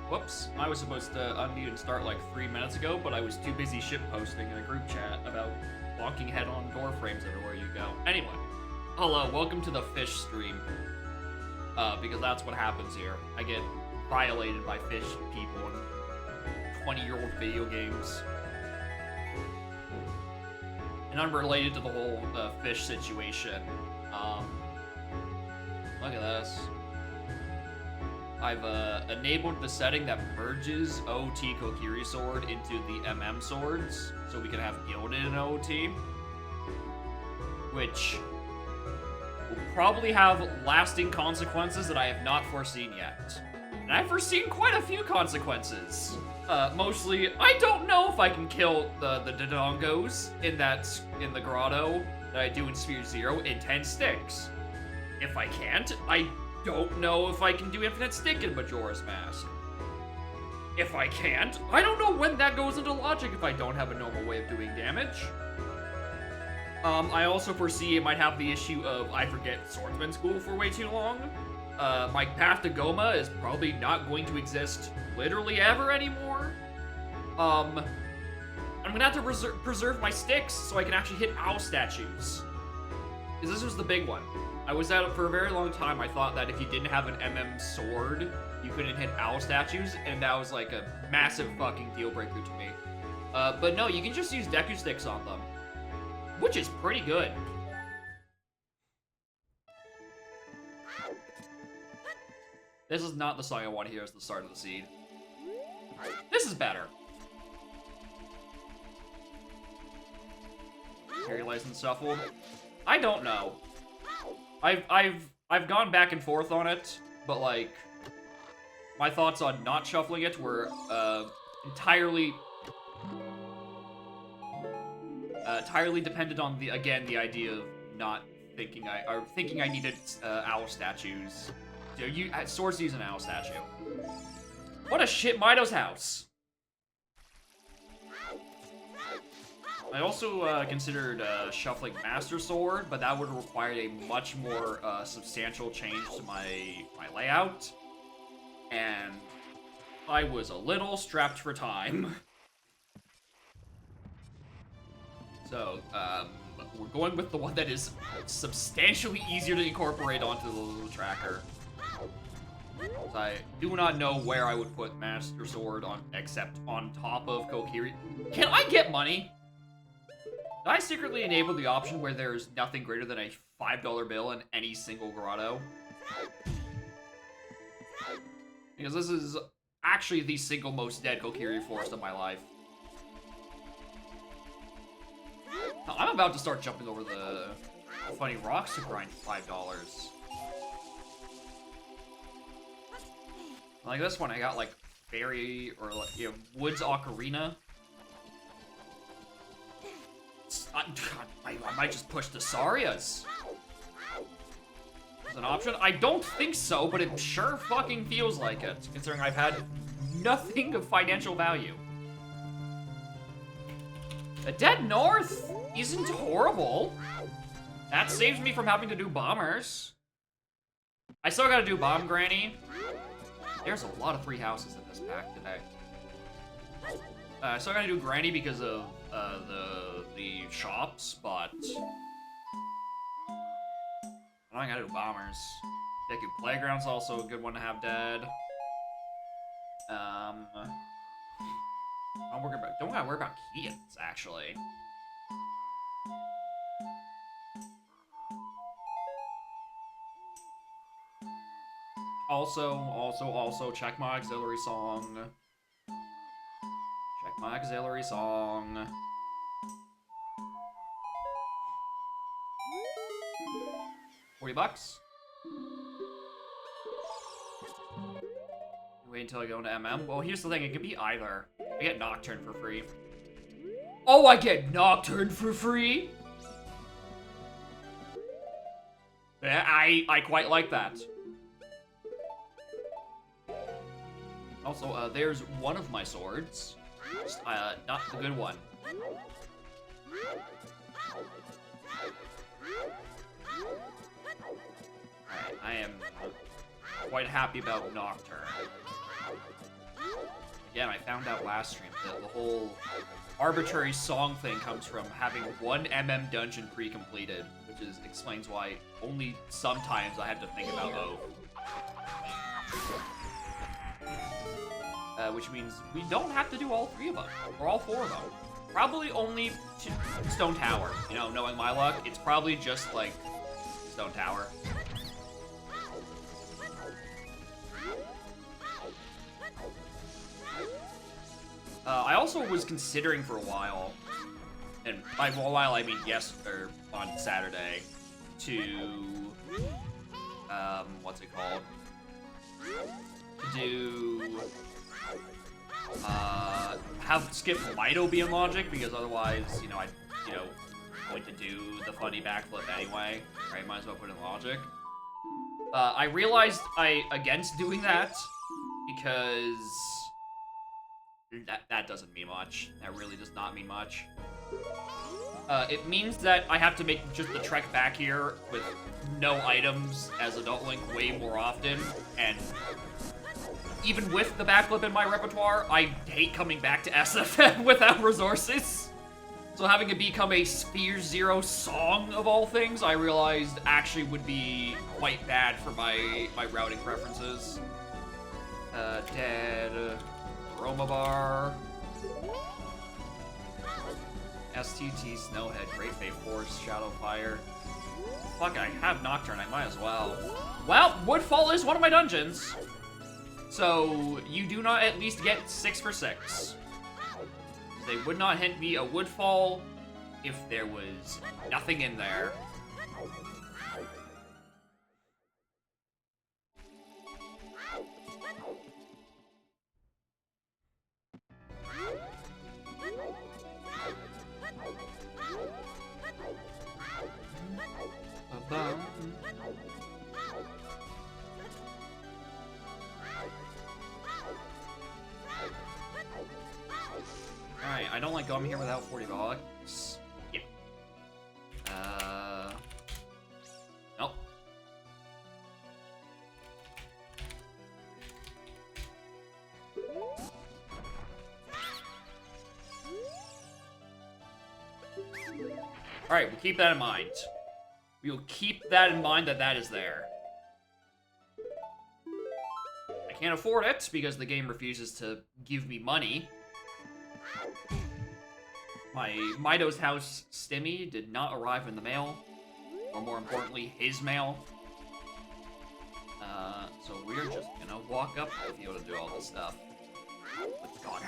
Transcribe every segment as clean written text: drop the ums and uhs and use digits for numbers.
Whoops, I was supposed to unmute and start like 3 minutes ago, but I was too busy shitposting in a group chat about walking head-on door frames everywhere you go. Anyway, hello, welcome to the fish stream. Because that's what happens here. I get violated by fish people in 20-year-old video games. And unrelated to the whole fish situation, look at this. I've enabled the setting that merges OT Kokiri Sword into the MM swords, so we can have gilded in OT, which will probably have lasting consequences that I have not foreseen yet. And I've foreseen quite a few consequences. Mostly, I don't know if I can kill the Dodongos in the grotto that I do in Sphere 0 in 10 sticks. If I can't, I don't know if I can do Infinite Stick in Majora's Mask. If I can't, I don't know when that goes into logic if I don't have a normal way of doing damage. I also foresee it might have the issue of I forget Swordsman School for way too long. My path to Goma is probably not going to exist literally ever anymore. I'm gonna have to preserve my sticks so I can actually hit owl statues. Because this was the big one. I was at it for a very long time. I thought that if you didn't have an MM sword, you couldn't hit owl statues, and that was like a massive fucking deal breaker to me. But no, you can just use Deku sticks on them, which is pretty good. This is not the song I want to hear as the start of the seed. This is better. Carry license shuffled. I don't know. I've gone back and forth on it, but like my thoughts on not shuffling it were entirely dependent on the idea of not thinking I needed owl statues. Swords use an owl statue. What a shit Mido's house. I also considered shuffling Master Sword, but that would require a much more substantial change to my layout, and I was a little strapped for time. So, we're going with the one that is substantially easier to incorporate onto the little tracker. I do not know where I would put Master Sword except on top of Kokiri. Can I get money? Did I secretly enable the option where there's nothing greater than a $5 bill in any single grotto? Because this is actually the single most dead Kokiri forest of my life. I'm about to start jumping over the funny rocks to grind $5. Like this one, I got like Fairy or like, Woods Ocarina. I might just push the Sarias as an option. I don't think so, but it sure fucking feels like it, considering I've had nothing of financial value. The Dead North isn't horrible. That saves me from having to do bombers. I still gotta do Bomb Granny. There's a lot of free houses in this pack today. I still gotta do Granny because of the shops, but I gotta do bombers. Deku Playground's also a good one to have dead. Don't gotta worry about Keans, actually. Also, check my auxiliary song. Check my auxiliary song. $40. Wait until I go into MM. Well, here's the thing, it could be either. I get Nocturne for free. Oh, I get Nocturne for free? Yeah, I quite like that. Also, there's one of my swords. Just, not the good one. Alright, I am quite happy about Nocturne. again, I found out last stream that the whole arbitrary song thing comes from having one dungeon pre-completed, which explains why only sometimes I have to think about Oath. Which means we don't have to do all 3 of them, or all 4 of them. Probably only Stone Tower. You know, knowing my luck, it's probably just, like, Stone Tower. I also was considering for a while, and by a while I mean on Saturday, to, what's it called? To do, have skip Mido be in Logic, because otherwise, you know, going to do the funny backflip anyway, right? Might as well put in Logic. I realized against doing that, because that doesn't mean much. That really does not mean much. It means that I have to make just the trek back here with no items as Adult Link way more often, and even with the backflip in my repertoire, I hate coming back to SFM without resources. So having it become a Sphere Zero song of all things, I realized actually would be quite bad for my routing preferences. Dead, Roma Bar, STT, Snowhead, Great Faith Force, Shadowfire. Fuck, I have Nocturne, I might as well. Well, Woodfall is one of my dungeons. So, you do not at least get 6 for 6. They would not hint me a Woodfall if there was nothing in there. Alright, I don't like going here without 40 bucks. Yeah. Nope. Alright, we'll keep that in mind. We'll keep that in mind that is there. I can't afford it because the game refuses to give me money. My Mido's House stimmy did not arrive in the mail, or more importantly, his mail. So we're just gonna walk up to be able to do all this stuff. But God,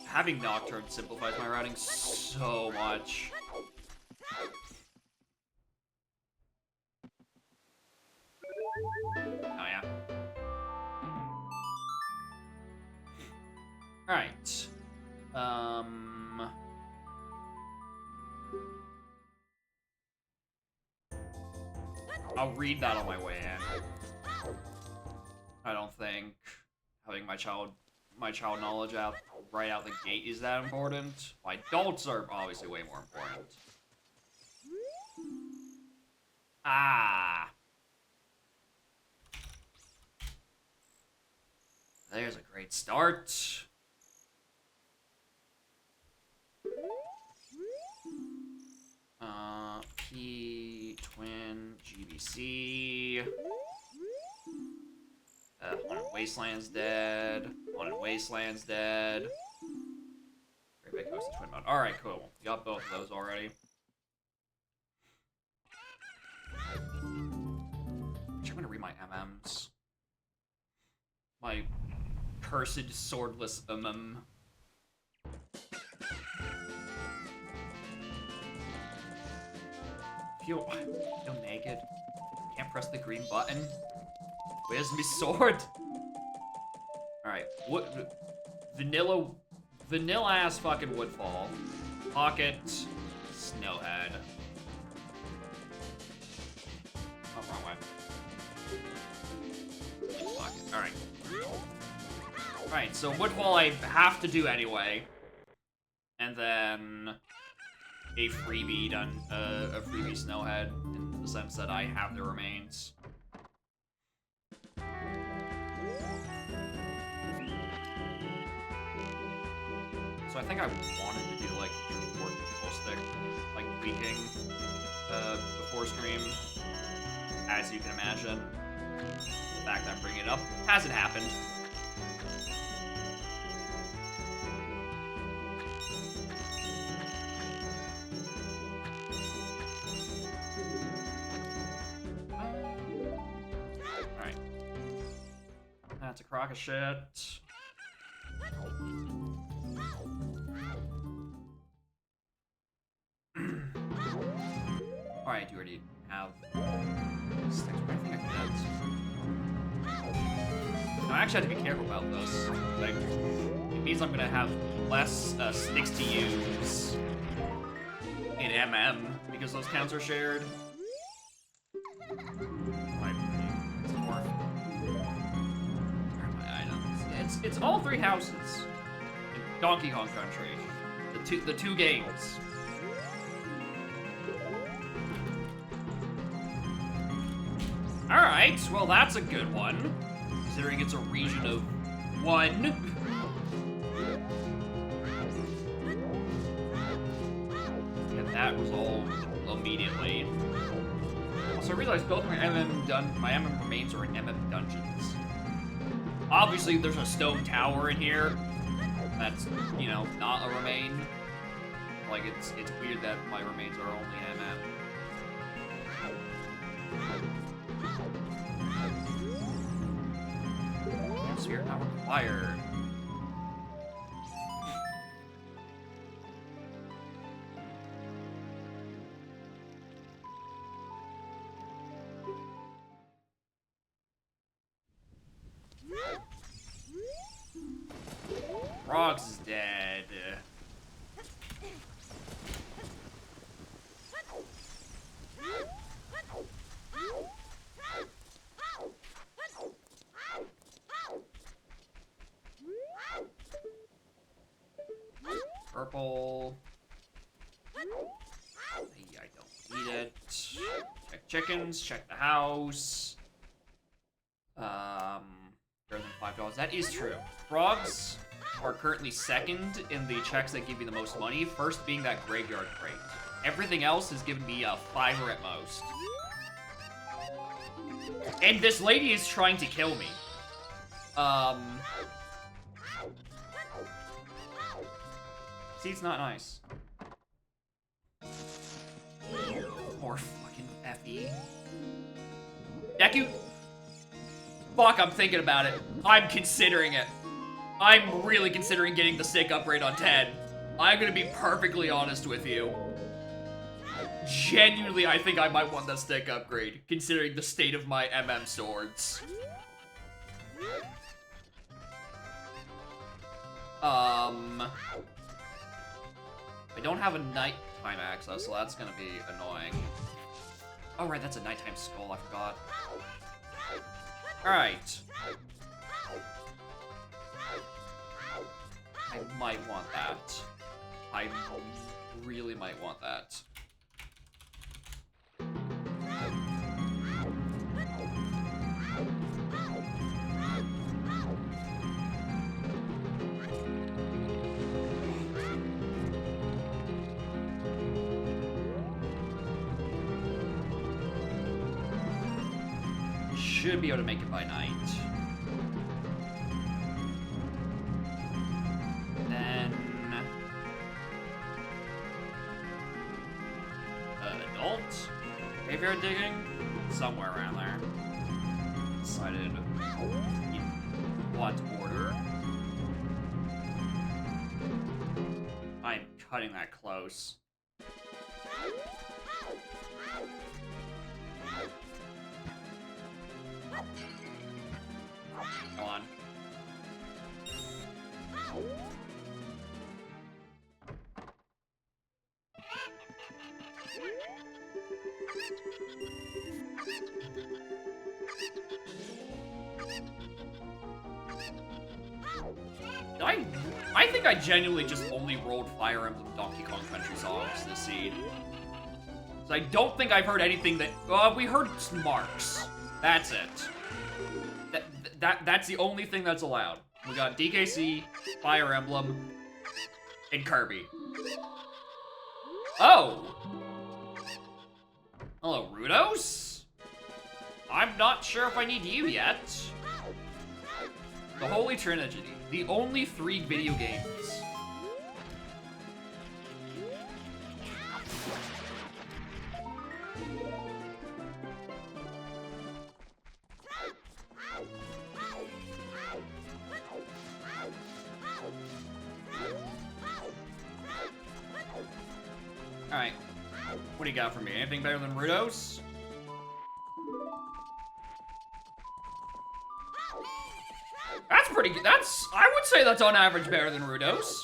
having Nocturne simplifies my routing so much. Oh yeah. Alright. I'll read that on my way in. I don't think having my child knowledge out right out the gate is that important. My adults are obviously way more important. Ah. There's a great start. P, Twin, GBC. Haunted Wasteland's dead. Haunted Wasteland's dead. Great Big Coast of Twin Mode. Alright, cool. We got both of those already. I'm gonna read my MMs. My cursed swordless MM. Feel naked. Can't press the green button. Where's my sword? Alright, what vanilla ass fucking Woodfall. Pocket Snowhead. Oh, wrong way. Pocket. Alright. Alright, so Woodfall I have to do anyway. And then a freebie Snowhead, in the sense that I have the remains. So I think I wanted to do, like, more control stick, like, tweaking, before stream. As you can imagine, the fact that I'm bringing it up hasn't happened. Alright. That's a crock of shit. Alright, you already have sticks, but I think I did. No, I actually have to be careful about this. Like, it means I'm gonna have less sticks to use in MM because those counts are shared. It's all three houses in Donkey Kong Country. The two games. Alright, well that's a good one. Considering it's a region of 1. Get that resolved immediately. Also, I realized both my MM remains are in MM dungeons. Obviously, there's a stone tower in here. That's, you know, not a remain. Like, it's weird that my remains are only MM. Sphere not required. Frogs is dead. Purple. I don't need it. Check chickens, check the house. Better than $5. That is true. Frogs are currently second in the checks that give you the most money, first being that graveyard crate. Everything else has given me a $5 at most. And this lady is trying to kill me. See, it's not nice. More fucking Effie. Deku? Fuck, I'm thinking about it. I'm considering it. I'm really considering getting the stick upgrade on 10. I'm gonna be perfectly honest with you. Genuinely, I think I might want that stick upgrade, considering the state of my MM swords. I don't have a nighttime access, so that's gonna be annoying. Oh right, that's a nighttime skull, I forgot. Alright. I might want that. I really might want that. Should be able to make it by night. Then adult graveyard digging somewhere around there. Decided in what order. I'm cutting that close. Come on. I think I genuinely just only rolled Fire Emblem Donkey Kong Country songs this seed. So I don't think I've heard anything that... we heard marks. That's it. That's the only thing that's allowed. We got DKC, Fire Emblem, in Kirby. Oh! Hello, Rudos? I'm not sure if I need you yet. The Holy Trinity. The only 3 video games. Alright. What do you got for me? Anything better than Rudos? That's pretty good. I would say that's on average better than Rudos.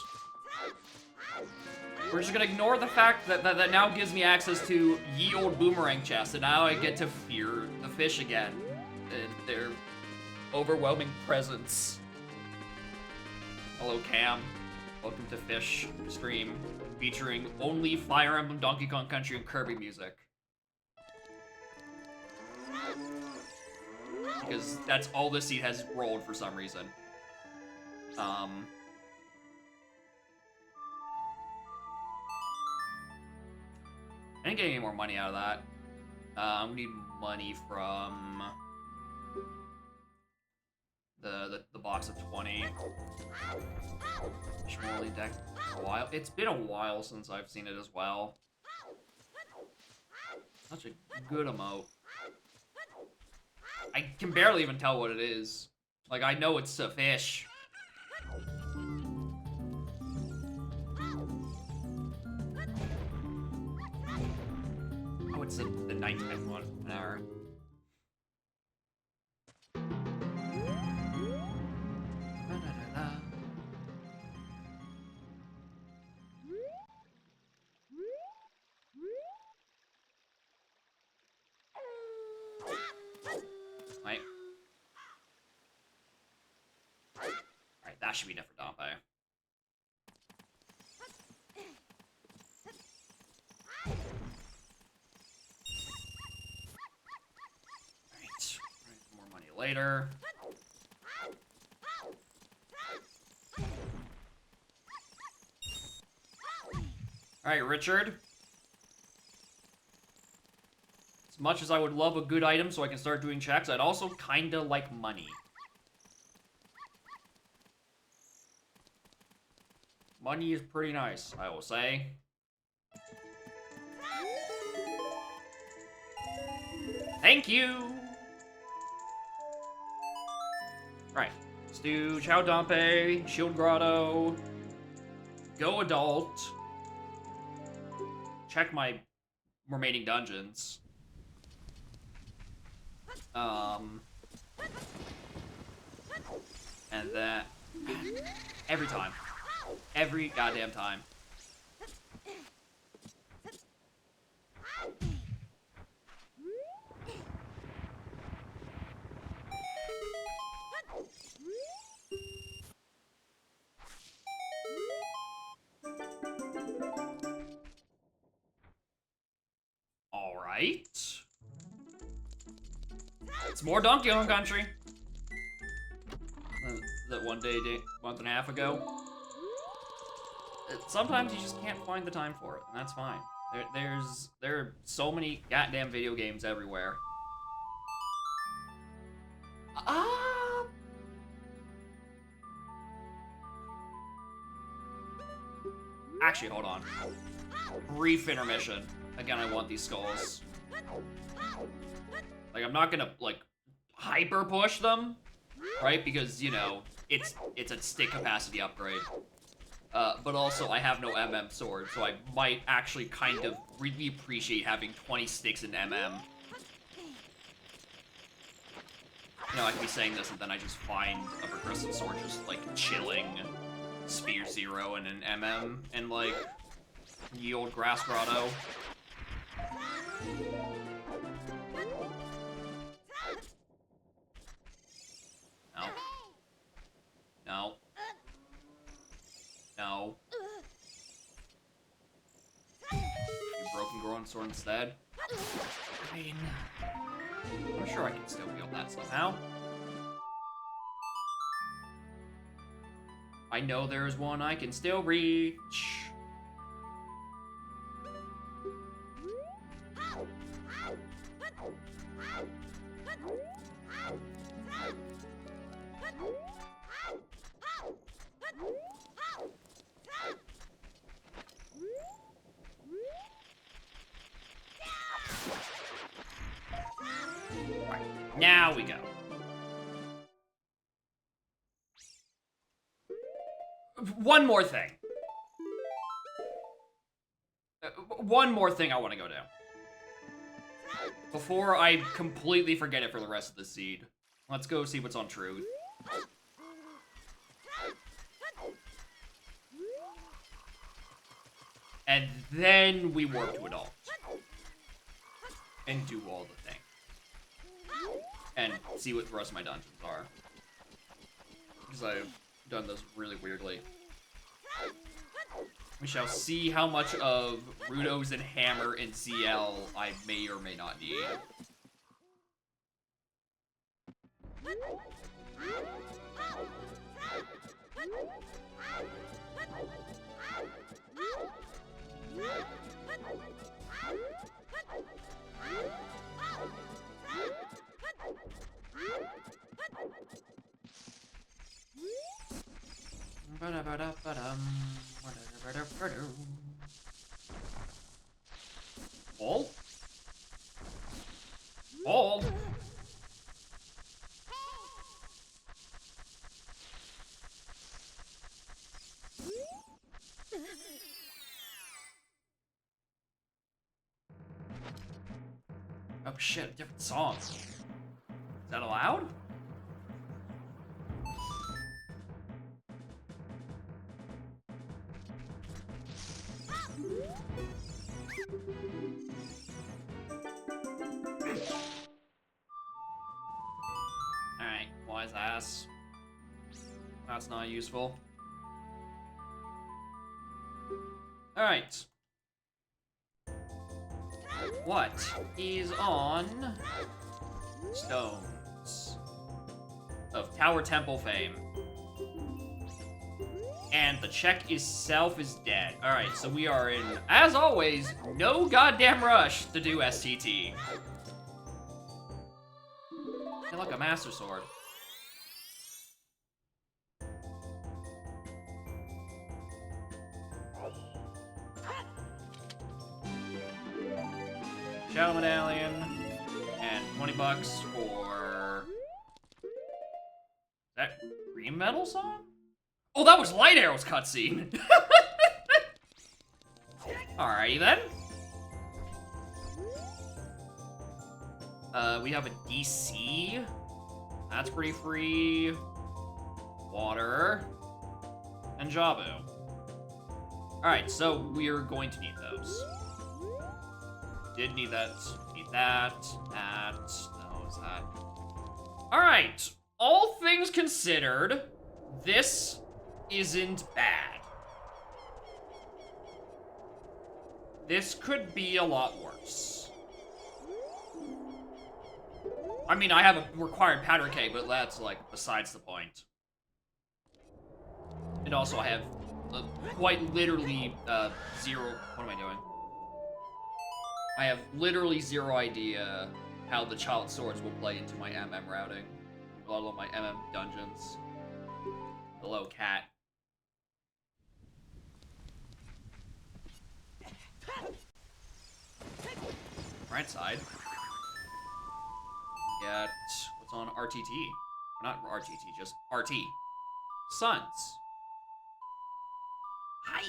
We're just gonna ignore the fact that now gives me access to ye old boomerang chests, and now I get to fear the fish again. And their overwhelming presence. Hello, Cam. Welcome to Fish Stream, featuring only Fire Emblem, Donkey Kong Country, and Kirby music. Because that's all this seed has rolled for some reason. I didn't get any more money out of that. I'm gonna need money from the box of 20. Shmorley deck a while. It's been a while since I've seen it as well. Such a good emote. I can barely even tell what it is. Like, I know it's a fish. Oh, it's the nighttime one. Alright. Right. Alright, that should be enough for Dompe. Alright. More money later. Alright, Richard. As much as I would love a good item so I can start doing checks, I'd also kinda like money. Money is pretty nice, I will say. Thank you! Right. Let's do Chow Dompe, Shield Grotto, Go Adult, check my remaining dungeons. And then every time. Every goddamn time. All right. It's more Donkey Kong Country. That one day, month and a half ago. Sometimes you just can't find the time for it, and that's fine. There are so many goddamn video games everywhere. Actually, hold on. Brief intermission. Again, I want these skulls. Like, I'm not gonna, like, hyper push them, right? Because, you know, it's a stick capacity upgrade. But also, I have no MM sword, so I might actually kind of really appreciate having 20 sticks in MM. You know, I could be saying this, and then I just find a progressive sword just, like, chilling Spear Zero and an MM, and, like, ye old Grass Grotto. No. No. No. You broken Goron sword instead? I mean, I'm sure I can still wield that somehow. I know there's one I can still reach. Right, now we go. One more thing. One more thing I want to go down. Before I completely forget it for the rest of the seed. Let's go see what's on Truth. And then we warp to Adult. And do all the things. And see what the rest of my dungeons are. Because I've done this really weirdly. We shall see how much of Rudos and Hammer and CL I may or may not need. Hold. Hold. Oh shit, different songs. Is that allowed? Alright, wise ass. That's not useful. Alright. What is on Stones of Tower Temple fame? And the check itself is dead. Alright, so we are in, as always, no goddamn rush to do STT. Hey, look, a Master Sword. Shadow Medallion, and 20 bucks for... Is that Green Metal song? Oh, that was Light Arrow's cutscene! Alrighty then. We have a DC. That's pretty free. Water. And Jabu. Alright, so we're going to need those. Did need that. Need that. That. No, is that. Alright. All things considered, this isn't bad. This could be a lot worse. I mean, I have a required powder keg, but that's, like, besides the point. And also, I have quite literally, zero... What am I doing? I have literally zero idea how the Child Swords will play into my MM routing. A lot of my MM dungeons. Hello, cat. Right side. Get what's on RTT? Or not RTT, just RT. Suns. Hi.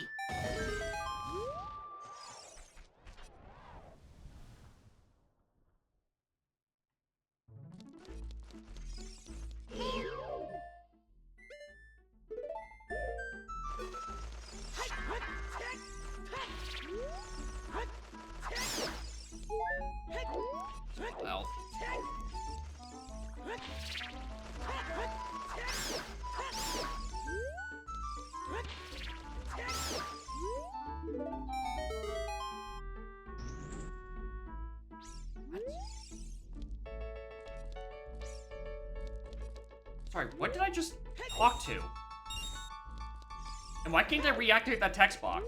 Well. Sorry, what did I just talk to? And why can't I reactivate that text box?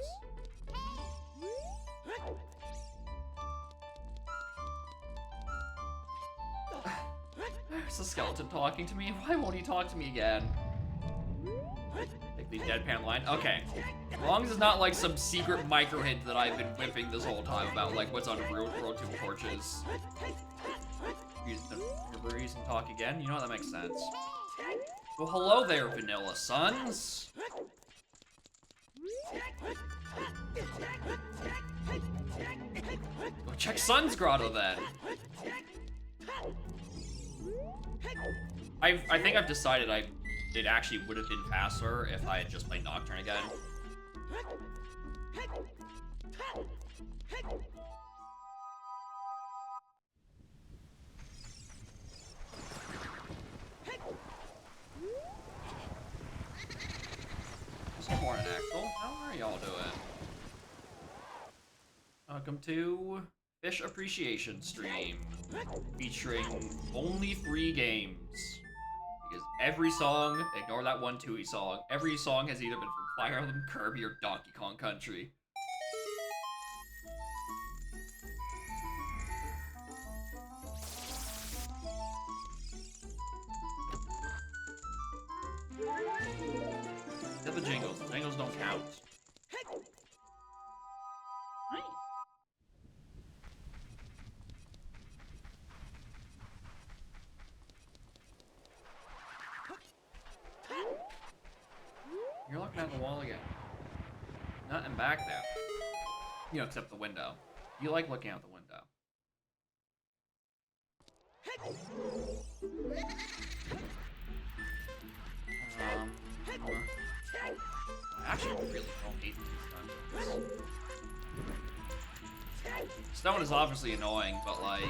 There's a skeleton talking to me. Why won't he talk to me again? Take the deadpan line. Okay. As long as it's not like some secret micro hint that I've been whipping this whole time about like what's on Road 2 torches. Your reason to talk again? You know what, that makes sense. Well, hello there, Vanilla Sons. Go check Sun's Grotto then. I think I've decided it actually would have been faster if I had just played Nocturne again. Good morning, Axel. How are y'all doing? Welcome to Fish Appreciation Stream, featuring only 3 games. Because every song, ignore that one Tooie song, every song has either been from Fire Emblem, Kirby, or Donkey Kong Country. Except the jingles. The jingles don't count. You're looking at the wall again. Nothing back there. You know, except the window. You like looking out the window. I actually really don't hate these dungeons. Stone is obviously annoying, but like,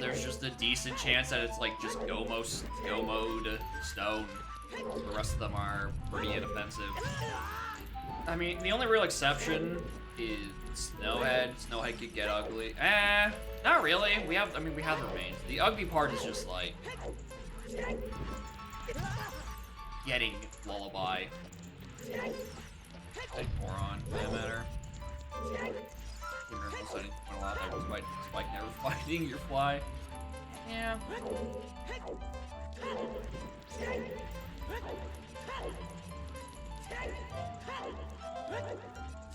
there's just a decent chance that it's like just go mode stone. The rest of them are pretty inoffensive. I mean, the only real exception is Snowhead. Snowhead could get ugly. Not really. We have the remains. The ugly part is just like getting Lullaby. Like moron, for that matter. Despite never finding your fly. Yeah.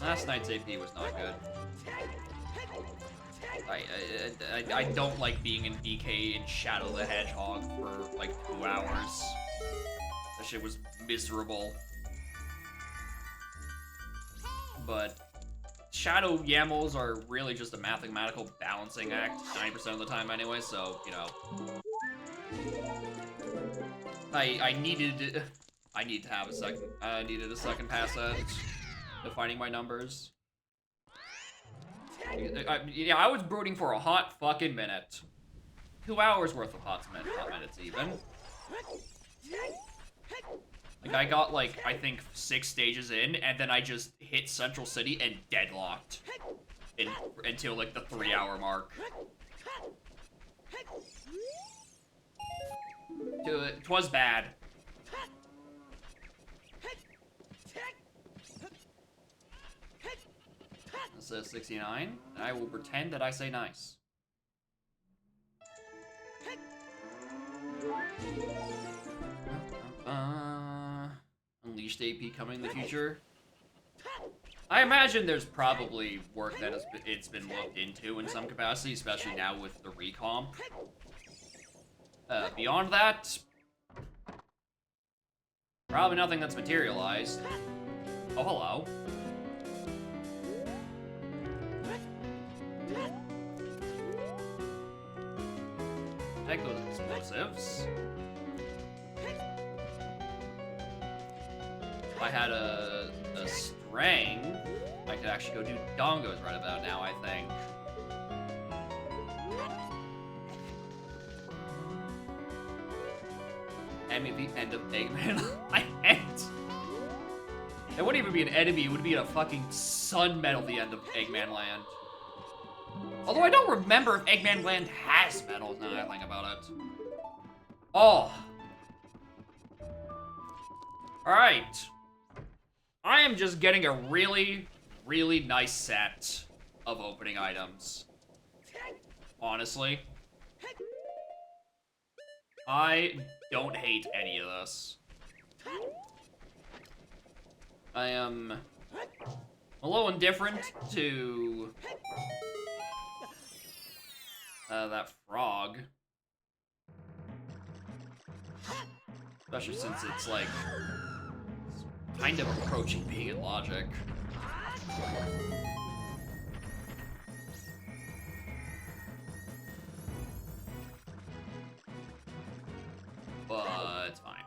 Last night's AP was not good. I don't like being in BK and Shadow the Hedgehog for like 2 hours. That shit was miserable. But Shadow YAMLs are really just a mathematical balancing act 90% of the time anyway, so, you know. I needed to have a second, needed a second pass at defining my numbers. Yeah, I was brooding for a hot fucking minute. 2 hours worth of hot minutes even. Like, I got, like, I think 6 stages in, and then I just hit Central City and deadlocked until, like, the 3-hour mark. It was bad. This says 69, and I will pretend that I say nice. Unleashed AP coming in the future. I imagine there's probably work that it's been looked into in some capacity, especially now with the recomp. Beyond that, probably nothing that's materialized. Oh, hello. Take those explosives. If I had a string, I could actually go do dongos right about now, I think. Enemy at the end of Eggman. I can't. It wouldn't even be an enemy, it would be a fucking sun medal at the end of Eggman Land. Although I don't remember if Eggman Land has medals now that I think about it. Oh. Alright. I am just getting a really, really nice set of opening items. Honestly. I don't hate any of this. I am a little indifferent to that frog. Especially since it's like kind of approaching being in logic. But it's fine.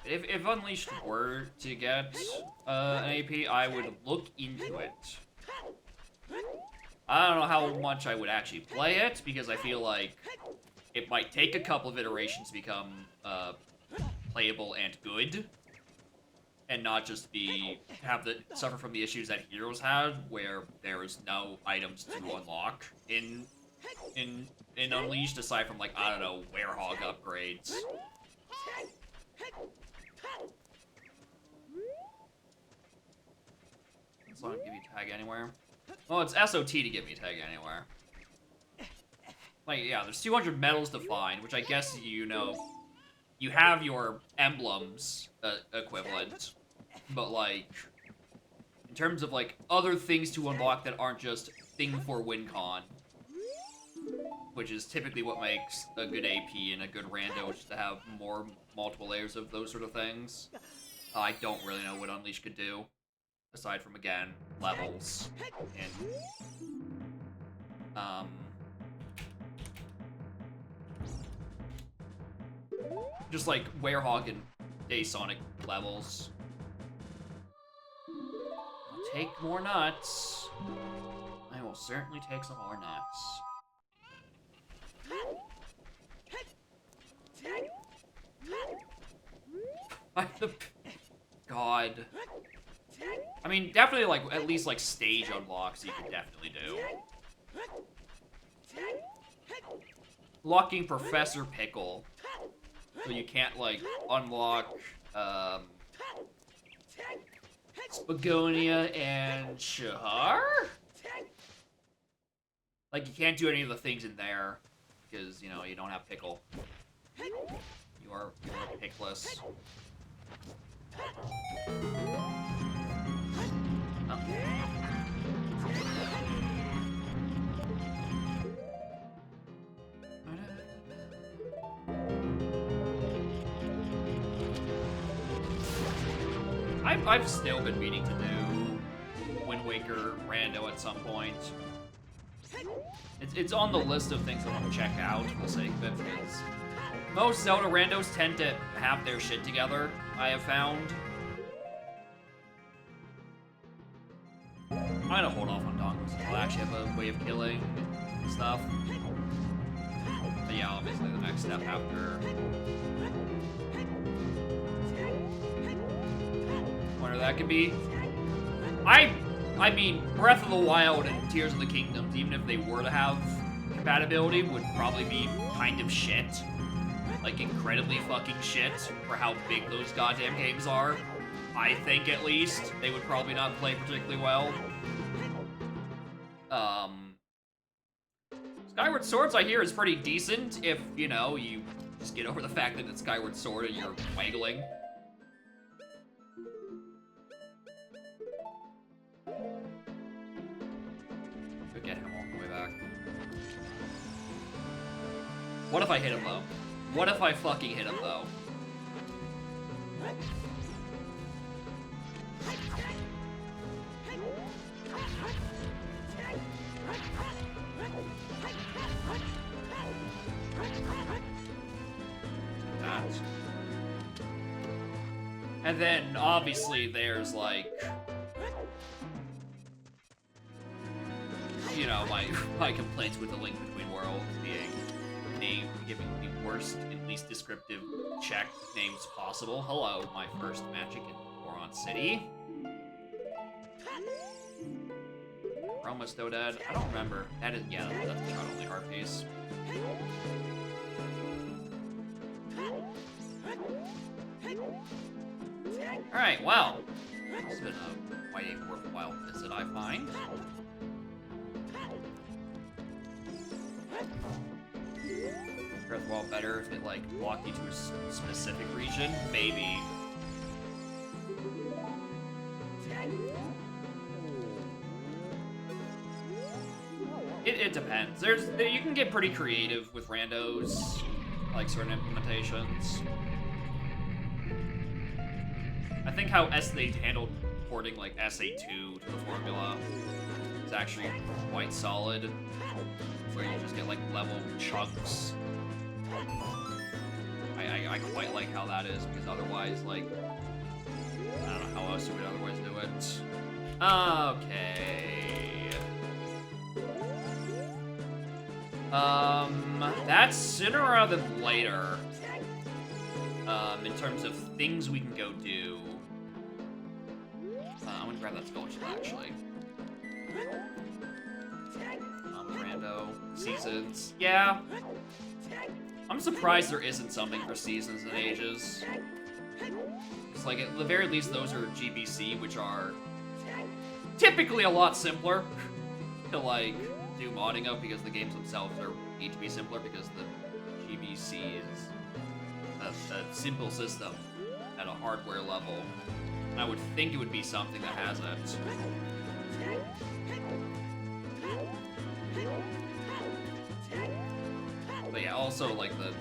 If Unleashed were to get an AP, I would look into it. I don't know how much I would actually play it, because I feel like it might take a couple of iterations to become playable and good, and not just suffer from the issues that Heroes had, where there is no items to unlock in Unleashed, aside from, like, I don't know, Werehog upgrades. It's not gonna give you tag anywhere. Well, it's SOT to give me tag anywhere. Like, yeah, there's 200 medals to find, which I guess, you know, you have your emblems equivalent, but, like, in terms of, like, other things to unlock that aren't just thing for WinCon, which is typically what makes a good AP and a good rando, which is to have multiple layers of those sort of things. I don't really know what Unleash could do, aside from, again, levels and just like Werehog and Daysonic levels. I'll take more nuts. I will certainly take some more nuts. God. I mean, definitely, like, at least, like, stage unlocks you can definitely do. Locking Professor Pickle. So you can't, like, unlock, Spagonia and Shahar? Like, you can't do any of the things in there, because, you know, you don't have Pickle. You are pickless. Oh. I've still been meaning to do Wind Waker Rando at some point. It's on the list of things I want to check out for the sake of it, because most Zelda randos tend to have their shit together, I have found. I'm gonna hold off on dongles until I actually have a way of killing stuff. But yeah, obviously the next step after... Whatever that could be. I mean, Breath of the Wild and Tears of the Kingdoms, even if they were to have compatibility, would probably be kind of shit. Like, incredibly fucking shit for how big those goddamn games are. I think, at least. They would probably not play particularly well. Skyward Swords, I hear, is pretty decent if, you know, you just get over the fact that it's Skyward Sword and you're waggling. Could get him all the way back. What if I hit him, though? What if I fucking hit him, though? That. And then, obviously, there's, like... You know, my complaints with the Link Between Worlds being named, giving the worst and least descriptive Czech names possible. Hello, my first magic in Boron City. Roma still dead? I don't remember. That is, yeah, that's a shot only heart piece. Alright, well. It's been a quite a worthwhile visit, I find. Breath of the Wild better if it, like, walked you to a specific region? Maybe. It depends. You can get pretty creative with randos, like certain implementations. I think how they handled porting like SA2 to the formula is actually quite solid, where you just get like level chunks. I quite like how that is, because otherwise, like, I don't know how else you would otherwise do it. Okay. That's sooner rather than later. In terms of things we can go do. I'm gonna grab that scholarship, actually. Rando. Seasons. Yeah. I'm surprised there isn't something for Seasons and Ages. Because, like, at the very least, those are GBC, which are typically a lot simpler to, like, do modding of, because the games themselves need to be simpler, because the GBC is a simple system at a hardware level. And I would think it would be something that has it. But yeah, also, like, the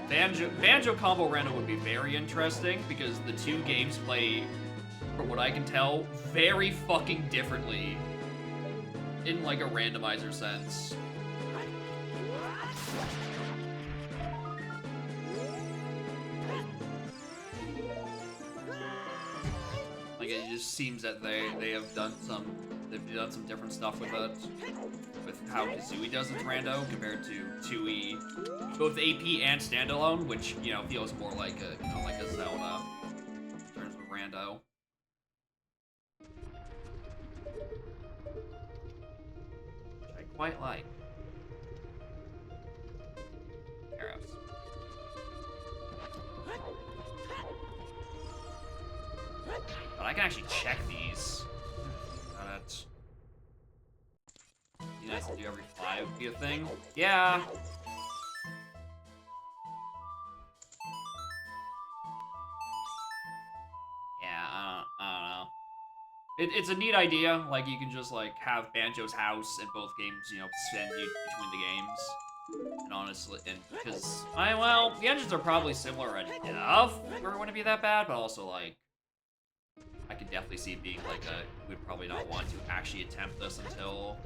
Banjo combo random would be very interesting, because the two games play, from what I can tell, very fucking differently in, like, a randomizer sense. Like, it just seems that they've done some different stuff with it, with how Kazooie does its rando compared to 2E, both AP and standalone, which, you know, feels more like a Zelda in terms of rando. Which I quite like. Arrows. But I can actually check these. Got it. You guys do every 5 be a thing? Yeah. Yeah, I don't know. It's a neat idea. Like, you can just, like, have Banjo's house in both games, you know, send you between the games. And honestly, because, well, the engines are probably similar enough for it wouldn't be that bad, but also, like, I could definitely see it being like we'd probably not want to actually attempt this until,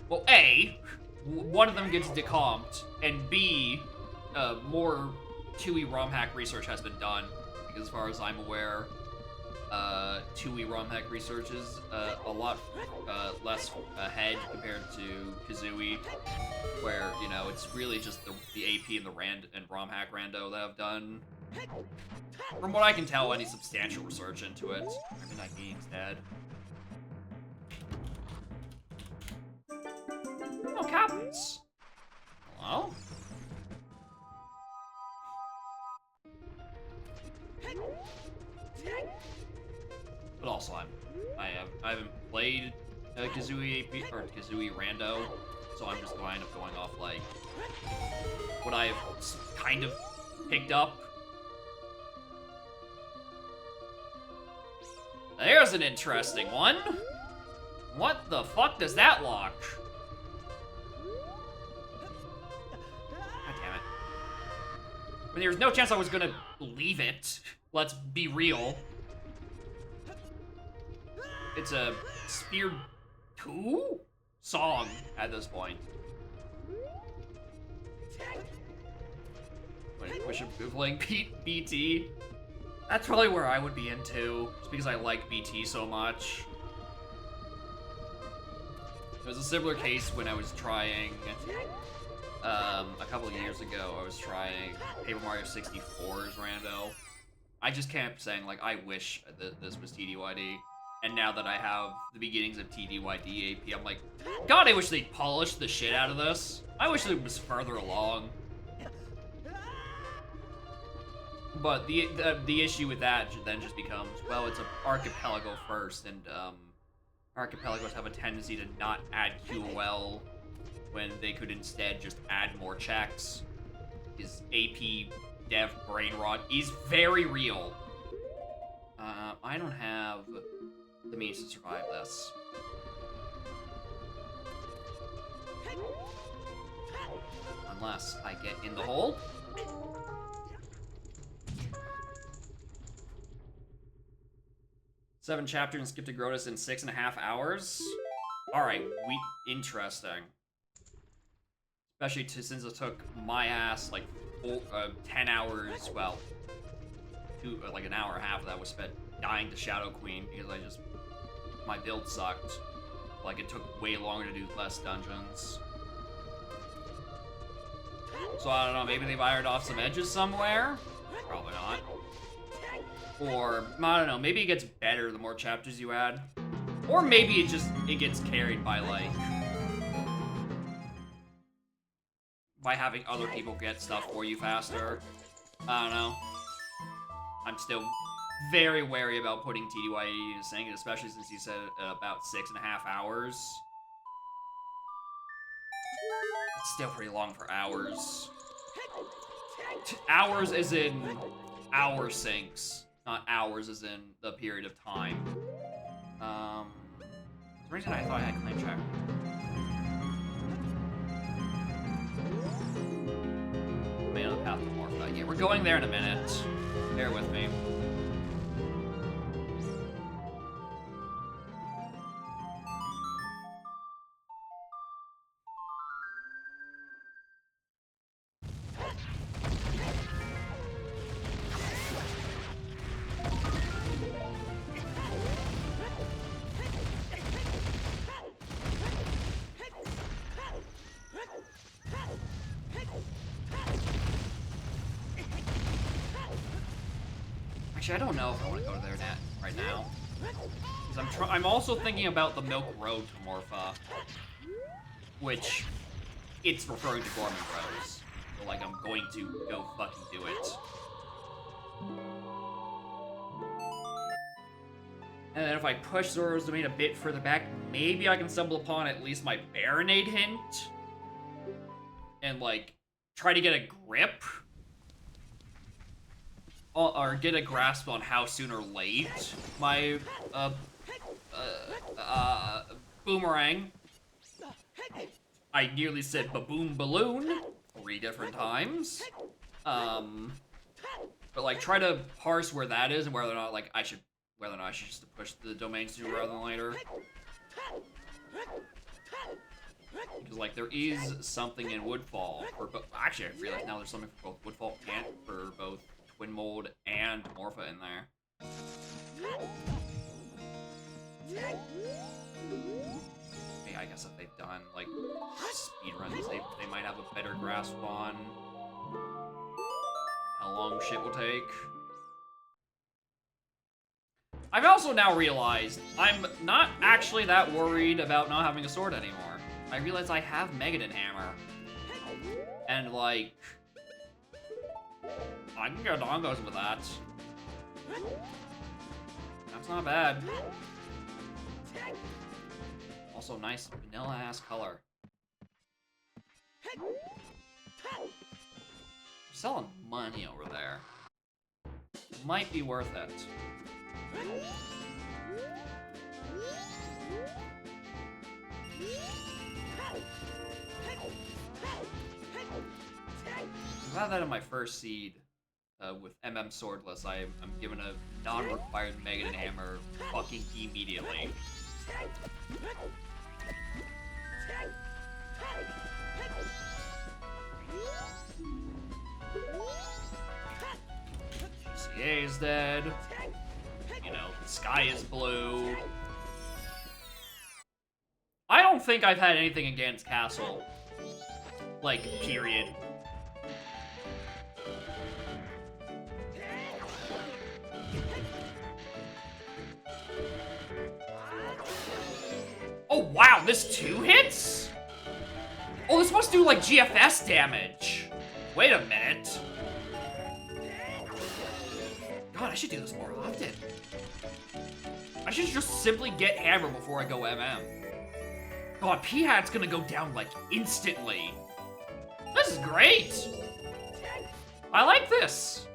well, A, one of them gets decomped, and B, more 2E ROM hack research has been done, because as far as I'm aware, 2E ROM hack research is a lot less ahead compared to Kazooie, where, you know, it's really just the AP and the ROM hack rando that have done, from what I can tell, any substantial research into it. Midnight Game's dead. Oh, captains. Hello? But also, I haven't played Kazooie AP or Kazooie Rando, so I'm just kind of going off like what I've kind of picked up. There's an interesting one. What the fuck does that lock? God damn it. I mean, there's no chance I was gonna leave it. Let's be real. It's a Spear 2 song at this point. Wish of Googling BT. That's probably where I would be into, just because I like BT so much. It was a similar case when I was trying, a couple of years ago, I was trying Paper Mario 64's rando. I just kept saying, like, I wish that this was TDYD. And now that I have the beginnings of TDYD AP, I'm like, God, I wish they'd polish the shit out of this. I wish it was further along. But the issue with that then just becomes, well, it's an archipelago first, and archipelagos have a tendency to not add QOL when they could instead just add more checks. His AP dev brain rot is very real. I don't have the means to survive this. Unless I get in the hole. Seven chapters and skip to Grotus in 6.5 hours. Alright, interesting. Especially since it took my ass like 10 hours, well, like an hour and a half of that was spent dying to Shadow Queen because my build sucked. Like, it took way longer to do less dungeons. So I don't know, maybe they've ironed off some edges somewhere? Probably not. Or, I don't know, maybe it gets better the more chapters you add. Or maybe it gets carried by, like, by having other people get stuff for you faster. I don't know. I'm still very wary about putting TDYE in sync, especially since you said about 6.5 hours. It's still pretty long for hours. Hours as in hour syncs, not hours as in the period of time. For some reason I thought I had claim check. Man on the path to Morpha. Yeah, we're going there in a minute. Bear with me. Actually, I don't know if I want to go there right now. Because I'm also thinking about the Milk Road to Morpha, which it's referring to Gorman Rose. So, like, I'm going to go fucking do it. And then if I push Zoro's domain a bit further back, maybe I can stumble upon at least my Baronade hint. And, like, try to get a grip. Or get a grasp on how soon or late my, boomerang. I nearly said baboon balloon 3 different times. But, like, try to parse where that is and whether or not, like, I should just push the domain sooner rather than later. Because, like, there is something in Woodfall for actually, I realize now there's something for both Woodfall and for both Twin Mold and Morpha in there. Okay, I guess if they've done, like, speedruns, they might have a better grasp on how long shit will take. I've also now realized I'm not actually that worried about not having a sword anymore. I realize I have Megadon Hammer. And, like, I can get dongos with that. That's not bad. Also, nice vanilla-ass color. Selling money over there. Might be worth it. I'm glad that in my first seed with MM Swordless, I'm given a non-required Megadon Hammer fucking immediately. GCA is dead. You know, the sky is blue. I don't think I've had anything against Castle. Like, period. Oh, wow, this 2 hits? Oh, this must do, like, GFS damage. Wait a minute. God, I should do this more often. I should just simply get Hammer before I go MM. God, P-Hat's gonna go down, like, instantly. This is great! I like this!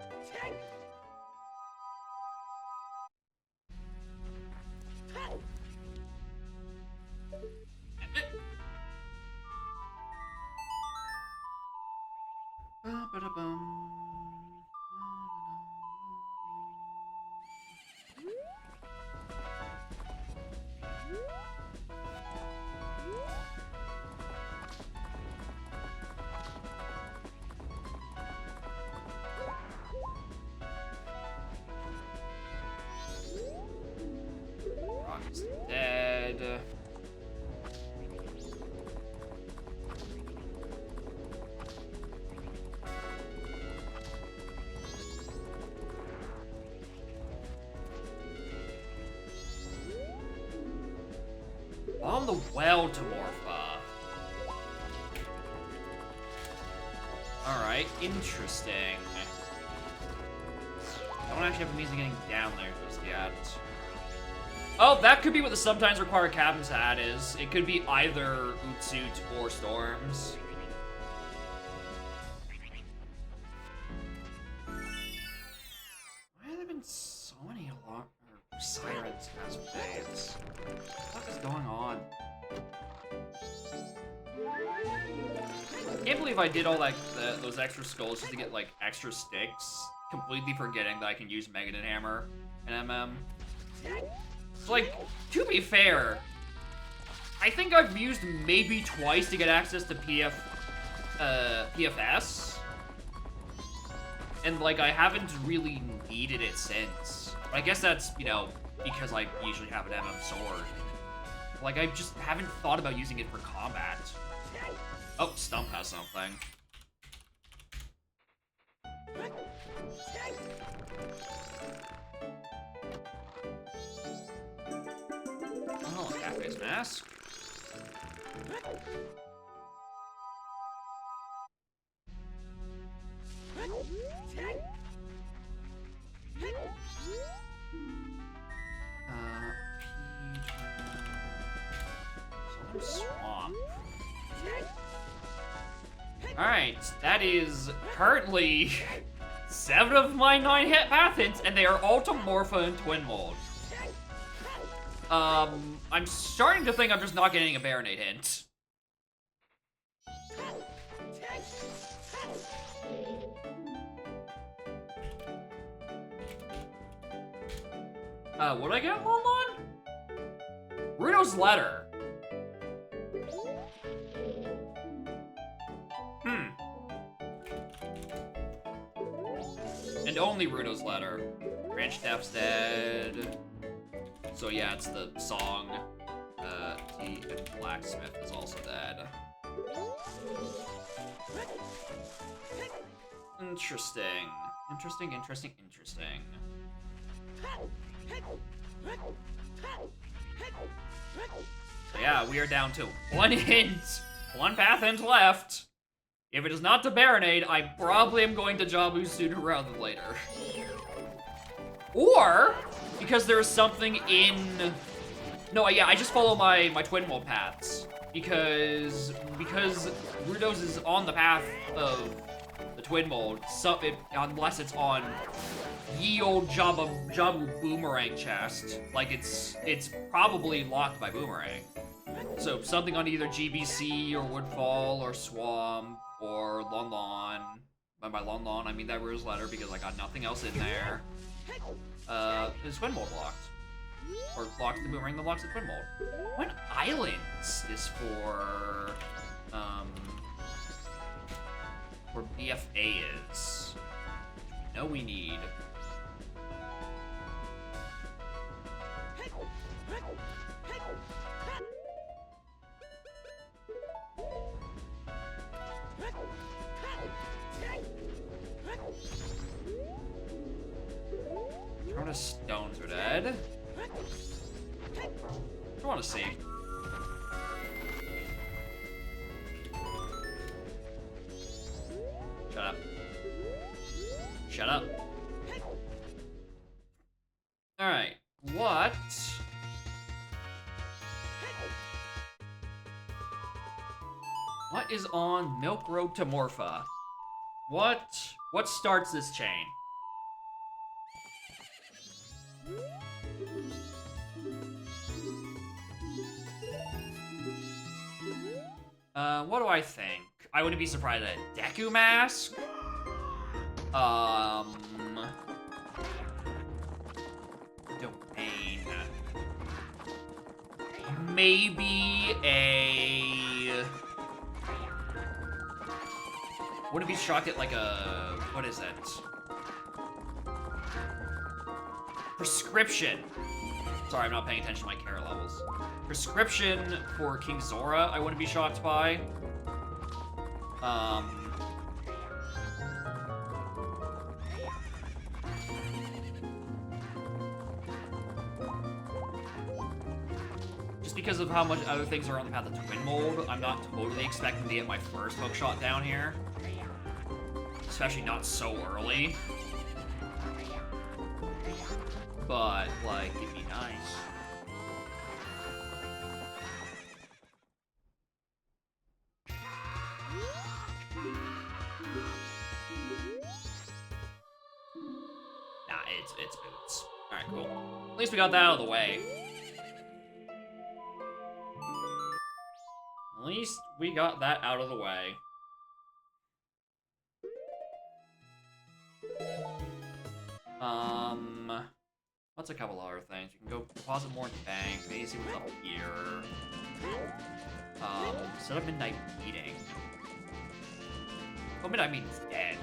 Rock's dead. On the well to Morpha. Alright, interesting. I don't actually have a means of getting down there just yet. Oh, that could be what the sometimes required Captain's Hat is. It could be either Utsuit or Storms. Why have there been so many alarm or sirens past days? What the fuck is going on? I can't believe I did all like those extra skulls just to get like extra sticks, completely forgetting that I can use Megadon Hammer and MM. Like, to be fair, I think I've used maybe twice to get access to PFS. And, like, I haven't really needed it since. But I guess that's, you know, because I usually have an MM sword. Like, I just haven't thought about using it for combat. Oh, Stump has something. Oh, a Cafe's mask. Swamp. Alright, that is currently 7 of my 9 hit path hints, and they are all to Morpha and Twin Mold. I'm starting to think I'm just not getting a Baronade hint. What did I get Lon Lon? Runo's Letter. And only Runo's Letter. Branch Staff's dead. So yeah, it's the song. T and Blacksmith is also dead. Interesting. Interesting. So yeah, we are down to 1 hint. 1 path hint left. If it is not to Baronade, I probably am going to Jabu sooner rather than later. Or, because there is something in... No, yeah, I just follow my Twin Mold paths. Because Rudos is on the path of the Twin Mold, so unless it's on ye old Jabu Boomerang chest. Like, it's probably locked by Boomerang. So, something on either GBC or Woodfall or Swamp or Lon Lon. By Lon Lon, I mean that Runo's Letter because I got nothing else in there. Is Twin Mold locked? Or locks the Boomerang that locks the Twin Mold. What Islands is for BFA is. We know we need. Corona Stones are dead. I want to see. Shut up. Shut up. is on Milk Road to Morpha? What starts this chain? What do I think? I wouldn't be surprised at a Deku Mask. Domain. Maybe a... Wouldn't be shocked at like a... What is it? Prescription. Sorry, I'm not paying attention to my carrot levels. Prescription for King Zora, I wouldn't be shocked by. Just because of how much other things are on the path of Twin Mold, I'm not totally expecting to get my first hookshot down here. Especially not so early. But, like, it'd be nice. Nah, it's boots. Alright, cool. At least we got that out of the way. At least we got that out of the way. What's a couple other things? You can go deposit more in the bank, maybe see what's up here. Set up Midnight Meeting. Oh, Midnight Meeting's dead.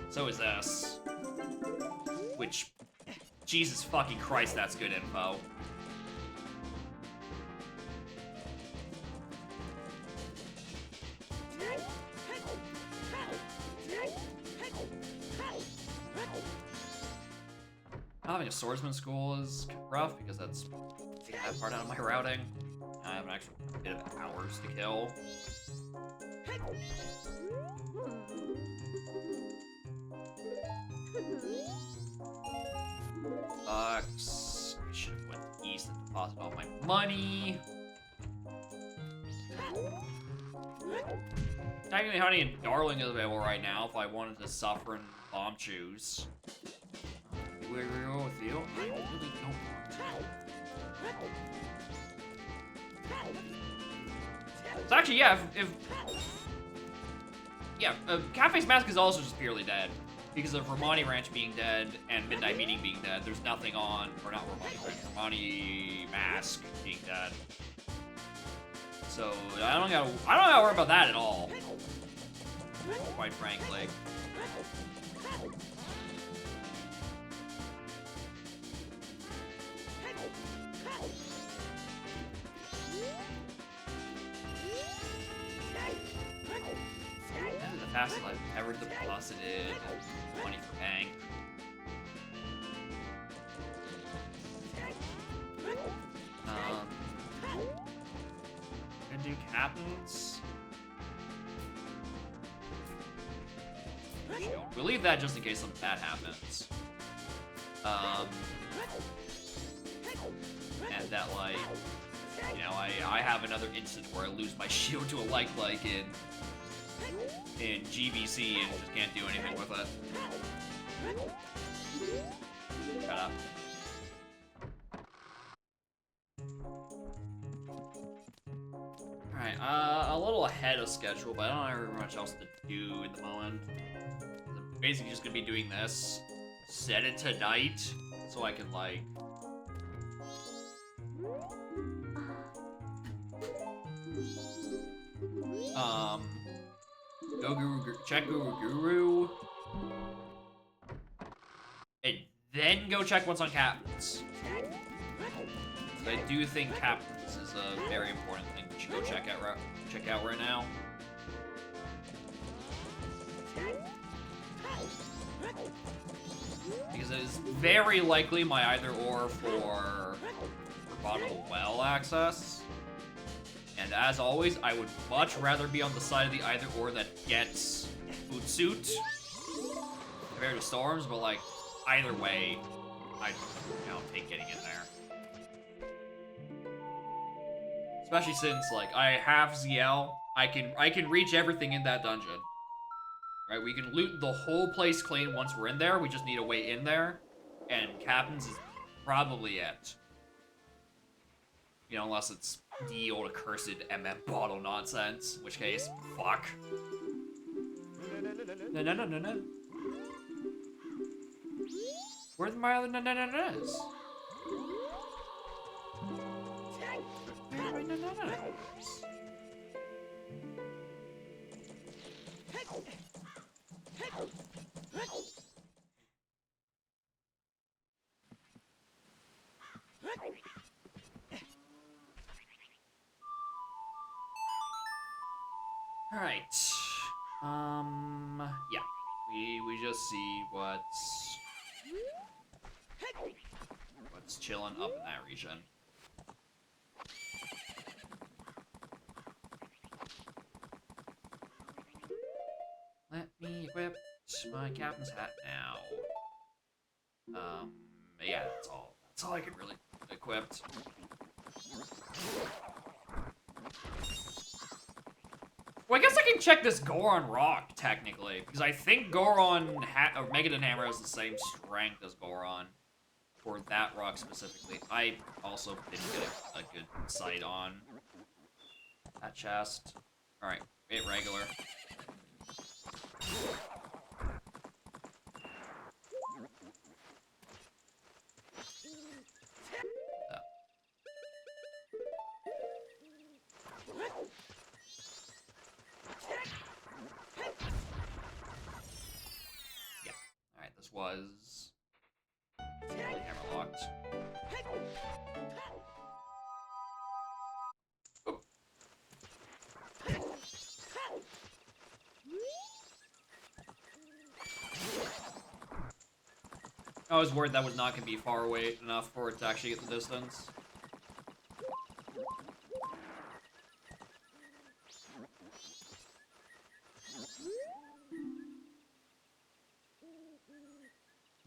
So is this. Which, Jesus fucking Christ, that's good info. Having a swordsman school is rough because that's taking that part out of my routing. I have an actual bit of hours to kill. Bucks. I should have went east and deposited all my money. Technically, Honey and Darling is available right now if I wanted to suffer and bomb choose. Where we go with you? I really don't want to. So actually, yeah, Cafe's Mask is also just purely dead. Because of Romani Ranch being dead and Midnight Meeting being dead, there's nothing on, or not Romani Ranch, Romani Mask being dead. So I don't gotta worry about that at all. Quite frankly. This is the fastest I've ever deposited money for bank. Gonna do captains. We'll leave that just in case something bad happens. And that, like, you know, I have another instance where I lose my shield to a like in GBC and just can't do anything with it. Shut up. Alright, a little ahead of schedule, but I don't have very much else to do at the moment. I'm basically just gonna be doing this. Set it to night, so I can, like... Go check Guru, and then go check what's on Captains. I do think Captains is a very important thing we should go check out right now. Because it is very likely my either or for bottle well access. And as always, I would much rather be on the side of the either or that gets food suit compared to Storms, but like either way, I'd take getting in there. Especially since like I have ZL, I can reach everything in that dungeon. Right, we can loot the whole place clean once we're in there. We just need a way in there. And Captain's is probably it. You know, unless it's the old accursed MM bottle nonsense. In which case, fuck. No. Where's my other no-no-no-nos? Alright. Yeah. We just see what's chilling up in that region. Let me equip my captain's hat now. Yeah, that's all I can really equip. Well, I guess I can check this Goron Rock, technically, because I think Goron or Megadon Hammer has the same strength as Goron, for that rock specifically. I also didn't get a good sight on that chest. Alright, hit regular. This was hammer locked. Oh. I was worried that was not going to be far away enough for it to actually get the distance.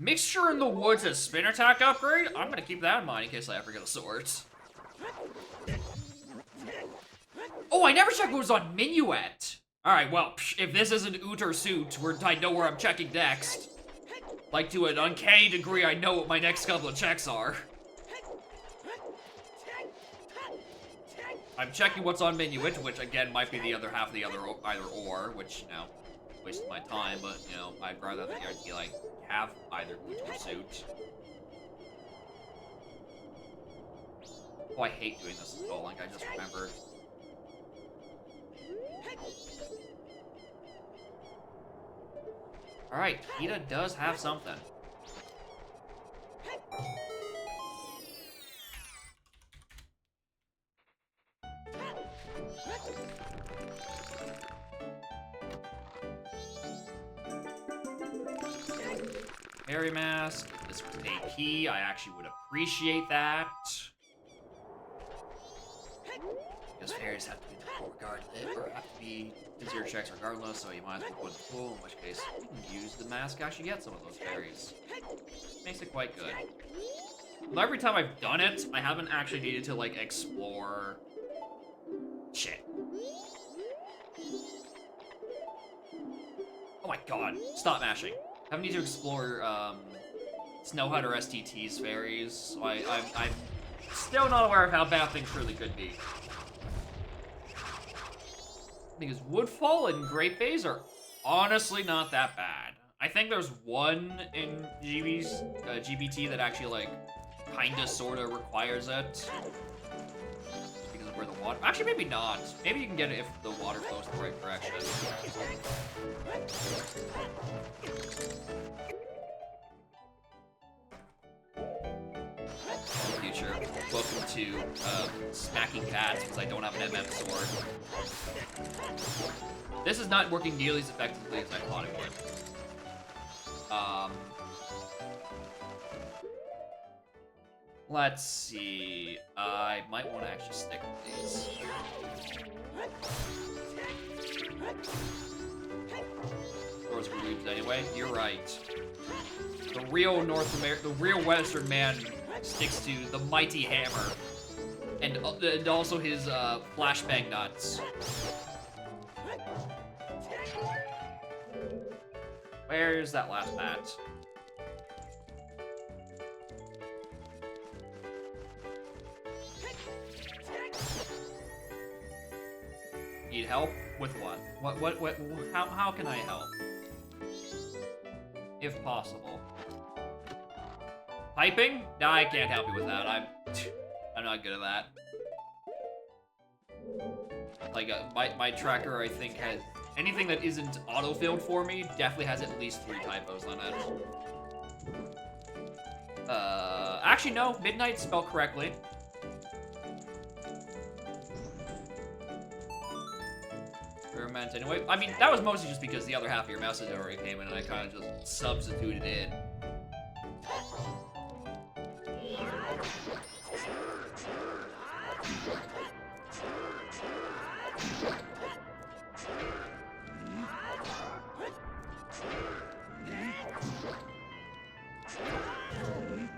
Mixture in the Woods as spin attack upgrade? I'm gonna keep that in mind in case I ever get a sword. Oh, I never checked what was on Minuet! Alright, well, if this isn't Uter Suit, I know where I'm checking next. Like, to an uncanny degree, I know what my next couple of checks are. I'm checking what's on Minuet, which, again, might be the other half of the either or, which, you know, wasted my time, but, you know, I'd rather the like, have either Uter Suit. Oh, I hate doing this as well, like, I just remembered. Alright, Kita does have something. Fairy Mask, if this was an AP, I actually would appreciate that. Because fairies have to be regardless, or have to be zero checks regardless, so you might as well put in the pool, in which case you can use the mask to actually get some of those fairies. Makes it quite good. Although every time I've done it, I haven't actually needed to, like, explore... shit. Oh my god, stop mashing. I haven't needed to explore, Snowhut or STT's fairies, so I'm still not aware of how bad things truly could be. Because Woodfall and Great Bays are honestly not that bad. I think there's one in GBT that actually, like, kinda sorta requires it. Because of where the water... Actually, maybe not. Maybe you can get it if the water flows in the right direction. Future. Welcome to smacking cats because I don't have an MM sword. This is not working nearly as effectively as I thought it would. Let's see. I might want to actually stick with these. Those were weebs anyway. You're right. The real Western man sticks to the mighty hammer, and also his flashbang nuts. Where's that last bat? Need help? With what? How can I help? If possible. Piping? Nah, I can't help you with that. I'm not good at that. Like, my tracker, I think, has... Anything that isn't auto-filled for me definitely has at least 3 typos on it. Actually, no. Midnight spelled correctly. Experiment anyway. I mean, that was mostly just because the other half of your message already came in and I kind of just substituted in.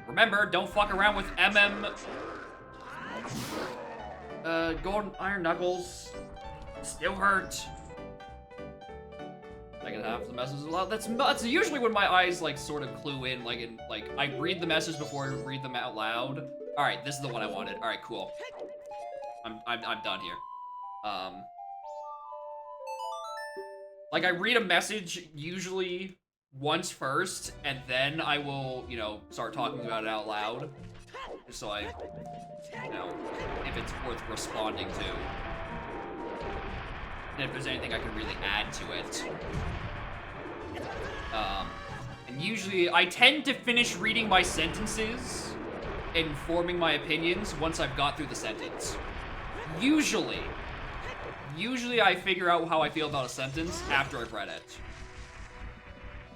Remember, don't fuck around with golden iron knuckles. Still hurt. Second half of the message is loud. That's usually when my eyes like sort of clue in, like I read the message before I read them out loud. All right, this is the one I wanted. All right, cool. I'm done here. Like I read a message usually once first, and then I will, you know, start talking about it out loud, just so I, you know, if it's worth responding to, and if there's anything I can really add to it. And usually, I tend to finish reading my sentences and forming my opinions once I've got through the sentence. Usually I figure out how I feel about a sentence after I've read it.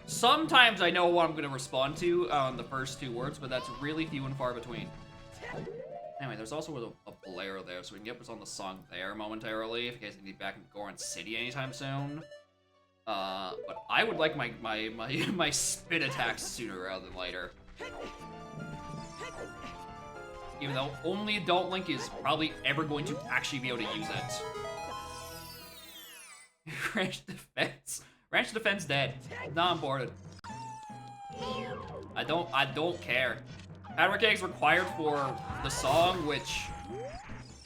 Sometimes I know what I'm gonna respond to on the first 2 words, but that's really few and far between. Anyway, there's also a bolero there, so we can get what's on the song there momentarily, in case I need back in Goron City anytime soon. But I would like my spit attacks sooner rather than later. Even though only Adult Link is probably ever going to actually be able to use it. Ranch defense. Ranch defense dead. Not onboarded. I don't care. Padwork eggs required for the song, which,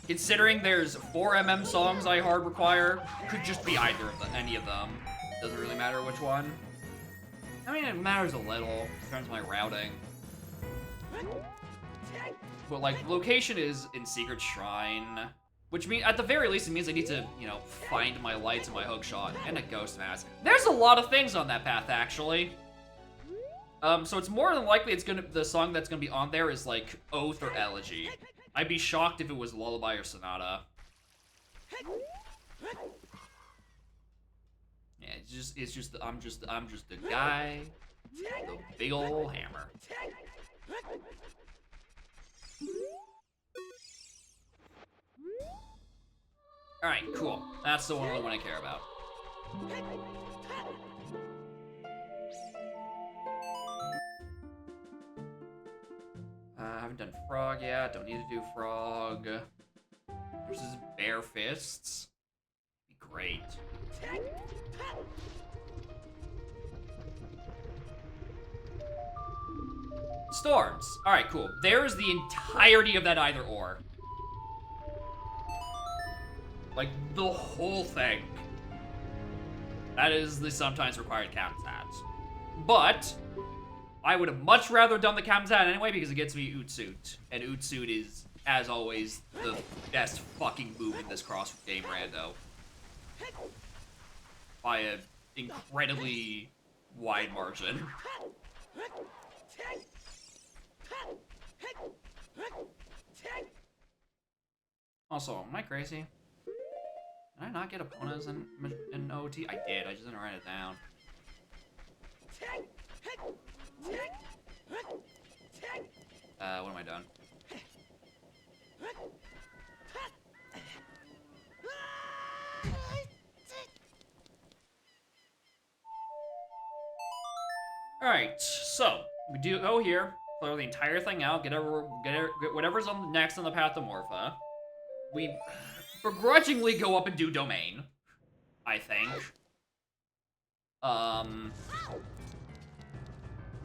considering there's 4 MM songs I hard require, could just be either of any of them. Doesn't really matter which one. I mean, it matters a little in terms of my routing. But like, location is in Secret Shrine, which means, at the very least, it means I need to, you know, find my lights and my hookshot and a ghost mask. There's a lot of things on that path, actually. So it's more than likely the song that's gonna be on there is like Oath or Elegy. I'd be shocked if it was Lullaby or Sonata. Yeah, I'm just a guy with a big ol' hammer. Alright, cool. That's the only one I care about. I haven't done Frog yet. Don't need to do Frog. Versus Bare Fists. Be great. Storms. Alright, cool. There's the entirety of that either or. Like, the whole thing. That is the sometimes required Captain's Hat. But I would have much rather done the Captain's Hat anyway because it gets me Ootsuit. And Ootsuit is, as always, the best fucking move in this cross game rando. By an incredibly wide margin. Also, am I crazy? Did I not get Eponas in OT? I did, I just didn't write it down. What am I done? Alright, so, we do go here, clear the entire thing out, get whatever's next on the path to Morpha. We begrudgingly go up and do Domain. I think.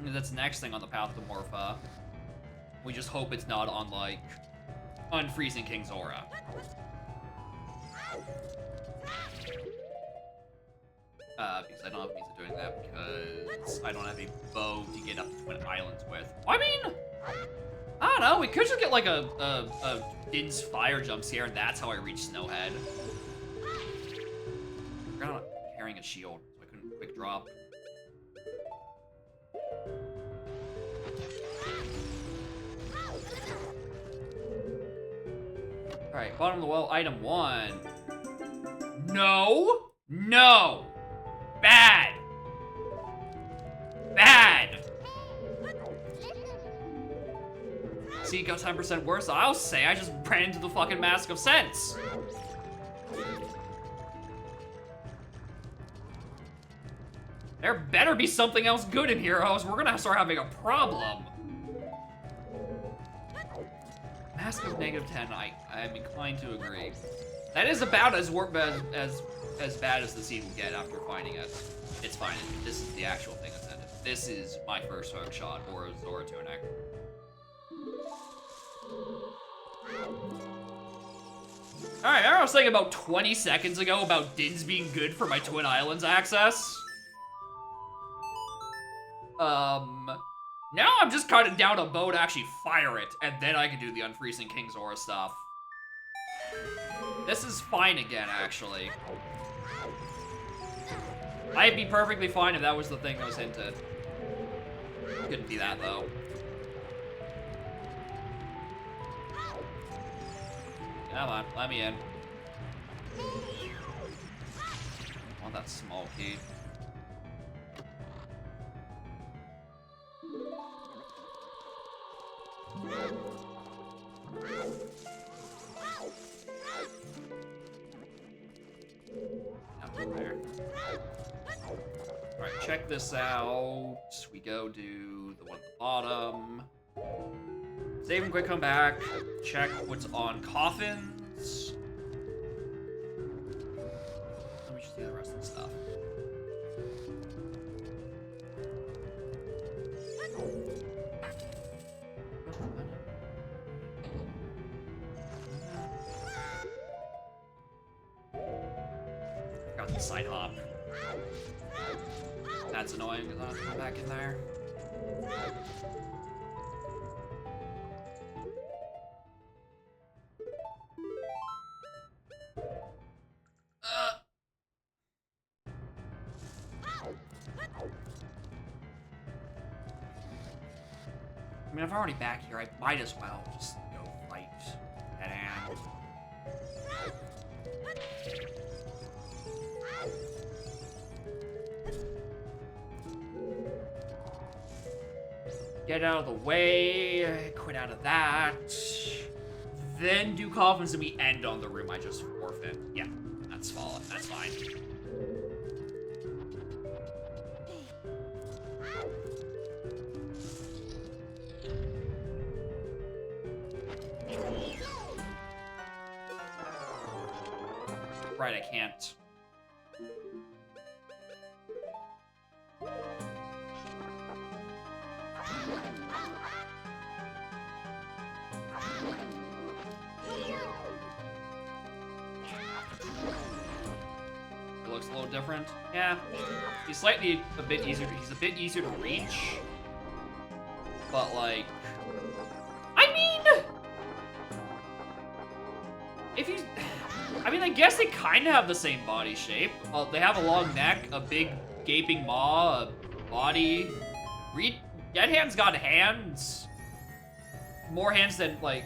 That's the next thing on the path to Morpha. We just hope it's not on, like, unfreezing King Zora. Because I don't have means of doing that because I don't have a bow to get up to Twin Islands with. I mean, I don't know. We could just get like a Din's fire jump scare, and that's how I reach Snowhead. I forgot I'm carrying a shield, so I couldn't quick drop. All right, bottom of the well, item 1. No, no. Bad! Bad! See, it got 10% worse. I'll say I just ran into the fucking Mask of Sense. There better be something else good in here, or we're gonna start having a problem. Mask of -10, I'm inclined to agree. That is about as bad as the seed will get after finding it. It's fine. This is the actual thing that's ended. This is my first hook shot or a Zora tunic. Alright, I was saying about 20 seconds ago about Din's being good for my Twin Islands access. Now I'm just kind of down a bow to actually fire it, and then I can do the Unfreezing King Zora stuff. This is fine again, actually. I'd be perfectly fine if that was the thing that was hinted. Couldn't be that, though. Come on, let me in. I want that small key. There. Alright, check this out. We go do the one at the bottom. Save and quick come back. Check what's on coffins. Let me just do the rest of the stuff. Got the side hop. That's annoying because I have to go back in there. I mean, if I'm already back here, I might as well just go fight that hand. Get out of the way, quit out of that. Then do coffins and we end on the room I just forfeit. Yeah, that's fine. That's fine. Right, I can't. It looks a little different. Yeah, he's slightly a bit easier. He's a bit easier to reach, but like, I mean, if he's, I mean, I guess they kind of have the same body shape. They have a long neck, a big gaping maw, a body. Dead Hand's got hands. More hands than, like,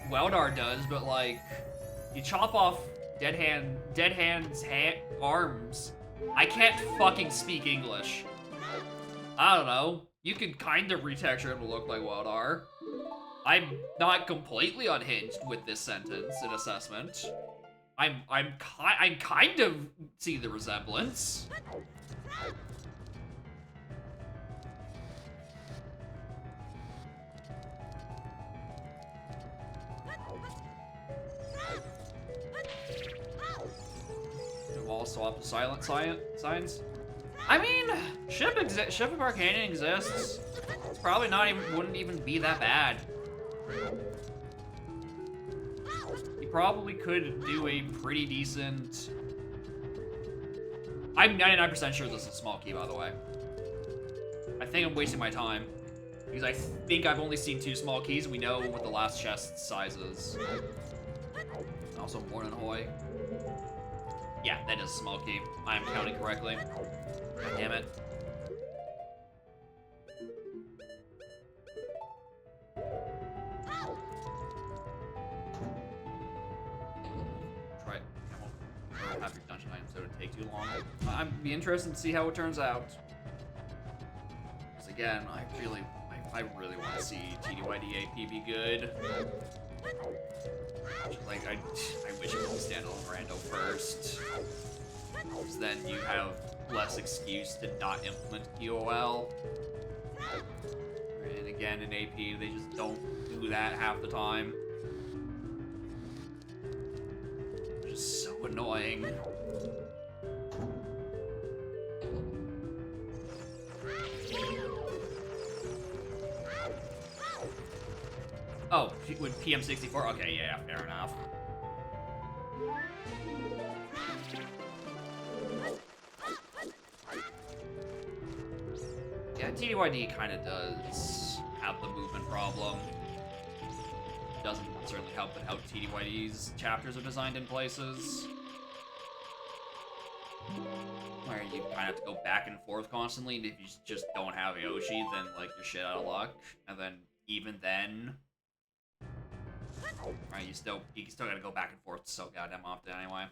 Weldar does, but, like, you chop off Dead Hand's arms. I can't fucking speak English. I don't know. You could kind of retexture him to look like Weldar. I'm not completely unhinged with this sentence and assessment. I'm kind of see the resemblance. swap the silent signs. I mean, Ship of Arcania exists. It's probably wouldn't even be that bad. You probably could do a pretty decent... I'm 99% sure this is a small key, by the way. I think I'm wasting my time. Because I think I've only seen 2 small keys, and we know what the last chest size is. Also, more than Hoy. Yeah, that is a small key. I am counting correctly. God damn it. Try it. I won't have your dungeon item, so it would take too long. I'd be interested to see how it turns out. Because again, I really want to see TDYD AP be good. Like, I wish it could stand on Rando first. Because then you have less excuse to not implement QOL. And again, in AP, they just don't do that half the time. Which is so annoying. Oh, with PM64? Okay, yeah, fair enough. Yeah, TDYD kind of does have the movement problem. Doesn't certainly help with how TDYD's chapters are designed in places. Where you kind of have to go back and forth constantly, and if you just don't have Yoshi, then, like, you're shit out of luck. And then, even then... Alright, you still gotta go back and forth so goddamn often anyway.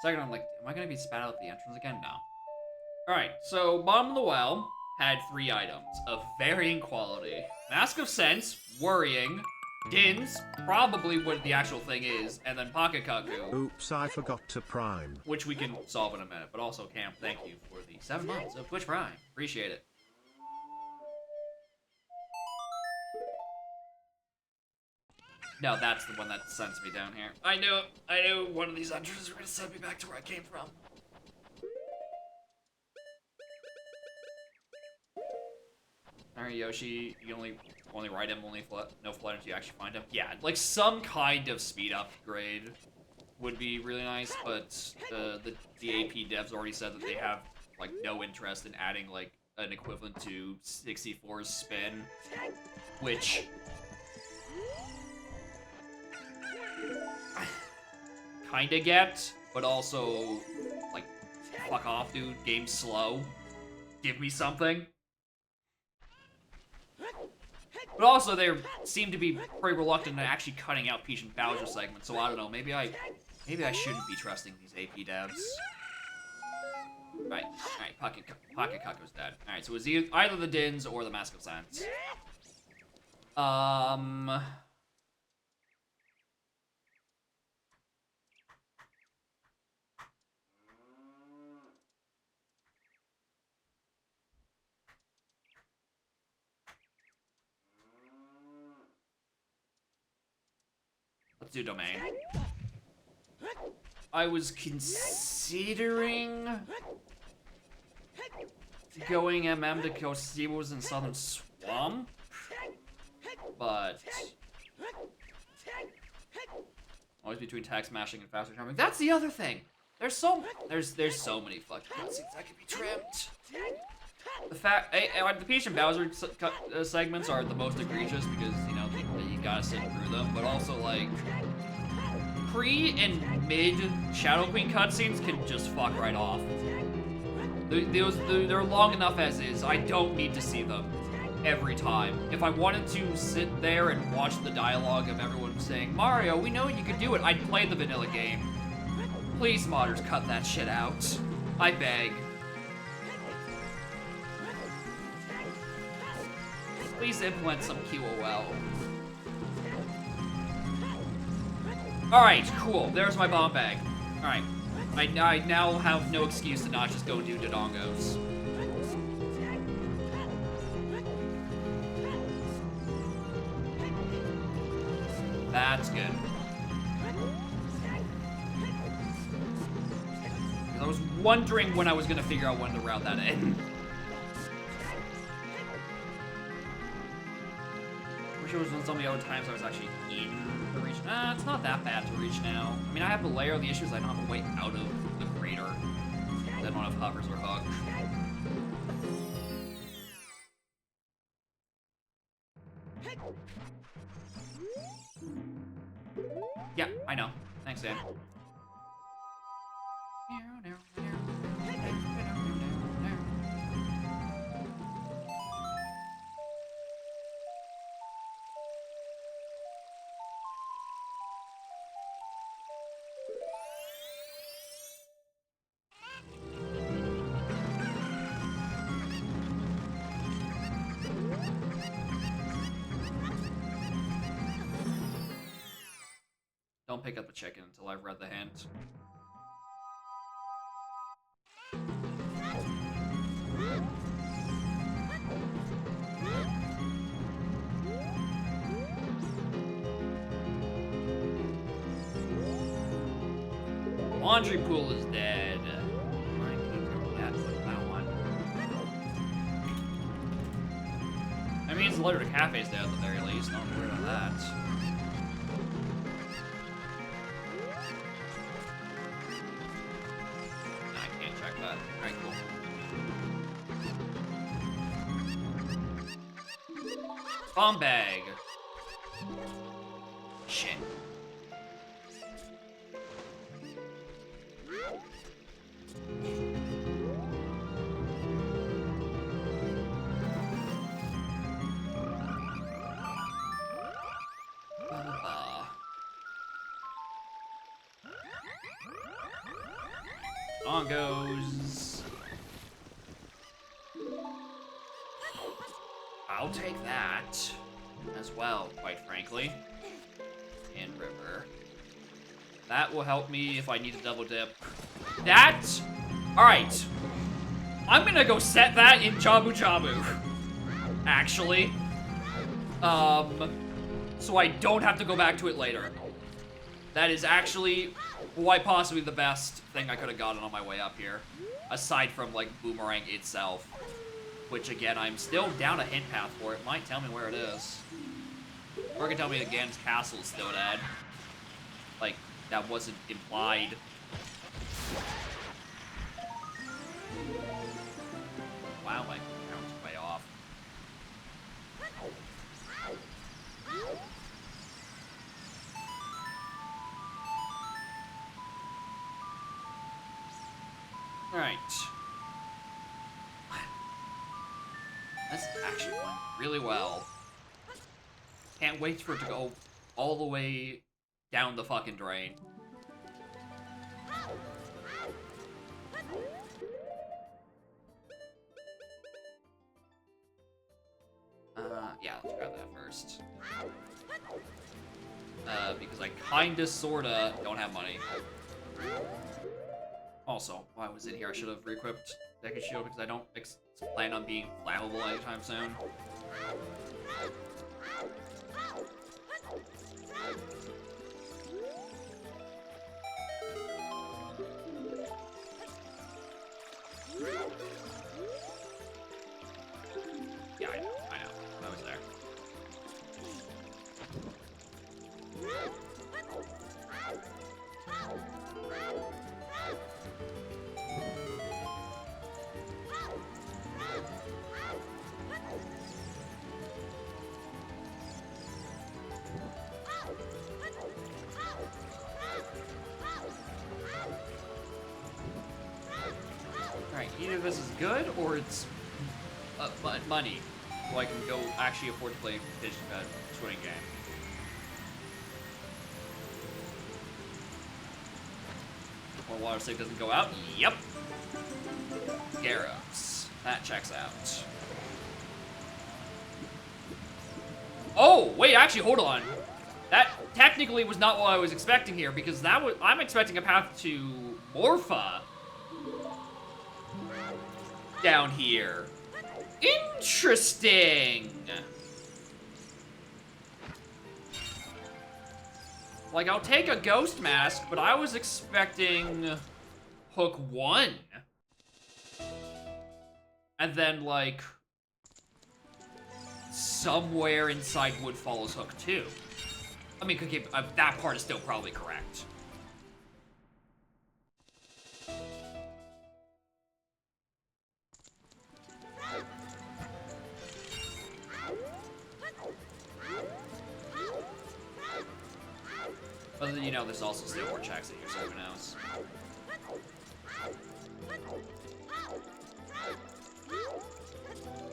Second, I'm like, am I gonna be spat out at the entrance again? No. Alright, so bottom of the well had 3 items of varying quality. Mask of Sense, worrying. Dins, probably what the actual thing is, and then Pocket Kaku. Oops, I forgot to Prime. Which we can solve in a minute, but also, Cam, thank you for the 7 months of Twitch Prime. Appreciate it. No, that's the one that sends me down here. I knew one of these entrances were gonna send me back to where I came from. Alright, Yoshi, you only ride him, no flood until you actually find him. Yeah, like some kind of speed upgrade would be really nice, but the AP devs already said that they have like no interest in adding like an equivalent to 64's spin, which I kinda get, but also like fuck off, dude. Game's slow. Give me something. But also, they seem to be pretty reluctant to actually cutting out Peach and Bowser segments, so I don't know, maybe I shouldn't be trusting these AP devs. Right, alright, Pocket Kaku's dead. Alright, so it was either the Dins or the Mask of Sense. Let's do Domain. I was considering going MM to kill Seaboos in Southern Swamp, but always between tag smashing and faster jumping. That's the other thing. There's so many fucking cutscenes that can be trimmed. The fact, the Peach and Bowser segments are the most egregious because, you know, you gotta sit through them, but also, like, pre and mid Shadow Queen cutscenes can just fuck right off. They're long enough as is. I don't need to see them every time. If I wanted to sit there and watch the dialogue of everyone saying, Mario, we know you could do it, I'd play the vanilla game. Please, modders, cut that shit out. I beg. Please implement some QOL. Alright, cool. There's my bomb bag. Alright. I now have no excuse to not just go do Dodongos. That's good. I was wondering when I was gonna figure out when to route that in. Wish it was one of the other times I was actually in the reach. It's not that bad to reach now. I mean, I have the layer. The issue is I don't have a way out of the crater. I don't have hovers or hooks. Yeah, I know. Thanks, Dan. Don't pick up the chicken until I've read the hint. Laundry pool is dead. I keep that with that one. That means the letter to cafe's dead at the very least. Don't worry about that. Alright, cool. Bomb bag. Shit. On goes. I'll take that as well, quite frankly. And river. That will help me if I need to double dip. That? Alright. I'm gonna go set that in Jabu Jabu. Actually. So I don't have to go back to it later. That is actually quite possibly the best thing I could have gotten on my way up here. Aside from, like, Boomerang itself. Which, again, I'm still down a hint path for. It might tell me where it is. Or it can tell me Gan's castle is still dead. Like, that wasn't implied. Wow, my count's way off. Alright. That's actually going really well. Can't wait for it to go all the way down the fucking drain. Yeah, let's grab that first. Because I kinda, sorta don't have money. Also, while I was in here, I should have re-equipped Deku Shield because I don't plan on being flammable anytime soon. Yeah, I know. I was there. Alright, either this is good or it's money, so I can go actually afford to play a swimming game. More water save doesn't go out? Yep. Gyarados. That checks out. Oh, wait, actually, hold on. That technically was not what I was expecting here, because I'm expecting a path to Morpha down here. Interesting. Like, I'll take a ghost mask, but I was expecting hook 1. And then, like, somewhere inside Woodfall is hook 2. I mean, that part is still probably correct. But you know, there's also still more checks at your servant house.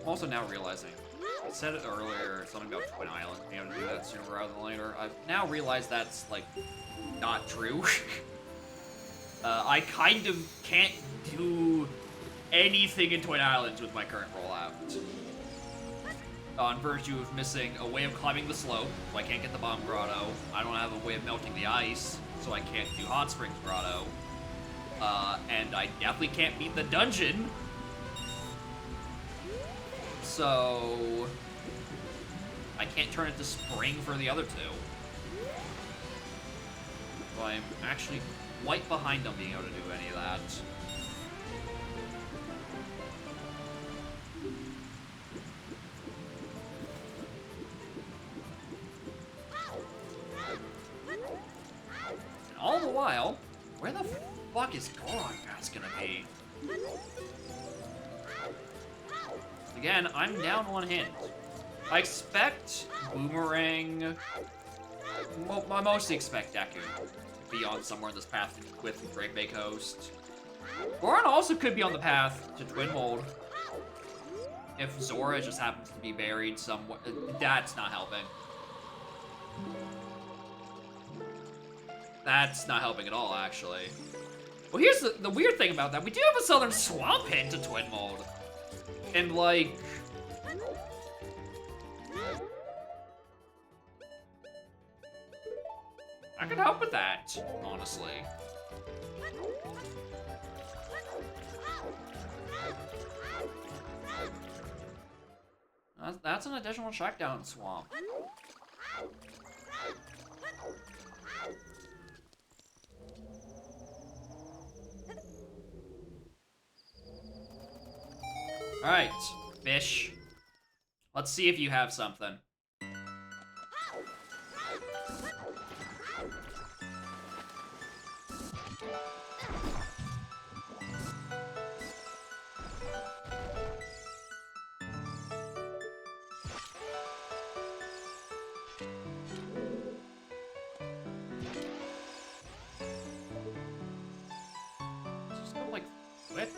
I'm also now realizing, I said it earlier, something about Twin Island being able to do that sooner rather than later. I've now realized that's, like, not true. I kind of can't do anything in Twin Islands with my current rollout. On virtue of missing a way of climbing the slope, so I can't get the Bomb Grotto. I don't have a way of melting the ice, so I can't do Hot Springs Grotto. And I definitely can't beat the dungeon. So I can't turn it to spring for the other 2. So I'm actually quite behind on being able to do any of that. And all the while, where the fuck is Goron Pass gonna be? Again, I'm down 1 hint. I expect Boomerang... Well, I mostly expect Deku to be on somewhere in this path with Great Bay Coast. Goron also could be on the path to Twin Mold. If Zora just happens to be buried somewhere. That's not helping. That's not helping at all, actually. Well, here's the weird thing about that. We do have a Southern Swamp hint to Twin Mold. And, like... I can help with that, honestly. That's an additional checkdown swamp. Alright, fish. Let's see if you have something. Just go like quit.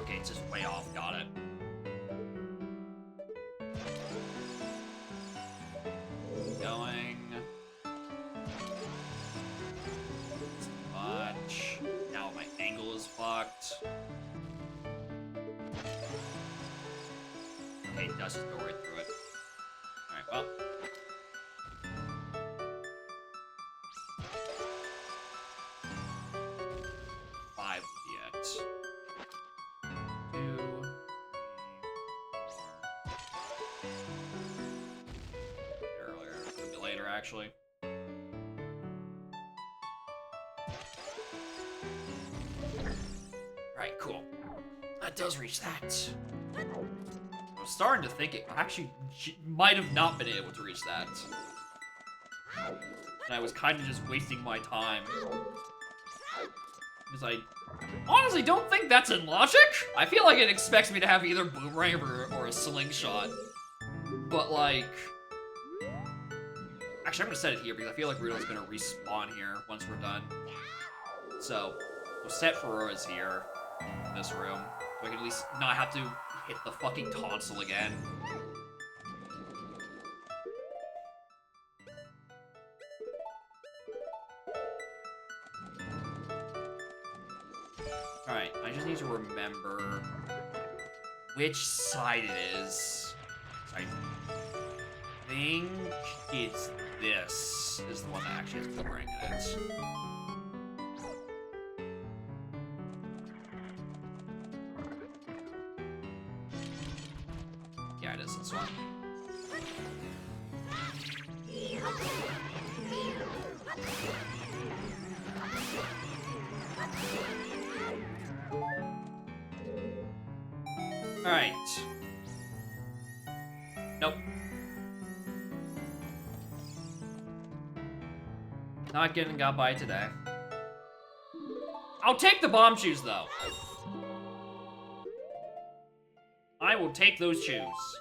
Okay, it's just way off. Got it. Going. Too much. Now my angle is fucked. Okay, it does just go right through it. Alright, well. Five yet. 2, 3, 4. Earlier. Could be later, actually. Alright, cool. That does reach that. I was starting to think it actually might have not been able to reach that. And I was kind of just wasting my time. Because I honestly don't think that's in logic. I feel like it expects me to have either Boomerang or a Slingshot. But like... Actually, I'm gonna set it here because I feel like Rudo's gonna respawn here once we're done. So, we'll set Ferora's here in this room. So I can at least not have to hit the fucking tonsil again. Alright, I just need to remember which side it is. I think it's this is the one that actually has boomerang in it. Yeah, it is this one. Alright. Nope. Not getting got by today. I'll take the bomb shoes, though. I will take those shoes.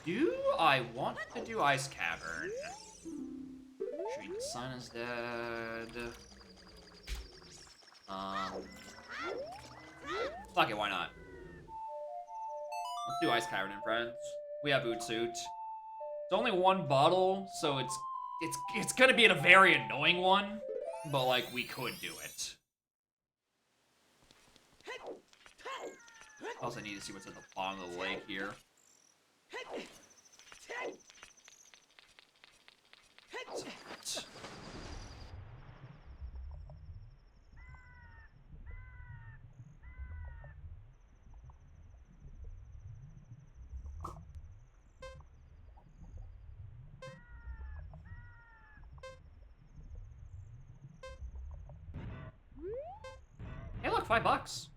Do I want to do Ice Cavern? Shooting the Sun is dead. Fuck it, why not? Let's do Ice Cavern, friends. We have Oot Suit. It's only one bottle, so it's gonna be a very annoying one, but like we could do it. Also, I need to see what's at the bottom of the lake here. Hey, look, $5.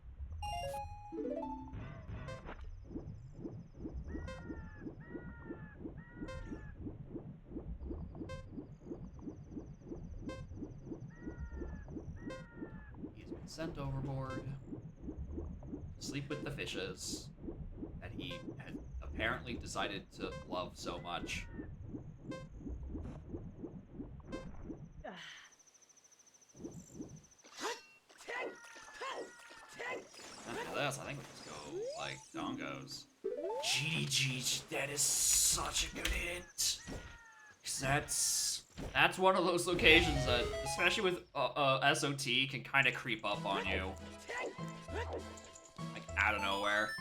He's been sent overboard. Sleep with the fishes that he had apparently decided to love so much. After this, I think we just go like dongos. GDG, that is such a good hint. 'Cause that's one of those locations that, especially with SOT, can kind of creep up on you, like out of nowhere.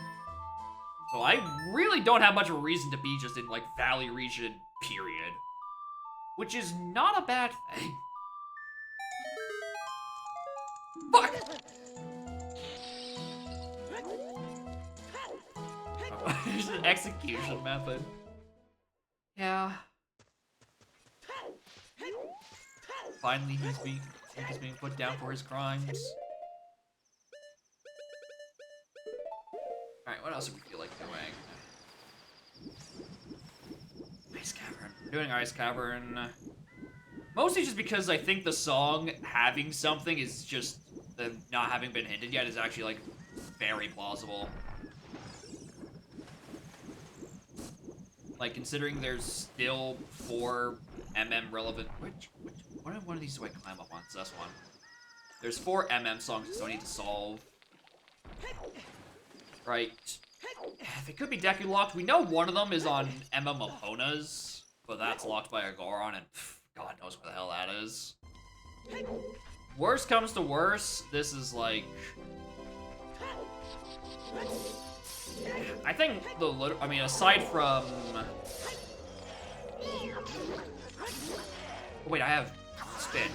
So I really don't have much of a reason to be just in like Valley region, period, which is not a bad thing. Fuck! There's an execution method. Yeah. Finally, he's being put down for his crimes. Alright, what else do we feel like doing? Ice Cavern. We're doing Ice Cavern. Mostly just because I think the song having something is just, not having been hinted yet is actually, like, very plausible. Like, considering there's still 4 relevant... What one of these do I climb up on? It's this one. There's 4 songs I still need to solve. Right. They could be Deku locked. We know one of them is on Apona's, but that's locked by a Goron, and God knows where the hell that is. Worst comes to worst, this is like... I think I mean, aside from... Wait, I have spin.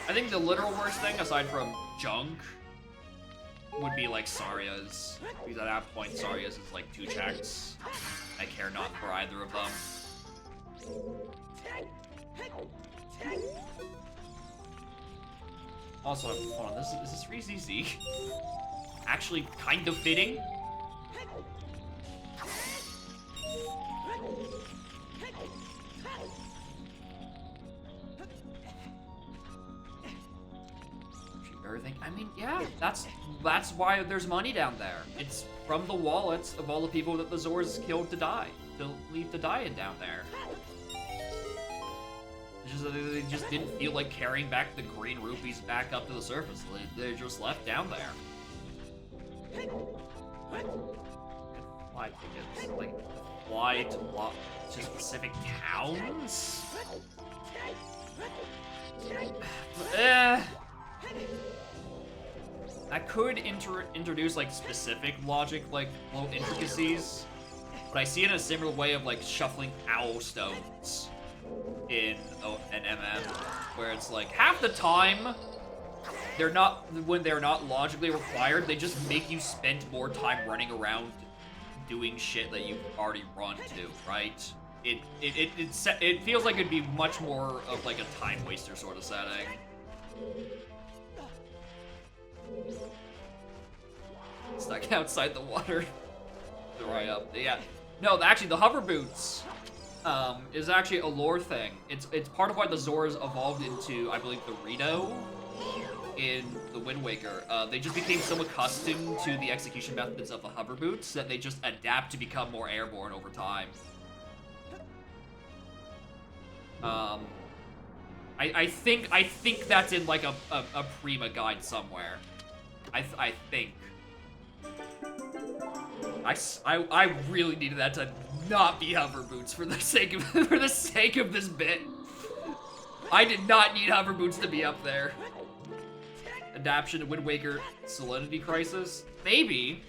I think the literal worst thing, aside from junk, would be like Saria's. Because at that point, Saria's is like 2 checks. I care not for either of them. Also, hold on, is this 3ZZ? Actually kind of fitting. Everything. I mean, yeah, that's why there's money down there. It's from the wallets of all the people that the Zors killed to leave to die in down there. It's just that they just didn't feel like carrying back the green rupees back up to the surface. They're just left down there. fly tickets. Like, fly to specific towns? That could introduce, like, specific logic, like, little intricacies. But I see it in a similar way of, like, shuffling owl stones in an MM, where it's like, half the time, when they're not logically required, they just make you spend more time running around doing shit that you've already run to, right? It feels like it'd be much more of, like, a time waster sort of setting. Stuck outside the water. Dry up. Yeah. No, actually, the hover boots is actually a lore thing. It's part of why the Zoras evolved into, I believe, the Rito in the Wind Waker. They just became so accustomed to the execution methods of the hover boots that they just adapt to become more airborne over time. I think that's in, like, a Prima guide somewhere. I think. I really needed that to not be hover boots for the sake of this bit. I did not need hover boots to be up there. Adaption to Wind Waker Salinity Crisis? Maybe.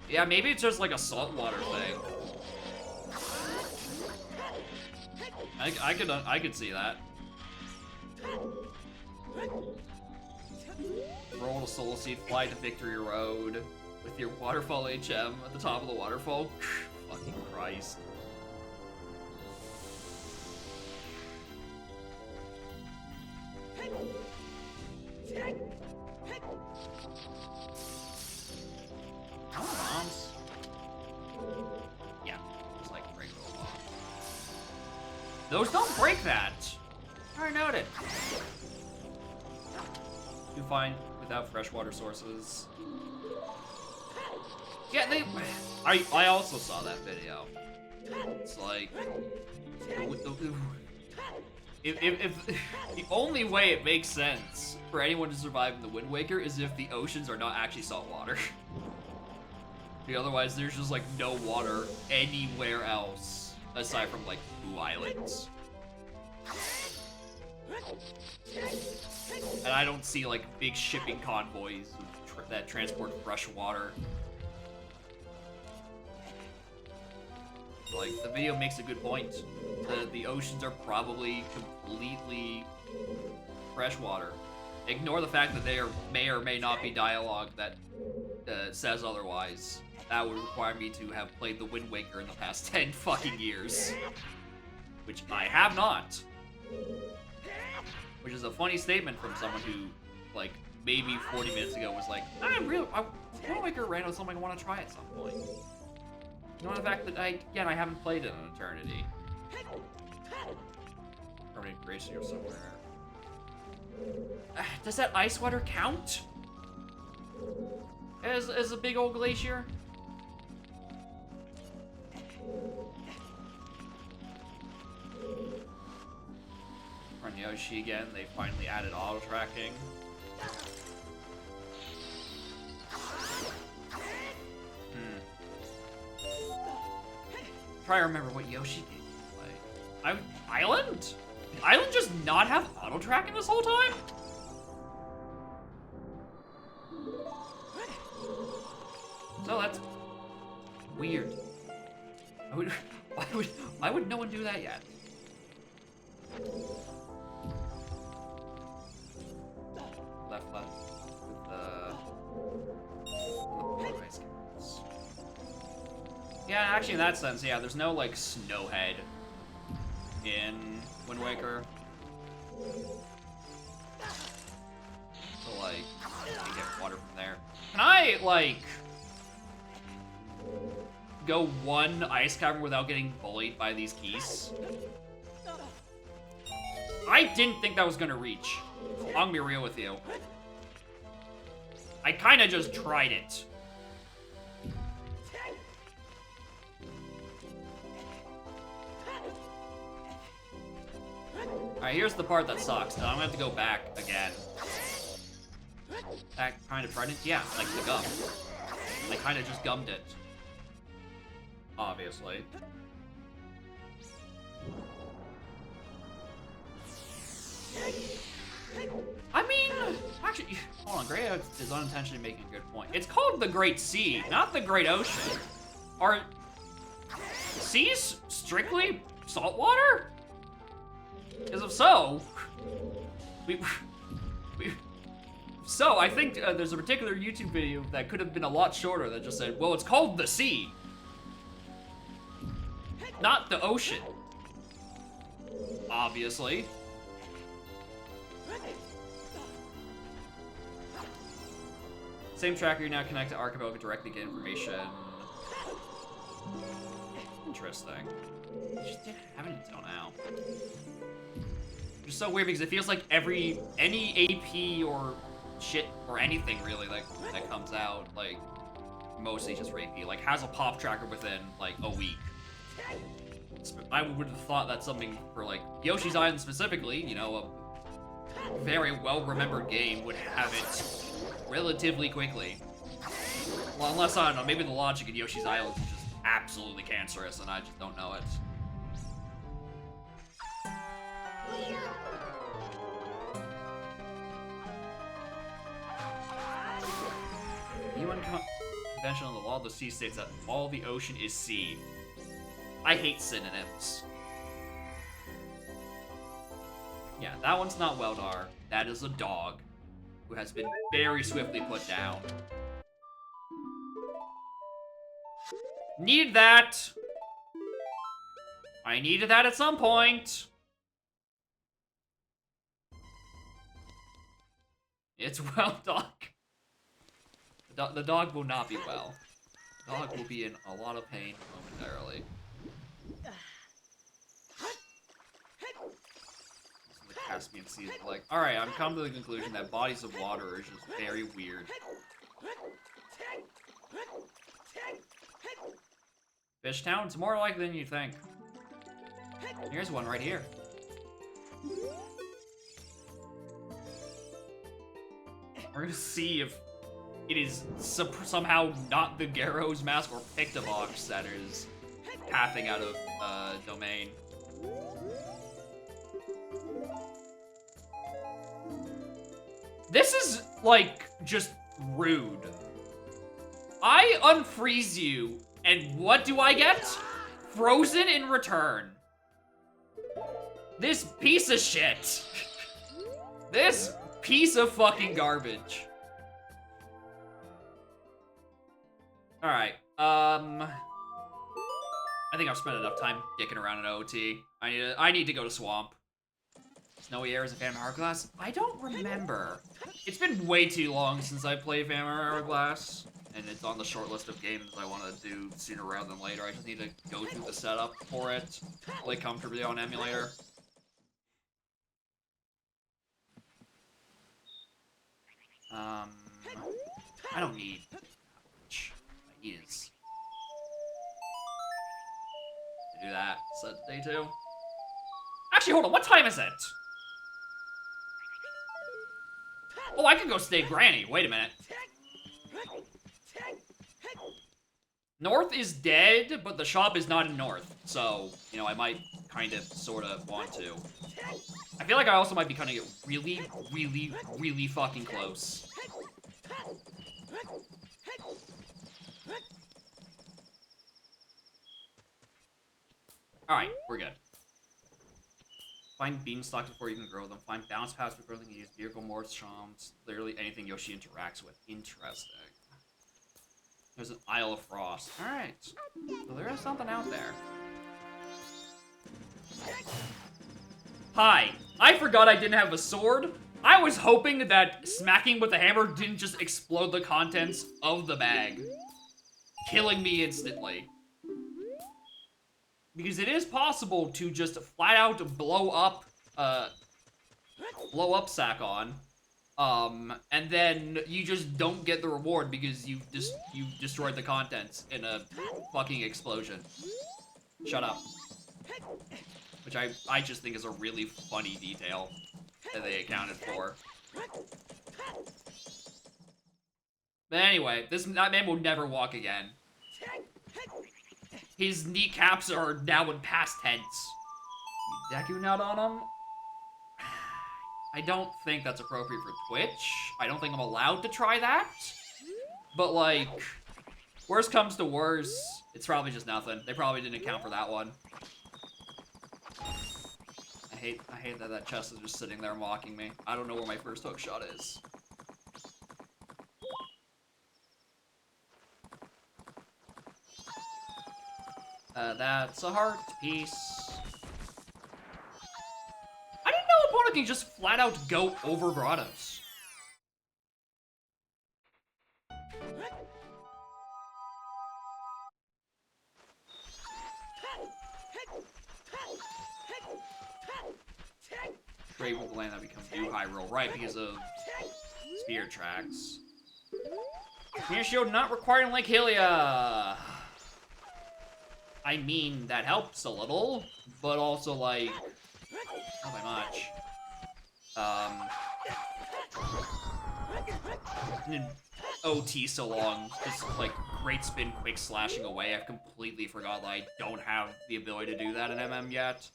Yeah, maybe it's just like a saltwater thing. I could see that. Roll to Soul Seed, fly to Victory Road with your waterfall HM at the top of the waterfall. Fucking Christ. Bombs. Yeah, just like regular bombs. Those don't break that. Alright, noted. You find without freshwater sources. Yeah, I also saw that video. It's like, if the only way it makes sense for anyone to survive in the Wind Waker is if the oceans are not actually salt water. Otherwise, there's just, like, no water anywhere else aside from, like, Blue Islands. And I don't see, like, big shipping convoys that transport fresh water. Like, the video makes a good point. The oceans are probably completely freshwater. Ignore the fact that there may or may not be dialogue that says otherwise. That would require me to have played the Wind Waker in the past 10 fucking years. Which I have not. Which is a funny statement from someone who, like, maybe 40 minutes ago was like, Wind Waker ran with something I want to try at some point. Ignore the fact that I haven't played it in an eternity. Permanent creation or somewhere. Does that ice water count? As a big old glacier? Run Yoshi again, they finally added auto tracking. Try to remember what Yoshi did. Like, Island? Did Island just not have auto tracking this whole time? So that's weird. Why would no one do that yet? Left with the ice caps. Yeah, actually in that sense, yeah, there's no like snowhead in Wind Waker. So like, you get water from there. Can I like go one ice cavern without getting bullied by these keys? I didn't think that was gonna reach. I'm gonna be real with you. I kinda just tried it. Alright, here's the part that sucks. Now I'm gonna have to go back again. That kinda tried it? Yeah, like the gum. I kinda just gummed it. Obviously. I mean, actually, hold on. Great is unintentionally making a good point. It's called the Great Sea, not the Great Ocean. Are seas strictly saltwater? Because if so, so I think there's a particular YouTube video that could have been a lot shorter that just said, well, it's called the sea, not the ocean. Obviously. Same tracker, you now connect to Archipelago directly to get information. Interesting. I just didn't have it until now. Which is so weird because it feels like any AP or shit or anything really like that comes out, like mostly just for AP, like has a pop tracker within like a week. I would have thought that's something for like Yoshi's Island specifically, you know, a very well-remembered game would have it relatively quickly. Well, unless, I don't know, maybe the logic in Yoshi's Island is just absolutely cancerous and I just don't know it. UN Convention on the Law of the Sea states that all the ocean is sea. I hate synonyms. Yeah, that one's not Weldar. That is a dog who has been very swiftly put down. Need that. I needed that at some point. It's well, dog. The dog will not be well. The dog will be in a lot of pain momentarily. The Caspian Sea is like, alright, I'm come to the conclusion that bodies of water are just very weird. Fish Town? It's more likely than you think. Here's one right here. We're gonna see if it is somehow not the Garrow's mask or Pictobox that is pathing out of domain. This is, like, just rude. I unfreeze you, and what do I get? Frozen in return. This piece of shit. This piece of fucking garbage. Alright, I think I've spent enough time dicking around in OT. I need to go to Swamp. Snowy Air is a Phantom Hourglass? I don't remember. It's been way too long since I played Phantom Hourglass, and it's on the short list of games I want to do sooner rather than later. I just need to go through the setup for it, play comfortably on emulator. I don't need much. I need is to do that. Set day 2. Actually, hold on. What time is it? Oh, I could go stay Granny. Wait a minute. North is dead, but the shop is not in North. So, you know, I might kind of, sort of want to. I feel like I also might be cutting it really, really, really fucking close. Alright, we're good. Find beanstalks before you can grow them. Find bounce pads before you can use vehicle morts, charms, literally anything Yoshi interacts with. Interesting. There's an Isle of Frost. Alright. So there is something out there. Hi. I forgot I didn't have a sword. I was hoping that smacking with the hammer didn't just explode the contents of the bag, killing me instantly. Because it is possible to just flat out blow up Sack-On, and then you just don't get the reward because you destroyed the contents in a fucking explosion. Shut up. Which I just think is a really funny detail that they accounted for. But anyway, that man will never walk again. his kneecaps are now in past tense. Deku Nut on him? I don't think that's appropriate for Twitch. I don't think I'm allowed to try that. But, like, worst comes to worst, it's probably just nothing. They probably didn't account for that one. I hate that that chest is just sitting there mocking me. I don't know where my first hook shot is. That's a heart piece. I didn't know opponent can just flat out go over grottos. Trade with the land that becomes new Hyrule, right, because of spear tracks. Spear shield not required in Lake Hylia. I mean, that helps a little, but also, like, not by much. OT so long, just, like, great spin, quick slashing away. I've completely forgot that I don't have the ability to do that in MM yet.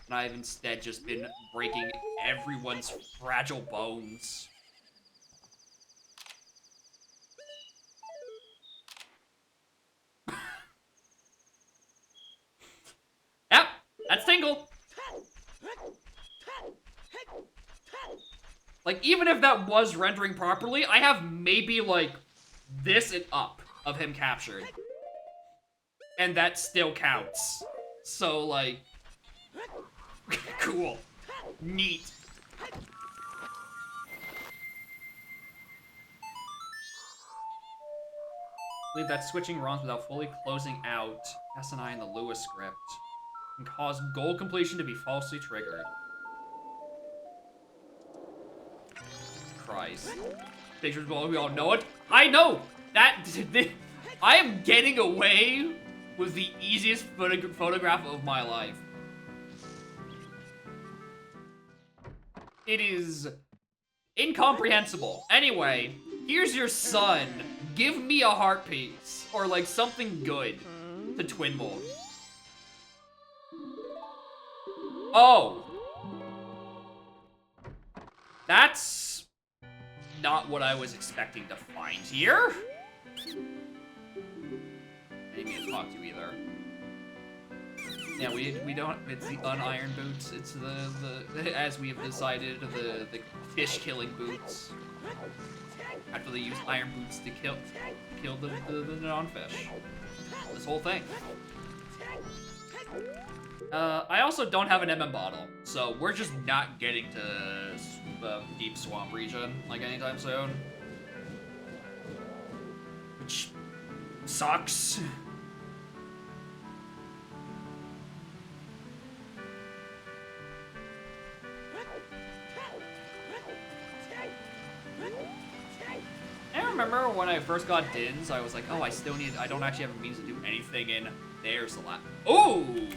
And I've instead just been breaking everyone's fragile bones. Yep, that's Tingle. Like, even if that was rendering properly, I have maybe, like, this and up of him captured. And that still counts. So, like... cool. Neat. I believe that switching runs without fully closing out SNI in the Lewis script can cause goal completion to be falsely triggered. Christ. Pictures, well, we all know it. I know! That... I am getting away with the easiest photograph of my life. It is incomprehensible. Anyway, here's your son. Give me a heart piece. Or, like, something good to Twin Mold. Oh. That's not what I was expecting to find here. I didn't mean to talk to you either. Yeah, we don't, it's the uniron boots, it's the as we have decided, the fish killing boots. After they use iron boots to kill the non-fish. This whole thing. I also don't have an MM bottle, so we're just not getting to deep swamp region, like, anytime soon. Which sucks. I remember when I first got Dins, I was like, oh, I don't actually have a means to do anything in there's the last. Ooh!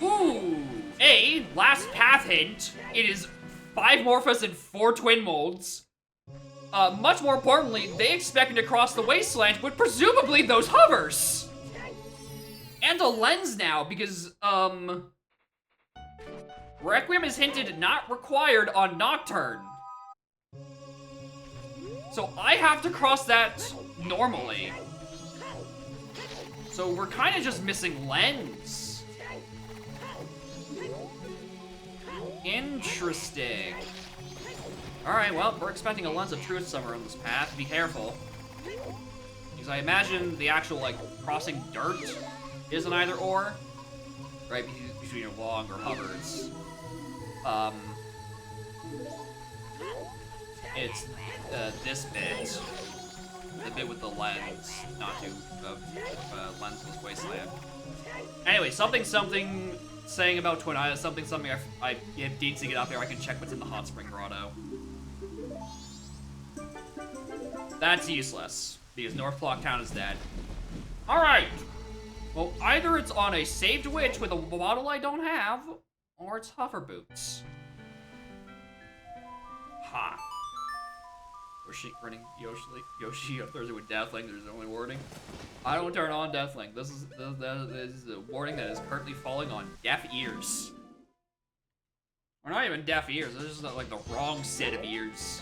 Ooh! Last path hint. It is 5 Morphos and 4 Twin Molds. Much more importantly, they expect me to cross the wasteland with presumably those hovers! And a lens now, because, Requiem is hinted not required on Nocturne. So I have to cross that normally. So we're kind of just missing lens. Interesting. Alright, well, we're expecting a lens of truth somewhere on this path. Be careful. Because I imagine the actual, like, crossing dirt is an either or. Right, between your long or hovers. It's this bit. The bit with the lens, not to lensless wasteland. Anyway, something saying about Twin Islands, something I need to get out there. I can check what's in the hot spring grotto. That's useless because North Clock Town is dead. All right. Well, either it's on a saved witch with a bottle I don't have, or it's hover boots. Ha. running Yoshi on Thursday with Deathling. There's only warning. I don't turn on Deathling. This is a warning that is currently falling on deaf ears. Or not even deaf ears. This is like the wrong set of ears.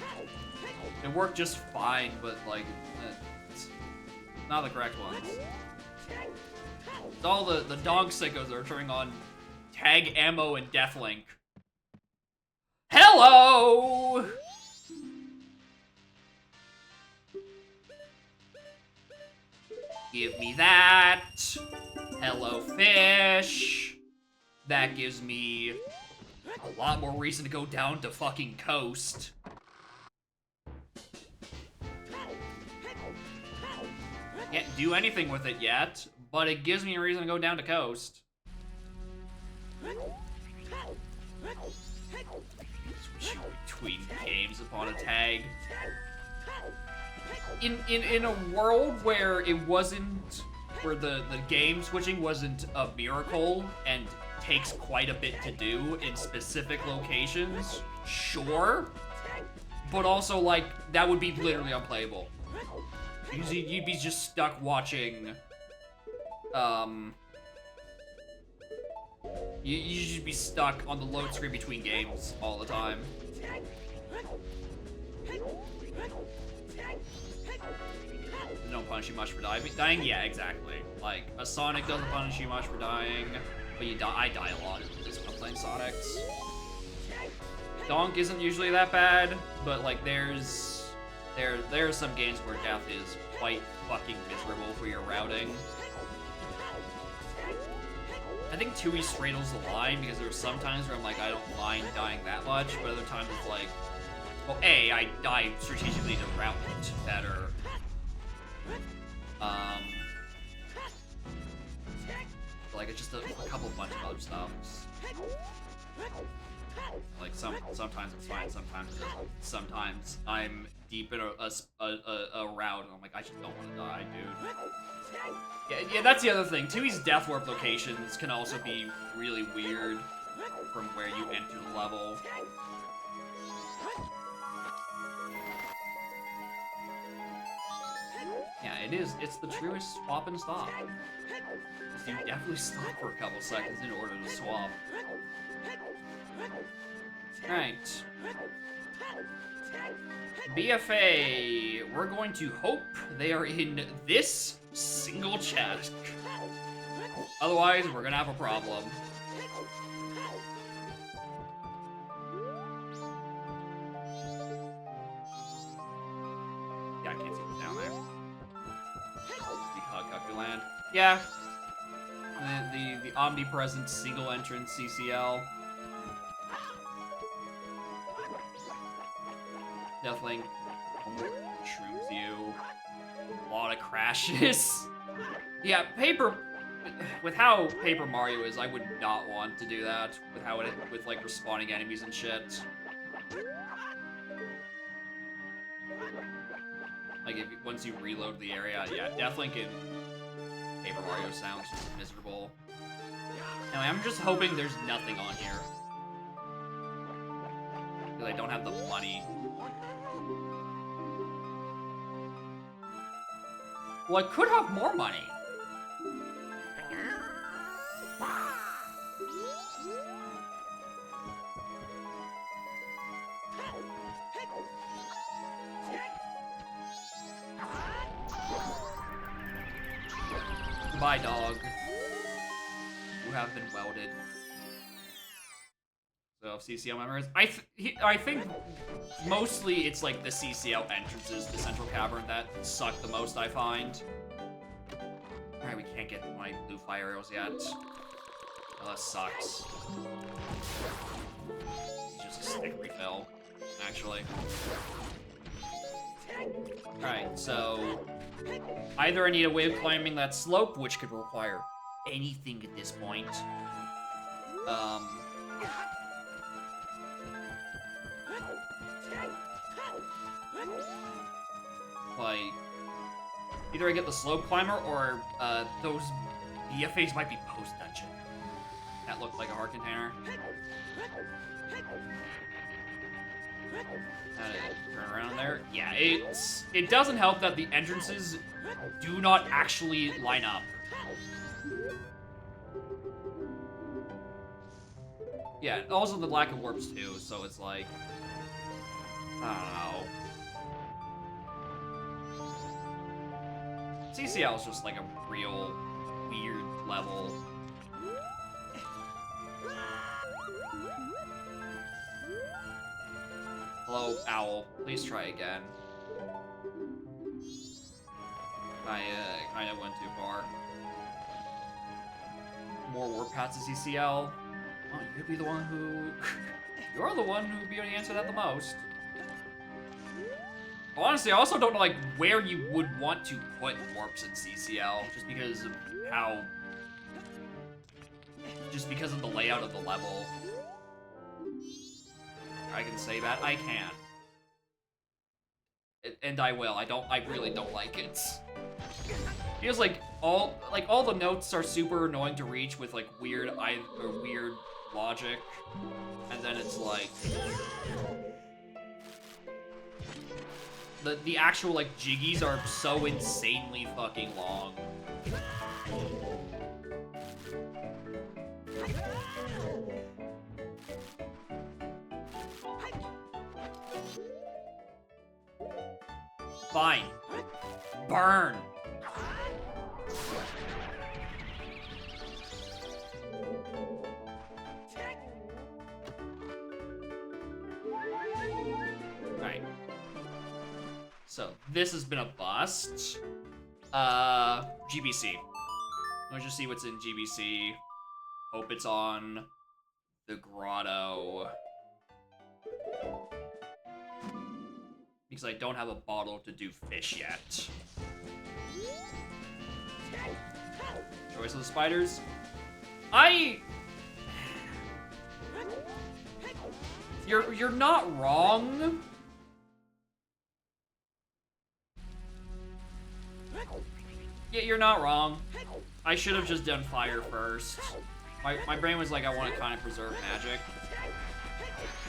It worked just fine, but like it's not the correct ones. It's all the dog sickos that are turning on Tag Ammo and Deathlink. Hello! Give me that. Hello, fish. That gives me a lot more reason to go down to fucking coast. Can't do anything with it yet, but it gives me a reason to go down to coast. Switching between games upon a tag. In a world where it wasn't, where the game switching wasn't a miracle and takes quite a bit to do in specific locations, sure, but also like that would be literally unplayable. Because you'd be just stuck watching, you should be stuck on the load screen between games all the time. They don't punish you much for dying. Yeah, exactly. Like, a Sonic doesn't punish you much for dying, but I die a lot when I'm playing Sonics. Donk isn't usually that bad, but like there are some games where death is quite fucking miserable for your routing. I think 2E straddles the line because there are some times where I'm like, I don't mind dying that much, but other times it's like, well, A, I die strategically to route it better. Like, it's just a couple bunch of other stuff. Like, sometimes it's fine, sometimes it isn't. Sometimes I'm deep in a route and I'm like, I just don't want to die, dude. Yeah, that's the other thing. 2E's death warp locations can also be really weird from where you enter the level. Yeah, it is. It's the truest swap and stop. You definitely stop for a couple seconds in order to swap. Alright. BFA, we're going to hope they are in this single chest. Otherwise, we're gonna have a problem. Yeah, I can't see what's down there. Land. Yeah. The omnipresent single entrance CCL. Definitely shrooms you. A lot of crashes. Yeah, with how Paper Mario is, I would not want to do that with how with like respawning enemies and shit. Like once you reload the area, yeah, Deathlink in Paper Mario sounds just miserable. Anyway, I'm just hoping there's nothing on here. Because I don't have the money. Well, I could have more money. Goodbye, dog. You have been welded. So, CCL members. I think mostly it's like the CCL entrances to Central Cavern that suck the most, I find. Alright, we can't get my blue fire arrows yet. Oh, that sucks. It's just a stick refill, actually. Alright, so either I need a way of climbing that slope, which could require anything at this point. Like, either I get the slope climber or those BFAs might be post-dungeon. That looked like a heart container. Turn around there. Yeah, it doesn't help that the entrances do not actually line up. Yeah, also the lack of warps too, so it's like, I don't know. CCL is just like a real weird level. Hello, Owl. Please try again. I kinda went too far. More warp paths to CCL. Oh, you'd be the one who... You're the one who'd be able to answer that the most. Honestly, I also don't know, like, where you would want to put warps in CCL, just because of how... Just because of the layout of the level. I can say that. I can. And I will. I really don't like it. Feels like all the notes are super annoying to reach with, like, weird logic. And then it's like... The actual, like, jiggies are so insanely fucking long. Fine. Burn. Alright. So, this has been a bust. GBC. Let's just see what's in GBC. Hope it's on the grotto. Because I don't have a bottle to do fish yet. Choice of the spiders. You're not wrong. Yeah, you're not wrong. I should have just done fire first. My brain was like, I want to kind of preserve magic.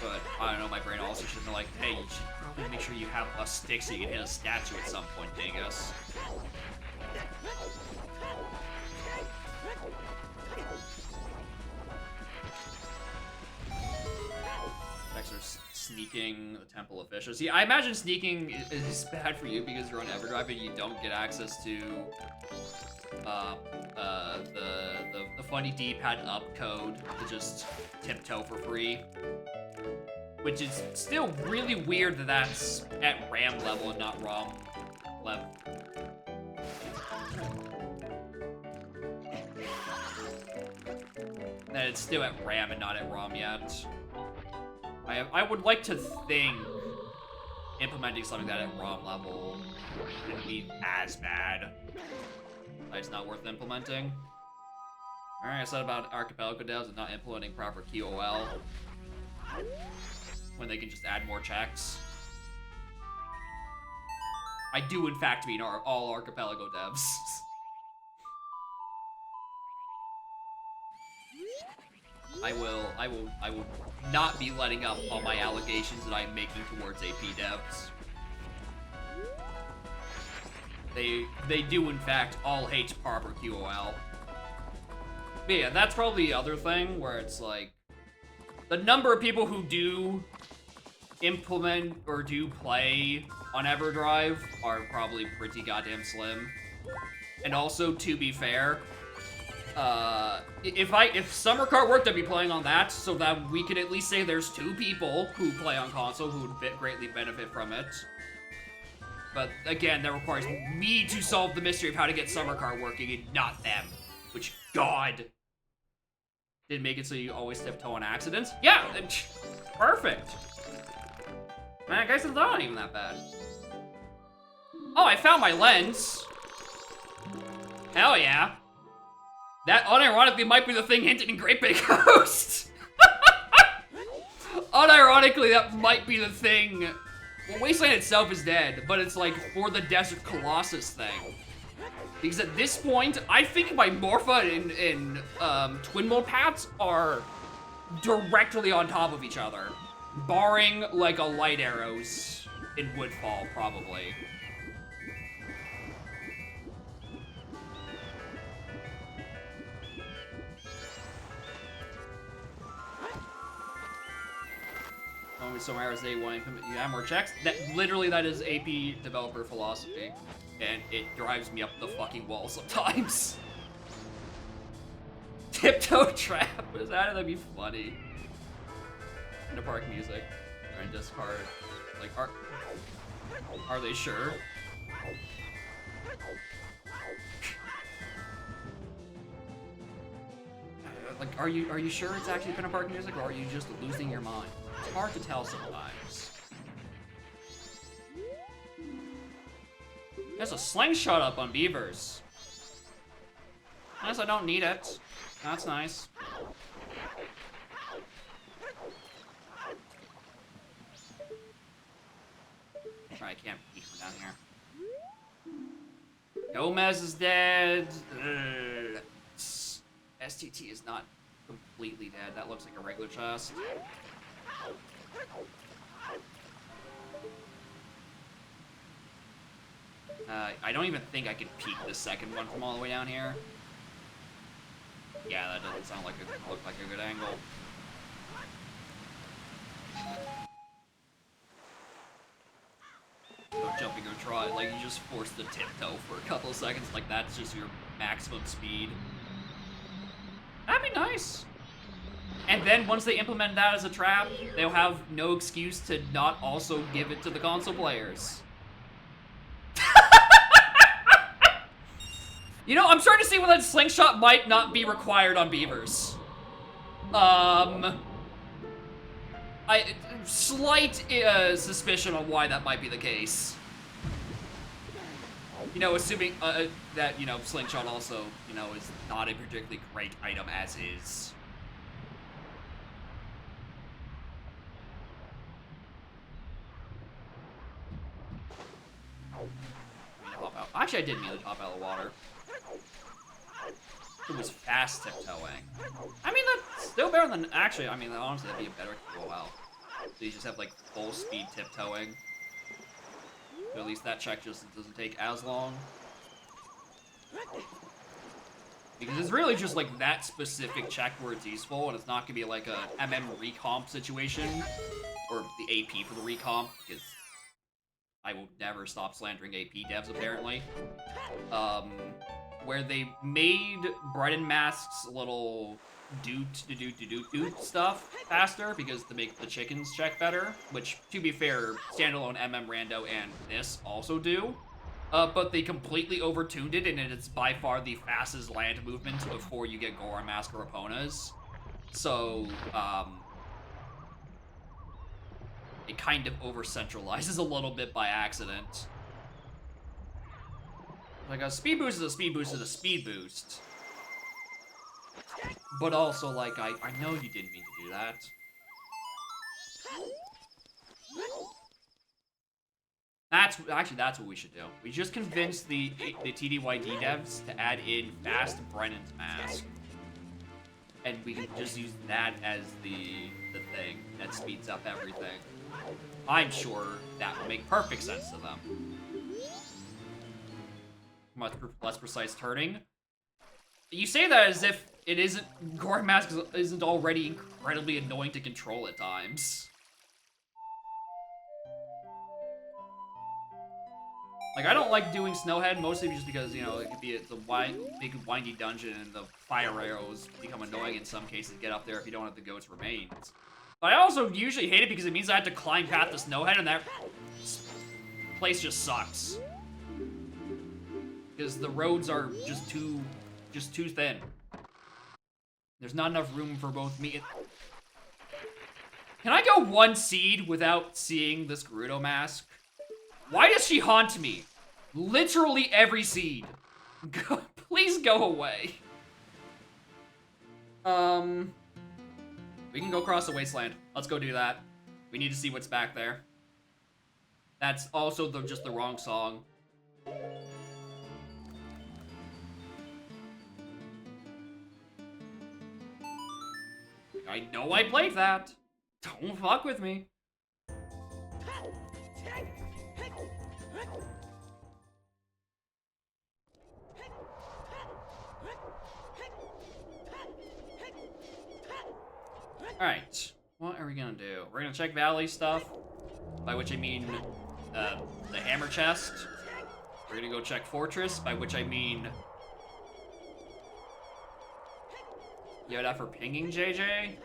But, I don't know, my brain also should have been like, hey, you should probably make sure you have a stick so you can hit a statue at some point, dingus. Next, are sneaking the Temple of Fishes. See, I imagine sneaking is bad for you because you're on Everdrive and you don't get access to the funny D-pad up code to just tiptoe for free. Which is still really weird that that's at RAM level and not ROM level. That it's still at RAM and not at ROM yet. I would like to think implementing something that at ROM level wouldn't be as bad. But it's not worth implementing. Alright, I said about Archipelago devs and not implementing proper QOL. When they can just add more checks. I do, in fact, mean all Archipelago devs. I will not be letting up on my allegations that I'm making towards AP devs. They do, in fact, all hate proper QOL. But yeah, that's probably the other thing where it's like, the number of people who do implement or do play on Everdrive are probably pretty goddamn slim. And also, to be fair, if Summer Cart worked, I'd be playing on that, so that we could at least say there's 2 people who play on console who would greatly benefit from it. But again, that requires me to solve the mystery of how to get Summer Cart working and not them. Which, God, did make it so you always tiptoe on accidents? Yeah, perfect. Man, I guess it's not even that bad. Oh, I found my lens. Hell yeah. That unironically might be the thing hinted in Great Big Host. Unironically, that might be the thing. Well, Wasteland itself is dead, but it's like for the Desert Colossus thing. Because at this point, I think my Morpha and Twin Mode paths are directly on top of each other. Barring, like, a light arrows in Woodfall, probably. Only some arrows they want to implement. You have more checks. That literally, that is AP developer philosophy, and it drives me up the fucking wall sometimes. Tiptoe trap. Is that'd be funny. In the park music. And discard. Like, are they sure? Like, are you sure it's actually Pinna Park music, or are you just losing your mind? It's hard to tell sometimes. There's a slingshot up on beavers. Unless I don't need it. That's nice. I can't peek from down here. Gomez is dead. Ugh. STT is not completely dead. That looks like a regular chest. I don't even think I can peek the second one from all the way down here. Yeah, that doesn't sound like it look like a good angle. No jumping or trot, like you just force the tiptoe for a couple of seconds, like that's just your maximum speed. That'd be nice. And then once they implement that as a trap, they'll have no excuse to not also give it to the console players. You know, I'm starting to see why that slingshot might not be required on beavers. Slight suspicion on why that might be the case. You know, assuming that, you know, slingshot also, you know, is not a particularly great item as is. Actually, I did mean to hop out of the water. It was fast tiptoeing. I mean, that's still better than... Actually, I mean, honestly, that'd be a better... Oh, wow. So you just have, like, full speed tiptoeing. So at least that check just doesn't take as long. Because it's really just, like, that specific check where it's useful, and it's not gonna be, like, a MM recomp situation. Or the AP for the recomp, because... I will never stop slandering AP devs, apparently. Where they made Brighton Mask's little doot stuff faster because to make the chickens check better, which, to be fair, standalone MM Rando and this also do. But they completely overtuned it, and it's by far the fastest land movement before you get Goron Mask or Raponas. So, it kind of over-centralizes a little bit by accident. Like, a speed boost is a speed boost is a speed boost. But also, like, I know you didn't mean to do that. That's what we should do. We just convince the TDYD devs to add in fast Brennan's mask. And we can just use that as the thing that speeds up everything. I'm sure that would make perfect sense to them. Much less precise turning. You say that as if it isn't... Goron Mask isn't already incredibly annoying to control at times. Like, I don't like doing Snowhead, mostly just because, you know, it could be it's a big, windy dungeon, and the fire arrows become annoying in some cases to get up there if you don't have the goat's remains. But I also usually hate it because it means I have to climb past the Snowhead, and that place just sucks. Because the roads are just too thin. There's not enough room for both me and... Can I go one seed without seeing this Gerudo mask? Why does she haunt me? Literally every seed. Please go away. We can go across the wasteland. Let's go do that. We need to see what's back there. That's also just the wrong song. I know I played that. Don't fuck with me. Alright, what are we gonna do? We're gonna check Valley stuff, by which I mean the hammer chest. We're gonna go check Fortress, by which I mean Yoda for pinging JJ.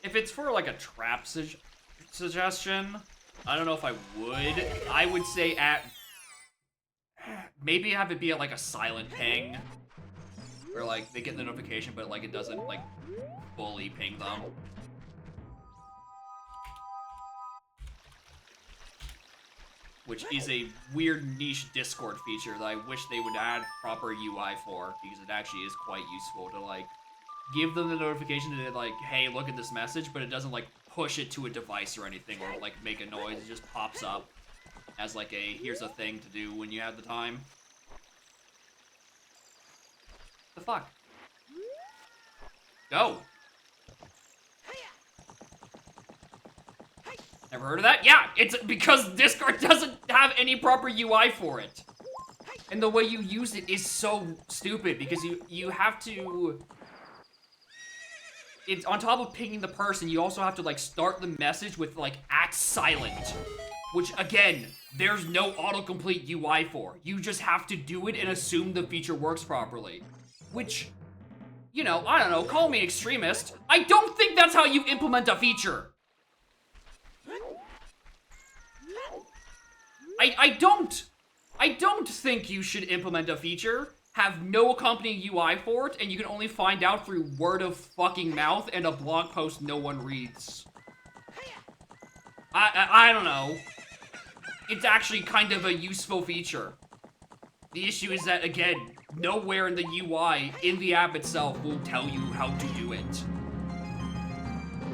If it's for like a trap suggestion, I don't know if I would. I would say maybe have it be at like a silent ping, where like they get the notification, but like it doesn't like fully ping them. Which is a weird niche Discord feature that I wish they would add proper UI for, because it actually is quite useful to like give them the notification that like, hey, look at this message, but it doesn't like push it to a device or anything or like make a noise. It just pops up as like a here's a thing to do when you have the time. The fuck? Go. Never heard of that? Yeah, it's because Discord doesn't have any proper UI for it. And the way you use it is so stupid because you have to... It's on top of pinging the person, you also have to like start the message with like @silent. Which again, there's no autocomplete UI for. You just have to do it and assume the feature works properly. Which, you know, I don't know, call me extremist. I don't think that's how you implement a feature. I don't think you should implement a feature, have no accompanying UI for it, and you can only find out through word of fucking mouth and a blog post no one reads. I don't know. It's actually kind of a useful feature. The issue is that, again, nowhere in the UI, in the app itself, will tell you how to do it.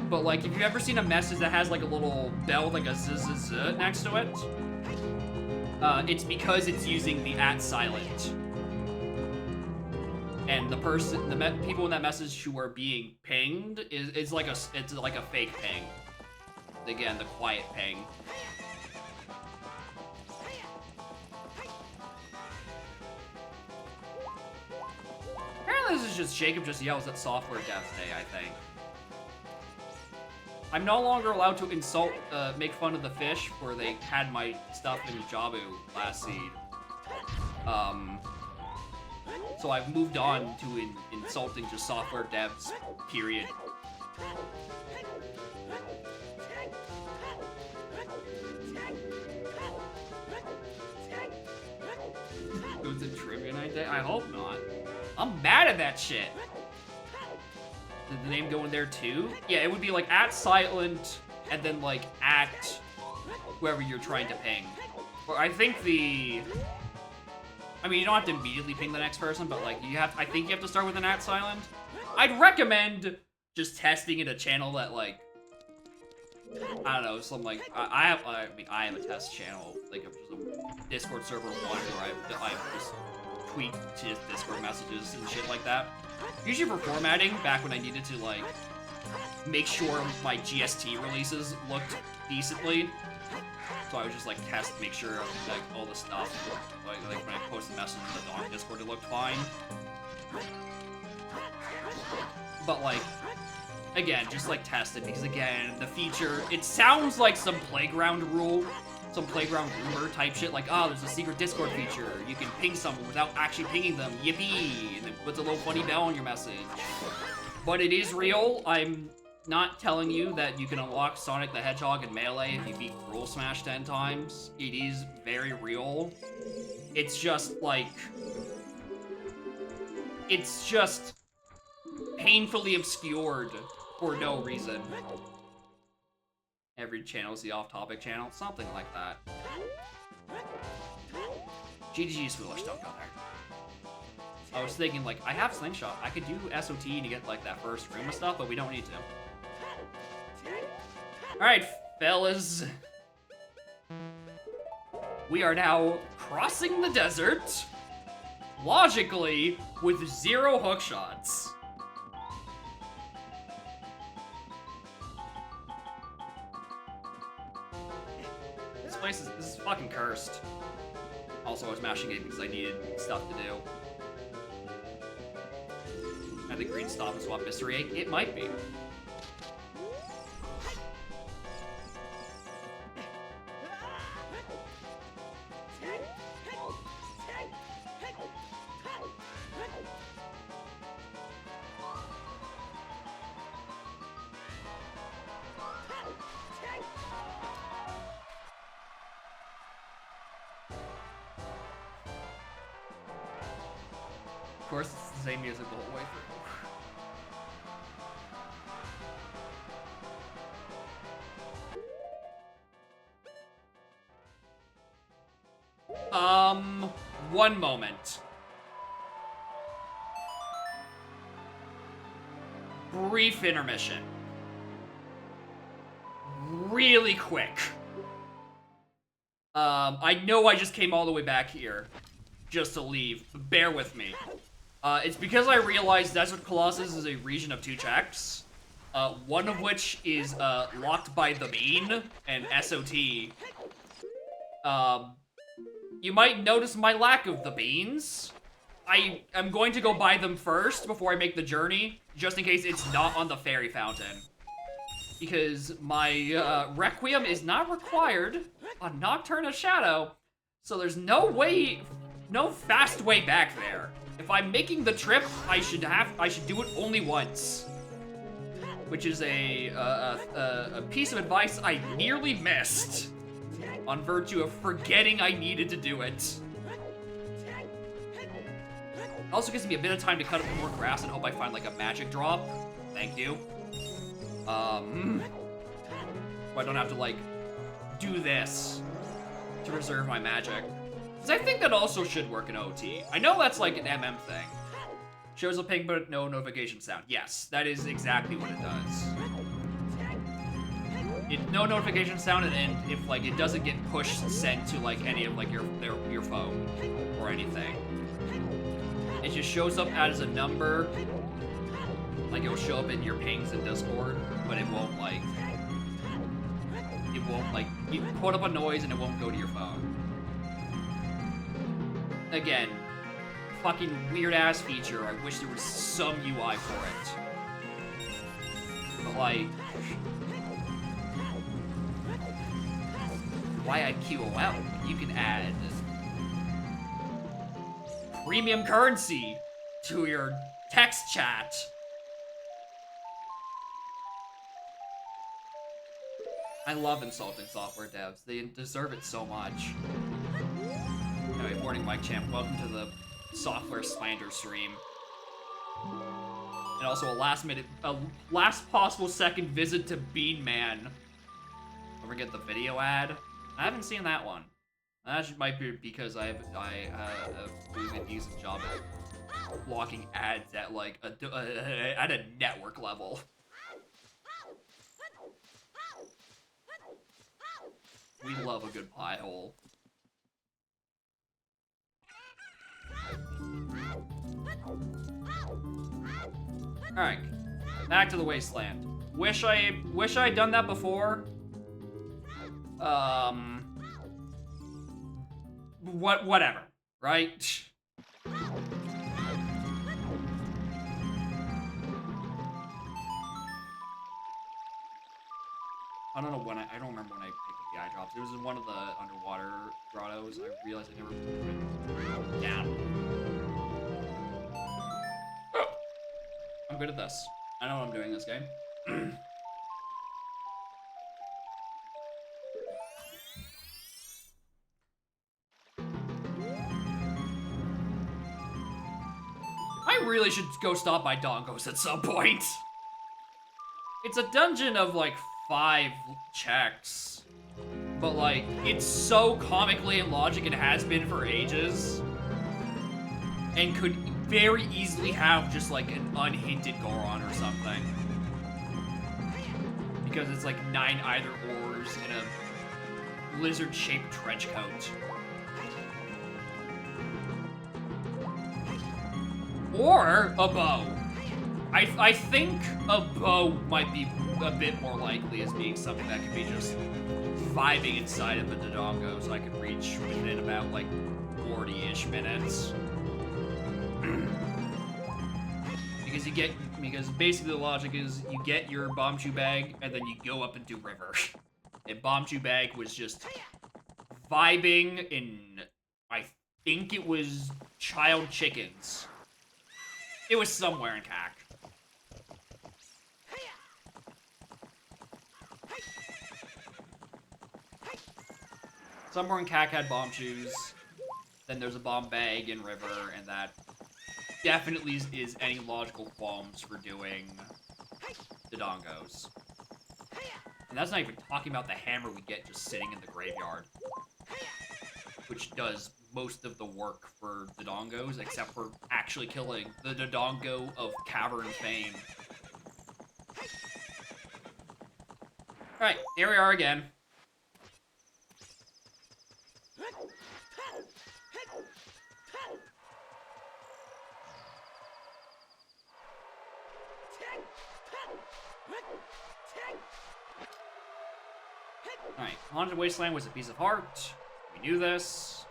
But, like, if you've ever seen a message that has, like, a little bell, like a zzz next to it, it's because it's using the @silent. And the person, people in that message who are being pinged is like it's like a fake ping. Again, the quiet ping. Apparently this is just Jacob just yells at Software Dev Day, I think. I'm no longer allowed to insult, make fun of the fish where they had my stuff in Jabu last seed. So I've moved on to insulting just software devs, period. Goes to trivia night day? I hope not. I'm mad at that shit. Did the name go in there too? Yeah, it would be like @silent and then like whoever you're trying to ping. Or I think I mean, you don't have to immediately ping the next person, but like I think you have to start with an @silent. I'd recommend just testing in a channel that like, I don't know, some like, I have a test channel, like a Discord server one where I just tweet to Discord messages and shit like that. Usually for formatting, back when I needed to like make sure my GST releases looked decently. So I would just like make sure like all the stuff, like when I post the message in the Dawn Discord, it looked fine. But like, again, just like test it, because again, the feature, it sounds like some playground rule, some playground rumor type shit, like, oh, there's a secret Discord feature, you can ping someone without actually pinging them, yippee, and it puts a little funny bell on your message. But it is real. I'm not telling you that you can unlock Sonic the Hedgehog in Melee if you beat Rule Smash 10 times. It is very real. It's just like, it's just painfully obscured for no reason. Every channel is the off-topic channel, something like that. GG's foolish, don't go there. I was thinking, like, I have Slingshot. I could do SOT to get, like, that first room of stuff, but we don't need to. Alright, fellas. We are now crossing the desert. logically, with 0 hook shots. This is fucking cursed. Also, I was mashing it because I needed stuff to do. And the green stop and swap mystery egg? It might be. Of course, it's the same music the whole way through. One moment. Brief intermission. Really quick. I know I just came all the way back here just to leave. Bear with me. It's because I realized Desert Colossus is a region of 2 checks. One of which is locked by the bean and SOT. You might notice my lack of the beans. I am going to go buy them first before I make the journey, just in case it's not on the fairy fountain. Because my Requiem is not required on Nocturne of Shadow, so there's no fast way back there. If I'm making the trip, I should do it only once. Which is a piece of advice I nearly missed. On virtue of forgetting I needed to do it. It also gives me a bit of time to cut up more grass and hope I find like a magic drop. Thank you. So I don't have to like do this to reserve my magic. Because I think that also should work in OT. I know that's like an MM thing. Shows a ping but no notification sound. Yes, that is exactly what it does. No notification sound, and if like it doesn't get pushed sent to like any of like your phone or anything. It just shows up as a number. Like it'll show up in your pings in Discord, but it won't like you put up a noise and it won't go to your phone. Again, fucking weird ass feature. I wish there was some UI for it. But like, why add QOL? You can add premium currency to your text chat. I love insulting software devs. They deserve it so much. Anyway, morning, Mike Champ. Welcome to the software slander stream. And also a last possible second visit to Bean Man. Don't forget the video ad. I haven't seen that one. That might be because I have a really decent job at blocking ads at like at a network level. We love a good pie hole. Alright, back to the wasteland. Wish I had done that before. Whatever, right? I don't know when I don't remember when I picked up the eye drops. It was in one of the underwater grottos. I realized I never put it down. I'm good at this. I know what I'm doing this game. I really should go stop by Dongos at some point. It's a dungeon of like 5 checks, but like it's so comically illogic and has been for ages, and could very easily have just like an unhinted Goron or something, because it's like 9 either ors in a lizard-shaped trench coat. Or a bow. I think a bow might be a bit more likely as being something that could be just vibing inside of a Dodongo, so I could reach within about, like, 40-ish minutes. Because basically the logic is you get your Bombchu bag, and then you go up into river. And Bombchu bag was just vibing in, I think it was Child Chickens. It was somewhere in CAC. Somewhere in CAC had bomb shoes. Then there's a bomb bag in river, and that definitely is any logical qualms for doing Dodongos. And that's not even talking about the hammer we get just sitting in the graveyard, which does most of the work for Dodongos, except for actually killing the Dodongo of Cavern fame. Alright, here we are again. Alright, Haunted Wasteland was a piece of heart. We knew this.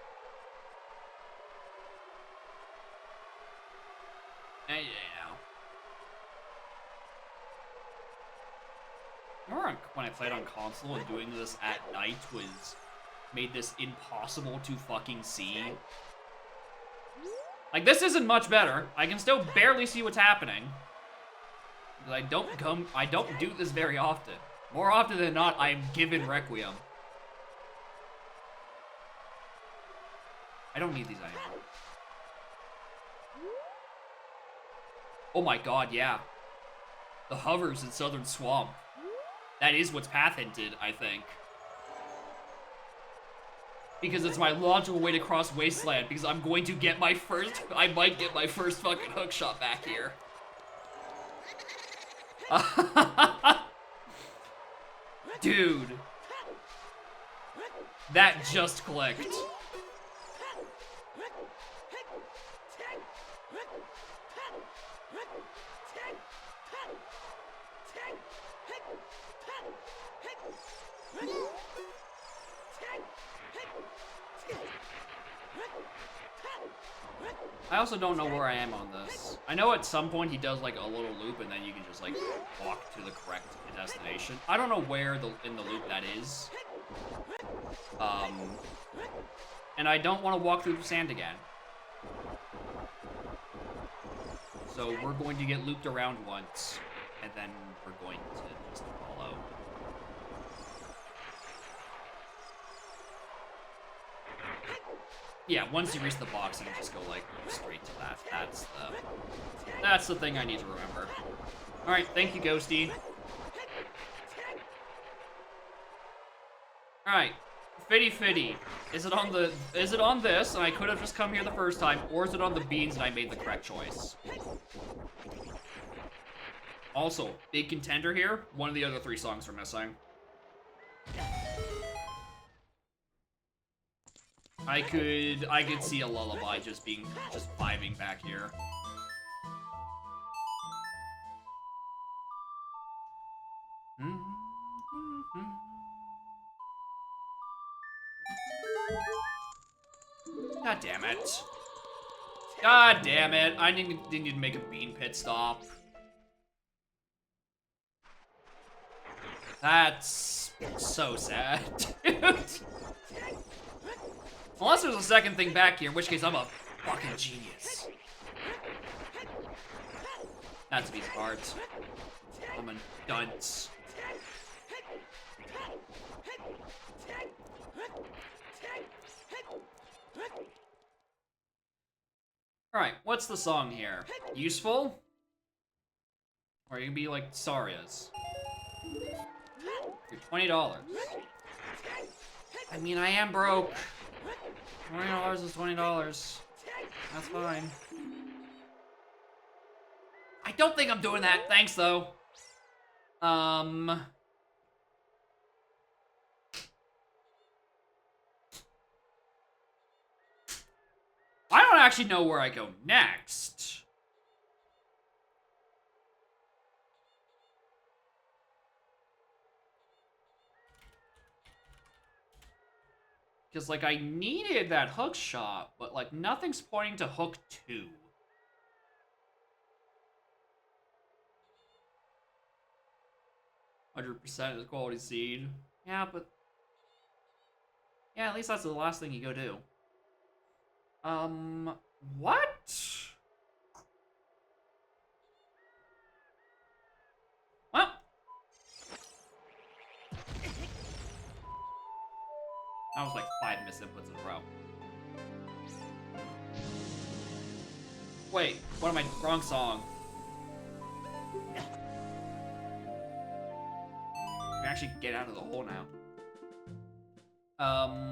And yeah. Remember when I played on console and doing this at night made this impossible to fucking see? Like, this isn't much better. I can still barely see what's happening. But I don't do this very often. More often than not, I am given Requiem. I don't need these items. Oh my god, yeah. The hovers in Southern Swamp. That is what's path hinted, I think. Because it's my logical way to cross Wasteland, because I'm going to get my first, I might get my first fucking hookshot back here. Dude. That just clicked. I also don't know where I am on this. I know at some point he does like a little loop and then you can just like walk to the correct destination. I don't know where in the loop that is. And I don't want to walk through the sand again. So we're going to get looped around once, and then we're going to just follow. Yeah, once you reach the box, you can just go like straight to that. That's the thing I need to remember. All right, thank you, Ghosty. All right, Fitty Fitty. Is it on this, and I could have just come here the first time, or is it on the beans and I made the correct choice? Also, big contender here. One of the other 3 songs are missing. I could see a lullaby just vibing back here. God damn it. God damn it. I need to make a bean pit stop. That's so sad, dude. Unless there's a second thing back here, in which case I'm a fucking genius. That's a piece of art. I'm a dunce. Alright, what's the song here? Useful? Or you can be like Saria's. You're $20. I mean, I am broke. $20 is $20. That's fine. I don't think I'm doing that. Thanks, though. I don't actually know where I go next. Because, like, I needed that hook shot, but, like, nothing's pointing to hook 2. "100% is quality seed." Yeah, but... yeah, at least that's the last thing you go do. What? Well... that was like 5 misinputs in a row. Wait, what am I? Wrong song. I can actually get out of the hole now.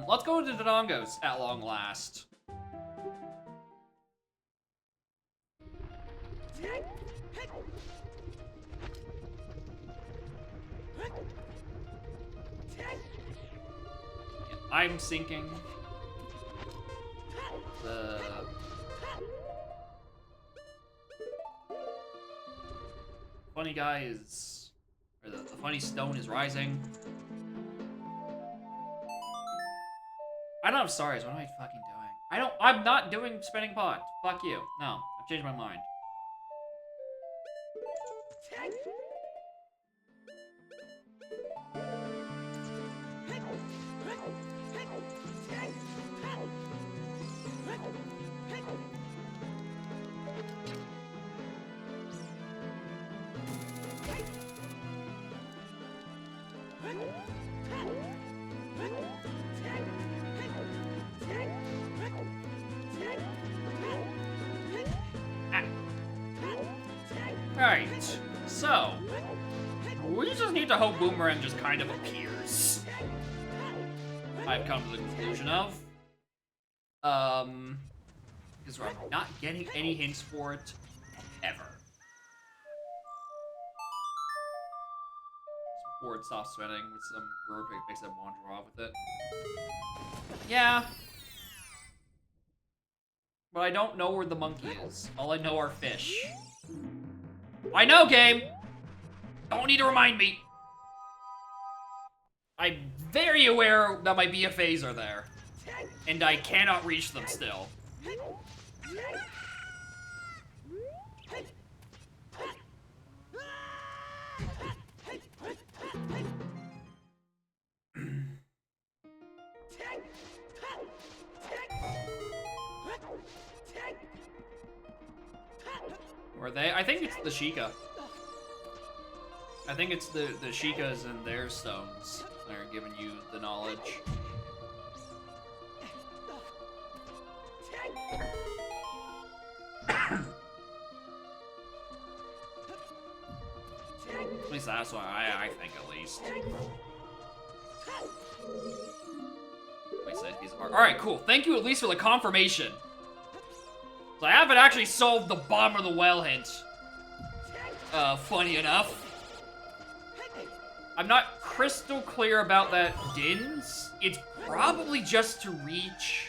Let's go to the Dodongos at long last. I'm sinking. The funny guy is, or the funny stone is rising. I don't have stars. What am I fucking doing? I'm not doing spinning pot. Fuck you. No, I've changed my mind. Alright, so we just need to hope Boomerang just kind of appears. I've come to the conclusion of. Because I'm not getting any hints for it ever. Before it stops spinning with some Rurik makes them wander off with it. Yeah. But I don't know where the monkey is. All I know are fish. I know, game! Don't need to remind me. I'm very aware that might be a phaser there. And I cannot reach them still. Or they? I think it's the Sheikah. I think it's the Sheikahs and their stones that are giving you the knowledge. At least that's what I think, at least. Alright, cool. Thank you at least for the confirmation. So I haven't actually solved the bomb or the well hint. Funny enough. I'm not crystal clear about that Dins. It's probably just to reach...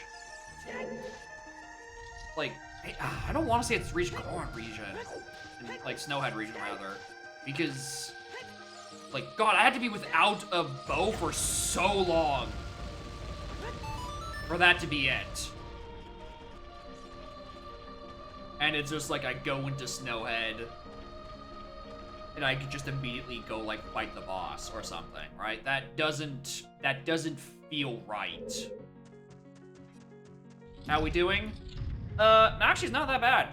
like, I don't want to say it's to reach Goron region. Like, Snowhead region, rather. Because... like, God, I had to be without a bow for so long. For that to be it. And it's just like I go into Snowhead and I could just immediately go like fight the boss or something, right? That doesn't feel right. How we doing? Actually it's not that bad.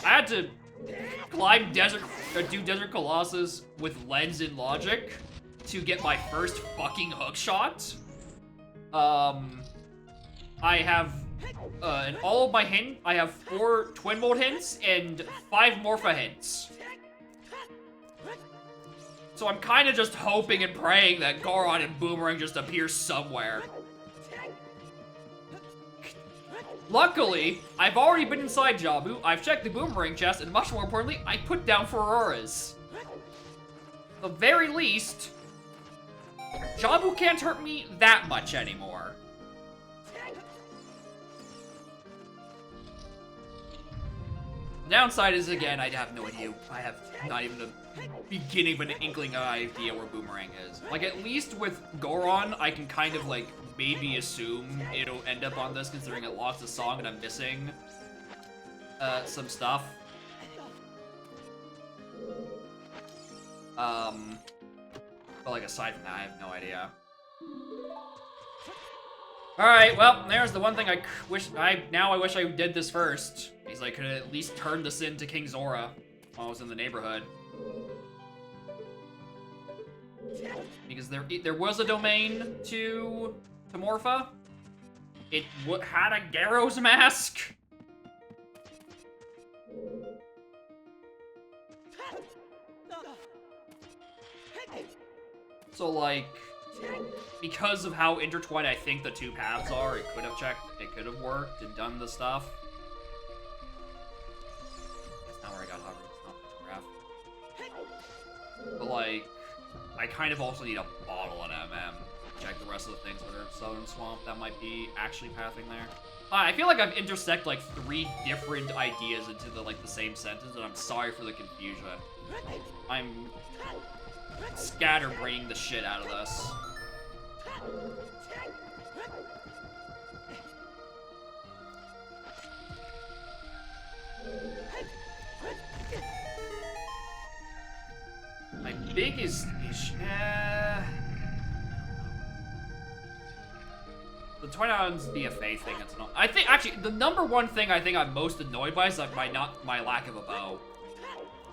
I had to climb do Desert Colossus with Lens and Logic to get my first fucking hook shot. I have in all of my hint, I have 4 Twin Mold hints and 5 Morpha hints. So I'm kind of just hoping and praying that Goron and Boomerang just appear somewhere. Luckily, I've already been inside Jabu, I've checked the Boomerang chest, and much more importantly, I put down Auroras. At the very least, Jabu can't hurt me that much anymore. Downside is, again, I have no idea. I have not even a beginning of an inkling idea where Boomerang is. Like, at least with Goron, I can kind of, like, maybe assume it'll end up on this, considering it lost a song and I'm missing some stuff. But, like, aside from that, I have no idea. Alright, well, there's the one thing I wish I did this first. Because I could at least turn this into King Zora while I was in the neighborhood. Because there was a domain to Morpha. It had a Garrow's mask. So, like, because of how intertwined I think the two paths are, it could have worked and done the stuff. That's not where I got hovered, it's not the graph. But, like, I kind of also need a bottle and MM. Check the rest of the things that are Southern Swamp that might be actually pathing there. I feel like I've intersected, like, 3 different ideas into the same sentence, and I'm sorry for the confusion. I'm scatterbraining the shit out of this. My biggest issue... The Twin Islands BFA thing, that's not... I think, actually, the number one thing I think I'm most annoyed by is like my lack of a bow.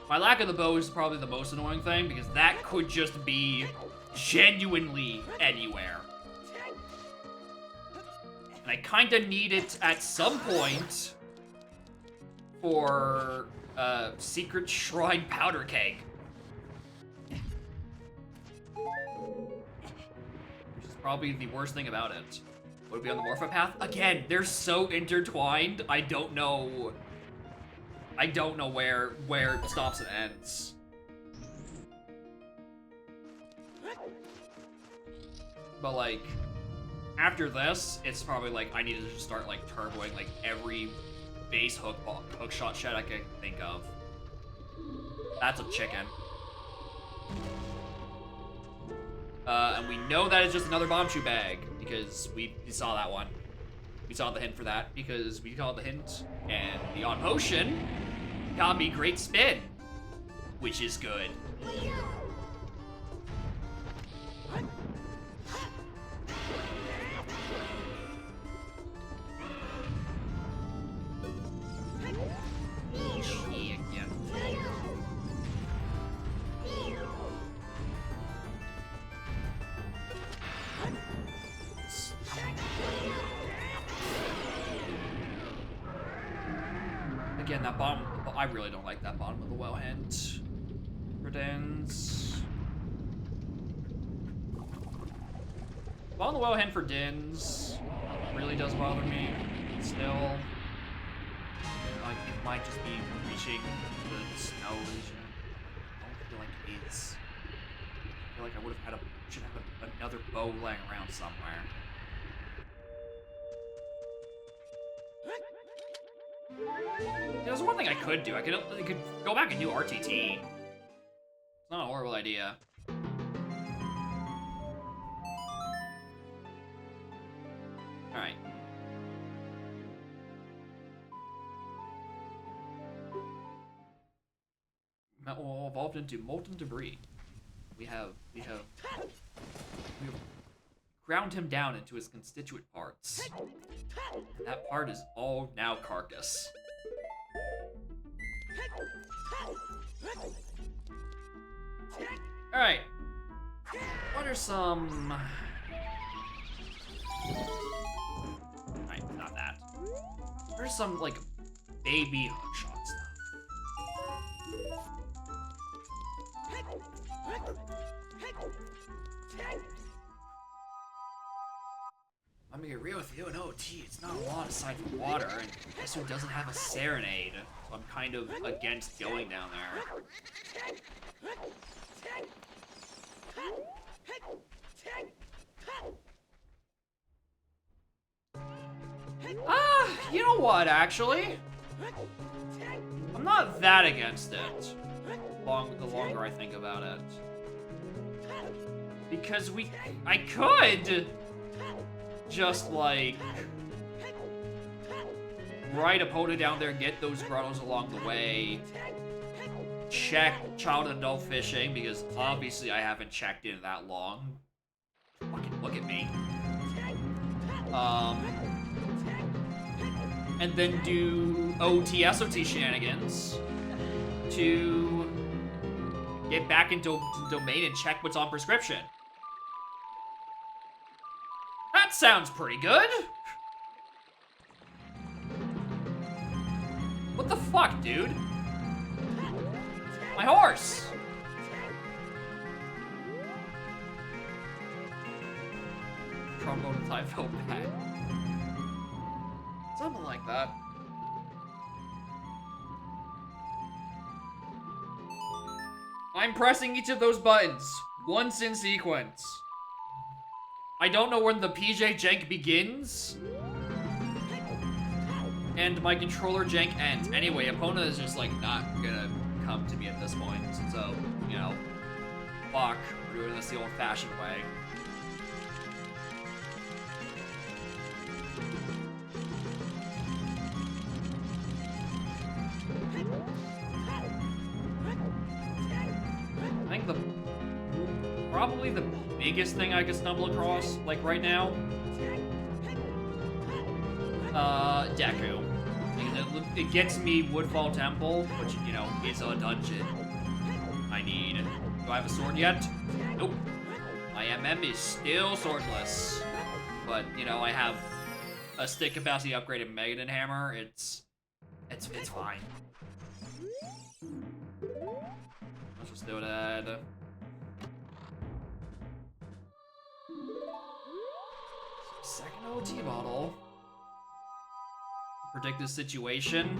My lack of the bow is probably the most annoying thing, because that could just be genuinely anywhere. And I kinda need it at some point for Secret Shrine Powder Cake. Which is probably the worst thing about it. Would it be on the Morpha path? Again, they're so intertwined, I don't know where it stops and ends. But, like, after this, it's probably, like, I need to just start, like, turboing, like, every base hook shot shit I can think of. That's a chicken. And we know that is just another Bombchu bag, because we saw that one. We saw the hint for that, because we called the hint, and the on potion got me great spin, which is good. Again, that bottom, I really don't like that bottom of the well hint. For Dins. Bottom of the well hint for Dins really does bother me. Still, like, it might just be reaching the snow region. I don't feel like it's. I feel like I should have another bow laying around somewhere. There's one thing I could do. I could go back and do RTT. It's not a horrible idea. Alright. That will evolve into molten debris. We have ground him down into his constituent parts. And that part is all now carcass. Alright. What are some... Alright, not that. What are some, like, baby hookshot stuff? I'm gonna get real with you, and OT, it's not a lot aside from water, and this one doesn't have a serenade, so I'm kind of against going down there. You know what, actually? I'm not that against it. The longer I think about it. Because I could just, like, write opponent down there, get those grottos along the way, check child and adult fishing, because obviously I haven't checked in that long. Fucking look at me. And then do OTSOT shenanigans to get back into domain and check what's on prescription. That sounds pretty good. What the fuck, dude? My horse! Trombone Typho back. Something like that. I'm pressing each of those buttons, once in sequence. I don't know when the PJ jank begins, and my controller jank ends. Anyway, opponent is just, like, not gonna come to me at this point, so, you know, fuck, we're doing this the old-fashioned way. I think probably the biggest thing I could stumble across, like, right now, Deku. It gets me Woodfall Temple, which, you know, is a dungeon I need. Do I have a sword yet? Nope. My MM is still swordless. But, you know, I have a stick capacity upgraded Megadon hammer. It's fine. Let's just do that. Second OT bottle. Predict this situation.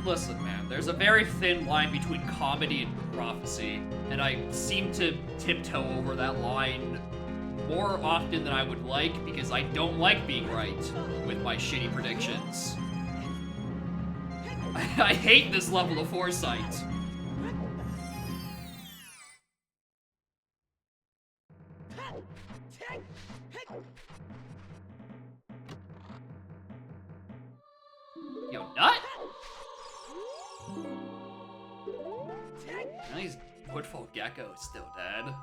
Listen, man, there's a very thin line between comedy and prophecy, and I seem to tiptoe over that line more often than I would like, because I don't like being right with my shitty predictions. I hate this level of foresight. Yo, nut? Now these Woodfall Gecko is still dead.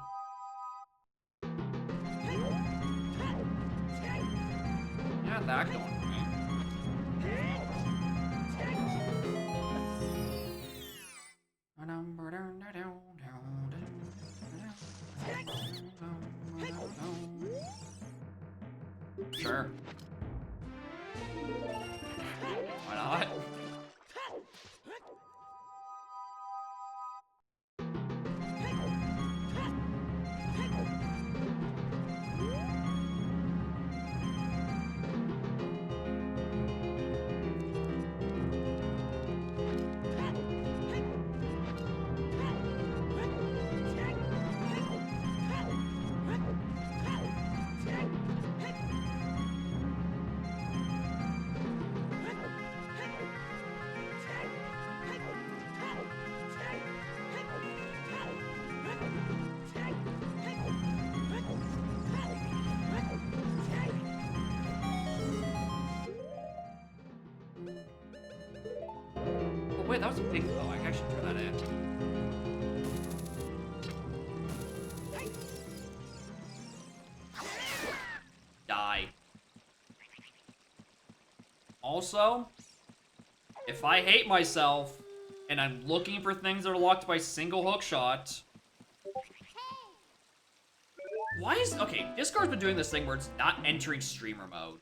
Yeah, that going for me. Sure. Why not? Wait, that was a big bow. I can actually turn that in. Die. Also, if I hate myself and I'm looking for things that are locked by single hook shot, why is... Okay, Discord's been doing this thing where it's not entering streamer mode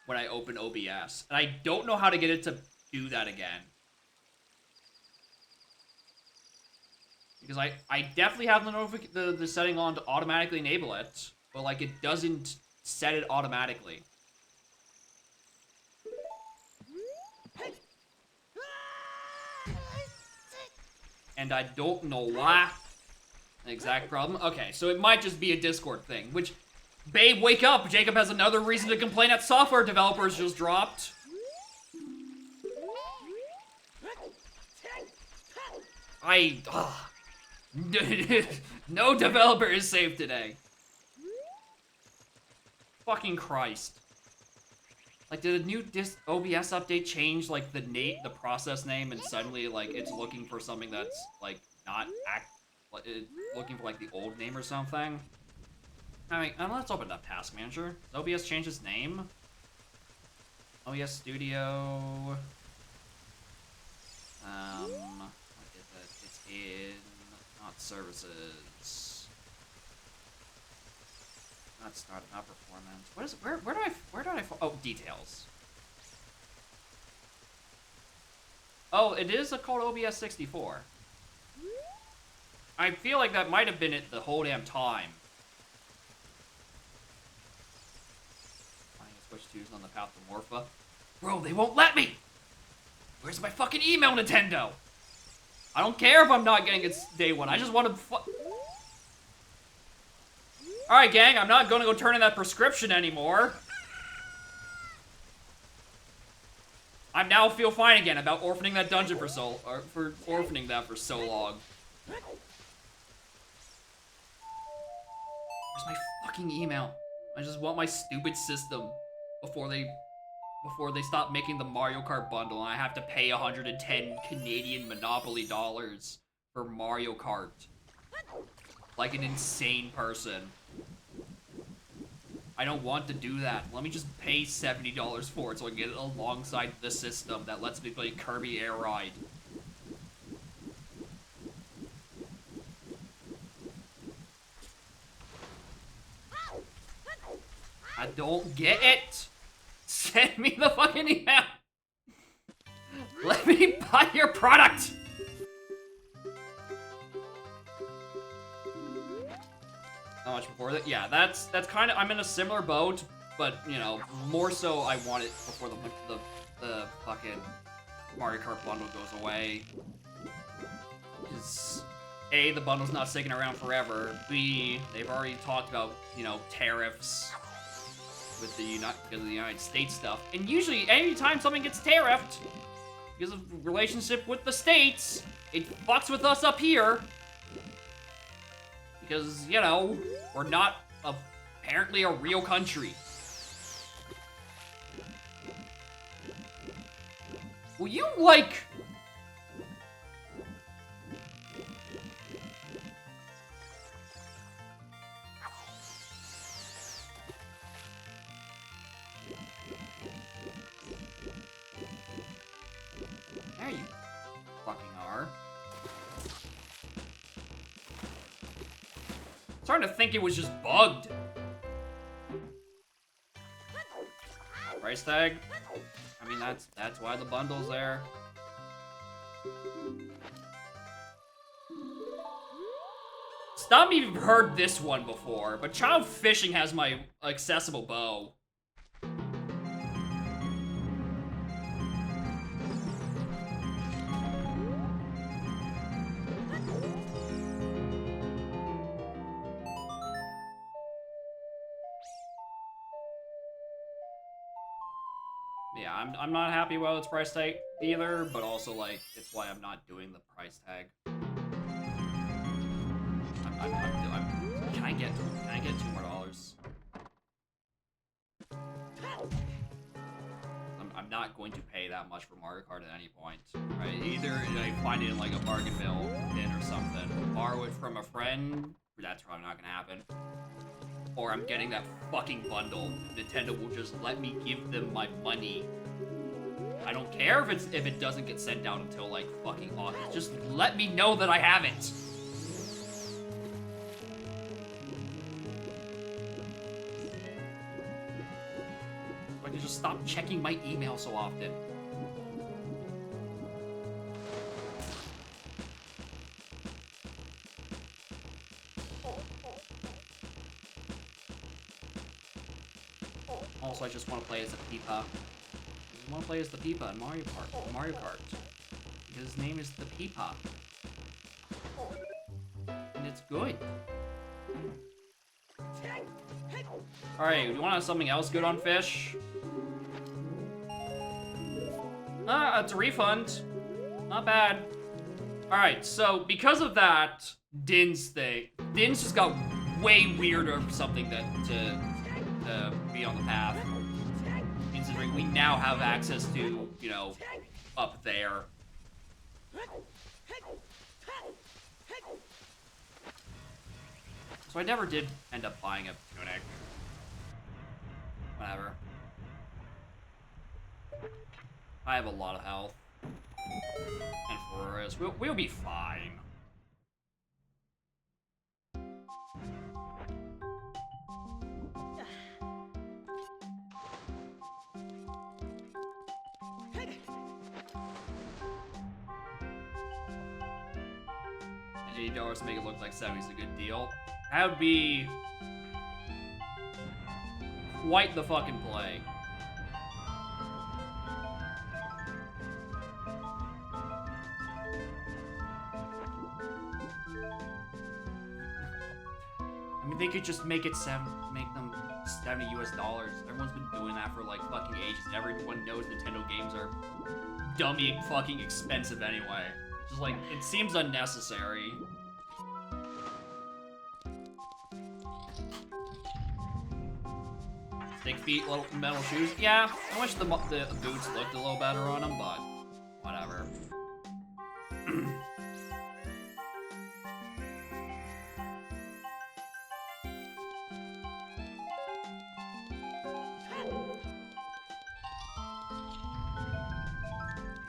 when I open OBS, and I don't know how to get it to do that again. Because I definitely have the setting on to automatically enable it, but, like, it doesn't set it automatically. And I don't know why. Exact problem. Okay, so it might just be a Discord thing, which, babe, wake up! Jacob has another reason to complain that software developers just dropped. No developer is safe today. Fucking Christ. Like, did a new OBS update change, like, the process name, and suddenly, like, it's looking for something that's, like, not looking for, like, the old name or something? Alright, let's open up Task Manager. Does OBS change its name? OBS Studio... what is it? It's in... not services. Not start, not performance. What is it? Where do I... oh, details. Oh, it is called OBS 64. I feel like that might have been it the whole damn time. Switch 2's on the path to Morpha. Bro, they won't let me! Where's my fucking email, Nintendo? I don't care if I'm not getting it day one. I just want to Alright, gang, I'm not gonna go turn in that prescription anymore. I now feel fine again about orphaning that dungeon for orphaning that for so long. Where's my fucking email? I just want my stupid system before they stop making the Mario Kart bundle and I have to pay 110 Canadian Monopoly dollars for Mario Kart. Like an insane person. I don't want to do that. Let me just pay $70 for it so I can get it alongside the system that lets me play Kirby Air Ride. I don't get it. Send me the fucking email. Let me buy your product. How much before that? Yeah, that's kind of, I'm in a similar boat, but you know, more so I want it before the fucking Mario Kart bundle goes away. Because A, the bundle's not sticking around forever. B, they've already talked about, you know, tariffs with the United States stuff. And usually, anytime something gets tariffed, because of relationship with the States, it fucks with us up here. Because, you know, we're not apparently a real country. Will you, like... There you fucking are. Starting to think it was just bugged. Price tag? I mean, that's why the bundle's there. Stop even heard this one before, but Child Fishing has my accessible bow. Yeah, I'm not happy about its price tag either, but also, like, it's why I'm not doing the price tag. Can I get $2 more? I'm not going to pay that much for Mario Kart at any point, right? Either I find it in, like, a bargain bin or something, borrow it from a friend, that's probably not gonna happen. Or I'm getting that fucking bundle. Nintendo will just let me give them my money. I don't care if it doesn't get sent out until like fucking August. Just let me know that I have it. I can just stop checking my email so often. Also, I just want to play as the Peepa. I just want to play as the Peepa in Mario Kart. Because his name is the Peepa. And it's good. Alright, do you want to have something else good on Fish? It's a refund. Not bad. Alright, so because of that, Din's just got way weirder for something to be on the path. Considering we now have access to, you know, up there. So I never did end up buying a tunic. Whatever. I have a lot of health. And for us, we'll be fine. $80 to make it look like 70's a good deal. That would be quite the fucking play. I mean, they could just make them $70 US. Everyone's been doing that for like fucking ages, and everyone knows Nintendo games are dummy fucking expensive anyway. Just like, it seems unnecessary. Stick feet, little metal shoes. Yeah, I wish the boots looked a little better on them, but whatever.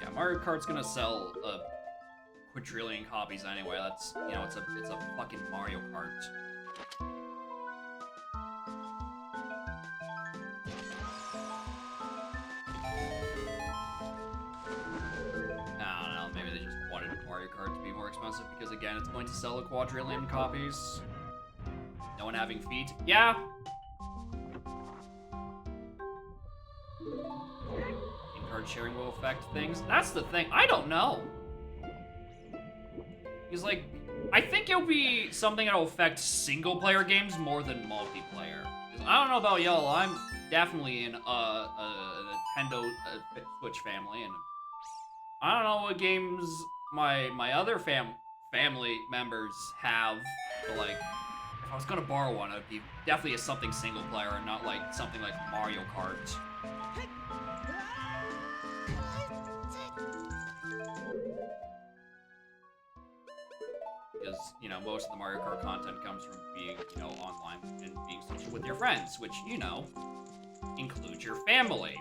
Yeah, Mario Kart's gonna sell a quadrillion copies anyway. That's, you know, it's a fucking Mario Kart. I don't know, maybe they just wanted Mario Kart to be more expensive because, again, it's going to sell a quadrillion copies. No one having feet. Yeah. In-card sharing will affect things. That's the thing. I don't know. He's like, I think it'll be something that'll affect single-player games more than multiplayer. I don't know about y'all, I'm definitely in a Nintendo Switch family, and I don't know what games my other family members have, but like, if I was gonna borrow one, it'd be definitely something single-player and not like something like Mario Kart. Because, you know, most of the Mario Kart content comes from being, you know, online and being social with your friends, which, you know, includes your family.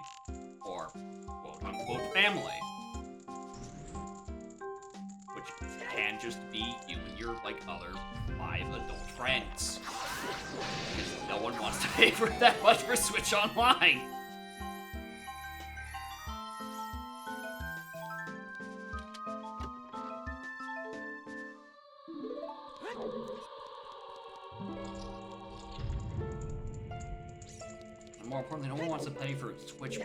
Or, quote-unquote, family. Which can just be you and your, like, other 5 adult friends. Because no one wants to pay for that much for Switch Online. And more importantly, no one wants to pay for Switch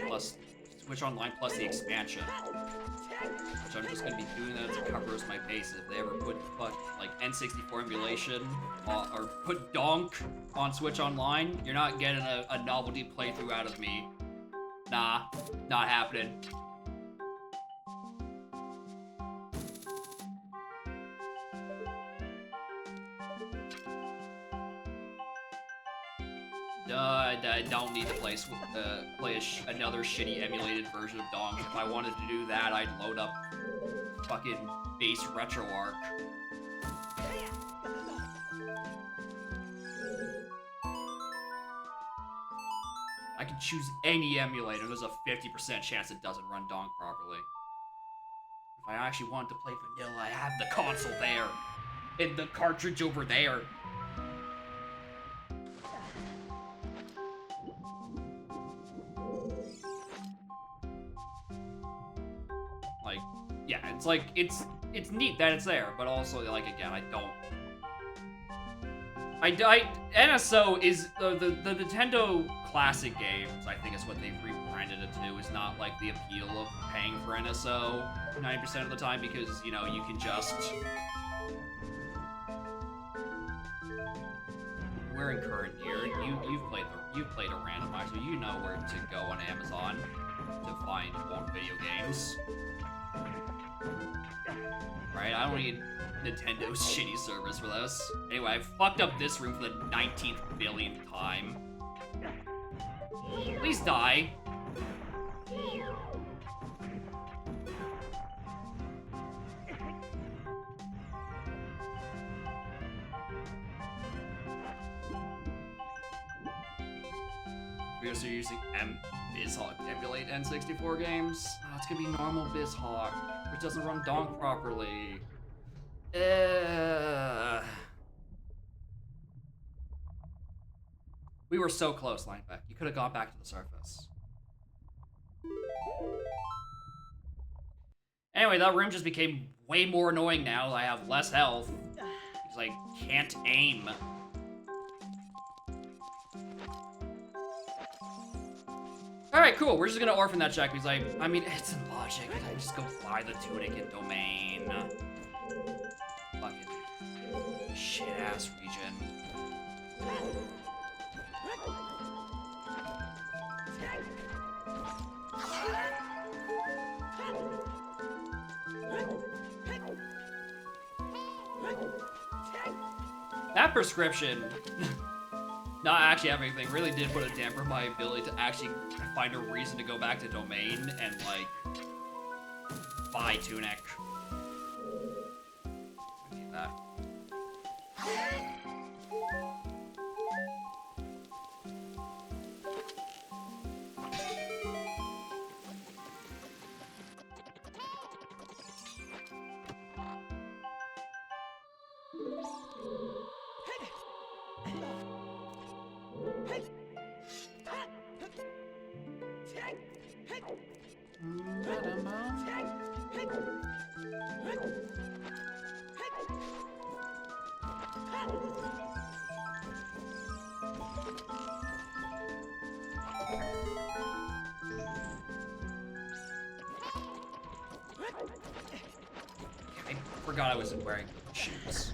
Online plus the expansion. Which I'm just gonna be doing that to cover as my base. If they ever put like N64 emulation or put Donk on Switch Online, you're not getting a novelty playthrough out of me. Nah, not happening. I don't need to play another shitty emulated version of Donk. If I wanted to do that, I'd load up fucking base RetroArch. I can choose any emulator. There's a 50% chance it doesn't run Donk properly. If I actually wanted to play vanilla, I have the console there. And the cartridge over there. Like, yeah, it's like, it's neat that it's there, but also, like, again, NSO is, the Nintendo Classic games, I think is what they've rebranded it to, is not, like, the appeal of paying for NSO 90% of the time, because, you know, you can just... We're in current year, you've played a randomizer, you know where to go on Amazon to find old video games. Right? alright? I don't need Nintendo's shitty service for this. Anyway, I fucked up this room for the 19th billionth time. Please die. We're also using BizHawk to emulate N64 games. Oh, it's gonna be normal BizHawk, which doesn't run donk properly. We were so close, Lineback. You could have gone back to the surface. Anyway, that room just became way more annoying now that I have less health. Because I can't aim. Alright, cool. We're just gonna orphan that check because I mean, it's in logic. I just go buy the tunic in domain. Fucking shit-ass region. That prescription, not actually having anything, really did put a damper on my ability to actually find a reason to go back to domain and, like, buy tunic. I need that. I forgot I wasn't wearing shoes.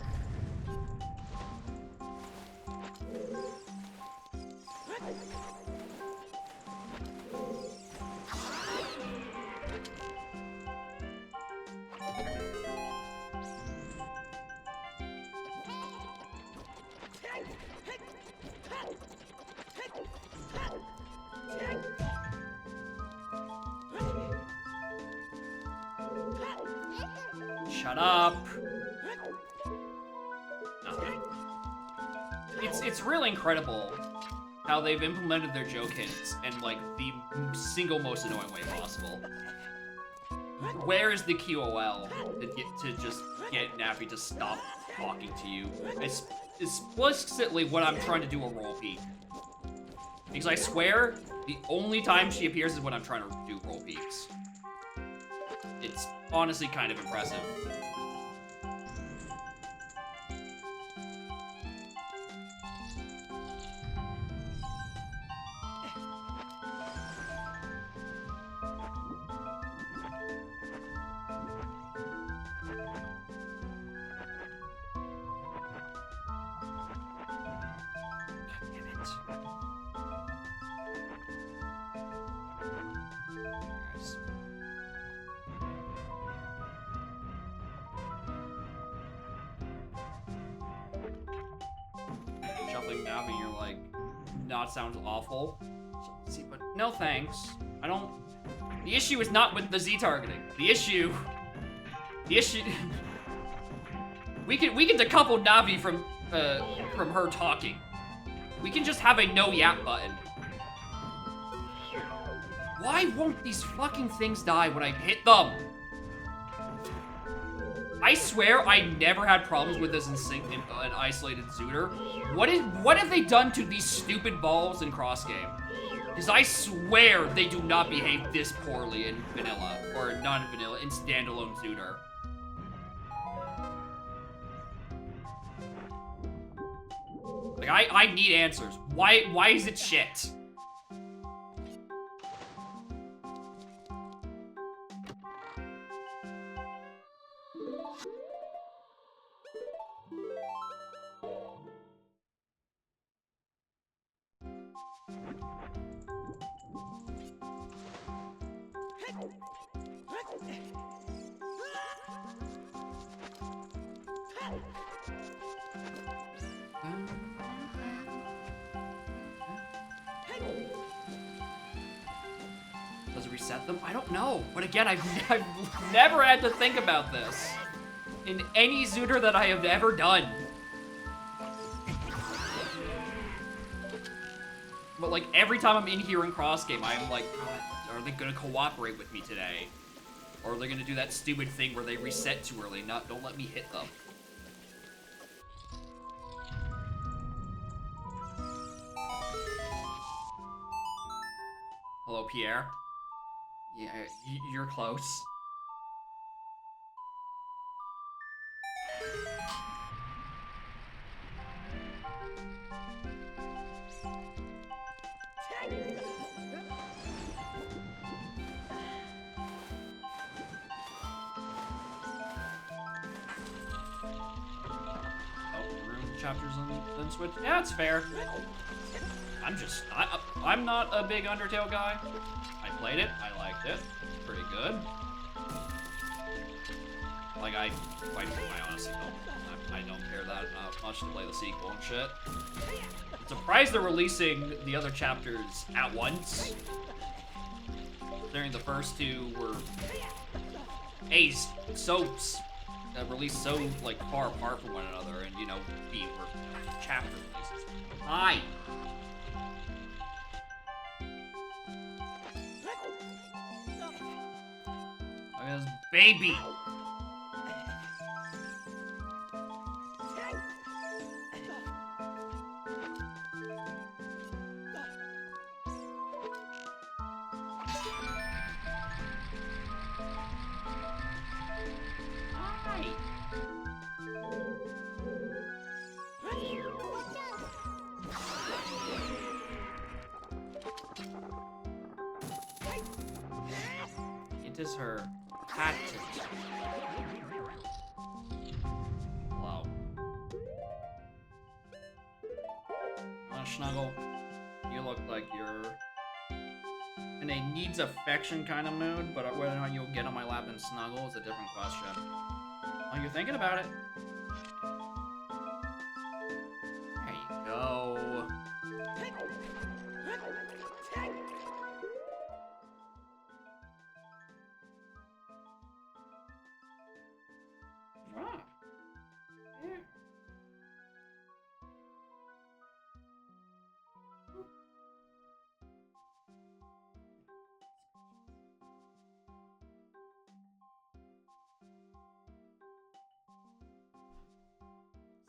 Shut up. Nothing. It's really incredible how they've implemented their joke hints in, like, the single most annoying way possible. Where is the QOL to just get Nappy to stop talking to you? It's explicitly when I'm trying to do a roll peek. Because I swear, the only time she appears is when I'm trying to do roll peeks. It's honestly kind of impressive. Shuffling now, and you're like, not sounds awful. So, let's see, but no thanks. I don't. The issue is not with the Z targeting. The issue. we can decouple Navi from her talking. We can just have a no yap button. Why won't these fucking things die when I hit them? I swear I never had problems with this in an isolated Zooter. What have they done to these stupid balls in cross game? Because I swear they do not behave this poorly in vanilla, or not in vanilla, in standalone Zooter. Like, I need answers. Why is it shit? reset them? I don't know. But again, I've never had to think about this in any Zooter that I have ever done. But like every time I'm in here in cross game, I'm like, God, are they gonna cooperate with me today? Or are they gonna do that stupid thing where they reset too early? Don't let me hit them. Hello, Pierre. Yeah, you're close. Chapters and then switch. Yeah, it's fair. I'm not a big Undertale guy. I played it. I liked it. Pretty good. Like I honestly don't. I don't care that much to play the sequel and shit. I'm surprised they're releasing the other chapters at once. During the first two were released so like far apart from one another, and you know, were chapter releases. Hi. Look at this baby. It is her hatchet. Hello. Wanna snuggle? You look like you're in a needs affection kind of mood, but whether or not you'll get on my lap and snuggle is a different question. Oh, you're thinking about it. There you go.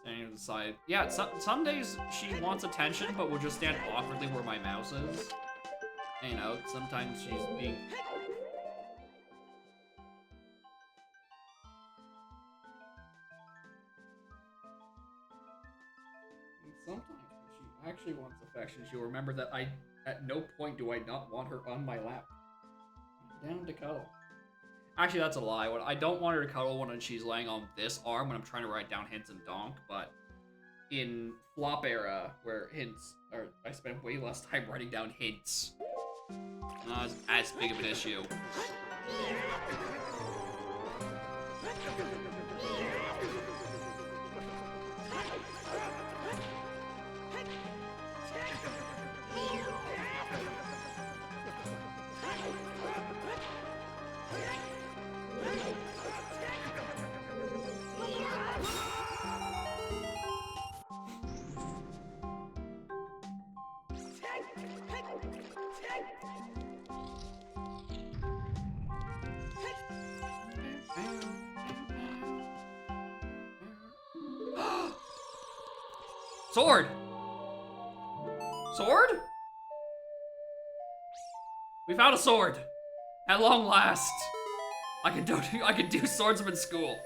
Standing to the side. Yeah, some days she wants attention, but will just stand awkwardly where my mouse is. And, you know, sometimes she's being... Sometimes when she actually wants affection, she'll remember that at no point do I not want her on my lap. I'm down to cuddle. Actually, that's a lie. I don't want her to cuddle when she's laying on this arm when I'm trying to write down hints and donk, but in flop era, where I spent way less time writing down hints, not as big of an issue. Sword! Sword? We found a sword! At long last! I can do swordsman in school.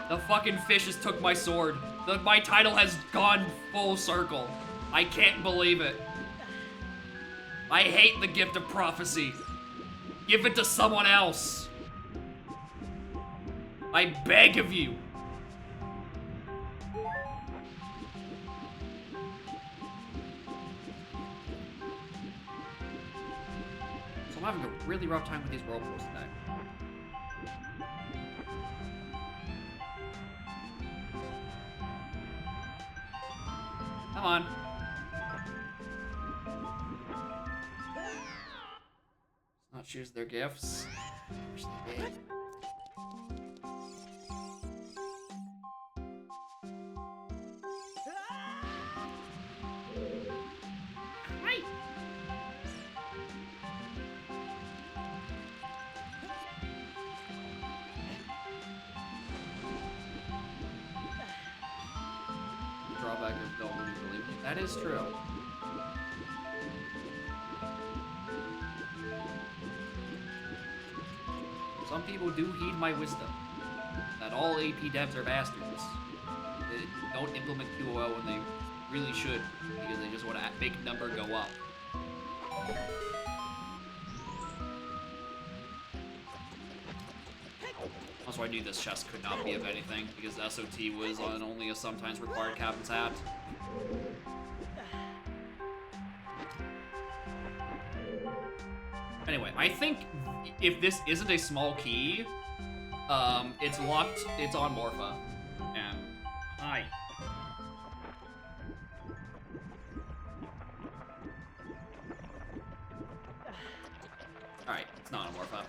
The fucking fishes took my sword. My title has gone full circle. I can't believe it. I hate the gift of prophecy. Give it to someone else. I beg of you. So I'm having a really rough time with these whirlpools today. Come on. not choose their gifts. Wish they did. Hi. Drawback is nobody believed me. That is true. Some people do heed my wisdom. That all AP devs are bastards. They don't implement QoL when they really should, because they just want to make number go up. Also, I knew this chest could not be of anything, because SOT was on only a sometimes required captain's hat. Anyway, I think if this isn't a small key, it's locked, it's on Morpha. And, hi. Alright, it's not on Morpha.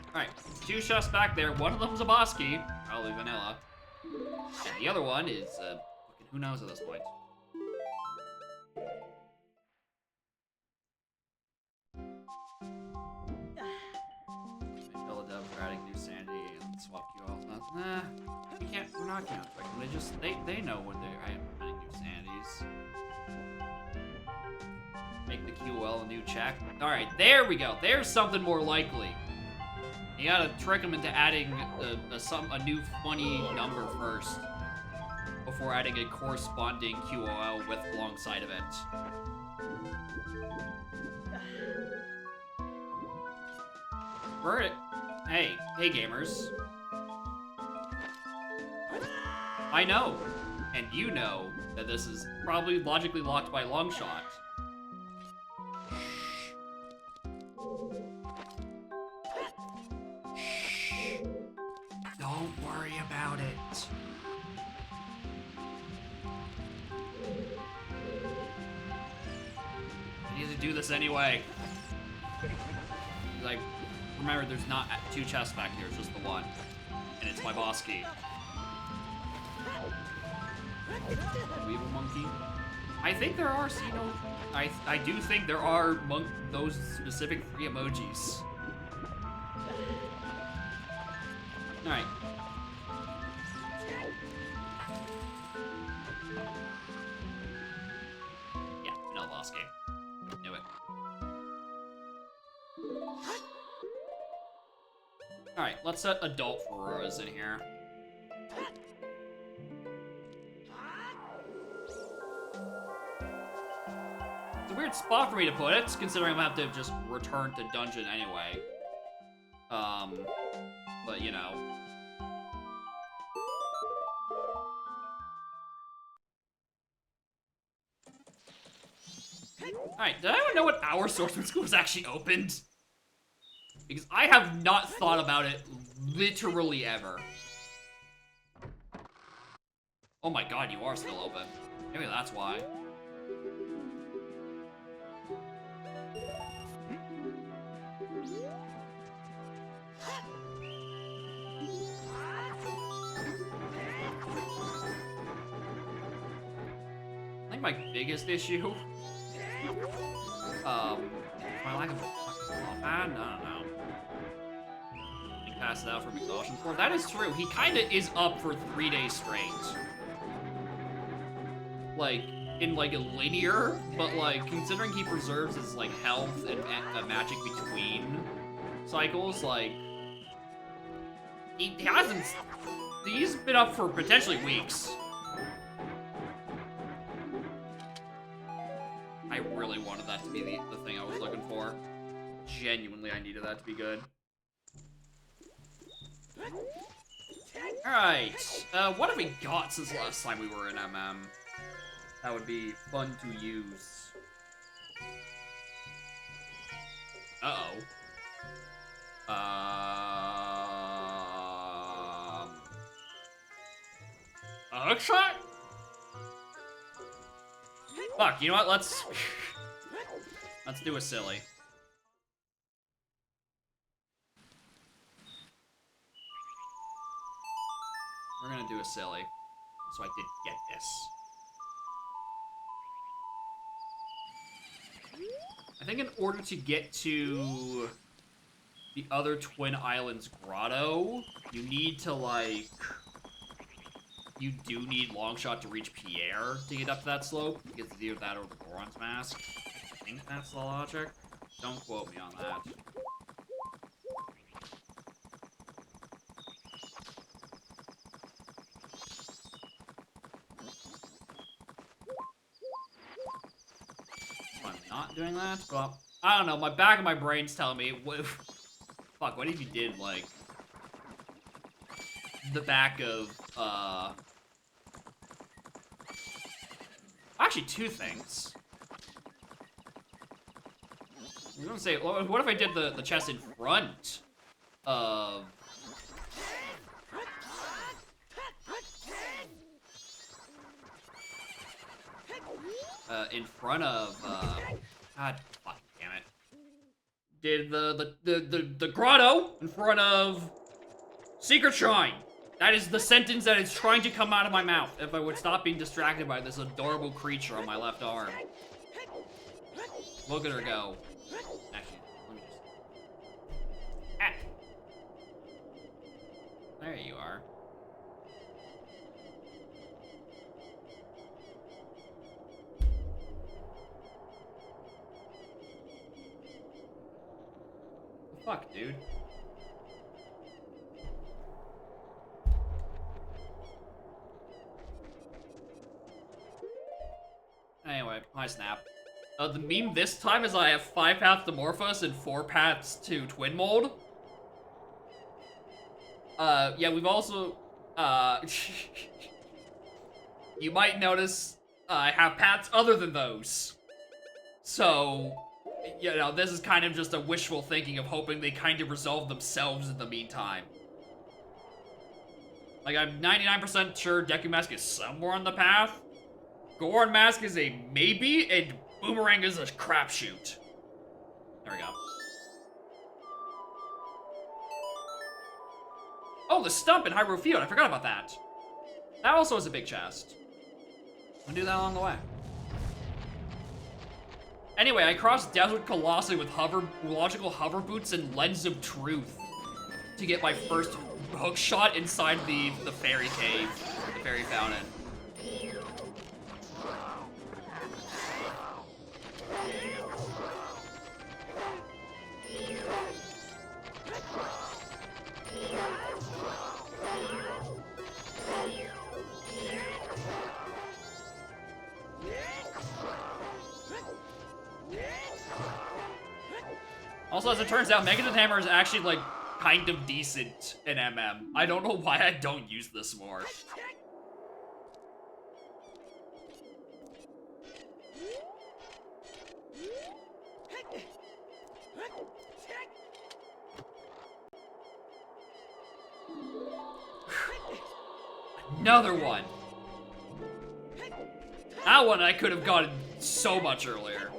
Alright, 2 chests back there. One of them's a boss key, probably vanilla. And the other one is, fucking who knows at this point. Nah, we can't. We're not gonna affect them. They know when they're implementing new sanities. Make the QL a new check. All right, there we go. There's something more likely. You gotta trick them into adding a new funny number first, before adding a corresponding QOL with alongside of it. Burn it. Hey gamers. I know, and you know, that this is probably logically locked by Longshot. Shh. Don't worry about it. I need to do this anyway. Like, remember, there's not 2 chests back here, it's just the one. And it's my boss key. Weevil monkey. I think there are, you know, I do think there are those specific 3 emojis. All right. Yeah, no boss game. Knew it. All right, let's set adult Auroras in here. Weird spot for me to put it, considering I'm gonna have to just return to dungeon anyway. But you know. Alright, did anyone know what our swordsman school was actually opened? Because I have not thought about it literally ever. Oh my god, you are still open. Maybe that's why. My biggest issue, my lack of I don't know. He passed out from exhaustion before. That is true. He kind of is up for 3 days straight. Like, in like a linear, but like considering he preserves his like health and magic between cycles, like he hasn't. He's been up for potentially weeks. I really wanted that to be the thing I was looking for. Genuinely, I needed that to be good. Alright, what have we got since last time we were in MM? That would be fun to use. Uh-oh. A hook shot? Fuck, you know what? Let's do a silly. gonna do a silly. So I did get this. I think in order to get to the other Twin Islands grotto, you need to, like... You do need Longshot to reach Pierre to get up to that slope. You get to do that over Goron's Mask. I think that's the logic. Don't quote me on that. I'm not doing that, but I don't know. My back of my brain's telling me, fuck, what if you did, like, the back of, actually, two things. I'm gonna say, what if I did the chest in front of... in front of, God fucking damn it. Did the grotto in front of Secret Shrine. That is the sentence that is trying to come out of my mouth if I would stop being distracted by this adorable creature on my left arm. Look at her go. Actually, let me just... Ah. There you are. Fuck, dude. Anyway, my snap. The meme this time is I have 5 paths to Morphos and 4 paths to Twin Mold. Yeah, we've also, you might notice I have paths other than those. So, you know, this is kind of just a wishful thinking of hoping they kind of resolve themselves in the meantime. Like, I'm 99% sure Deku Mask is somewhere on the path. Goron Mask is a maybe, and Boomerang is a crapshoot. There we go. Oh, the stump in Hyrule Field. I forgot about that. That also has a big chest. I'll do that along the way. Anyway, I crossed Desert Colossi with logical hover boots and Lens of Truth to get my first hook shot inside the fairy cave, the fairy fountain. Also, as it turns out, Megaton Hammer is actually, like, kind of decent in MM. I don't know why I don't use this more. Another one. That one I could have gotten so much earlier.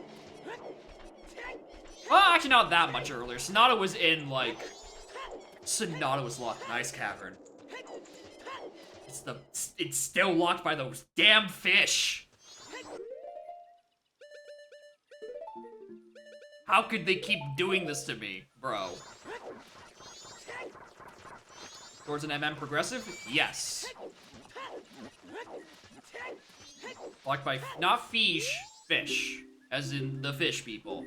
Well, actually not that much earlier. Sonata was in, like... Sonata was locked in Ice Cavern. It's still locked by those damn fish. How could they keep doing this to me, bro? Towards an MM progressive? Yes. Blocked by, not fish, as in the fish people.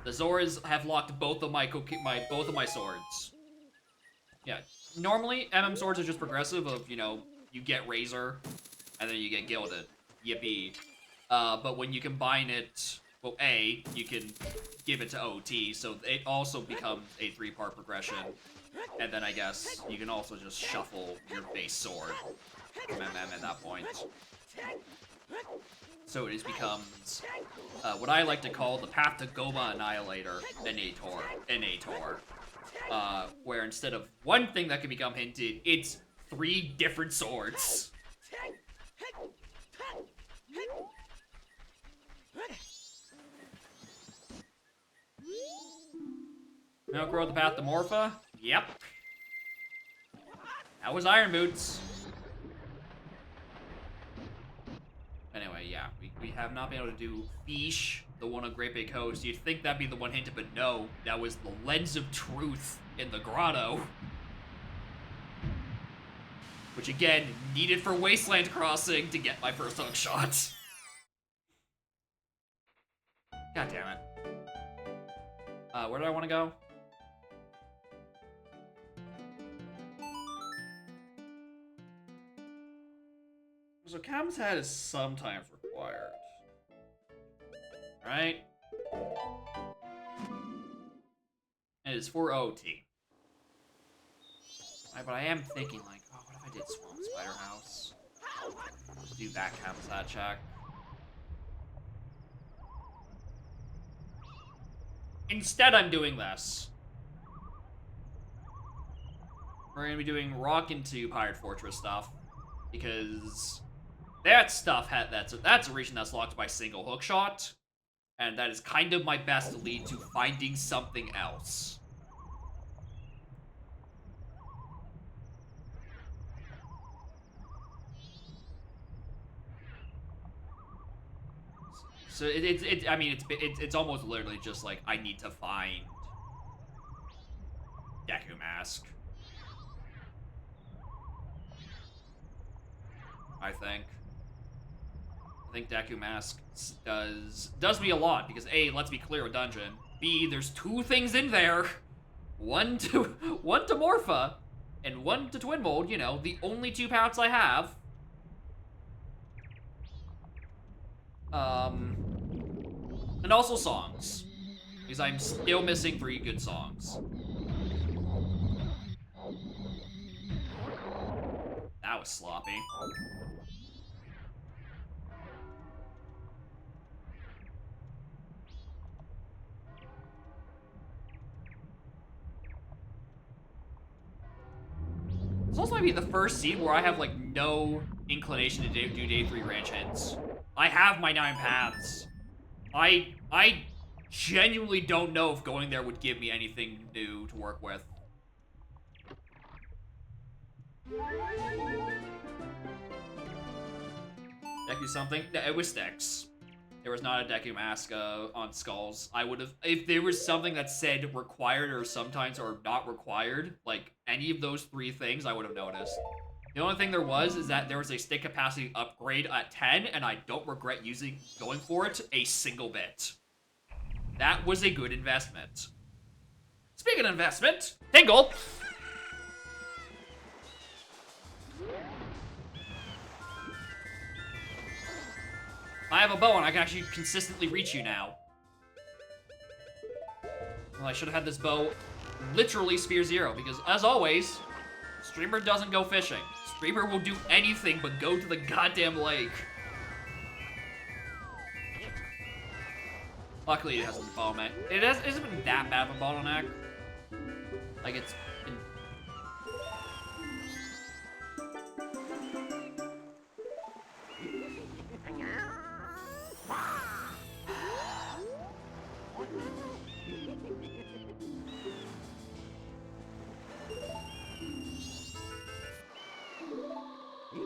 The Zoras have locked both of my swords. Yeah, normally MM swords are just progressive of, you know, you get Razor, and then you get Gilded. Yippee. But when you combine it, well, A, you can give it to OT, so it also becomes a 3-part progression. And then I guess you can also just shuffle your base sword from MM at that point. So it becomes what I like to call the Path to Goma Annihilator Nator. Where instead of one thing that can become hinted, it's 3 different swords. Now grow the Path to Morpha? Yep. That was Iron Boots. Anyway, yeah, we have not been able to do Fish, the one on Great Bay Coast. You'd think that'd be the one hinted, but no. That was the Lens of Truth in the Grotto. Which, again, needed for Wasteland Crossing to get my first hook shot. God damn it. Where do I want to go? So Cam's Head is sometimes required. Right? And it's for OT. Right, but I am thinking, like, oh, what if I did Swamp Spider House? Let's do that Cam's Head check. Instead, I'm doing this. We're gonna be doing Rock into Pirate Fortress stuff. Because that stuff that's a region that's locked by single hook shot, and that is kind of my best lead to finding something else. So it's almost literally just like I need to find Deku Mask. I think Deku Mask does me a lot because A, lets me clear a dungeon. B, there's two things in there. One to Morpha and one to Twin Mold, you know, the only two paths I have. And also songs. Because I'm still missing 3 good songs. That was sloppy. This also might be the first scene where I have, like, no inclination to do day 3 ranch hints. I have my 9 paths. I genuinely don't know if going there would give me anything new to work with. Deku something? It was Styx. There was not a Deku Mask on Skulls. I would have, if there was something that said required or sometimes or not required, like any of those 3 things, I would have noticed. The only thing there was is that there was a stick capacity upgrade at 10, and I don't regret going for it a single bit. That was a good investment. Speaking of investment, Tingle! I have a bow and I can actually consistently reach you now. Well, I should have had this bow literally Sphere 0 because, as always, Streamer doesn't go fishing. Streamer will do anything but go to the goddamn lake. Luckily, it hasn't been bottleneck. It hasn't been that bad of a bottleneck. Like, it's been...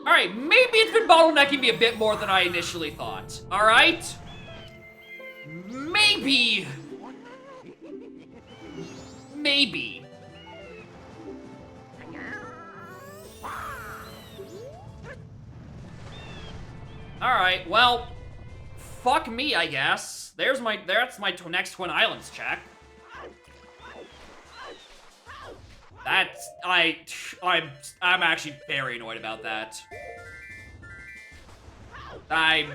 Alright, maybe it's been bottlenecking me a bit more than I initially thought. Alright? Maybe. Maybe. Alright, well, fuck me, I guess. That's my next Twin Islands check. I'm actually very annoyed about that. I'm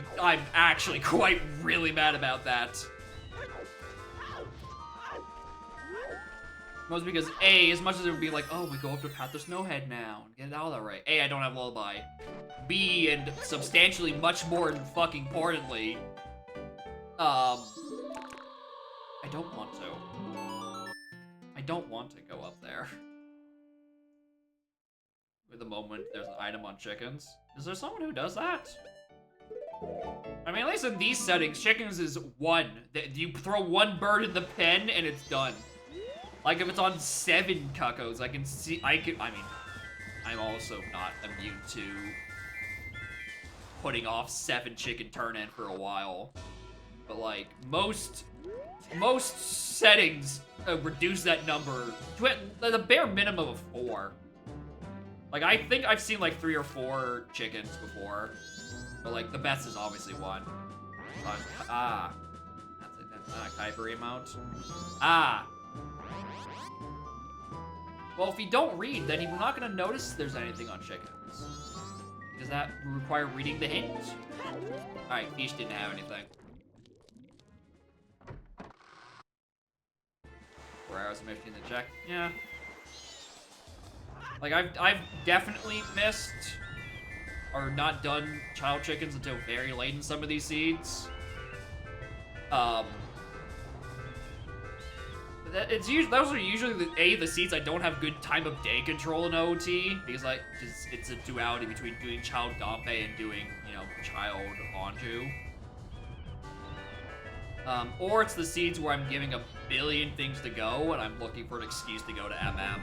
actually quite really mad about that. Mostly because A, as much as it would be like, oh, we go up to Path of Snowhead now and get it out of that right. A, I don't have Lullaby. B, and substantially much more fucking importantly, I don't want to. I don't want to go up there. At the moment, there's an item on chickens. Is there someone who does that? I mean, at least in these settings, chickens is 1. You throw 1 bird in the pen and it's done. Like if it's on 7 cuckoos, I mean, I'm also not immune to putting off 7 chicken turn-in for a while. But, like, most settings reduce that number to the bare minimum of 4. Like, I think I've seen, like, 3 or 4 chickens before. But, like, the best is obviously 1. That's not a Kyber amount. Well, if you don't read, then you're not going to notice there's anything on chickens. Does that require reading the hint? Alright, Fish didn't have anything. 4 hours of mission to check. Yeah. Like, I've definitely missed or not done child chickens until very late in some of these seeds. Those are usually the seeds I don't have good time of day control in OT, because it's a duality between doing child Dompe and doing, you know, child Anju. Or it's the seeds where I'm giving a billion things to go and I'm looking for an excuse to go to MM.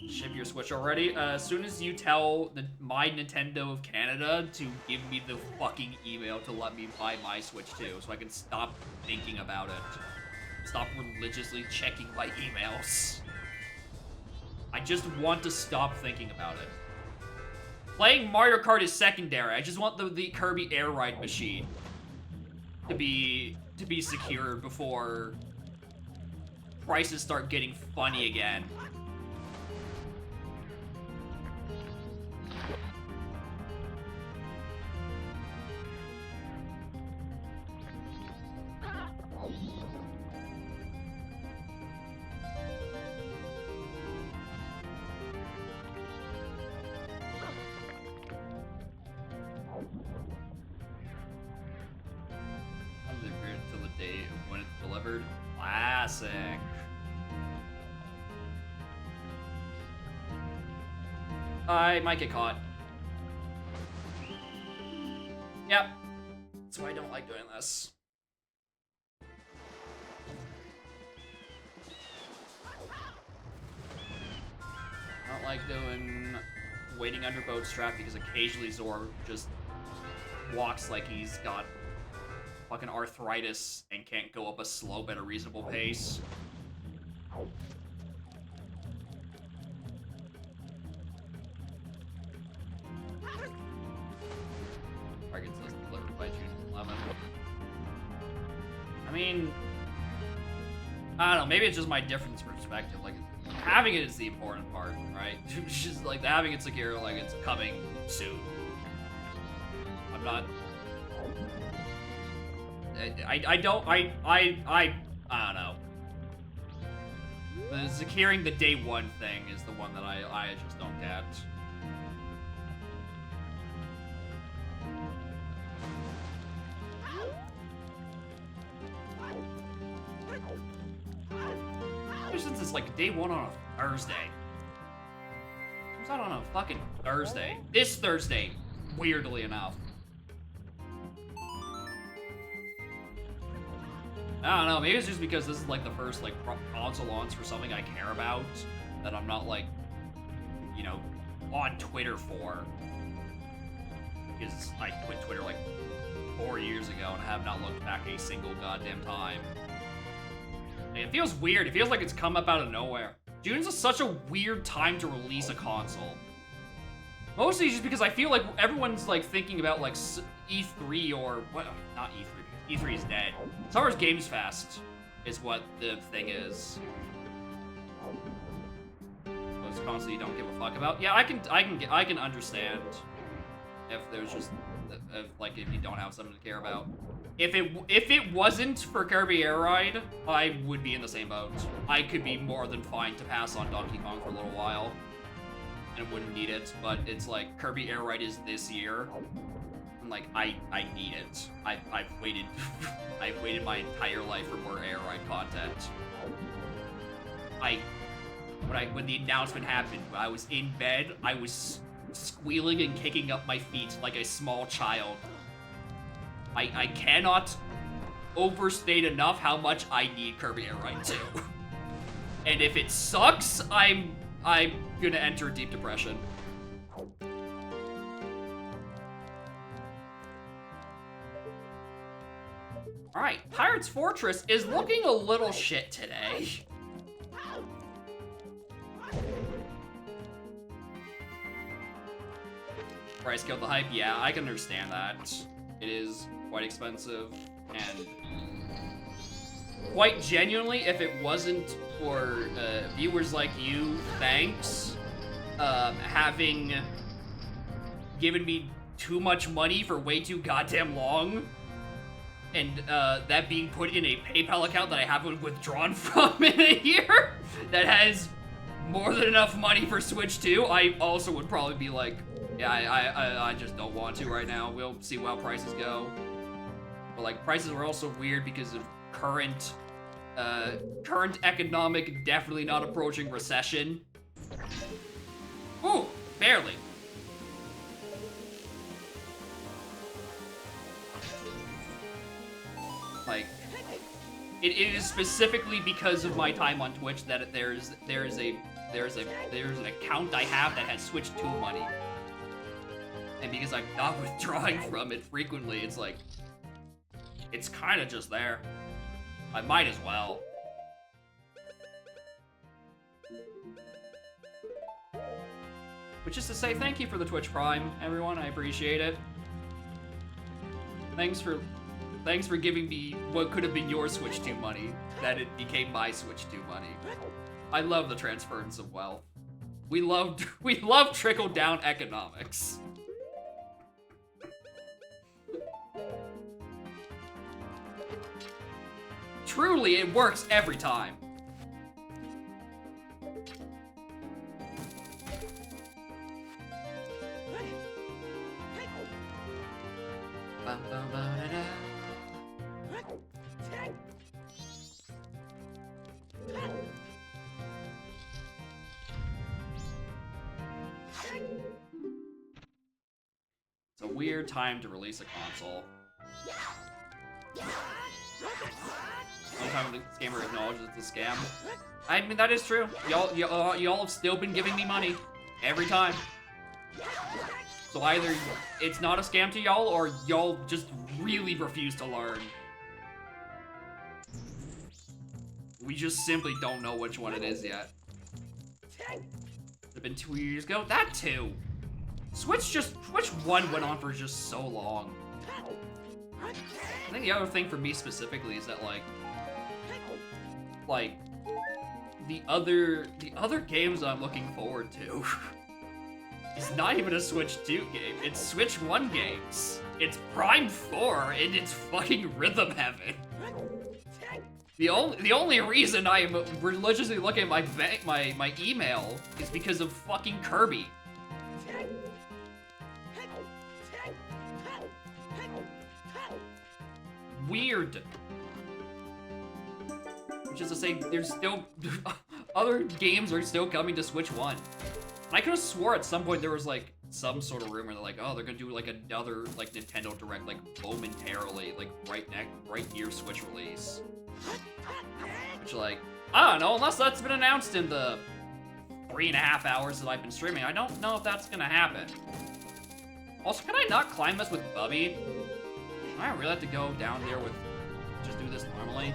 Ship your Switch already? As soon as you tell my Nintendo of Canada to give me the fucking email to let me buy my Switch too, so I can stop thinking about it. Stop religiously checking my emails. I just want to stop thinking about it. Playing Mario Kart is secondary. I just want the Kirby Air Ride machine to be secured before prices start getting funny again. Classic. I might get caught. Yep. That's why I don't like doing this. I don't like waiting under bootstrap because occasionally Zor just walks like he's got fucking arthritis and can't go up a slope at a reasonable pace. Targets list delivered by June 11th. I mean, I don't know, maybe it's just my difference perspective. Like, having it is the important part, right? Just like having it secure, like it's coming soon. I'm not. I don't know. The securing the day one thing is the one that I just don't get. Since it's like day one on a Thursday. It comes out on a fucking Thursday. This Thursday, weirdly enough. I don't know, maybe it's just because this is like the first like console launch for something I care about that I'm not like, you know, on Twitter for. Because I quit Twitter like 4 years ago and have not looked back a single goddamn time. And it feels weird, it feels like it's come up out of nowhere. June's such a weird time to release a console. Mostly just because I feel like everyone's like thinking about like E3 or, what, not E3. E3 is dead. Summer's Games Fest is what the thing is. Most consoles you don't give a fuck about. Yeah, I can understand if there's just if you don't have something to care about. If it wasn't for Kirby Air Ride, I would be in the same boat. I could be more than fine to pass on Donkey Kong for a little while and wouldn't need it. But it's like Kirby Air Ride is this year. Like I need it. I've waited I've waited my entire life for more Air Ride content. When the announcement happened, when I was in bed, I was squealing and kicking up my feet like a small child. I cannot overstate enough how much I need Kirby Air Ride 2. And if it sucks, I'm gonna enter deep depression. Alright, Pirate's Fortress is looking a little shit today. Price killed the hype? Yeah, I can understand that. It is quite expensive, and quite genuinely, if it wasn't for viewers like you, thanks, having given me too much money for way too goddamn long, and that being put in a PayPal account that I haven't withdrawn from in a year, that has more than enough money for Switch 2, I also would probably be like, yeah, I just don't want to right now. We'll see how prices go. But like, prices are also weird because of current economic, definitely not approaching recession. Ooh, barely. Like, it is specifically because of my time on Twitch that there's an account I have that has Switch 2 money. And because I'm not withdrawing from it frequently, it's like, it's kind of just there. I might as well. Which is to say, thank you for the Twitch Prime, everyone. I appreciate it. Thanks for giving me what could have been your Switch 2 money, that it became my Switch 2 money. I love the transference of wealth. We love trickle-down economics. Truly, it works every time. It's a weird time to release a console. One time the scammer acknowledges it's a scam. I mean, that is true. Y'all have still been giving me money every time. So either it's not a scam to y'all, or y'all just really refuse to learn. We just simply don't know which one it is yet. It's been 2 years ago. That too. Switch 1 went on for just so long. I think the other thing for me specifically is that like the other games I'm looking forward to is not even a Switch 2 game. It's Switch 1 games. It's Prime 4 and it's fucking Rhythm Heaven. The only reason I am religiously looking at my email is because of fucking Kirby. Weird. Which is to say, there's still other games are still coming to Switch 1. And I could have swore at some point there was like some sort of rumor that like, oh, they're gonna do like another like Nintendo Direct like momentarily, like right near Switch release. Which like, I don't know, unless that's been announced in the 3.5 hours that I've been streaming, I don't know if that's gonna happen. Also, can I not climb this with Bubby? Do I really have to go down there with, just do this normally?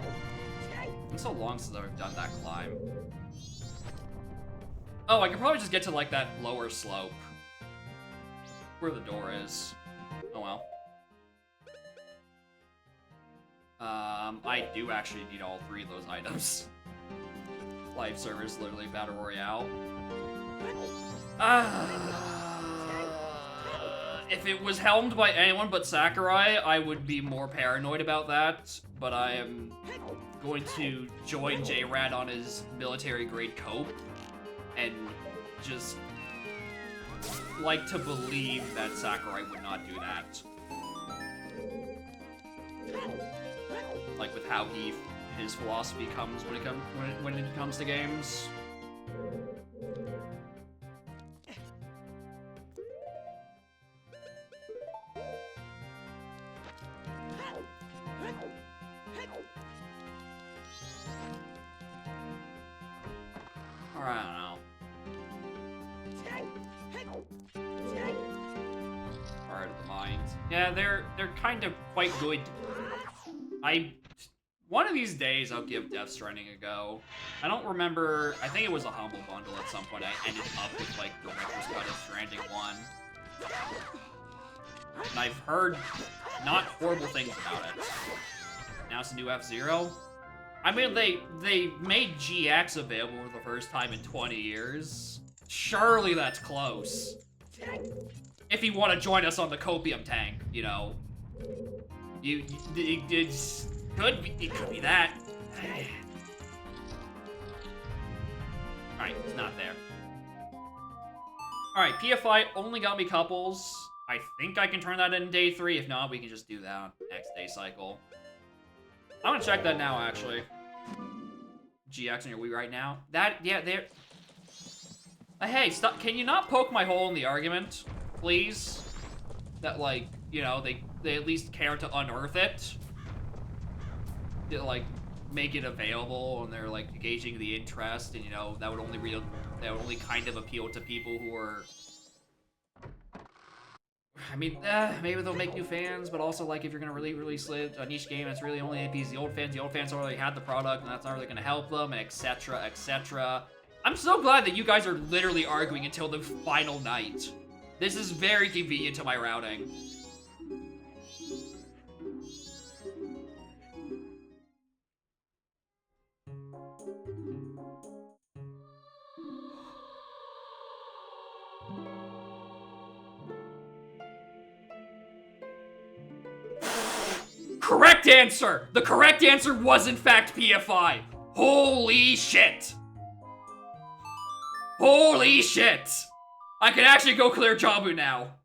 It's been so long since I've done that climb. Oh, I could probably just get to like that lower slope. Where the door is. Oh well. I do actually need all 3 of those items. Live service, literally Battle Royale. If it was helmed by anyone but Sakurai, I would be more paranoid about that, but I am going to join J-Rad on his military-grade cope, and just like to believe that Sakurai would not do that. Like with how his philosophy comes when it comes to games. Or I don't know. Part of the mind. Yeah, they're kind of quite good. One of these days I'll give Death Stranding a go. I don't remember. I think it was a Humble Bundle at some point. I ended up with like the Director's Cut of Stranding 1. And I've heard not horrible things about it. Now it's a new F-Zero. I mean, they made GX available for the first time in 20 years. Surely that's close. If you want to join us on the Copium tank, you know. It could be that. Alright, it's not there. Alright, PFI only got me couples. I think I can turn that in day 3. If not, we can just do that on next day cycle. I'm gonna check that now, actually. GX on your Wii right now. Yeah, they're... hey, stop. Can you not poke my hole in the argument, please? That, like, you know, they at least care to unearth it. To, like, make it available, and they're, like, gauging the interest, and, you know, that would only kind of appeal to people who are... I mean, maybe they'll make new fans, but also, like, if you're gonna really release a niche game, it's really only appease the old fans already had the product, and that's not really gonna help them, and etc., etc. I'm so glad that you guys are literally arguing until the final night. This is very convenient to my routing. Correct answer! The correct answer was in fact PFI. Holy shit! Holy shit! I can actually go clear Jabu now.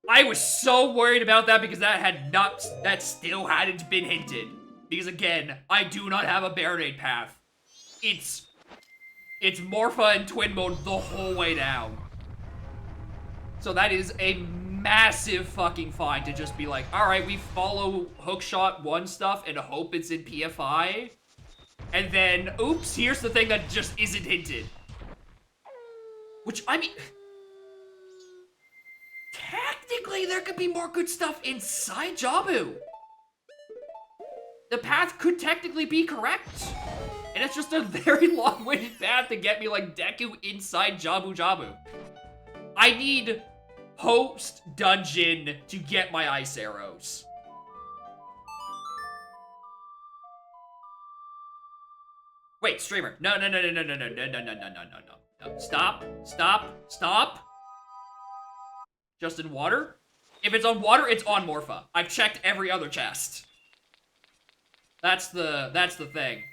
I was so worried about that because that still hadn't been hinted. Because again, I do not have a Baronade path. It's Morpha and Twin Mode the whole way down. So that is a massive fucking fine to just be like, alright, we follow Hookshot 1 stuff and hope it's in PFI. And then, oops, here's the thing that just isn't hinted. Which, I mean... technically, there could be more good stuff inside Jabu. The path could technically be correct. And it's just a very long-winded path to get me, like, Deku inside Jabu Jabu. I need host dungeon to get my ice arrows. Wait, streamer. No. Stop. Just in water? If it's on water, it's on Morpha. I've checked every other chest. That's the thing.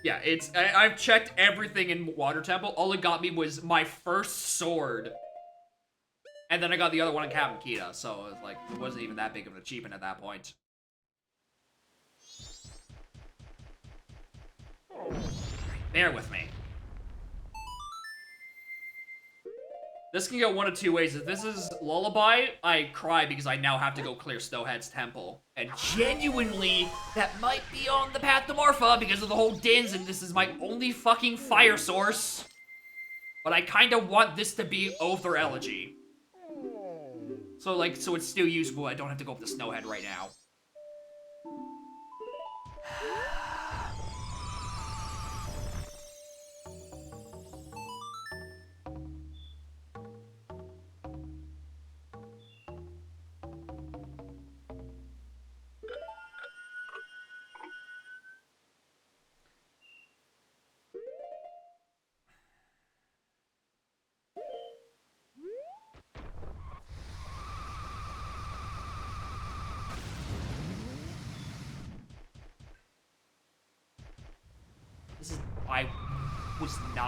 Yeah, I've checked everything in Water Temple. All it got me was my first sword. And then I got the other one in Captain Kita, so it was like, it wasn't even that big of an achievement at that point. Bear with me. This can go one of two ways. If this is Lullaby, I cry because I now have to go clear Snowhead's temple. And genuinely, that might be on the path to Morpha because of the whole Dins, and this is my only fucking fire source. But I kind of want this to be Oath or Elegy. So it's still usable. I don't have to go up to Snowhead right now.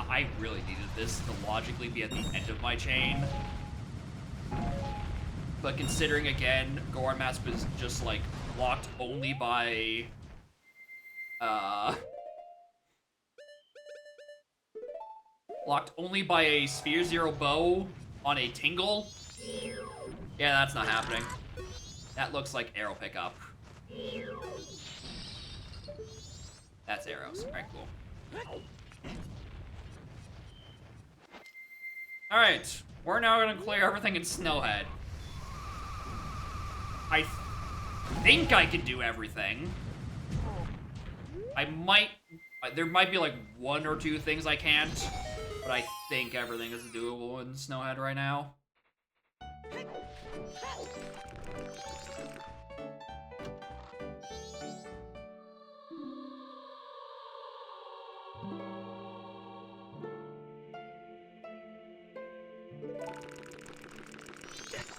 I really needed this to logically be at the end of my chain. But considering, again, Goron Mask is just, like, blocked only by... blocked only by a Sphere Zero bow on a Tingle. Yeah, that's not happening. That looks like arrow pickup. That's arrows. Alright, cool. Alright, we're now gonna clear everything in Snowhead. I think I can do everything. There might be like 1 or 2 things I can't, but I think everything is doable in Snowhead right now.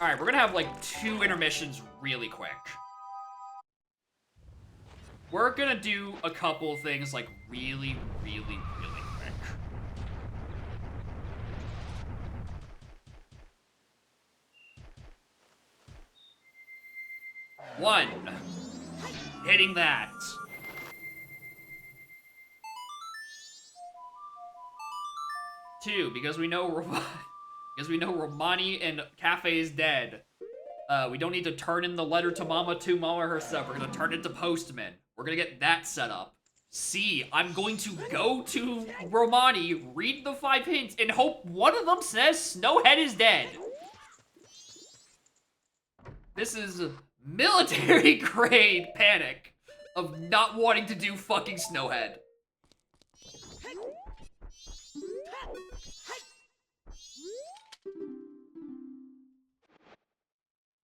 Alright, we're gonna have like 2 intermissions really quick. We're gonna do a couple things like really, really, really quick. One, hitting that. 2, because we know Romani and Cafe is dead. We don't need to turn in the letter to Mama herself. We're gonna turn it to Postman. We're gonna get that set up. C, I'm going to go to Romani, read the 5 hints, and hope one of them says Snowhead is dead. This is military grade panic of not wanting to do fucking Snowhead.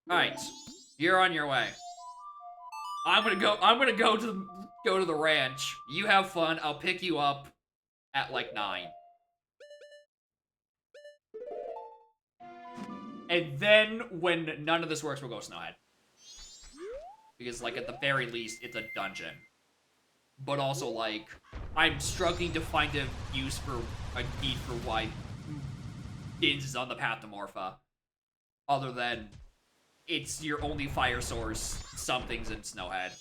Alright, you're on your way. I'm gonna go to the ranch. You have fun. I'll pick you up at like 9. And then when none of this works, we'll go Snowhead. Because like at the very least, it's a dungeon. But also like, I'm struggling to find a need for why Dins is on the path to Morpha. Other than it's your only fire source, something's in Snowhead.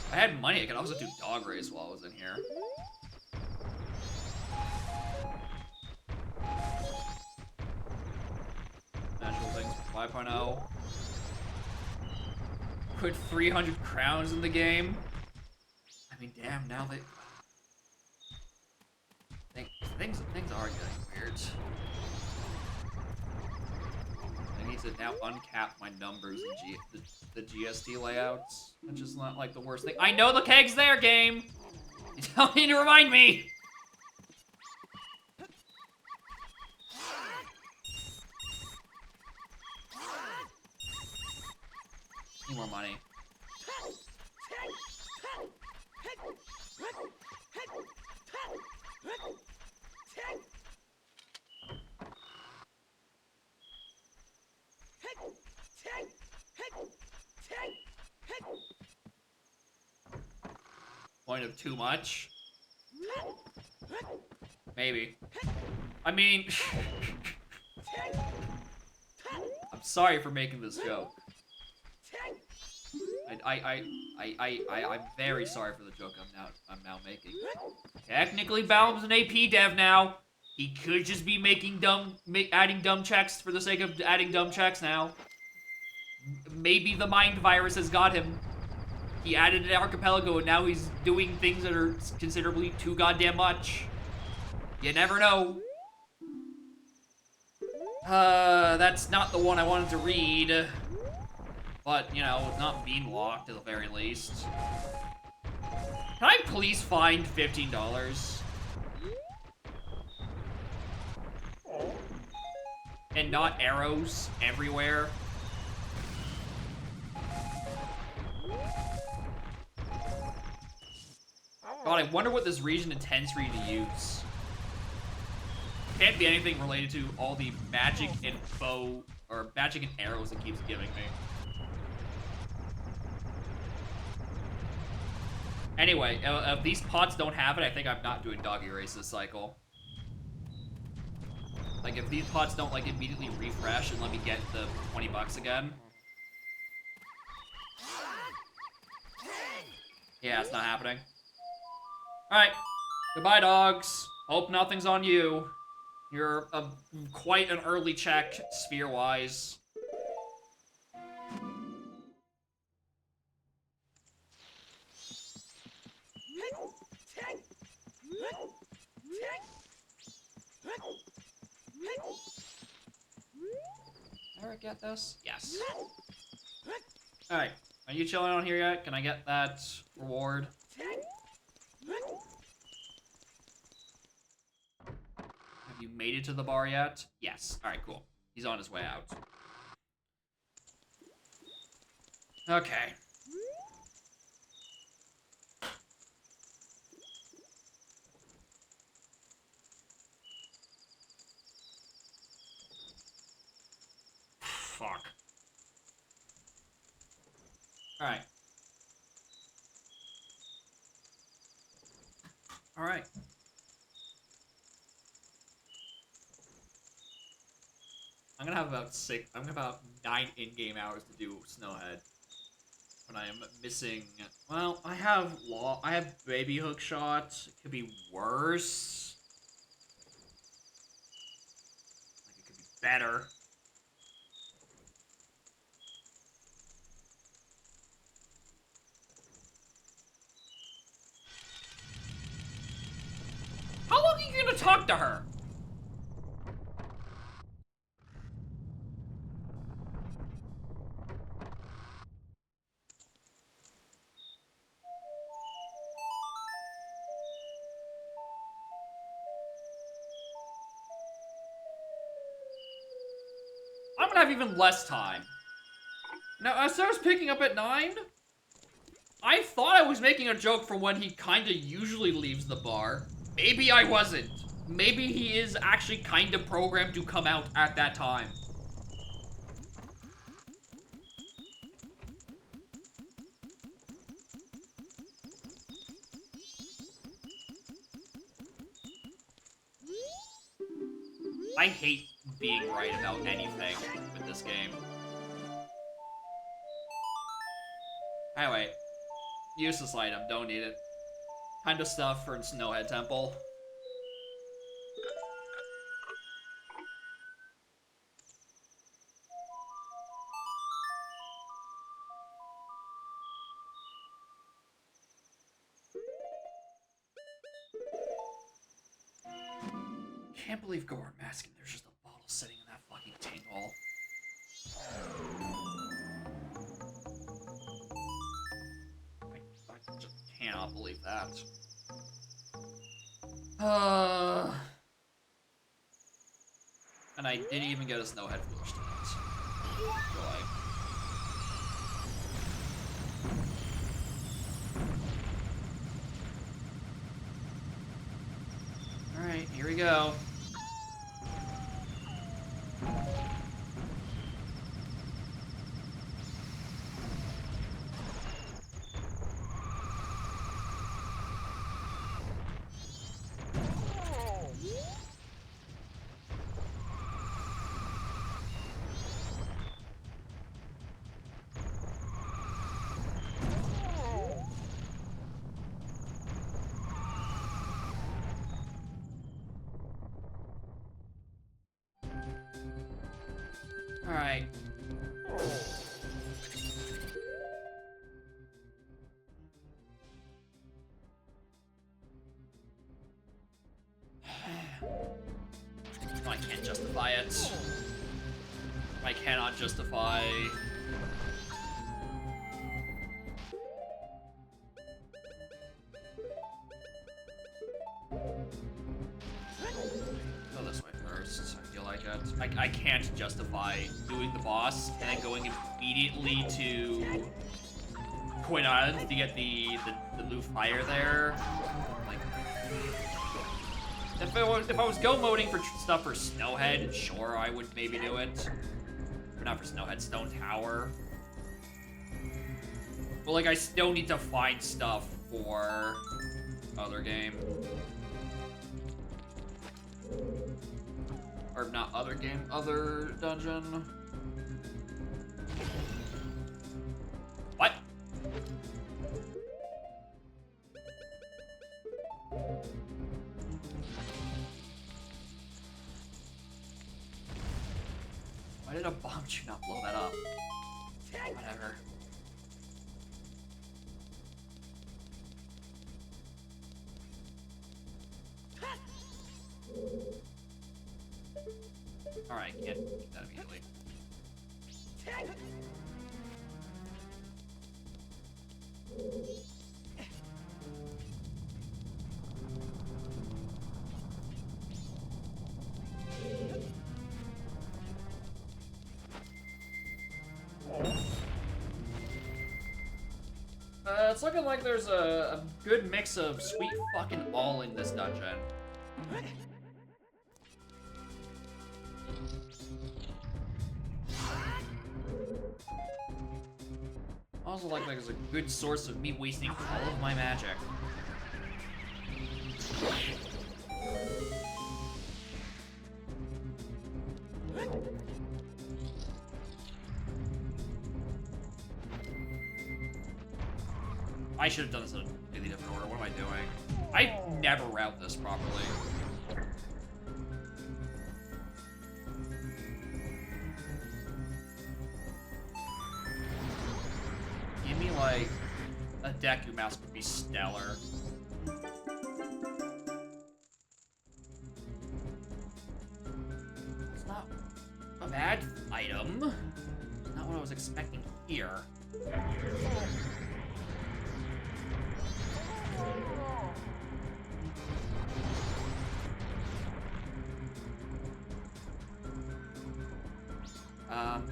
If I had money, I could also do dog race while I was in here. Natural things 5.0. Put 300 crowns in the game. I mean, damn, now that... Things are getting weird. I need to now uncap my numbers in the GST layouts, which is not like the worst thing. I know the keg's there, game! You don't need to remind me! Need more money. Point of too much? Maybe. I mean... I'm sorry for making this joke. I'm very sorry for the joke I'm now making. Technically, Balam's an AP dev now. He could just be making adding dumb checks for the sake of adding dumb checks now. Maybe the mind virus has got him. He added an archipelago and now he's doing things that are considerably too goddamn much. You never know. That's not the one I wanted to read. But, you know, it's not being locked at the very least. Can I please find $15? And not arrows everywhere? God, I wonder what this region intends for you to use. Can't be anything related to all the magic and bow, or magic and arrows it keeps giving me. Anyway, if these pots don't have it, I think I'm not doing doggy race this cycle. Like, if these pots don't, like, immediately refresh and let me get the 20 bucks again. Yeah, it's not happening. Alright. Goodbye, dogs. Hope nothing's on you. You're quite an early check, sphere-wise. Ever get this? Yes. Alright. Are you chilling on here yet? Can I get that reward? Have you made it to the bar yet? Yes. Alright, cool. He's on his way out. Okay. Fuck. Alright. Alright. I'm gonna have about 9 in-game hours to do Snowhead. When I am missing... Well, I have baby hook shots. It could be worse. Like, it could be better. How long are you gonna talk to her? I'm gonna have even less time. Now, as I was picking up at 9, I thought I was making a joke from when he kinda usually leaves the bar. Maybe I wasn't. Maybe he is actually kinda programmed to come out at that time. I hate being right about anything with this game. Anyway, useless item, don't need it. Kind of stuff for Snowhead Temple. Can't believe Gore masking. There's just a bottle sitting in that fucking tank hole. I just cannot believe that. And I didn't even get a Snowhead Foolish Dance. Joy. Alright, here we go. Alright. No, I can't justify it. I cannot justify... Go this way first. I feel like it. I can't justify doing the boss and then going immediately to Coin Island to get the blue fire there. Like, if I was go moding for stuff for Snowhead, sure I would maybe do it. Or not for Snowhead, Stone Tower. But like I still need to find stuff for other game. Or not other game, other dungeon. What? Why did a bomb shoot not blow that up? Whatever. Alright, can't keep that immediately. It's looking like there's a good mix of sweet fucking all in this dungeon. Also like there's a good source of me wasting all of my magic. I should have done this in a completely different order. What am I doing? I never route this properly. Give me, like, a Deku Mask would be stellar. It's not a bad item. It's not what I was expecting here.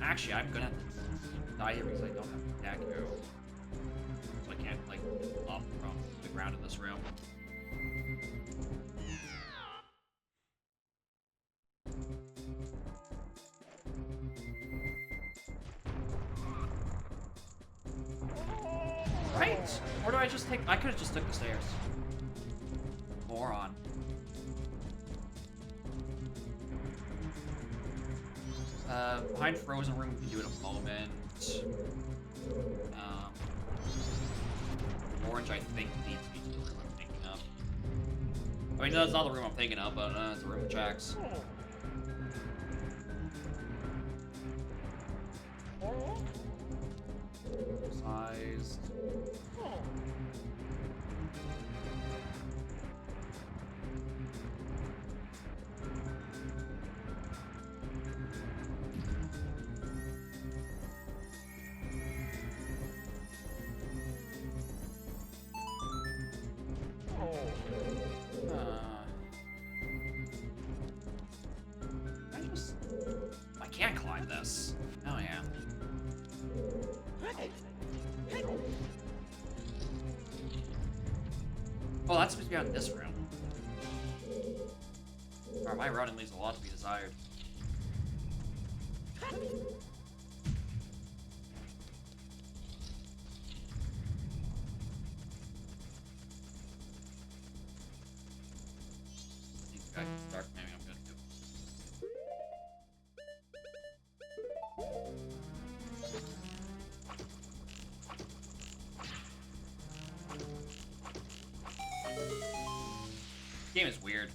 Actually, I'm gonna have to die here because I don't have Deku. So I can't, like, up from the ground in this room. Right! Or do I just take... I could've just took the stairs. Moron. Behind Frozen Room, we can do it in a moment. Orange, I think, needs to be the room I'm thinking of. I mean, that's not the room I'm thinking of, but it's the room of checks. Sized. I can't climb this. Oh yeah. Oh, that's supposed to be out in this room. Alright, my running leaves a lot to be desired. These guys start, maybe I'm gonna do. Game is weird.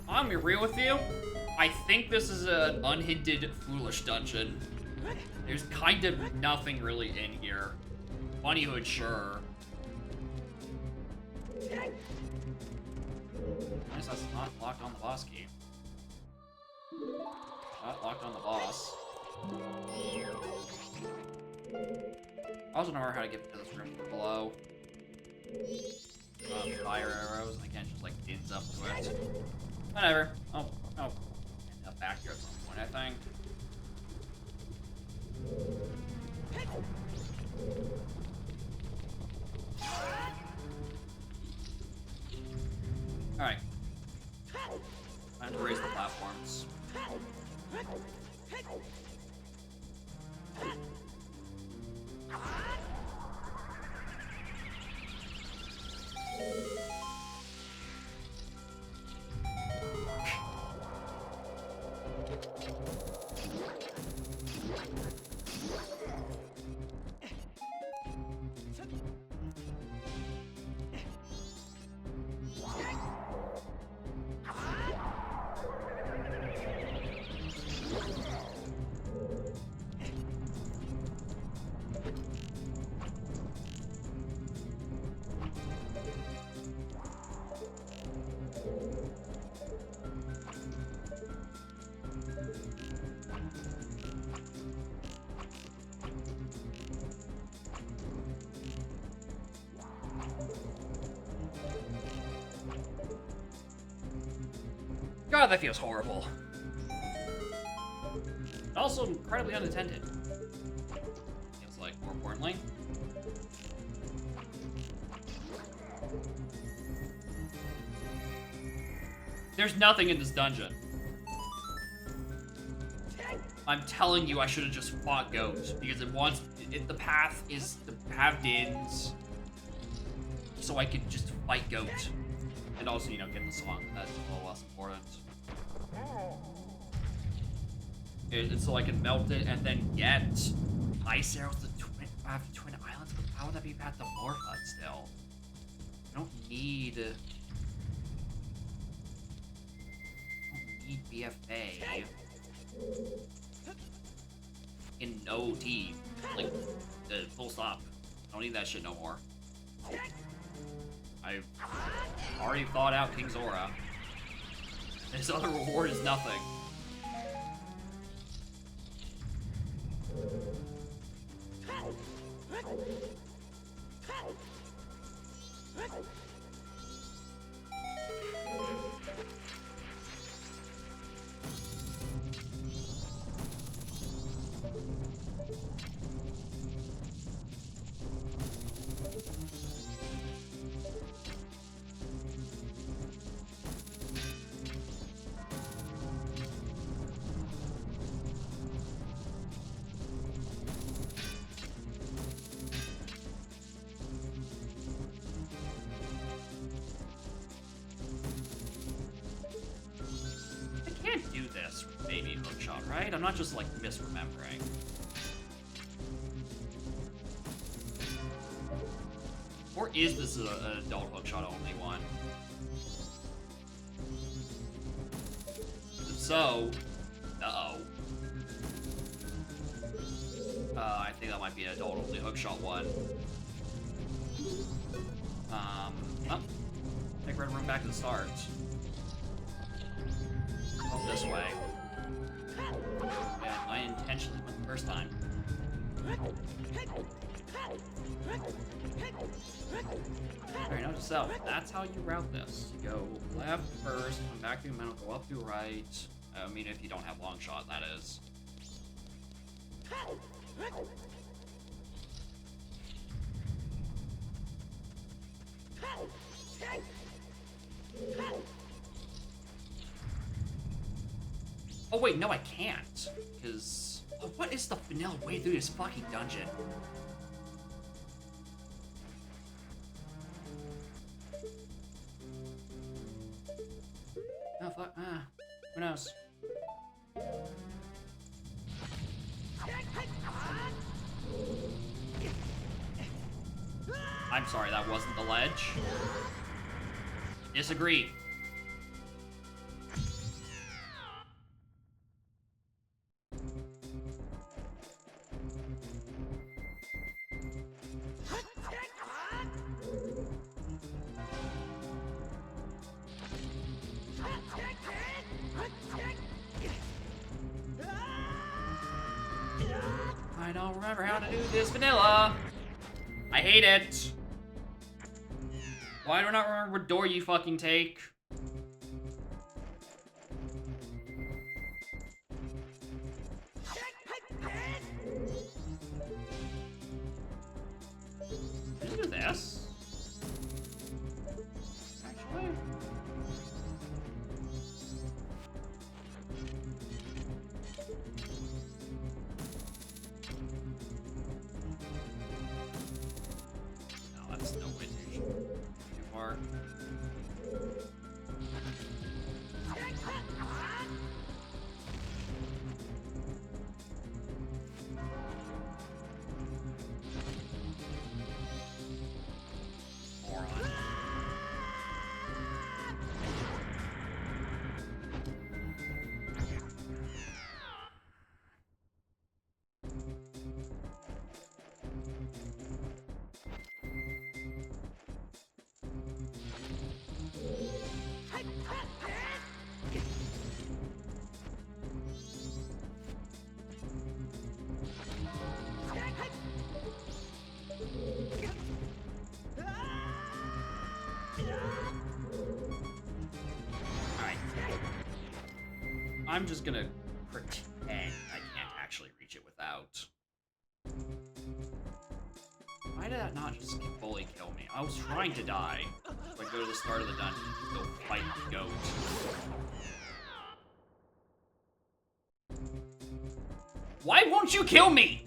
I'm gonna be real with you. I think this is an unhinted foolish dungeon. There's kind of nothing really in here. Bunnyhood, sure. Nice, that's not locked on the boss key. Not locked on the boss. I also don't know how to get to this room from below. Fire arrows, I can't just like dins up to it. Whatever. Oh, end up back here at some point, I think. Alright. Time to raise the platforms. God, that feels horrible. And also incredibly unattended. Feels like, more importantly. There's nothing in this dungeon. I'm telling you, I should have just fought Goat, because the path ends, so I could just fight Goat. And also, you know, get the song. That's a little less important. It's so I can melt it and then get ice arrows to Twin Islands. But how would that be Path to Morpha still? I don't need BFA. In no team. Like, full stop. I don't need that shit no more. I've already thought out King Zora. This other reward is nothing. Do this with baby hookshot, right? I'm not just like misremembering. Or is this an adult hookshot only one? If so, I think that might be an adult only hookshot one. Oh, take Red Room back to the start. This way. Yeah, I intentionally went the first time. Alright, note to self. That's how you route this. You go left first, come back to middle, go up to right. I mean, if you don't have long shot, that is. Oh wait, no I can't, because... Oh, what is the vanilla way through this fucking dungeon? Oh fuck, who knows? I'm sorry, that wasn't the ledge. Disagree. I don't remember how to do this vanilla. I hate it. Why do I not remember what door you fucking take? Can you do this? Actually? No, that's no way too far. Moron. Alright. I'm just gonna pretend I can't actually reach it without. Why did that not just fully kill me? I was trying to die. Like, go to the start of the dungeon and go fight the goat. Why won't you kill me?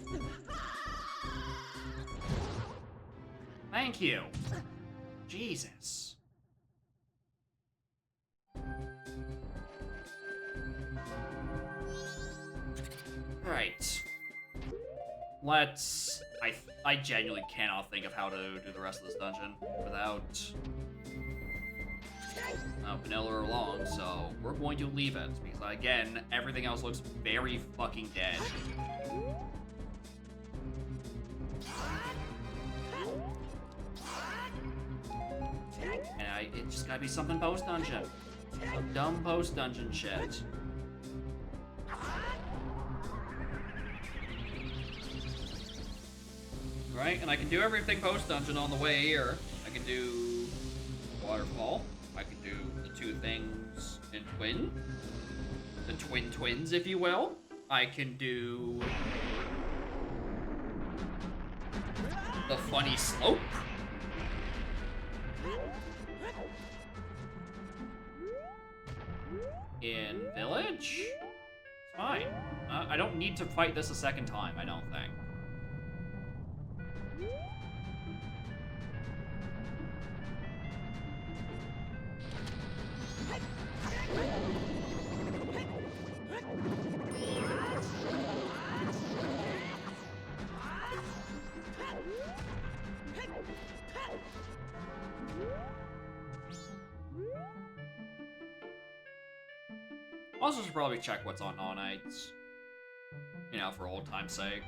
Thank you. Jesus. Right. Let's... I genuinely cannot think of how to do the rest of this dungeon without vanilla or long, so we're going to leave it, because again, everything else looks very fucking dead. And it just gotta be something post-dungeon. Some dumb post-dungeon shit. Right, and I can do everything post-dungeon on the way here. I can do waterfall. I can do the two things in twin. The twin twins, if you will. I can do the funny slope. In village? It's fine. I don't need to fight this a second time, I don't think. Also should probably check what's on all nights. You know, for old time's sake.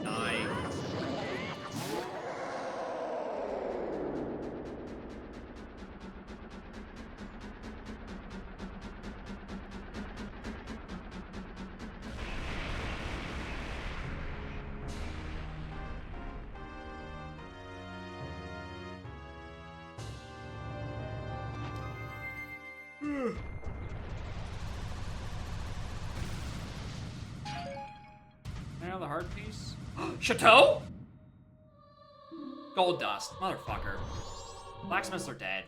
Die. Now the heart piece. Chateau? Gold dust, motherfucker. Blacksmiths are dead.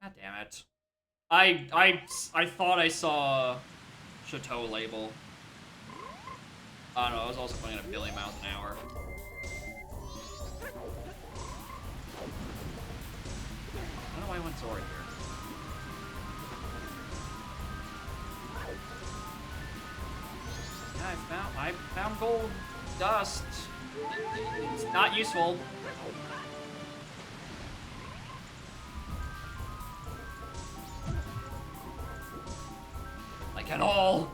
God damn it. I thought I saw Chateau label. I don't know, I was also playing at a billion miles an hour. sword here. Yeah, I found gold dust. It's not useful. Like at all.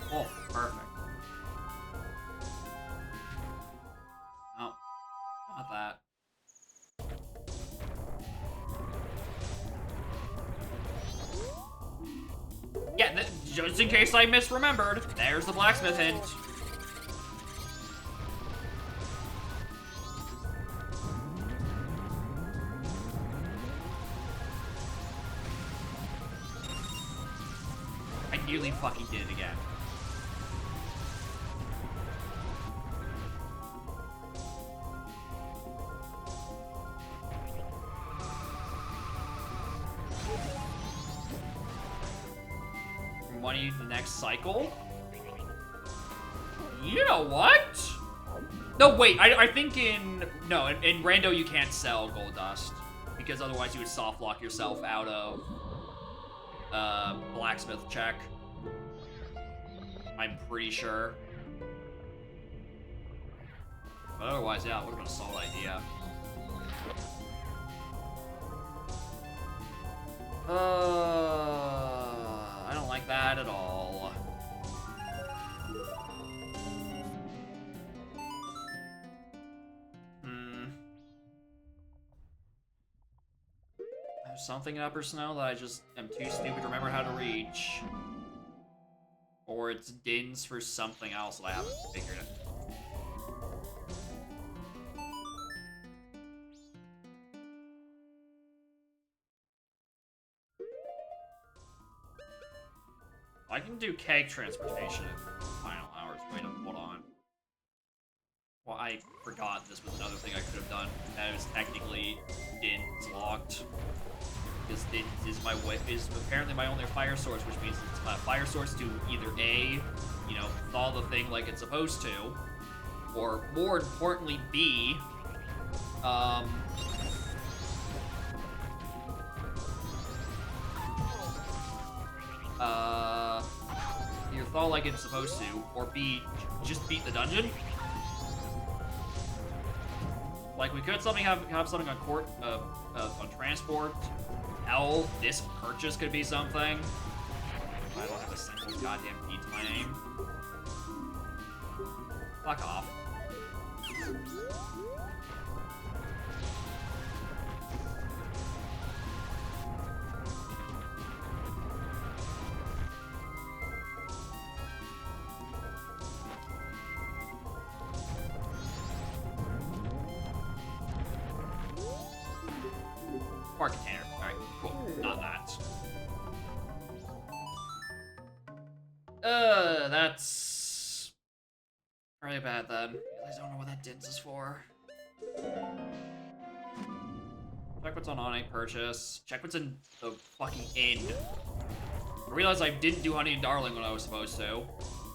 Oh, perfect. Oh, not that. Yeah, just in case I misremembered, there's the blacksmith hint. I nearly fucking did it again. Money the next cycle? You know what? No, wait, I think in Rando you can't sell gold dust. Because otherwise you would soft lock yourself out of blacksmith check. I'm pretty sure. But otherwise, yeah, it would have been a solid idea. I don't like that at all. There's something in Upper Snow that I just am too stupid to remember how to reach. Or it's dins for something else that I haven't figured it. I can do keg transportation in final hours. Wait, hold on. Well, I forgot this was another thing I could have done. That is technically Din's locked. Because Din is apparently my only fire source, which means it's a fire source to either A, you know, thaw the thing like it's supposed to, or more importantly, B, either thaw like it's supposed to, or B, just beat the dungeon. Like, we could have something on on transport. Hell, this purchase could be something. I don't have a single goddamn key to my name. Fuck off. Mark container. Alright, cool. Not that. That's really bad then. I don't know what that dins is for. Check what's on a purchase. Check what's in the fucking inn. I realized I didn't do Honey and Darling when I was supposed to.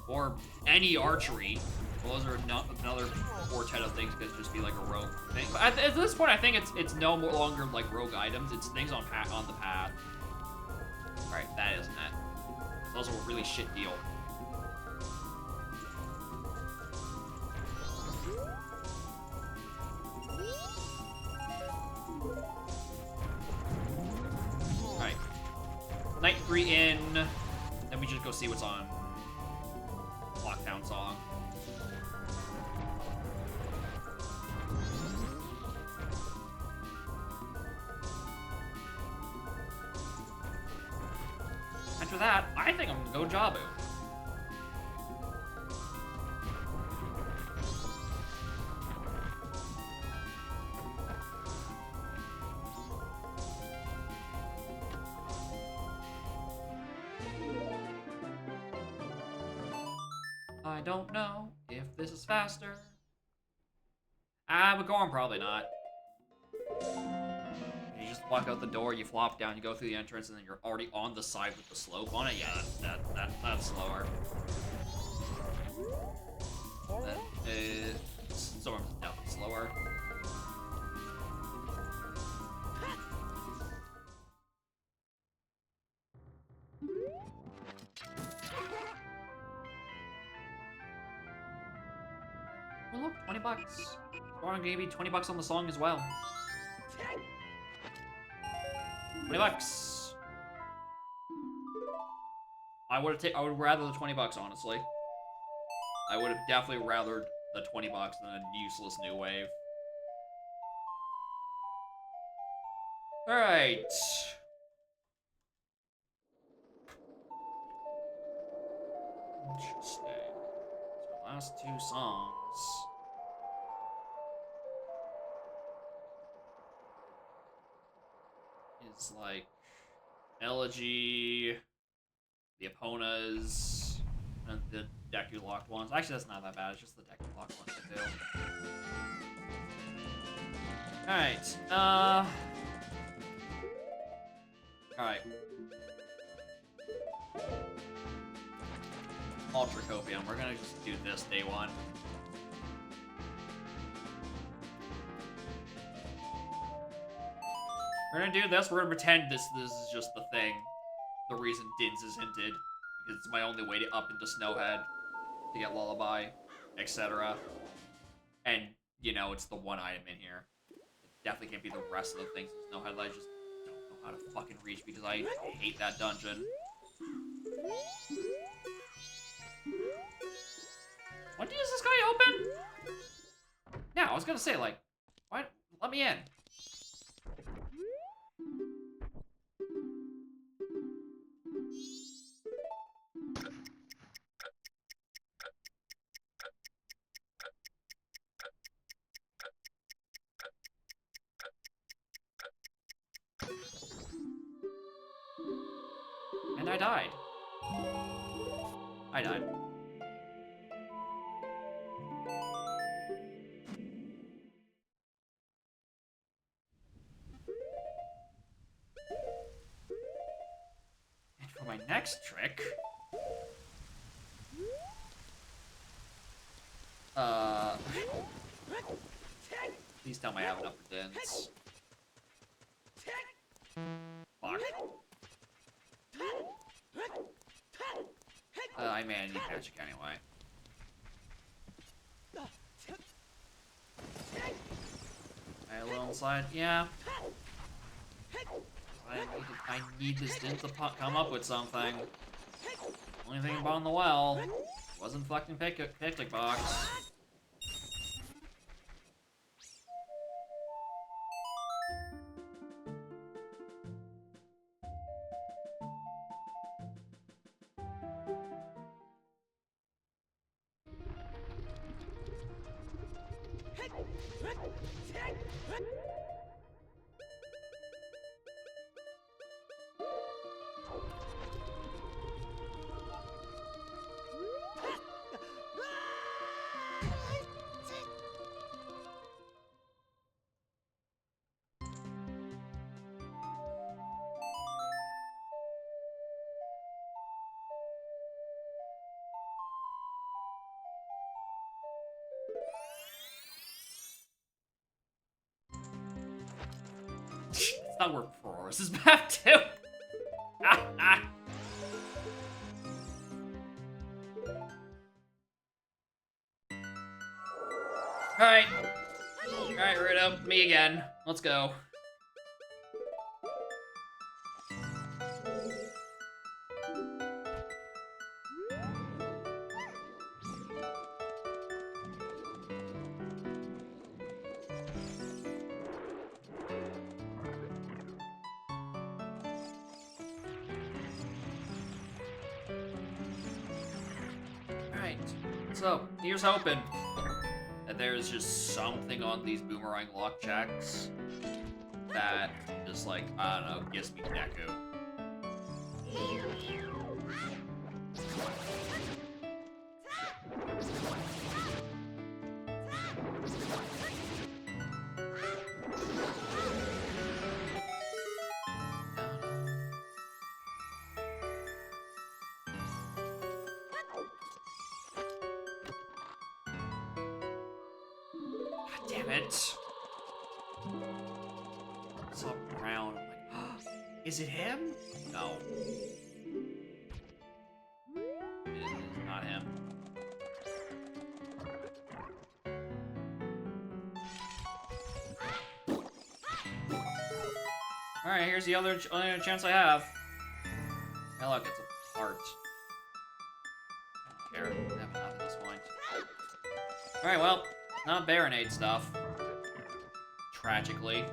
Or any archery. Well, those are not another quartet of things could just be like a rogue thing. But at this point, I think it's no more longer like rogue items. It's things on the path. All right, that isn't it. It's also a really shit deal. All right, night 3 in. Then we just go see what's on Lockdown Song. After that, I think I'm gonna go Jabu. I don't know if this is faster. But Gorm probably not. He just walk out the door, you flop down, you go through the entrance, and then you're already on the side with the slope on it. Yeah, that's slower. Storm's definitely slower. Oh look, 20 bucks. Storm gave me 20 bucks on the song as well. 20 bucks. I would rather the 20 bucks, honestly. I would have definitely rathered the 20 bucks than a useless new wave. Alright. Interesting. So last two songs. Is like Elegy, the Eponas, and the Deku locked ones. Actually, that's not that bad. It's just the Deku locked ones I do. Alright. Alright. Ultra Copium. We're gonna just do this day one. We're gonna do this. We're gonna pretend this is just the thing. The reason Dins is hinted. Because it's my only way to up into Snowhead. To get Lullaby. Etc. And, you know, it's the one item in here. It definitely can't be the rest of the things in Snowhead that I just don't know how to fucking reach because I hate that dungeon. When does this guy open? Yeah, I was gonna say, like, why? Let me in. And I died. I died. And for my next trick... Please tell me I have enough for Dins. Fuck. I may need magic anyway. A little slide, yeah. I need this Din to come up with something. Only thing about the well wasn't fucking picnic box. It's not where Proros is back to. Alright. Alright, Rudo. Me again. Let's go. So, here's hoping that there's just something on these boomerang lock checks that just, like, I don't know, gives me Deku. Damn it. Saw Brown. Is it him? No. It is not him. Alright, here's the other chance I have. Hey, look, it's a heart. I don't care. I have enough at this point. Alright, well, not Baronade stuff. Tragically.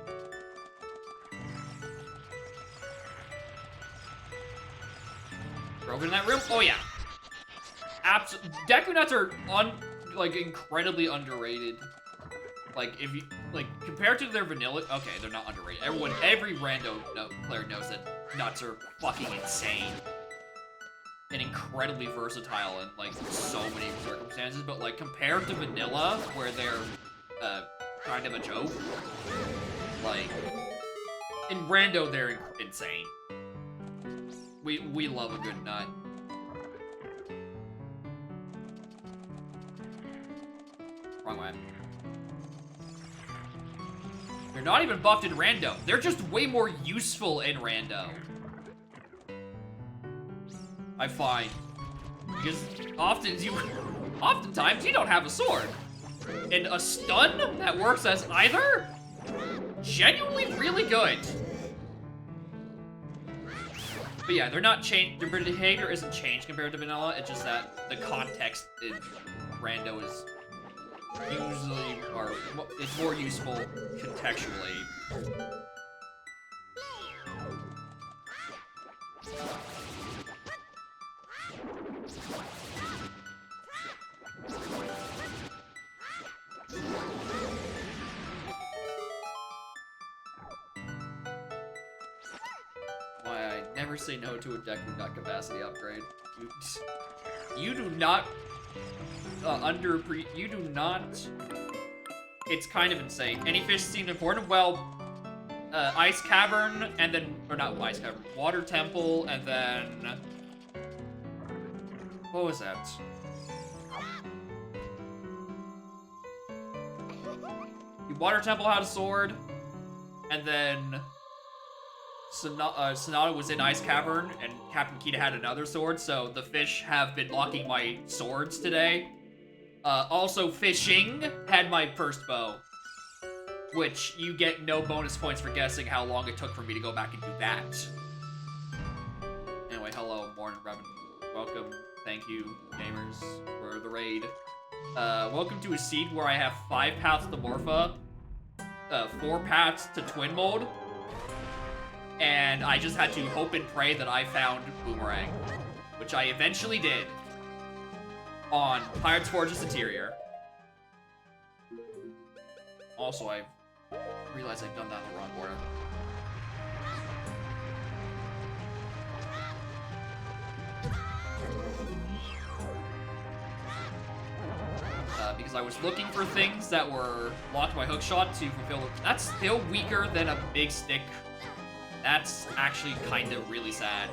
Broken in that room? Oh, yeah. Deku Nuts are, incredibly underrated. Like, if you, compared to their vanilla, okay, they're not underrated. Every rando player knows that nuts are fucking insane. And incredibly versatile in, so many circumstances, but, compared to vanilla, where they're, kind of a joke, in rando, they're insane. We love a good nut. Wrong way. They're not even buffed in rando. They're just way more useful in rando. I find. Because oftentimes you don't have a sword. And a stun that works as either, genuinely really good. But yeah, they're not changed. Their behavior isn't changed compared to vanilla. It's just that the context in rando is usually, or it's more useful contextually. Why I never say no to a Deku Nut capacity upgrade. You do not you do not. It's kind of insane. Any fish seem important? Well, Ice Cavern, and then, or not Ice Cavern, Water Temple, and then, what was that? The Water Temple had a sword, and then Sonata was in Ice Cavern, and Captain Kita had another sword, so the fish have been locking my swords today. Also, fishing had my first bow, which you get no bonus points for guessing how long it took for me to go back and do that. Anyway, hello, Morning Revan. Welcome, thank you, gamers, for the raid. Welcome to a seed where I have 5 paths to Morpha, 4 paths to Twin Mode, and I just had to hope and pray that I found Boomerang, which I eventually did on Pirate's Forge's Interior. Also, I realized I've done that in the wrong order. Because I was looking for things that were locked by hookshot to fulfill it. That's still weaker than a big stick. That's actually kind of really sad.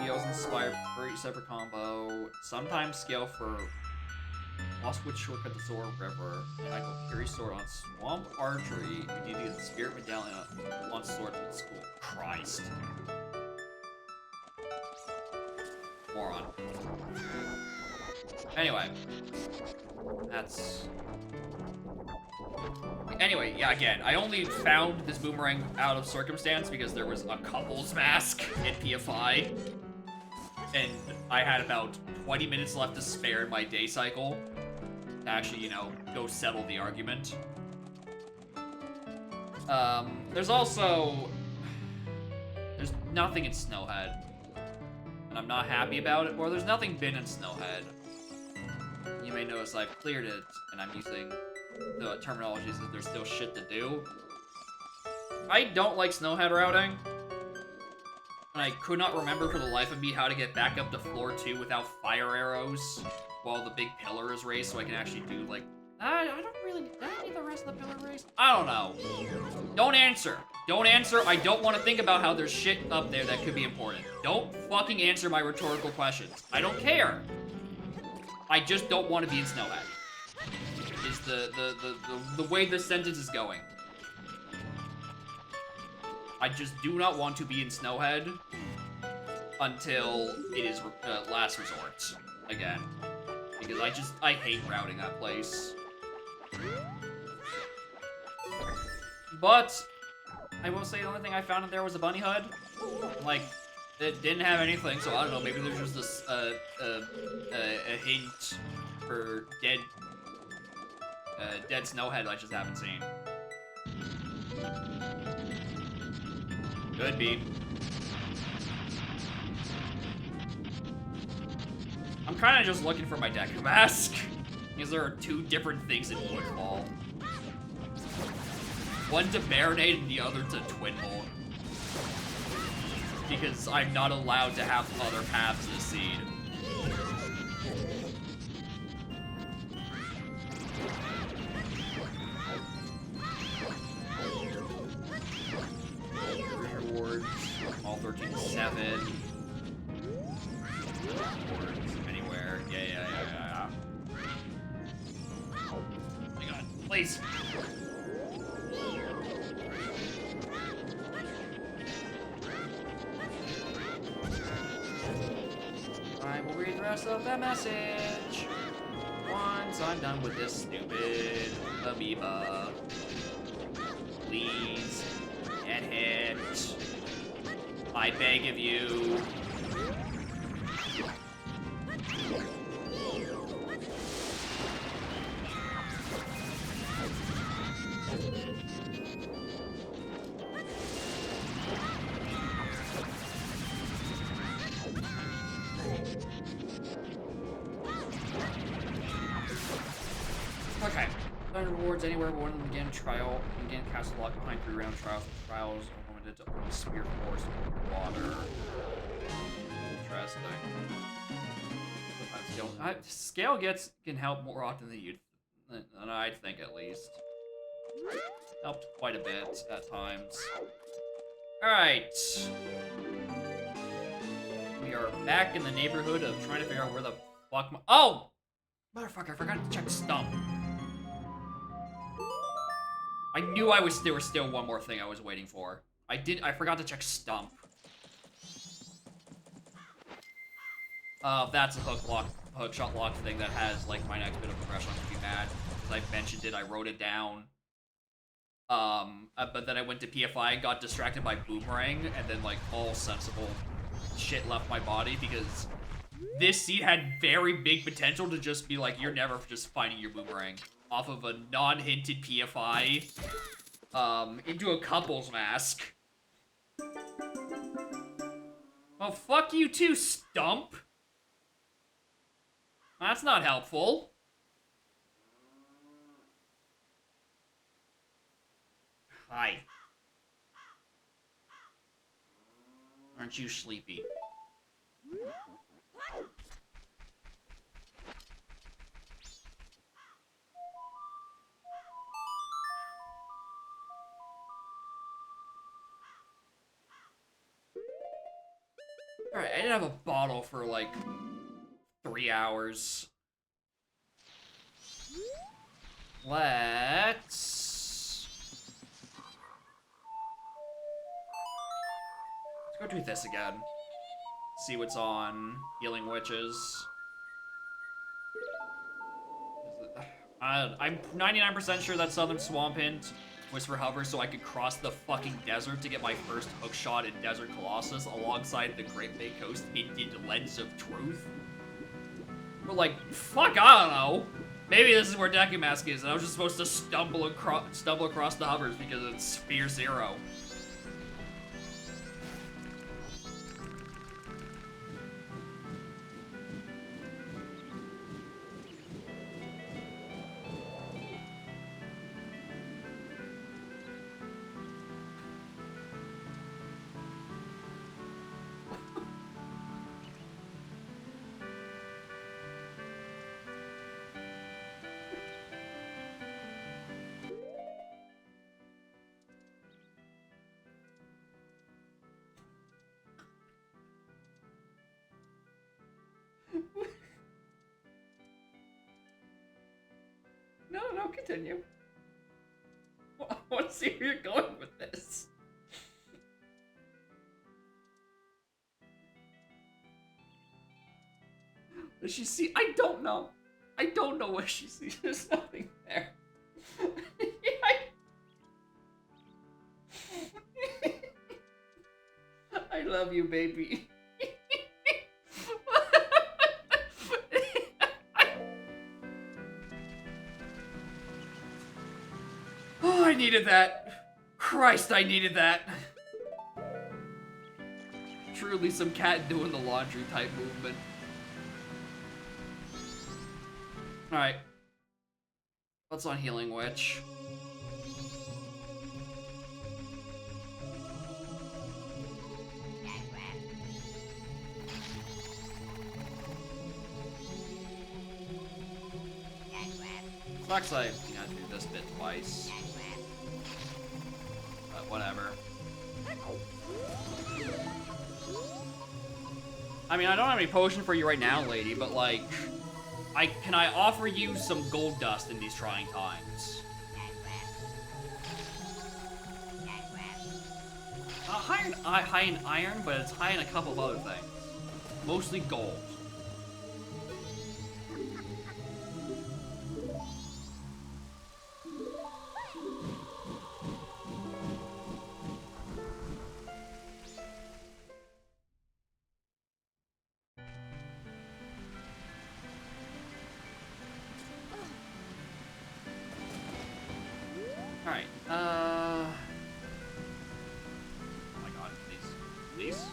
Eos inspired for each separate combo. Sometimes scale for Lost Witch shortcut to Zora River. And I go carry sword on Swamp Archery. You need to get the Spirit Medallion on sword with school. Christ. Moron. Anyway. Anyway, yeah, again, I only found this boomerang out of circumstance because there was a couple's mask in PFI. And I had about 20 minutes left to spare in my day cycle to actually, you know, go settle the argument. There's nothing in Snowhead. And I'm not happy about it, or there's nothing been in Snowhead. You may notice I've cleared it, and I'm using the terminologies that there's still shit to do. I don't like Snowhead routing. And I could not remember for the life of me how to get back up to floor 2 without fire arrows while the big pillar is raised, so I can actually do, like, I don't really did I need the rest of the pillar race? I don't know. Don't answer. Don't answer. I don't want to think about how there's shit up there that could be important. Don't fucking answer my rhetorical questions. I don't care. I just don't want to be in Snowhead. Is the way this sentence is going. I just do not want to be in Snowhead until it is last resort again. Because I hate routing that place. But I will say the only thing I found in there was a bunny hood. Like, it didn't have anything, so I don't know, maybe there's just this, a hint for dead Snowhead I just haven't seen. Could be. I'm kind of just looking for my Deku Mask, because there are two different things in Woodfall. One to marinate and the other to twin mold. Because I'm not allowed to have other paths to seed. Rewards, all 13 to 7. Rewards, anywhere. Yeah. Oh my god, please. I will read the rest of the message once I'm done with this stupid amoeba. Please get hit. I beg of you. Okay. Find rewards anywhere but one of them again. Trial. Again, cast a lock behind 3-round trials. Trials are limited to only spear force or water. Interesting. Scale can help more often than I'd think, at least. Helped quite a bit at times. Alright. We are back in the neighborhood of trying to figure out where the fuck my— oh! Motherfucker, I forgot to check Stump. I knew there was still one more thing I was waiting for. I forgot to check Stump. That's a hookshot lock thing that has, like, my next bit of progression. I'm gonna be mad. Because I mentioned it, I wrote it down. But then I went to PFI and got distracted by Boomerang, and then, like, all sensible shit left my body, because this seed had very big potential to just be like, you're never just finding your Boomerang. Off of a non-hinted PFI, into a couple's mask. Well, fuck you too, Stump. That's not helpful. Hi. Aren't you sleepy? Alright, I didn't have a bottle for like 3 hours. Let's go do this again. See what's on Healing Witches. I'm 99% sure that Southern Swamp Hint was for hover so I could cross the fucking desert to get my first hookshot in Desert Colossus alongside the Great Bay Coast hinted Lens of Truth. But like, fuck, I don't know. Maybe this is where Deku Mask is, and I was just supposed to stumble across the hovers because it's Sphere 0. continue. Let's see where you're going with this. Does she see? I don't know. I don't know what she sees. There's nothing there. I love you, baby. Oh, I needed that. Christ, I needed that. Truly some cat doing the laundry type movement. Alright. What's on Healing Witch? Sucks I gotta do this bit twice. But whatever. I mean, I don't have any potion for you right now, lady, but like, can I offer you some gold dust in these trying times? High in iron, but it's high in a couple of other things. Mostly gold. Alright, oh my god, please.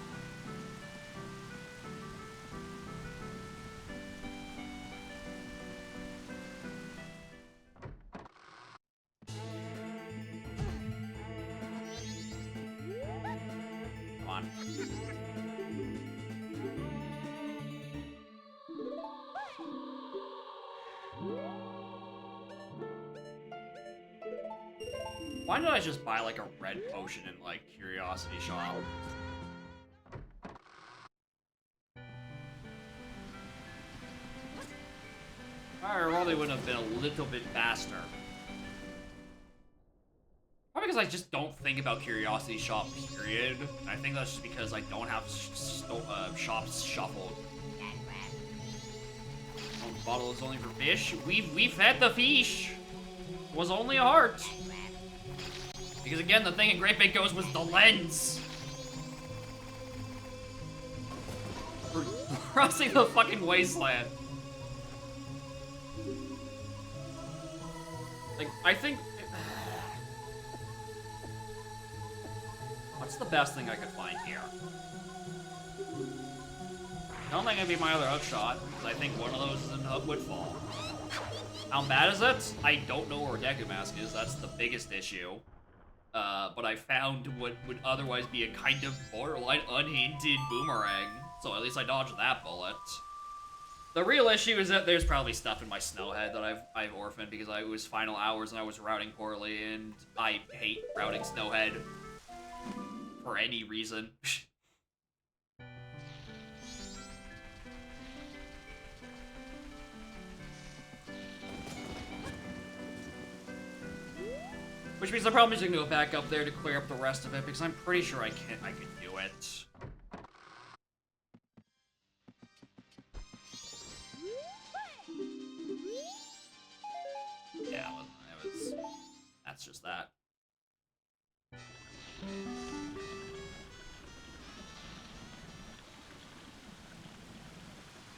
Come on. Why did I just buy like a red potion in like Curiosity Shop? Alright, well they would have been a little bit faster. Probably because I just don't think about Curiosity Shop, period. And I think that's just because I don't have shops shuffled. Oh, the bottle is only for fish. We fed the fish. It was only a heart. Because again, the thing in Great Big Ghost was the lens. We're crossing the fucking wasteland. Like, I think... What's the best thing I could find here? I don't think it'd be my other hookshot, because I think one of those is in Woodfall. How bad is it? I don't know where Deku Mask is, that's the biggest issue. But I found what would otherwise be a kind of borderline unhinted boomerang. So at least I dodged that bullet. The real issue is that there's probably stuff in my Snowhead that I've orphaned because it was final hours and I was routing poorly, and I hate routing Snowhead for any reason. Which means I'm probably just gonna go back up there to clear up the rest of it, because I'm pretty sure I can do it. Yeah, that's just that.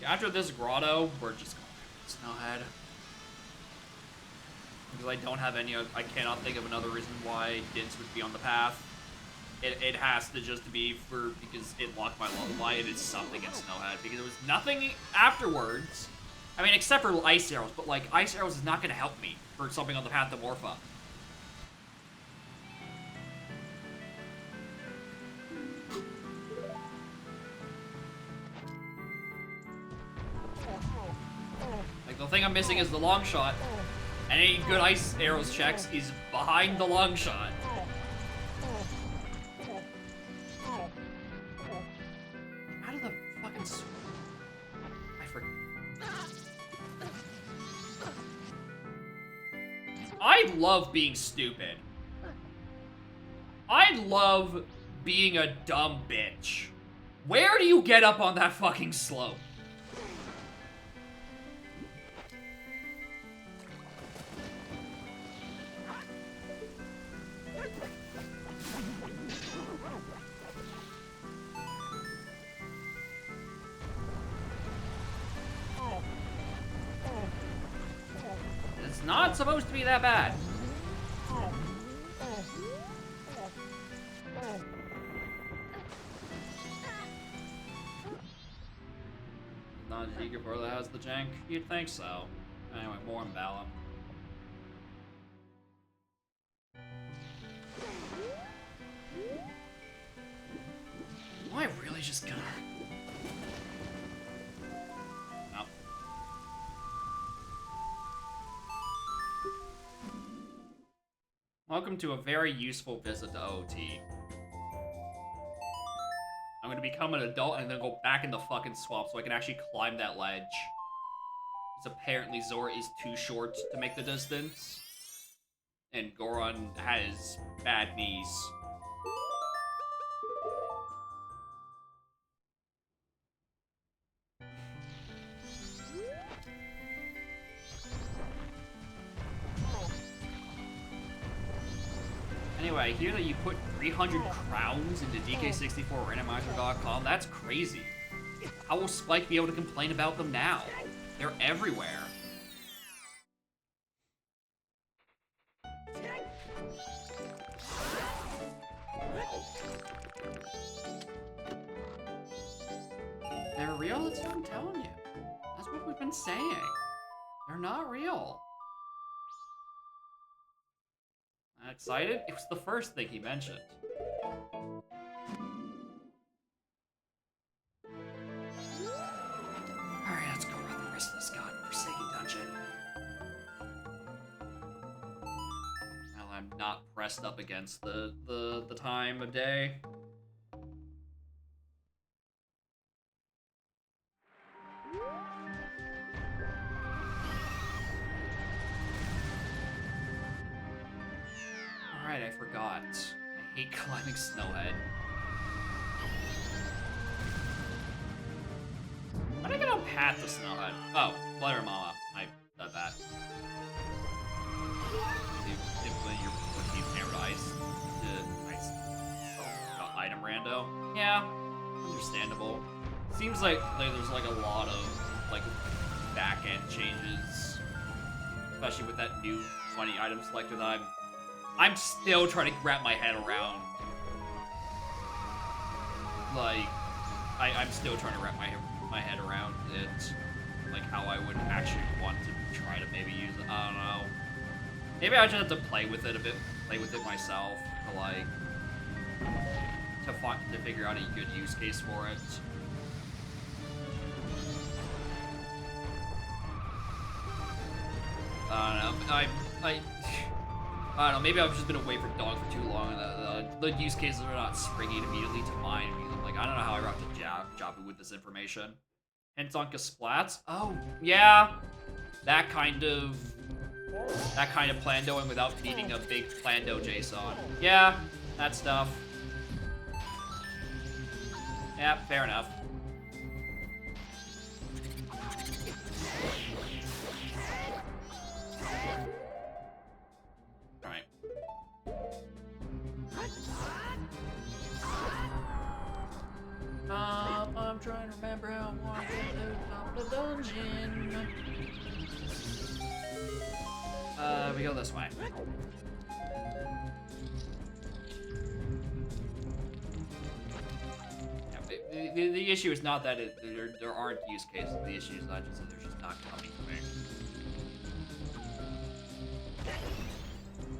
Yeah, after this grotto, we're just going to Snowhead. Because I don't have any, I cannot think of another reason why Dints would be on the path. It has to just be because it locked my lullaby and it's something in Snowhead. Because there was nothing afterwards. I mean, except for Ice Arrows, but like, Ice Arrows is not going to help me for something on the path to Morpha. Like, the thing I'm missing is the long shot. And any good Ice Arrows checks is behind the long shot. How did the fucking... I forgot. I love being stupid. I love being a dumb bitch. Where do you get up on that fucking slope? It's not supposed to be that bad. Not a eager for that has the jank? You'd think so. Anyway, more on Balam. Am I really just gonna... No. Welcome to a very useful visit to OT. I'm gonna become an adult and then go back in the fucking swamp so I can actually climb that ledge. Because apparently Zora is too short to make the distance. And Goron has bad knees. Anyway, I hear that you put 300 crowns into DK64randomizer.com. That's crazy. How will Spike be able to complain about them now? They're everywhere. They're real? That's what I'm telling you. That's what we've been saying. They're not real. Excited? It was the first thing he mentioned. Alright, let's go run the rest of this godforsaken dungeon. Well, I'm not pressed up against the time of day. Alright, I forgot. I hate climbing Snowhead. How did I get on path to Snowhead? Oh, Butter Mama. I said that. Implement your 14th hammered ice to ice. Oh, item rando. Yeah, understandable. Seems like there's like a lot of like back end changes, especially with that new 20 item selector that I'm still trying to wrap my head around. Like, I'm still trying to wrap my head around it. Like, how I would actually want to try to maybe use it. I don't know. Maybe I just have to play with it a bit, play with it myself, to like, to figure out a good use case for it. I don't know. I don't know, maybe I've just been away from dogs for too long, and the use cases are not springing immediately to mind. Like, I don't know how I got to Jabu with this information. Hints on Kasplats? Oh, yeah. That kind of plandoing without needing a big plando JSON. Yeah, that stuff. Yeah, fair enough. I'm trying to remember how I want to get to the top of the dungeon. We go this way. Yeah, the issue is not that there aren't use cases. The issue is not just that they're just not coming to me.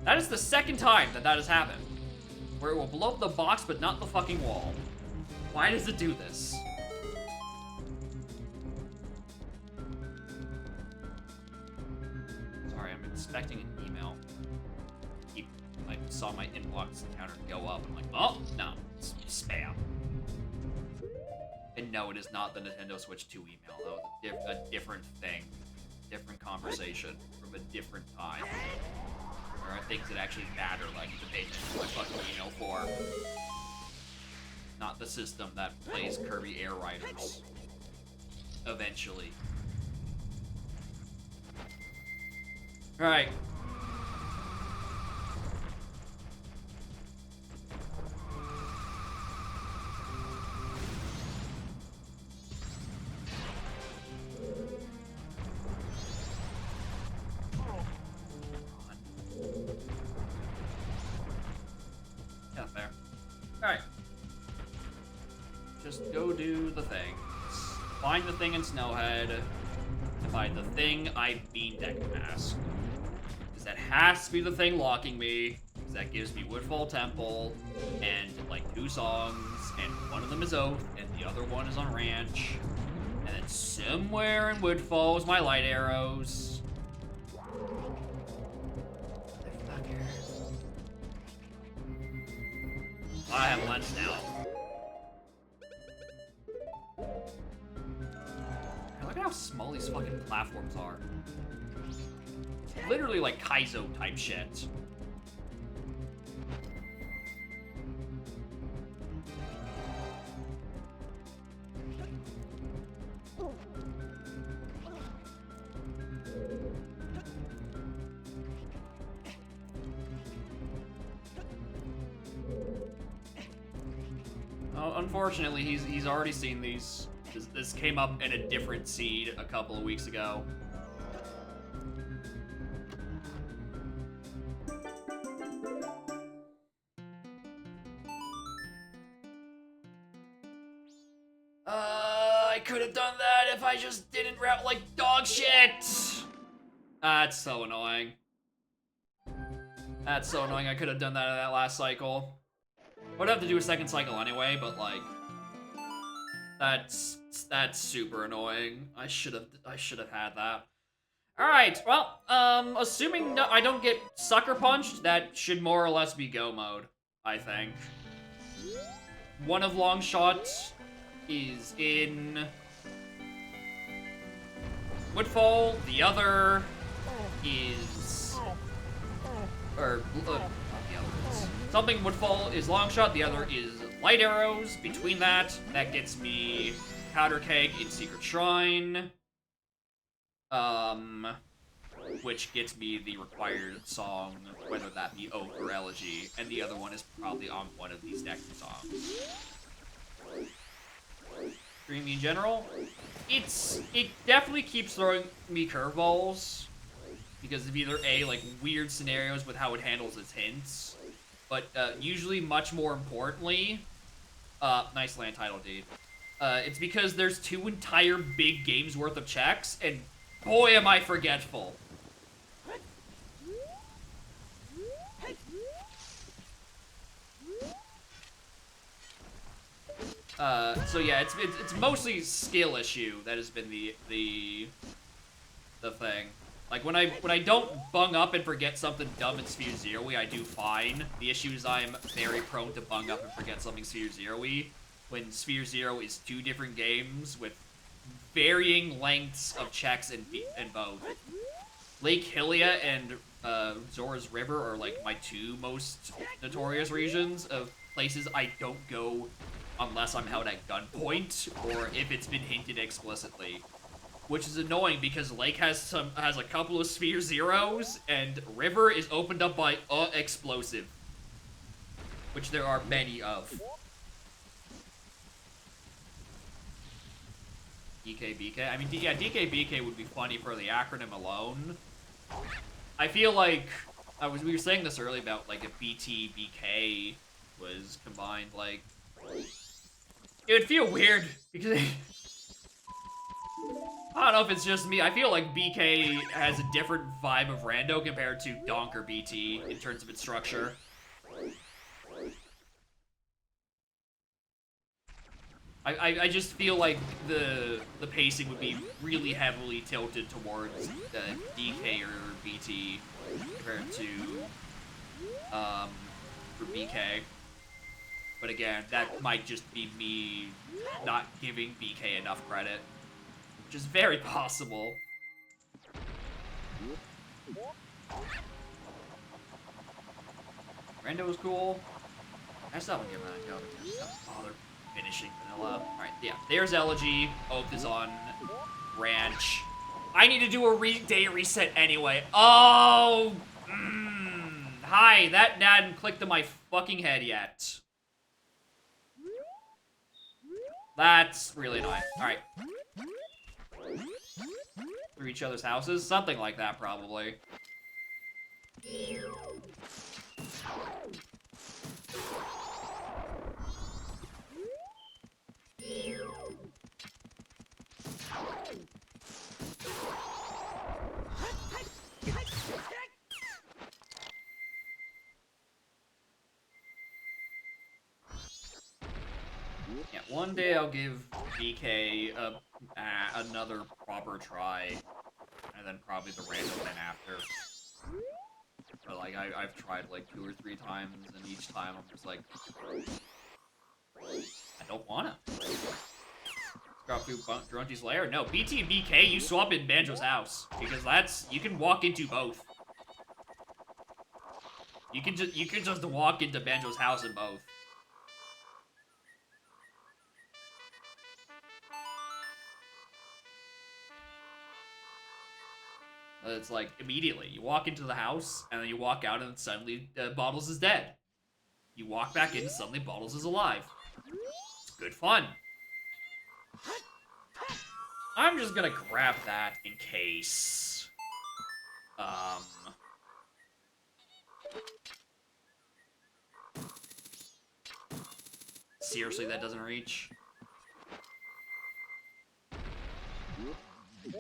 That is the second time that has happened. Where it will blow up the box, but not the fucking wall. Why does it do this? Sorry, I'm expecting an email. I saw my inbox counter go up. I'm like, oh, no, it's spam. And no, it is not the Nintendo Switch 2 email. That was a different thing. Different conversation from a different time. are things that actually matter, like the pay attention to my fucking Eno for. Not the system that plays Kirby Air Riders. Eventually. Alright. Yeah, fair. Alright. Just go do the thing. Find the thing in Snowhead. To find the thing I Bean Deck Mask. Because that has to be the thing locking me. Because that gives me Woodfall Temple. And like 2 songs. And one of them is Oath. And the other one is on Ranch. And then somewhere in Woodfall is my light arrows. I have lunch now. Look at how small these fucking platforms are. It's literally like Kaizo type shit. Unfortunately, he's already seen these. This came up in a different seed a couple of weeks ago. I could have done that if I just didn't route like dog shit. That's so annoying. That's so annoying. I could have done that in that last cycle. Would have to do a second cycle anyway, but like, that's super annoying. I should have had that. All right, well, assuming I don't get sucker punched, that should more or less be go mode. I think. One of Longshot is in Woodfall. The other is, or something Woodfall is Longshot, the other is Light Arrows. Between that gets me Powder Keg in Secret Shrine. Which gets me the required song, whether that be Oath or Elegy, and the other one is probably on one of these next songs. Dreamy in general, it definitely keeps throwing me curveballs, because of either A, like, weird scenarios with how it handles its hints, but usually, much more importantly, nice land title, dude. It's because there's 2 entire big games worth of checks, and boy am I forgetful. So yeah, it's mostly skill issue that has been the thing. Like, when I don't bung up and forget something dumb in Sphere Zero-y, I do fine. The issue is I'm very prone to bung up and forget something Sphere Zero-y, when Sphere Zero is 2 different games with varying lengths of checks in both. Lake Hylia and Zora's River are like my 2 most notorious regions of places I don't go unless I'm held at gunpoint or if it's been hinted explicitly. Which is annoying because Lake has a couple of Sphere Zeros, and River is opened up by explosive, which there are many of. DKBK. I mean, yeah, DKBK would be funny for the acronym alone. I feel like we were saying this earlier about like if BTBK was combined, like it would feel weird because. I don't know if it's just me. I feel like BK has a different vibe of rando compared to Donk or BT in terms of its structure. I just feel like the pacing would be really heavily tilted towards DK or BT compared to for BK. But again, that might just be me not giving BK enough credit. Which is very possible. Rando was cool. I still haven't given that go. Oh, they're finishing vanilla. Alright, yeah. There's Elegy. Oath is on Ranch. I need to do a day reset anyway. Oh! Hi, that hadn't clicked in my fucking head yet. That's really annoying. Alright. Through each other's houses? Something like that, probably. Yeah, one day I'll give BK another proper try, and then probably the random then after. But like I've tried like 2 or 3 times, and each time I'm just like, I don't wanna. Drop through Drunty's lair? No, BT and BK, you swap in Banjo's house because you can walk into both. You can just walk into Banjo's house in both. It's like, immediately. You walk into the house, and then you walk out, and suddenly Bottles is dead. You walk back in, and suddenly Bottles is alive. It's good fun. I'm just gonna grab that in case. Seriously, that doesn't reach.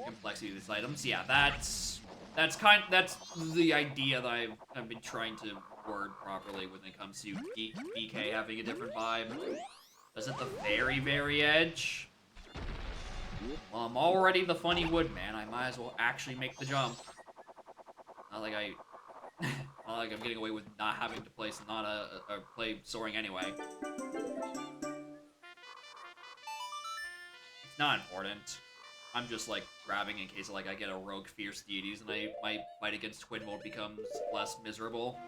Complexity of these items. Yeah, that's the idea that I've been trying to word properly when it comes to BK having a different vibe. Is at the very, very edge. Well, I'm already the funny woodman. I might as well actually make the jump. Not like not like I'm getting away with not having to play Sonata or play Soaring anyway. It's not important. I'm just like grabbing in case like I get a rogue fierce deities and my fight against Twin mode becomes less miserable.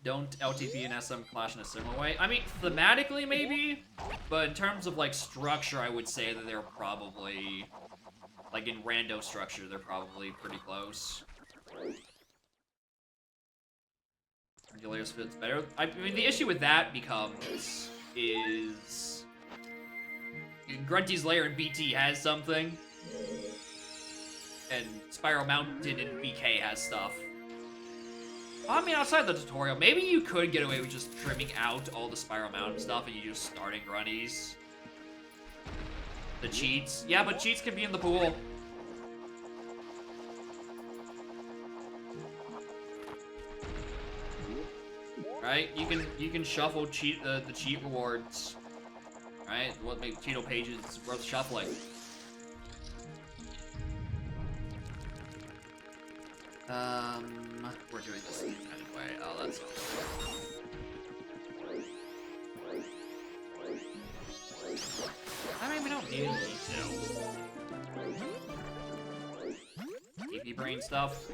Don't LTP and SM clash in a similar way? I mean, thematically maybe, but in terms of like structure, I would say that they're probably, like in rando structure, they're probably pretty close. Regulators fits better. I mean, the issue with that is Grunty's Lair in BT has something, and Spiral Mountain in BK has stuff. I mean, outside the tutorial, maybe you could get away with just trimming out all the Spiral Mountain stuff and you just starting Grunties. The cheats. Yeah, but cheats can be in the pool. Right? You can shuffle the cheat rewards. Right? What makes Cheeto pages worth shuffling? We're doing this anyway. Oh, that's I mean, we don't need to. AP brain stuff.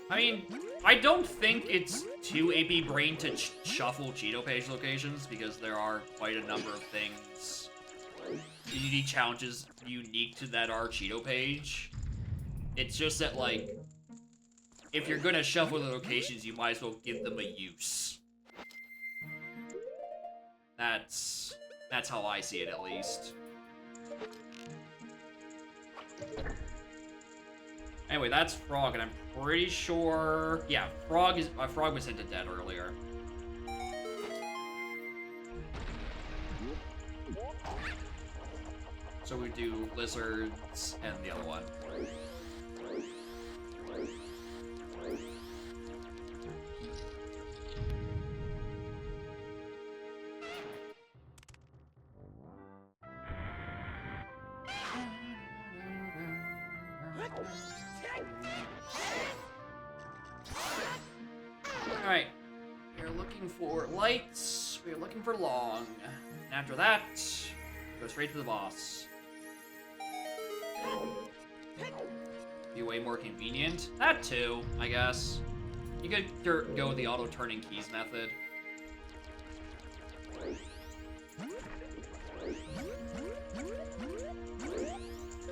I mean, I don't think it's too AP brain to shuffle Cheeto page locations because there are quite a number of things, unique challenges unique to that Cheeto page. It's just that, like, if you're gonna shuffle the locations, you might as well give them a use. That's how I see it, at least. Anyway, that's Frog, and I'm pretty sure... Yeah, Frog was hinted dead earlier. So we do Lizards and the other one. Alright. We're looking for lights. We're looking for long. And after that, go straight to the boss. Be way more convenient. That too, I guess. You could go with the auto-turning keys method.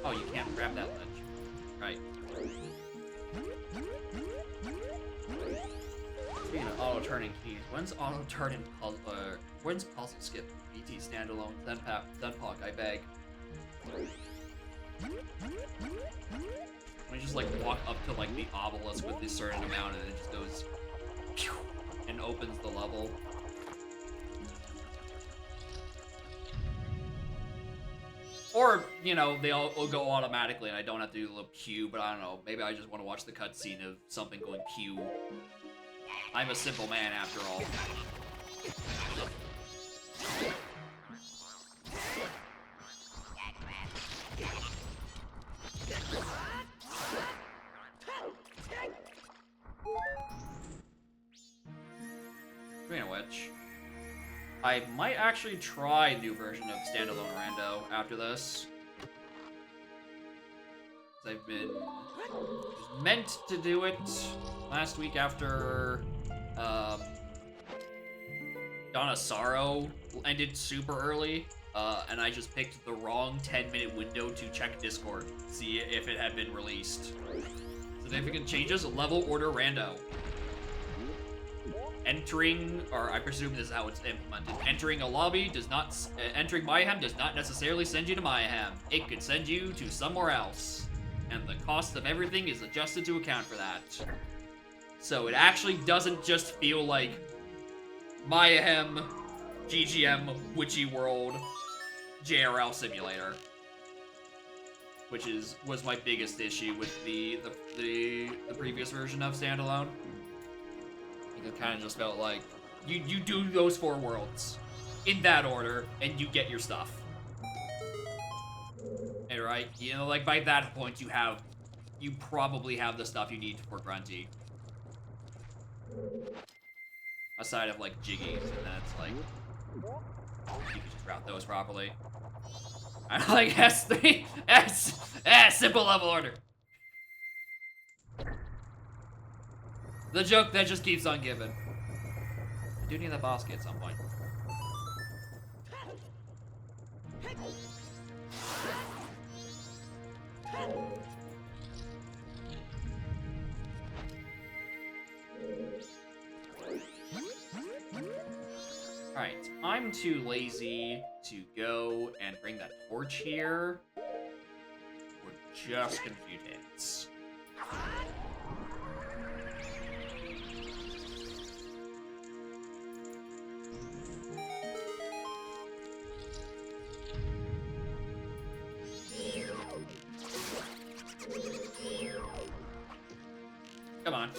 Oh, you can't grab that ledge. Right. Speaking of auto-turning keys, when's auto-turning when's puzzle skip? BT standalone, then Puck, I beg. We just like walk up to like the obelisk with this certain amount and it just goes pew, and opens the level. Or, you know, they all will go automatically and I don't have to do a little pew, but I don't know, maybe I just want to watch the cutscene of something going pew. I'm a simple man after all. Speaking of which, I might actually try a new version of Standalone Rando after this. I've been meant to do it last week after Dawn of Sorrow ended super early, and I just picked the wrong 10-minute window to check Discord, see if it had been released. Significant changes, level order rando. Entering, or I presume this is how it's implemented. Entering a lobby does not, entering Mayhem does not necessarily send you to Mayhem. It could send you to somewhere else. And the cost of everything is adjusted to account for that. So it actually doesn't just feel like Mayhem, GGM, Witchy World, JRL Simulator. Which was my biggest issue with the previous version of Standalone. It kind of just felt like you do those 4 worlds in that order and you get your stuff. And right, you know, like by that point you probably have the stuff you need for Grunty. Aside of like Jiggies, and then it's like you can just route those properly. I like S3 simple level order. The joke that just keeps on giving. I do need that boss key at some point. Alright, I'm too lazy to go and bring that torch here. We're just gonna do hits. Come on.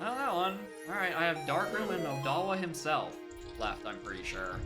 Well, that one. Alright, I have Darkroom and Odawa himself left, I'm pretty sure.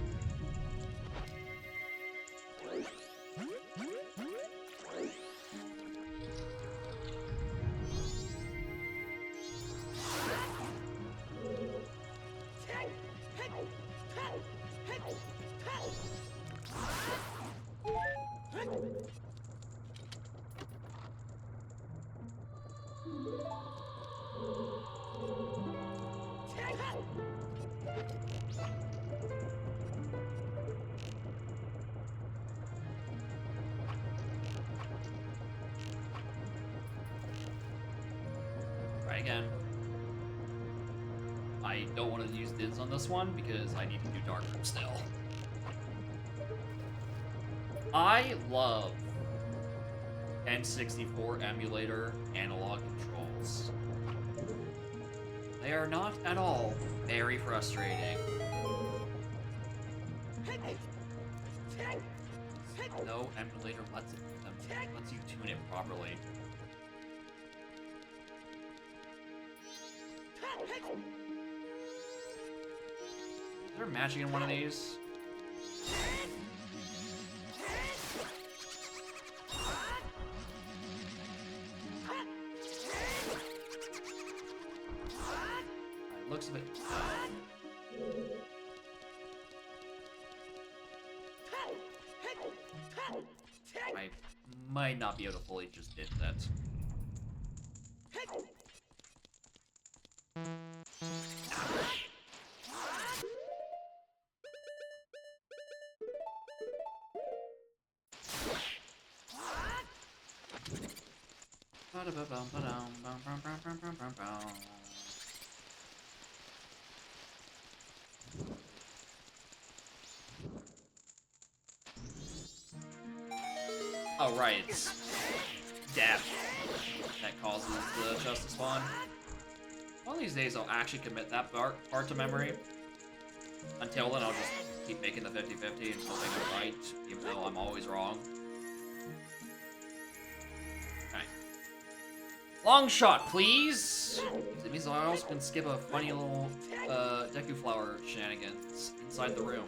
Again, I don't want to use Dids on this one because I need to do Darkroom still. I love N64 emulator analog controls. They are not at all very frustrating. No emulator lets you tune it properly. Is there magic in one of these? It looks a bit... I might not be able to fully just did that. Oh, right, it's death that causes the chest to spawn. One of these days I'll actually commit that part to memory. Until then, I'll just keep making the 50-50 until I'm right, even though I'm always wrong. Okay. Long shot, please! It means I also can skip a funny little Deku Flower shenanigans inside the room.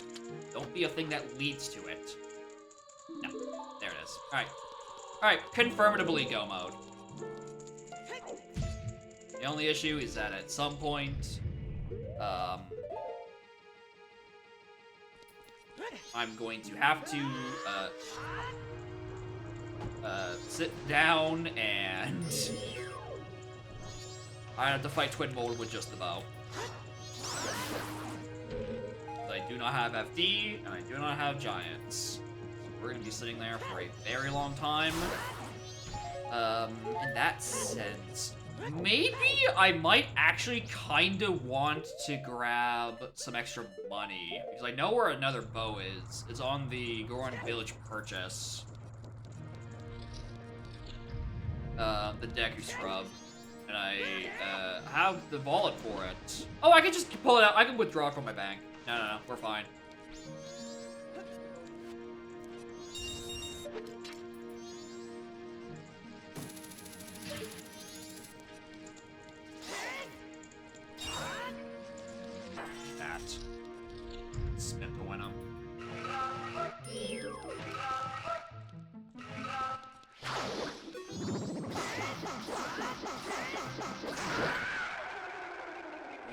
Don't be a thing that leads to it. No. There it is. Alright. Alright, confirmatively go mode. The only issue is that at some point, I'm going to have to, sit down and I have to fight Twin Mold with just the bow. I do not have FD, and I do not have Giants. We're gonna be sitting there for a very long time. In that sense, maybe I might actually kinda want to grab some extra money, because I know where another bow is. It's on the Goron Village purchase. The Deku Scrub. And I, have the wallet for it. Oh, I can just pull it out. I can withdraw from my bank. No, we're fine. That. Spin to win him.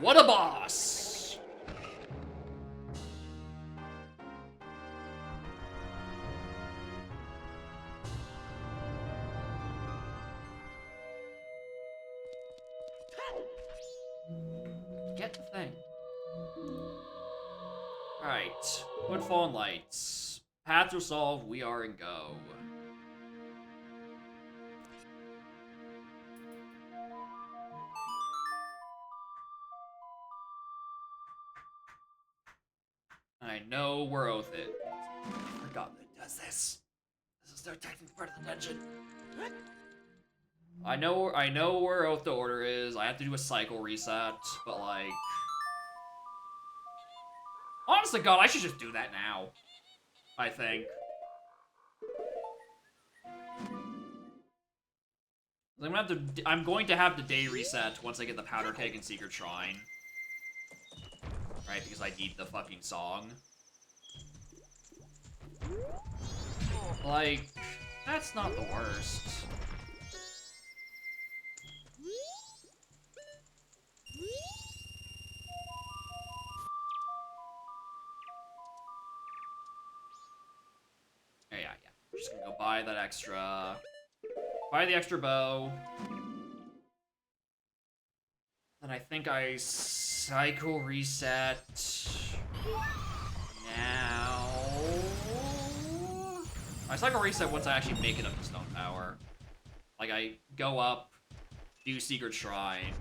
What a boss! Get the thing. Alright. Woodfall and Lights. Paths are solved, we are in go. I know where Oath is. I forgot that it does this. This is their technical part of the dungeon. I know where Oath to Order is. I have to do a cycle reset, but like... Honest to God, I should just do that now. I think. I'm going to have the day reset once I get the Powder Keg and Secret Shrine. Right, because I need the fucking song. Like, that's not the worst. Yeah. Just gonna go buy that extra... Buy the extra bow. Then I think I cycle reset now. I cycle reset once I actually make it up to Stone Tower. Like I go up, do Secret Shrine,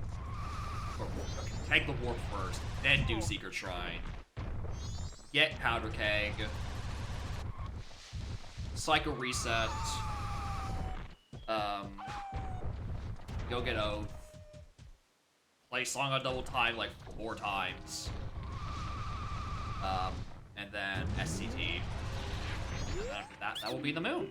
or take the warp first, then do Secret Shrine. Get Powder Keg. Cycle reset. Go get Oath. Play Song on double time like 4 times. And then SCT. And then after that will be the moon.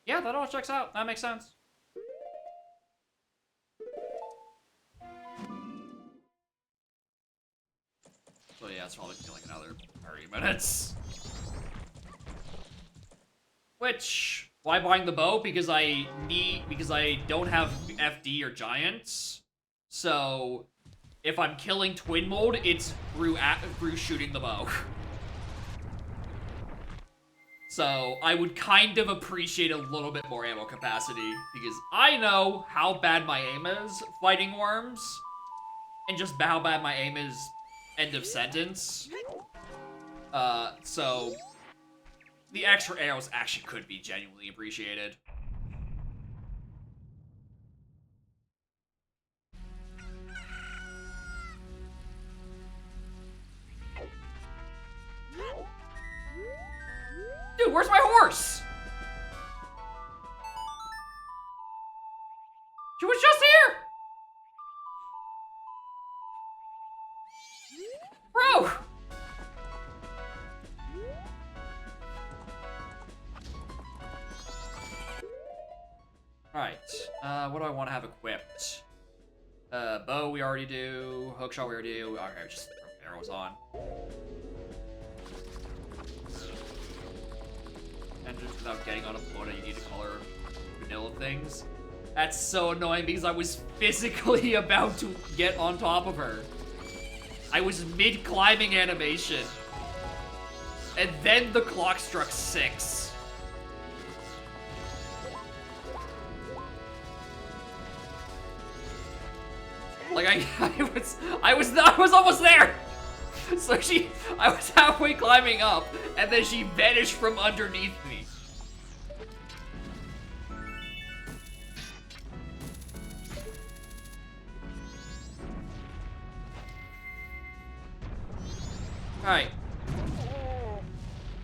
Yeah, that all checks out. That makes sense. So yeah, it's probably gonna be like another 30 minutes. Which, why buying the bow? Because I don't have FD or Giants. So, if I'm killing twin mode, it's through shooting the bow. So, I would kind of appreciate a little bit more ammo capacity, because I know how bad my aim is fighting worms, and just how bad my aim is end of sentence. So, the extra arrows actually could be genuinely appreciated. Dude, where's my horse? She was just here! Bro! Alright, what do I want to have equipped? Bow we already do, hookshot we already do. Okay, just throw arrows on. And just without getting on a quota, you need to color vanilla things. That's so annoying because I was physically about to get on top of her. I was mid-climbing animation. And then the clock struck 6. Like I was almost there. So I was halfway climbing up, and then she vanished from underneath me. Alright.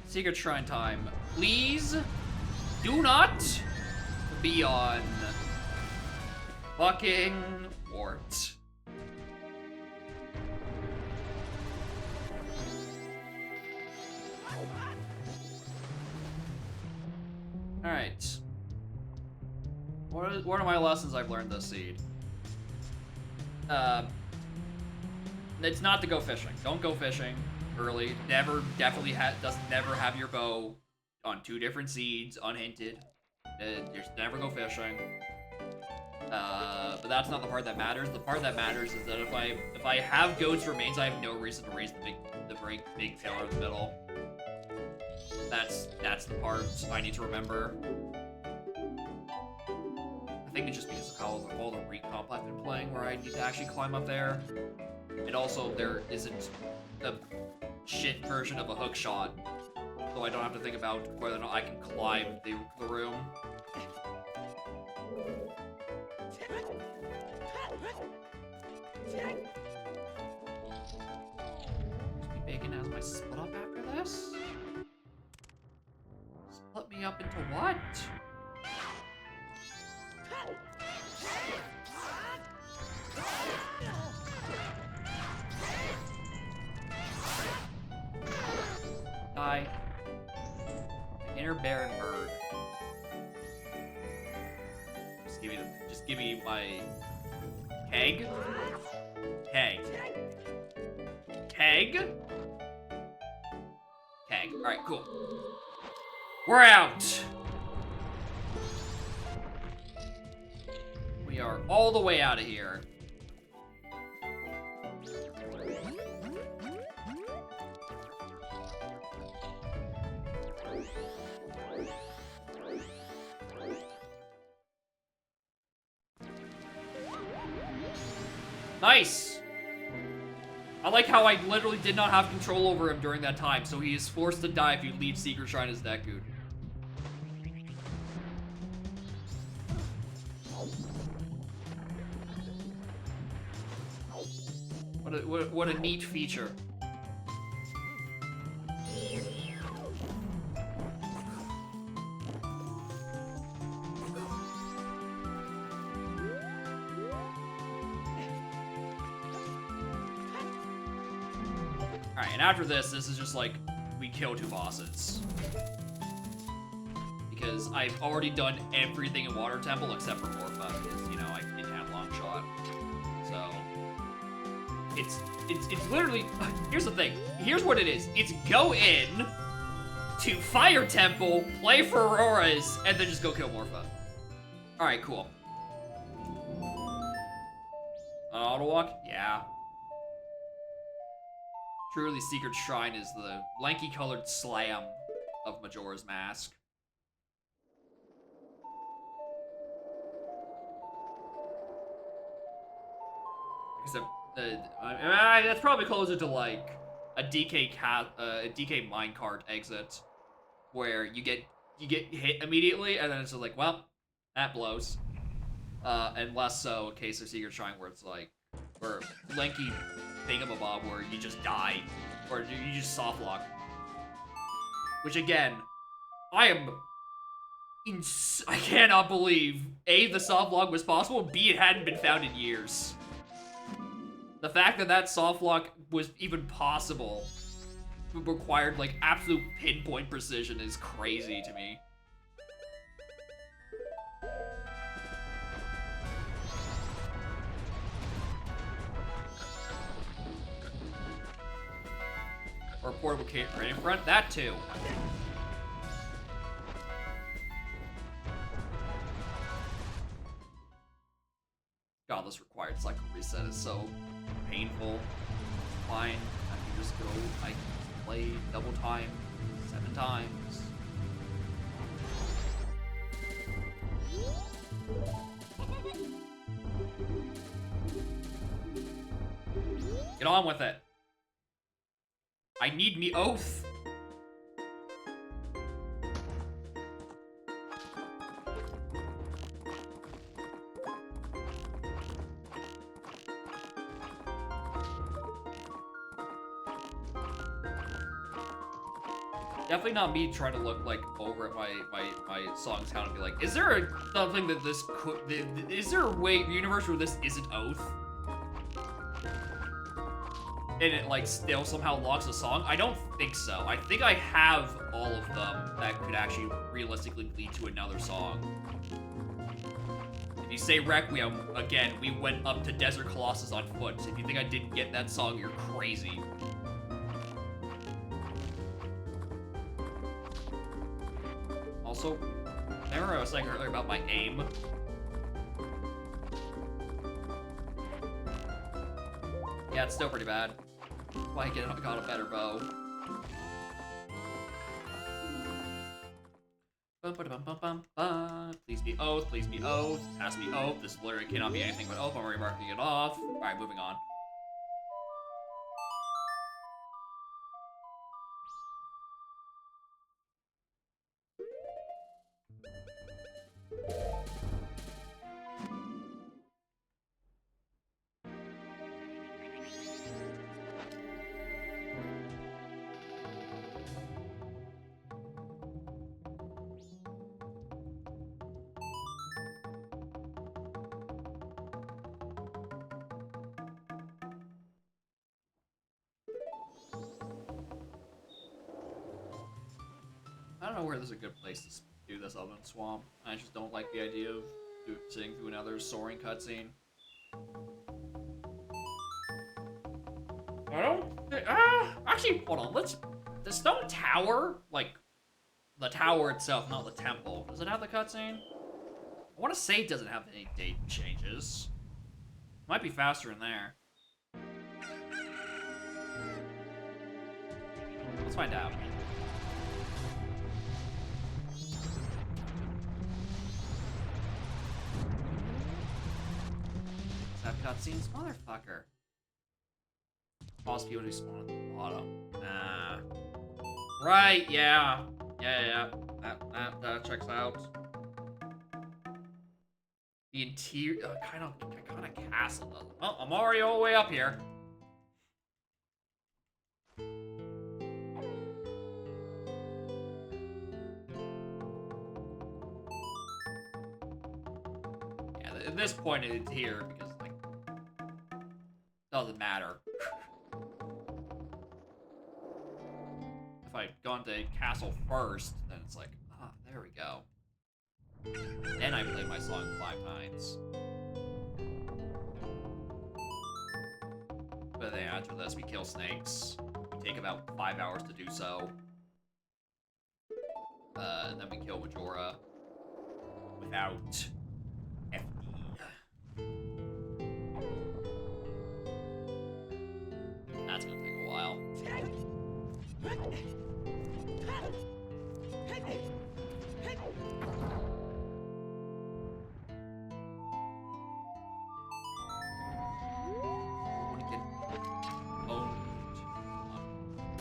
Secret Shrine time. Please do not be on fucking Wart. Alright. What are my lessons I've learned this seed? It's not to go fishing. Don't go fishing early. Never have your bow on 2 different seeds, unhinted. Just never go fishing. But that's not the part that matters. The part that matters is that if I have goat's remains, I have no reason to raise the big pillar in the middle. That's the part I need to remember. I think it's just because of how all the recomp I've been playing where I need to actually climb up there. And also, there isn't a shit version of a hook shot, so I don't have to think about whether or not I can climb the room. Bacon has my split up after this? Split me up into what? Die. Inner Baron Bird. Just give me my keg. Keg. Keg. Keg. All right, cool. We're out. We are all the way out of here. Nice! I like how I literally did not have control over him during that time, so he is forced to die if you leave Secret Shrine as Deku. What a neat feature. Alright, and after this is just like, we kill 2 bosses. Because I've already done everything in Water Temple except for Morpha, because, you know, I didn't have long shot. So, it's literally, here's the thing, here's what it is. It's go in to Fire Temple, play for Auroras, and then just go kill Morpha. Alright, cool. Auto walk? Yeah. Truly, Secret Shrine is the lanky colored slam of Majora's Mask. Except, that's probably closer to like a DK minecart exit, where you get hit immediately, and then it's just like, well, that blows. And less so a case of Secret Shrine where it's like, or lanky thingamabob where you just die, or you just soft lock. Which again, I cannot believe A, the soft lock was possible, B, it hadn't been found in years. The fact that that soft lock was even possible required like absolute pinpoint precision is crazy to me. Or portable crate right in front, that too. God, this required cycle reset is so painful. Fine, I can just go, I can play double time 7 times. Get on with it. I need me oath. Definitely not me trying to look like over at my songs count and be like, is there something that this could, is there a way universe where this isn't oath? And it like still somehow locks a song? I don't think so. I think I have all of them that could actually realistically lead to another song. If you say Requiem, again, we went up to Desert Colossus on foot. If you think I didn't get that song, you're crazy. Also, remember I was saying earlier about my aim? Yeah, it's still pretty bad. Why I got a better bow. Please be oath, please be oath, has to be oath. This literally cannot be anything but oath. I'm already marking it off. Alright, moving on. I don't know where there's a good place to do this other than Swamp. I just don't like the idea of sitting through another soaring cutscene. I don't. Actually, hold on. The stone tower, like the tower itself, not the temple. Does it have the cutscene? I want to say it doesn't have any date changes. Might be faster in there. Let's find out. Cutscenes, motherfucker. Boss people who spawn at the bottom. Nah. Right, yeah. Yeah. That checks out. The interior, kind of castle does. Well, I'm already all the way up here. Yeah, at this point it's here because like doesn't matter. If I'd gone to castle first, then it's like, ah, there we go. Then I played my song 5 times. But then after this, we kill snakes. We take about 5 hours to do so. And then we kill Majora without FD.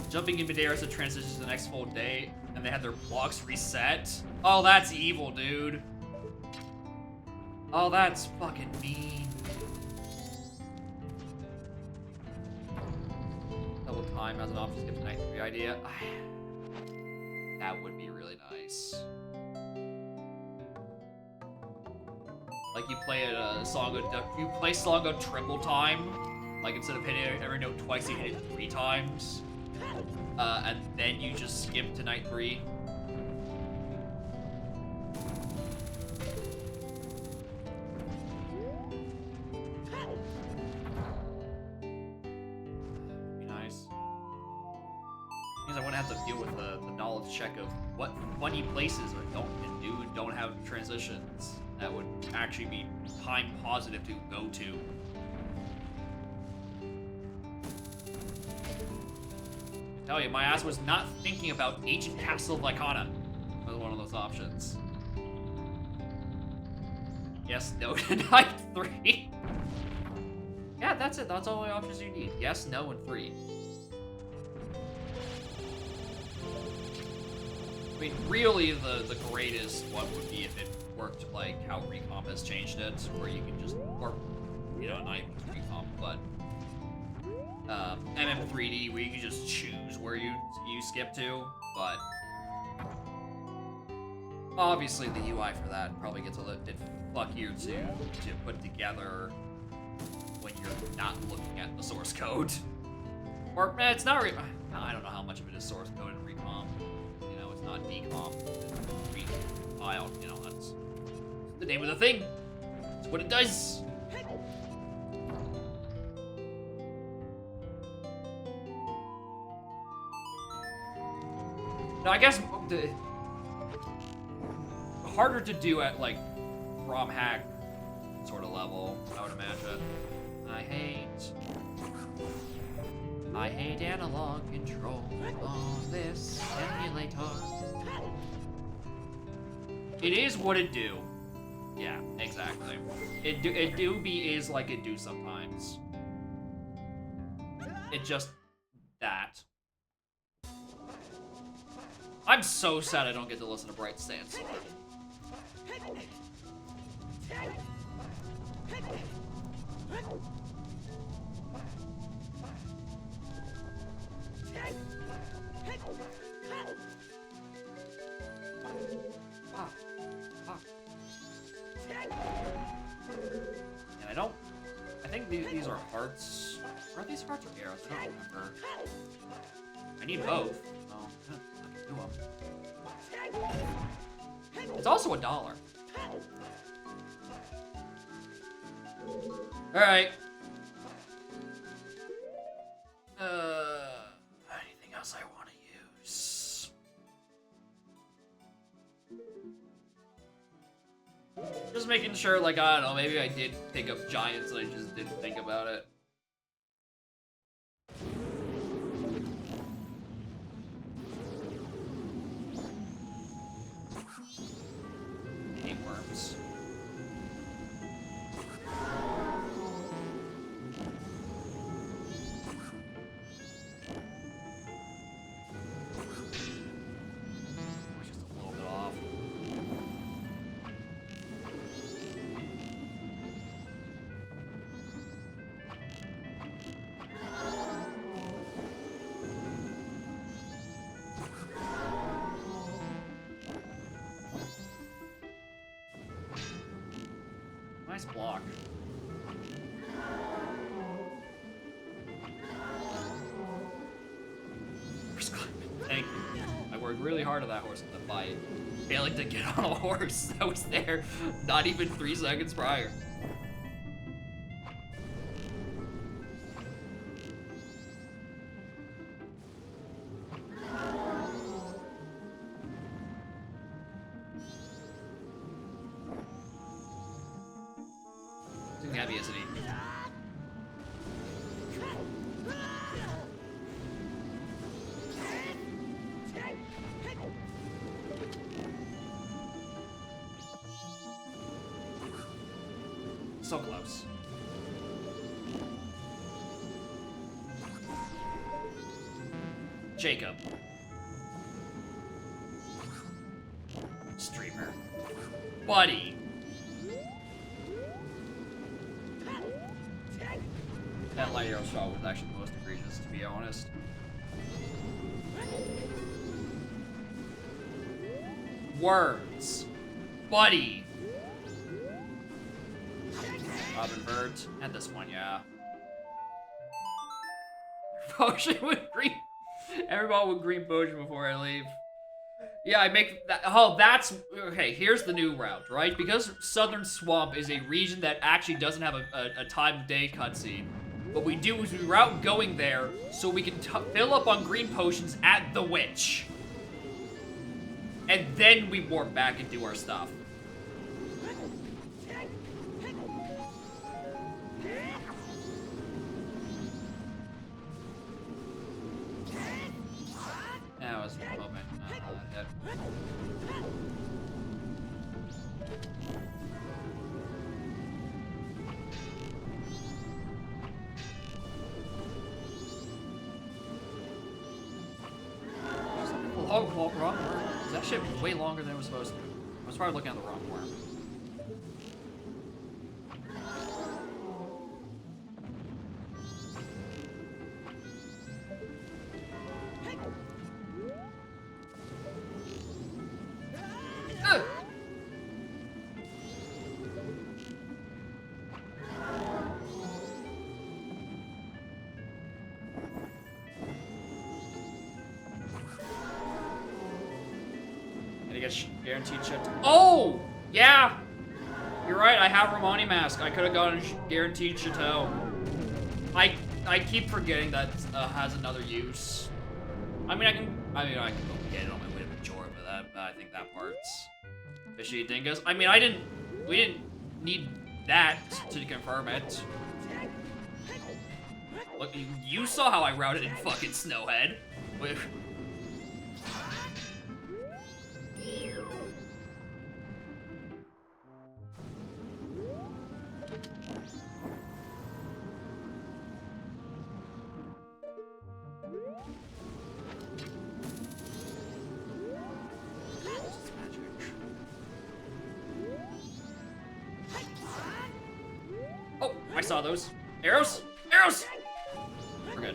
Jumping in midair as it transitions to the next full day, and they have their blocks reset. Oh, that's evil, dude. Oh, that's fucking mean. Double time as an option skip to night 3 idea. That would be really nice. Like you play a song of you play song of triple time. Like instead of hitting every note twice, you hit it 3 times. And then you just skip to night 3. Be nice. Means I wouldn't have to deal with the knowledge check of what funny places don't have transitions. That would actually be time positive to go to. Tell you, my ass was not thinking about Ancient Castle of Lycana as one of those options. Yes, no to night 3. Yeah, that's it. That's all the options you need. Yes, no, and 3. I mean, really, the greatest one would be if it worked like how Recomp has changed it, where you can just, or, you know, not even Recomp, but MM3D, where you can just choose where you skip to, but obviously the UI for that probably gets a little bit fuckier to put together when you're not looking at the source code. Or, it's not I don't know how much of it is source code in Recomp. You know, it's not decomp, it's refile, you know, that's the name of the thing. It's what it does. Now, I guess harder to do at like ROM hack sort of level, I would imagine. I hate analog control on this emulator. It is what it do. Yeah, exactly. It do be is like it do sometimes. It just that. I'm so sad I don't get to listen to Bright Sandstorm. And I think these are hearts. Are these hearts or arrows? I don't remember. I need both. Oh, I can do them. It's also $1. Alright. Anything else I want to use? Just making sure, like, I don't know, maybe I did pick up giants and I just didn't think about it. Worms. Just a little bit off. Nice block. Thank you. I worked really hard on that horse by failing to get on a horse that was there not even 3 seconds prior. Heavy, isn't he? So close. Jacob. Streamer. Buddy. That light arrow shot was actually the most egregious, to be honest. Words. Buddy. Robin Bird. And this one, yeah. Potion with green. Everybody with green potion before I leave. Yeah, I make that. Oh, that's okay. Here's the new route, right? Because Southern Swamp is a region that actually doesn't have a time of day cutscene. What we do is we route going there so we can fill up on green potions at the witch, and then we warp back and do our stuff. That was a moment. Wrong worm. That shit way longer than it was supposed to. I was probably looking at the wrong worm. Guaranteed shit. Oh! Yeah! You're right, I have Romani Mask. I could have gotten Guaranteed Chateau. I keep forgetting that has another use. I can go get it on my way to Majora, but I think that part's fishy dingus. I mean, we didn't need that to confirm it. Look, you saw how I routed in fucking Snowhead. Oh, I saw those. Arrows? Arrows! We're good.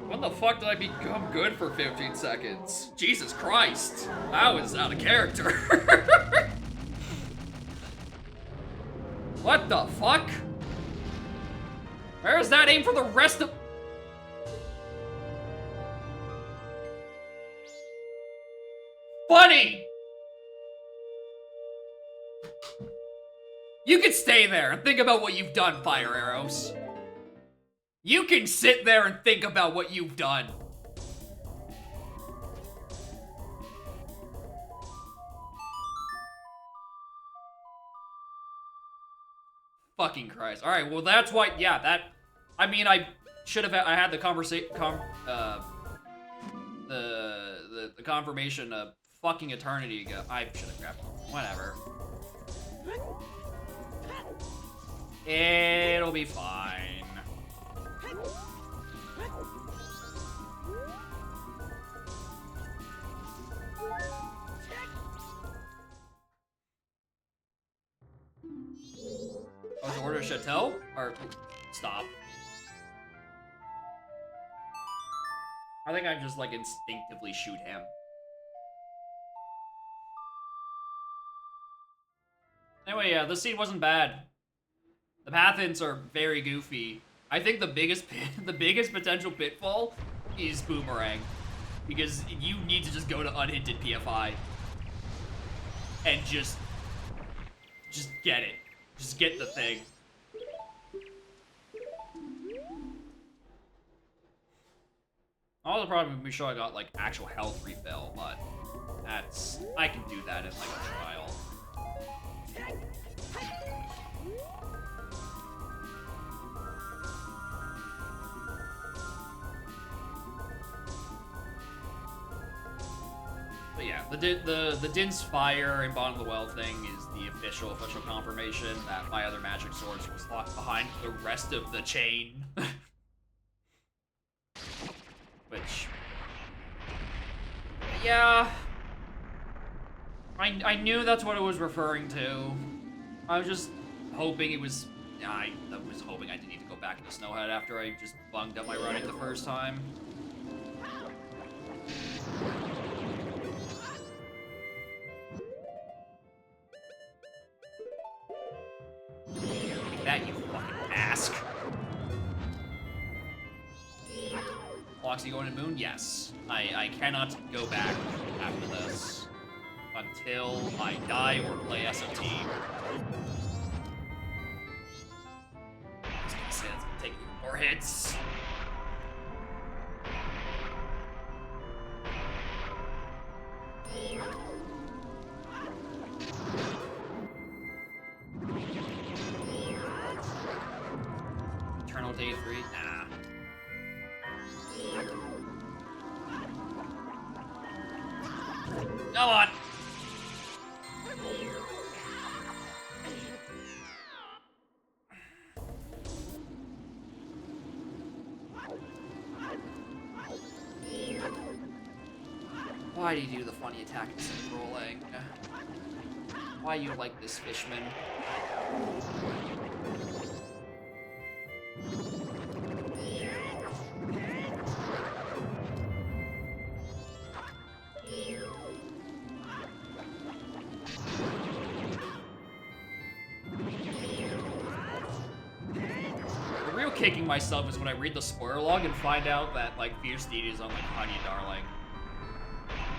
When the fuck did I become good for 15 seconds? Jesus Christ. That was out of character. What the fuck? Where is that aim for the rest of... Buddy! You can stay there and think about what you've done, Fire Arrows. You can sit there and think about what you've done. Fucking Christ. Alright, well that's why, yeah, that... I mean, I should have... I had the conversation... the confirmation of fucking eternity ago. I should have grabbed it. Whatever. It'll be fine. Oh, to order Chateau? Or, stop. I think I just, like, instinctively shoot him. Anyway, yeah, this scene wasn't bad. The path hints are very goofy. I think the biggest potential pitfall is Boomerang. Because you need to just go to unhinted PFI. And just get it. Just get the thing. All the problem would be sure I got like actual health refill, but that's... I can do that in like a trial. But yeah, the Din's Fire and Bottom of the Well thing is the official confirmation that my other magic swords was locked behind the rest of the chain. Which, yeah, I knew that's what it was referring to. I was just hoping it was. I was hoping I didn't need to go back into Snowhead after I just bunged up my running the first time. That you fucking ask. Loxy going to Moon? Yes. I cannot go back after this until I die or play SOT. I was gonna say it's gonna take more hits. Eternal Day 3? Nah. Come on! Why do you do the funny attack instead of rolling? Why you like this, Fishman? The real kicking myself is when I read the spoiler log and find out that, like, Fierce Deity is on, like, Honey and Darling.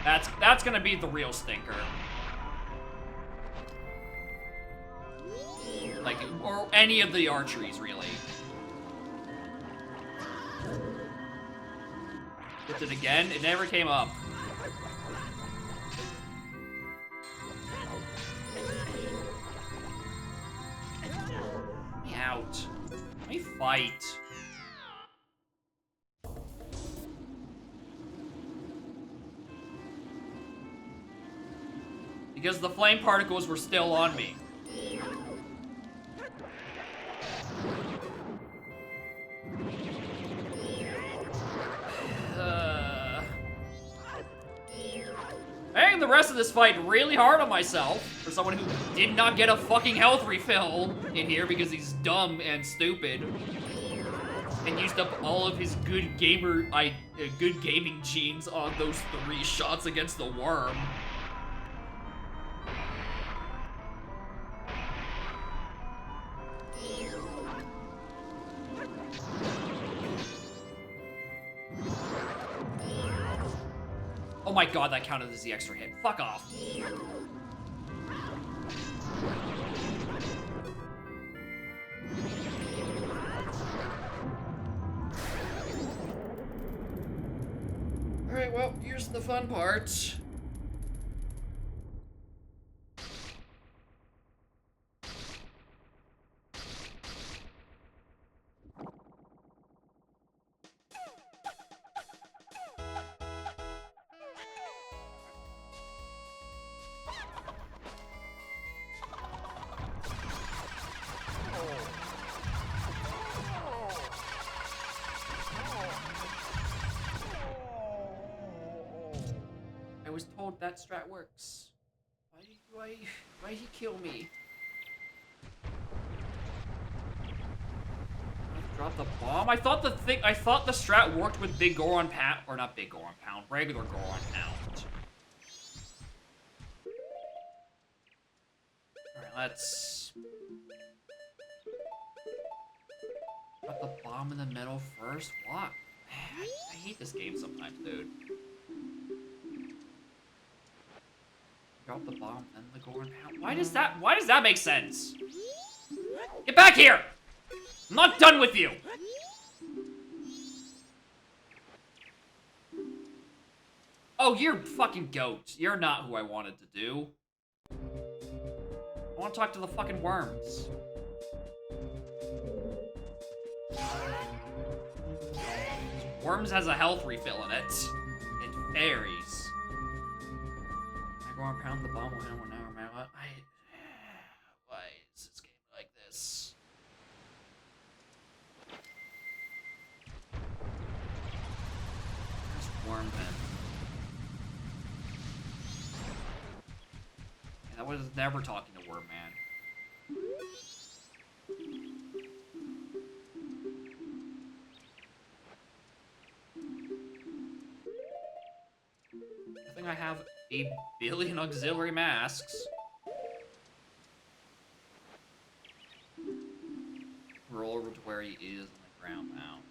That's gonna be the real stinker. Like, or any of the archeries, really. Did it again? It never came up. Get me out. Let me fight. Because the flame particles were still on me. I the rest of this fight really hard on myself for someone who did not get a fucking health refill in here because he's dumb and stupid and used up all of his good gaming genes on those 3 shots against the worm. Oh my god, that counted as the extra hit. Fuck off. Alright, well, here's the fun part. I was told that strat works. Why did he kill me? Drop the bomb? I thought the strat worked with Big Goron Pound, or not Big Goron Pound, regular Goron Pound. Alright, let's... Drop the bomb in the middle first? What? I hate this game sometimes, dude. Drop the bomb, then the Goron Pound. Why does that make sense? Get back here! I'm not done with you! Oh, you're fucking goat. You're not who I wanted to do. I want to talk to the fucking worms. Worms has a health refill in it. And fairies. go and pound the bomb will hit 1 hour, man. Why is this game like this? There's Wormman. And I was never talking to Wormman. I think I have a billion auxiliary masks. Roll over to where he is on the ground pound.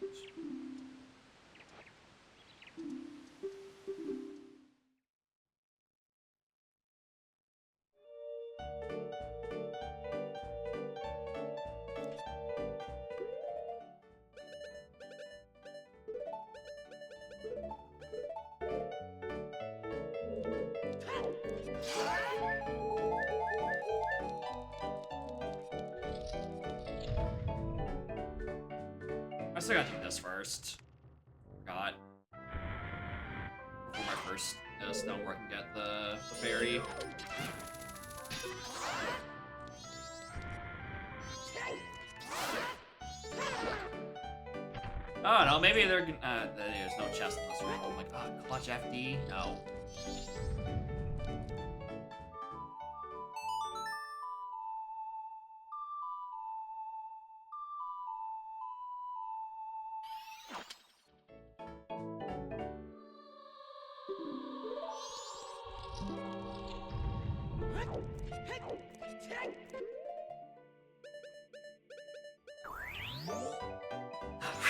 I still gotta do this first. Forgot. Before my first stonework and get the fairy. I don't know, maybe they're there's no chest in this room. I'm like, oh, clutch FD? No.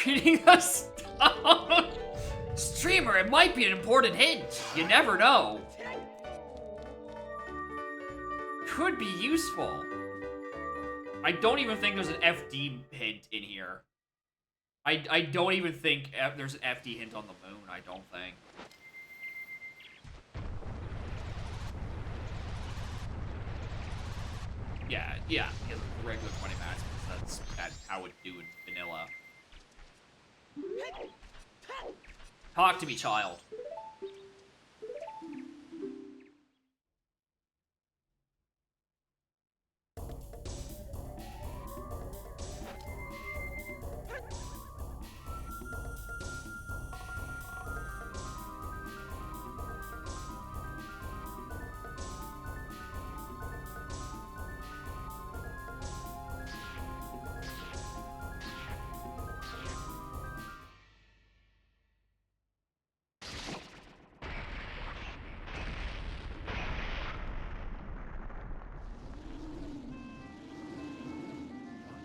Reading the stuff. Streamer, it might be an important hint. You never know. Could be useful. I don't even think there's an FD hint in here. I don't even think there's an FD hint on the moon, I don't think. Yeah, he has a regular 20 max, because that's how it would do in vanilla. Talk to me, child.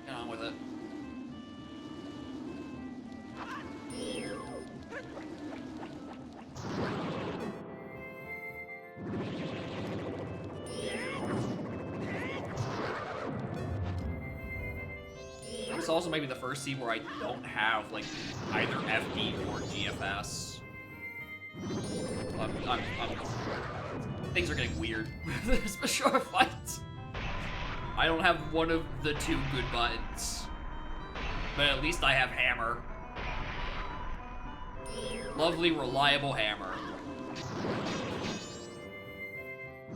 Get on with it. It's also maybe the first scene where I don't have like either FD or GFS. Things are getting weird with this Bashar fight. I don't have one of the two good buttons, but at least I have hammer. Lovely, reliable hammer.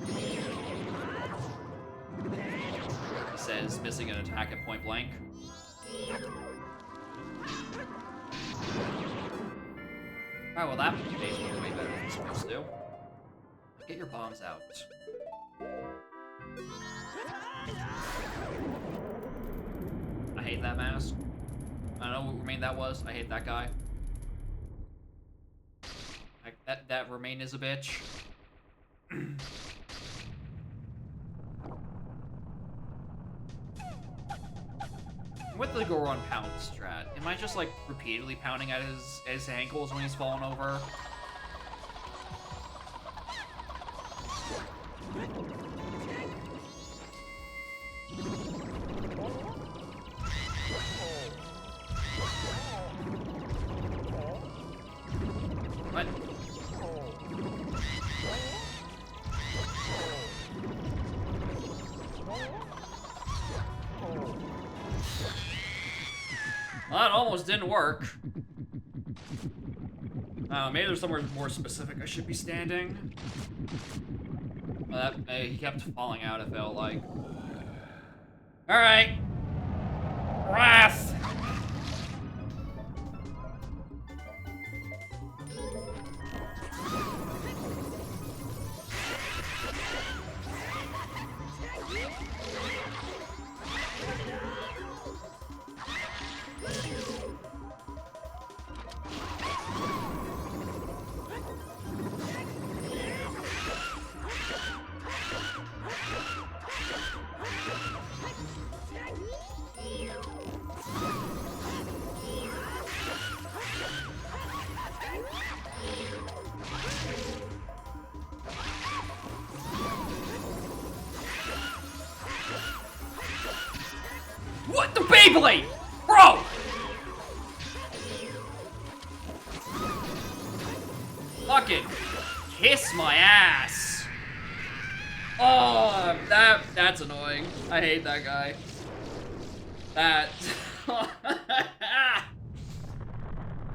He says missing an attack at point blank. Alright, well that basically way better than it's supposed to. Get your bombs out. I hate that mask. I don't know what Remain that was. I hate that guy. That Remain is a bitch. With the Goron pound strat, am I just like repeatedly pounding at his ankles when he's falling over? What? Well, that almost didn't work. Maybe there's somewhere more specific I should be standing. He kept falling out, it felt like. Alright. Wrath! What the Beyblade? Bro! Fucking kiss my ass. Oh, that's annoying. I hate that guy. That.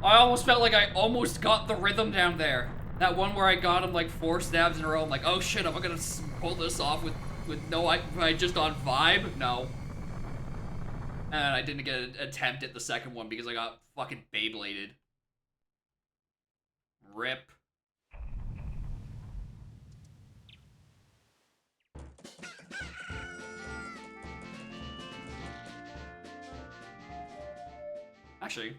I almost felt like I almost got the rhythm down there. That one where I got him like 4 stabs in a row. I'm like, oh shit, am I gonna pull this off with no, I just on vibe? No. And I didn't get an attempt at the second one because I got fucking Beybladed. Rip. Actually,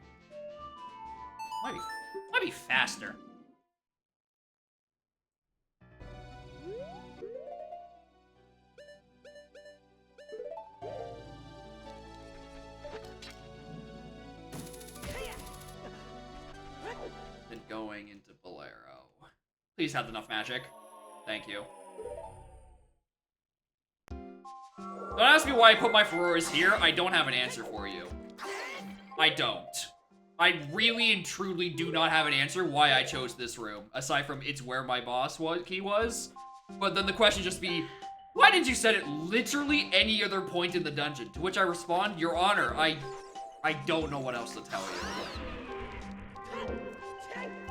might be faster. Then going into Bolero. Please have enough magic. Thank you. Don't ask me why I put my Furores here. I don't have an answer for you. I don't. I really and truly do not have an answer why I chose this room, aside from it's where my boss key was. But then the question just be, why did you set it literally any other point in the dungeon? To which I respond, Your Honor, I don't know what else to tell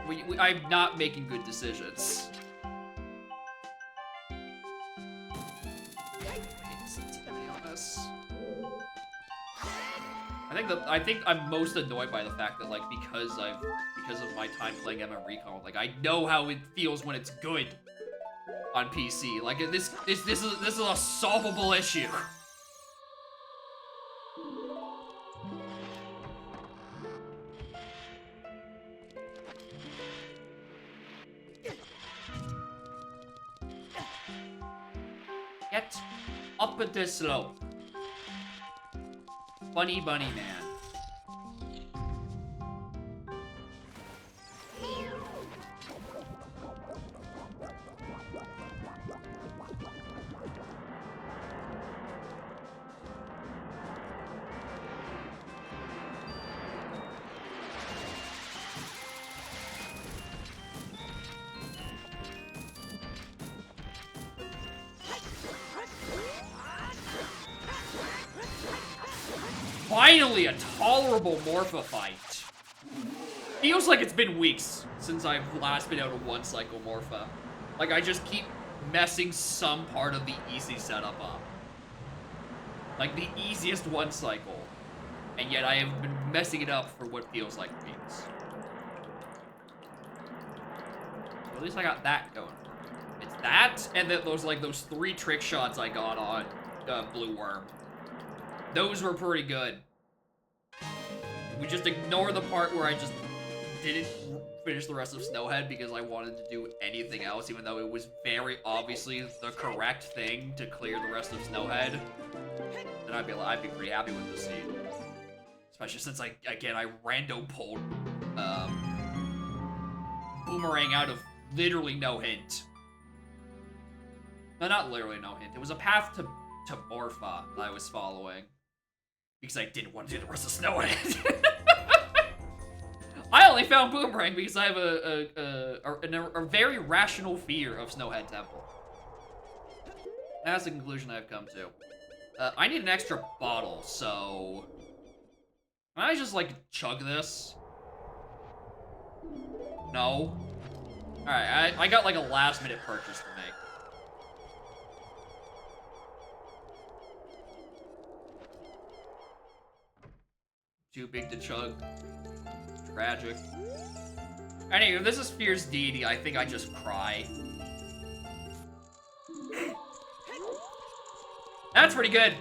you. I'm not making good decisions. To be honest. I think I'm most annoyed by the fact that, like, because of my time playing MM Recon, like, I know how it feels when it's good on PC. Like, this is a solvable issue. Get up the slope. Bunny man. Finally, a tolerable Morpha fight. Feels like it's been weeks since I've last been out of one cycle Morpha. Like, I just keep messing some part of the easy setup up. Like, the easiest one cycle. And yet I have been messing it up for what feels like weeks. Well, at least I got that going for me. It's that, and then those 3 trick shots I got on Blue Worm. Those were pretty good. We just ignore the part where I just didn't finish the rest of Snowhead because I wanted to do anything else, even though it was very obviously the correct thing to clear the rest of Snowhead. Then I'd be pretty happy with this scene. Especially since I rando pulled Boomerang out of literally no hint. No, not literally no hint. It was a path to Morpha that I was following. Because I didn't want to do the rest of Snowhead. I only found Boomerang because I have a very rational fear of Snowhead Temple. That's the conclusion I've come to. I need an extra bottle, so... Can I just, like, chug this? No? Alright, I got, like, a last-minute purchase to make. Too big to chug. Tragic. Anyway, if this is Fierce Deity, I think I just cry. That's pretty good.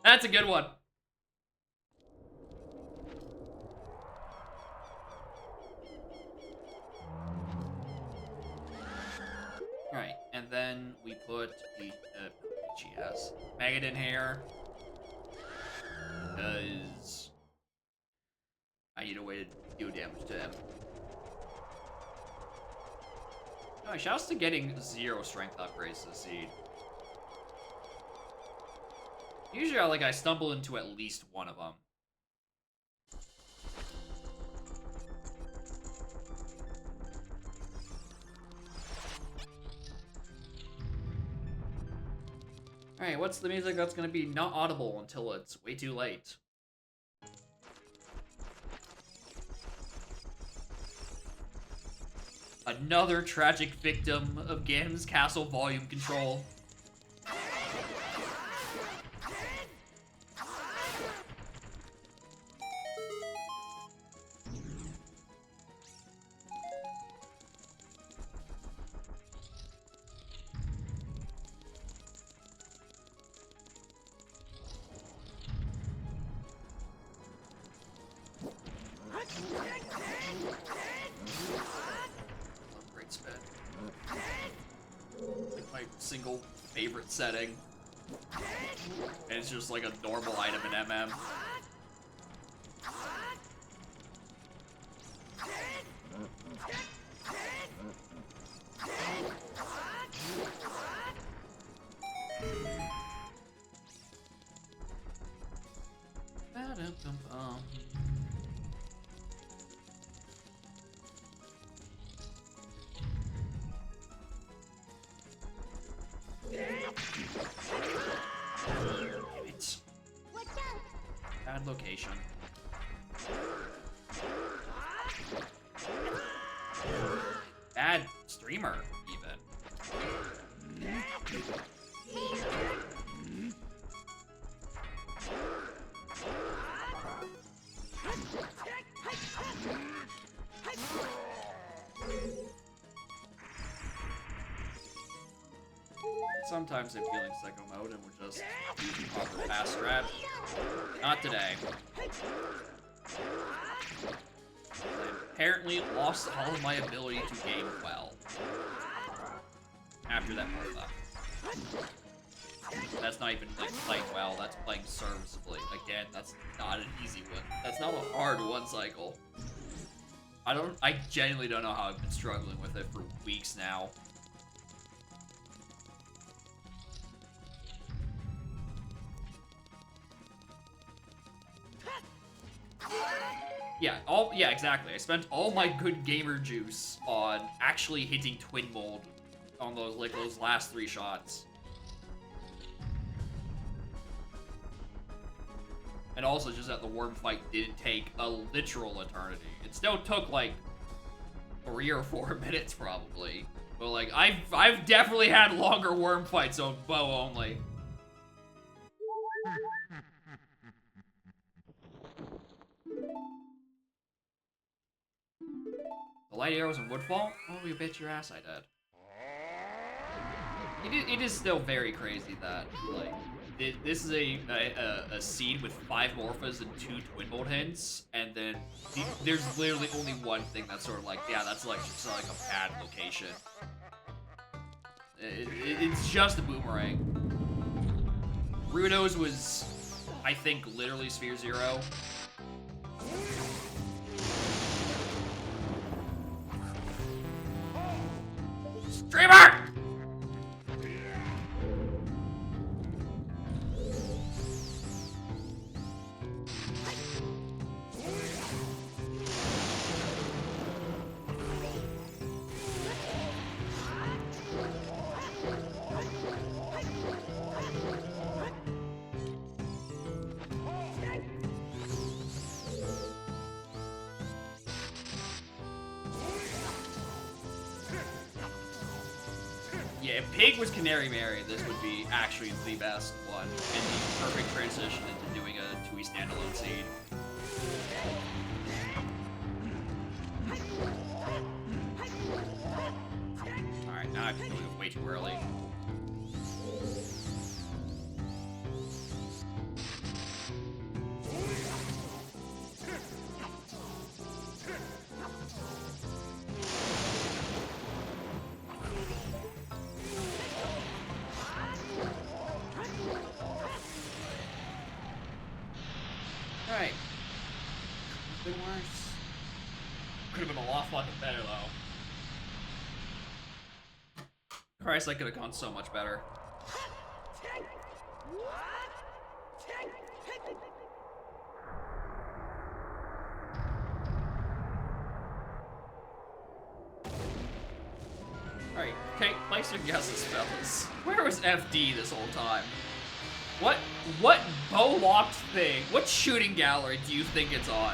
That's a good one. Alright, and then we put the GS Maggot in here. Because I need a way to do damage to him. Oh, shouts to getting 0 strength upgrades this seed. Usually I stumble into at least one of them. Alright, what's the music that's gonna be not audible until it's way too late? Another tragic victim of Ganon's Castle volume control. Great spin. Like my single favorite setting. And it's just like a normal item in MM. Bad location. Bad streamer, even. Sometimes I'm feeling psycho mode and we're just using proper fast strat. Not today. I apparently lost all of my ability to game well. After that Martha. That's not even like playing well, that's playing serviceably. Again, that's not an easy one. That's not a hard one cycle. I genuinely don't know how I've been struggling with it for weeks now. Yeah, exactly. I spent all my good gamer juice on actually hitting Twin Mold on those last 3 shots. And also just that the worm fight didn't take a literal eternity. It still took like 3 or 4 minutes probably. But like I've definitely had longer worm fights on bow only. The light arrows and woodfall? Oh, you bet your ass I did. It is still very crazy that, like, this is a seed with 5 Morphas and 2 Twin Mold hints, and then there's literally only one thing that's sort of like, yeah, that's like just like a bad location. It's just a boomerang. Rudo's was, I think, literally Sphere 0. Streamer! Yeah, if Pig was Canary Mary, this would be actually the best one, and the perfect transition into doing a 2E standalone seed. Alright, now I have to move way too early. Alright. Been worse. Could have been a lot fucking better, though. Christ, I could have gone so much better. Alright, okay, place your guesses, fellas. Where was FD this whole time? What bow-locked thing, what shooting gallery do you think it's on?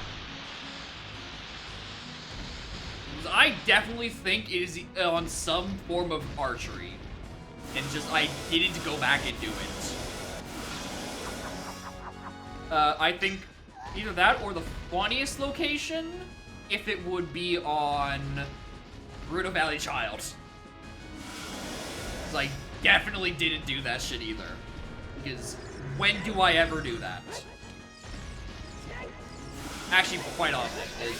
I definitely think it is on some form of archery. And just, I didn't go back and do it. I think either that or the funniest location, if it would be on Gerudo Valley Child. 'Cause I definitely didn't do that shit either. Because when do I ever do that? Actually, quite often. It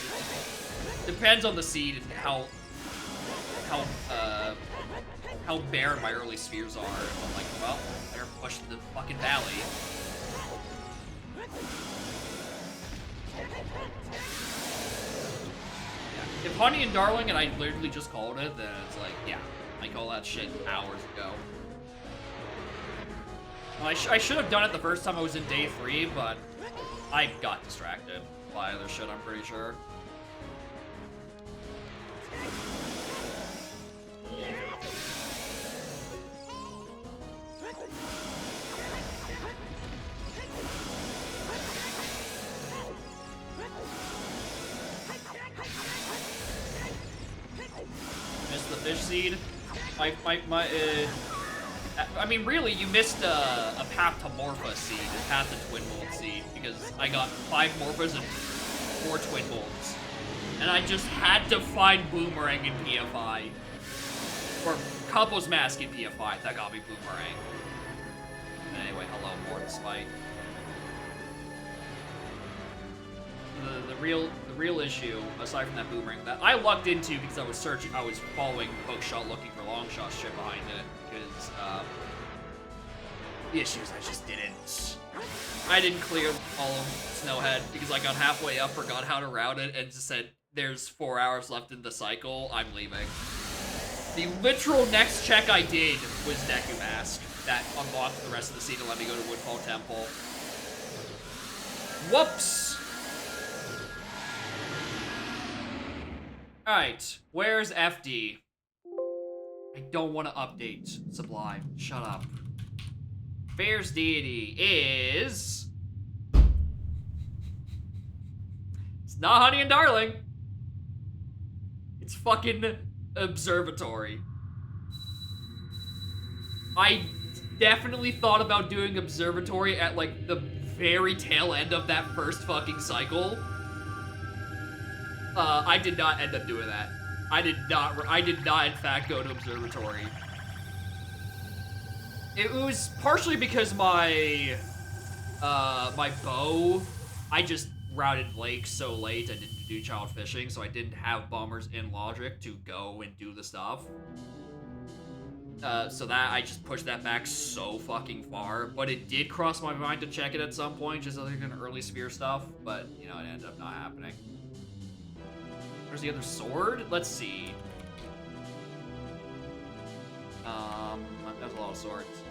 depends on the seed and how barren my early spheres are. I'm like, well, better push the fucking valley. Yeah. If Honey and Darling and I literally just called it, then it's like, yeah, I call that shit hours ago. Well, I should have done it the first time I was in day 3, but I got distracted by other shit, I'm pretty sure. Missed the fish seed. I mean, really, you missed a Path to Morpha seed, a Path to Twin Mold seed, because I got 5 Morphas and 4 Twin Molds. And I just had to find Boomerang in PFI. Or Capo's Mask in PFI, that got me Boomerang. Anyway, hello, Mortis-Fight. The real issue, aside from that Boomerang, that I lucked into because I was following Hookshot looking for Longshot shit behind it, because, the issue is I just didn't. I didn't clear all of Snowhead because I got halfway up, forgot how to route it, and just said, there's 4 hours left in the cycle, I'm leaving. The literal next check I did was Deku Mask. That unlocked the rest of the scene and let me go to Woodfall Temple. Whoops! Alright, where's FD? I don't want to update Sublime. Shut up. Bear's deity is... It's not Honey and Darling. It's fucking Observatory. I definitely thought about doing Observatory at, like, the very tail end of that first fucking cycle. I did not end up doing that. I did not in fact go to Observatory. It was partially because my bow, I just routed Lake so late I didn't do child fishing, so I didn't have bombers in logic to go and do the stuff. So that, I just pushed that back so fucking far, but it did cross my mind to check it at some point, just like an early sphere stuff, but, you know, it ended up not happening. Where's the other sword? Let's see. That's a lot of swords.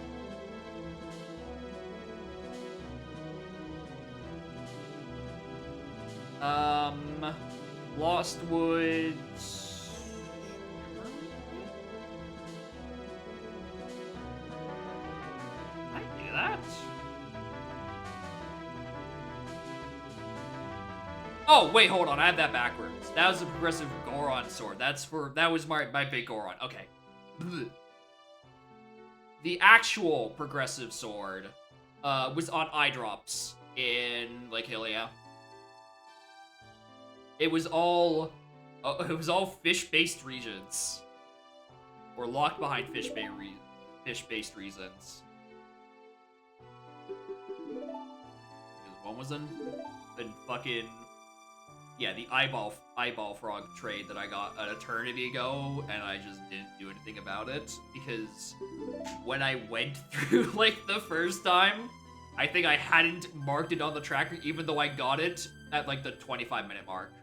Lost Woods. I do that. Oh, wait, hold on. I have that backwards. That was the progressive Goron sword. That was my big Goron. Okay. Blech. The actual progressive sword was on eye drops in Lake Hylia. It was all fish-based regions, or locked behind fish-based reasons. Because one was in fucking the eyeball frog trade that I got an eternity ago, and I just didn't do anything about it because when I went through like the first time, I think I hadn't marked it on the tracker, even though I got it at like the 25-minute mark.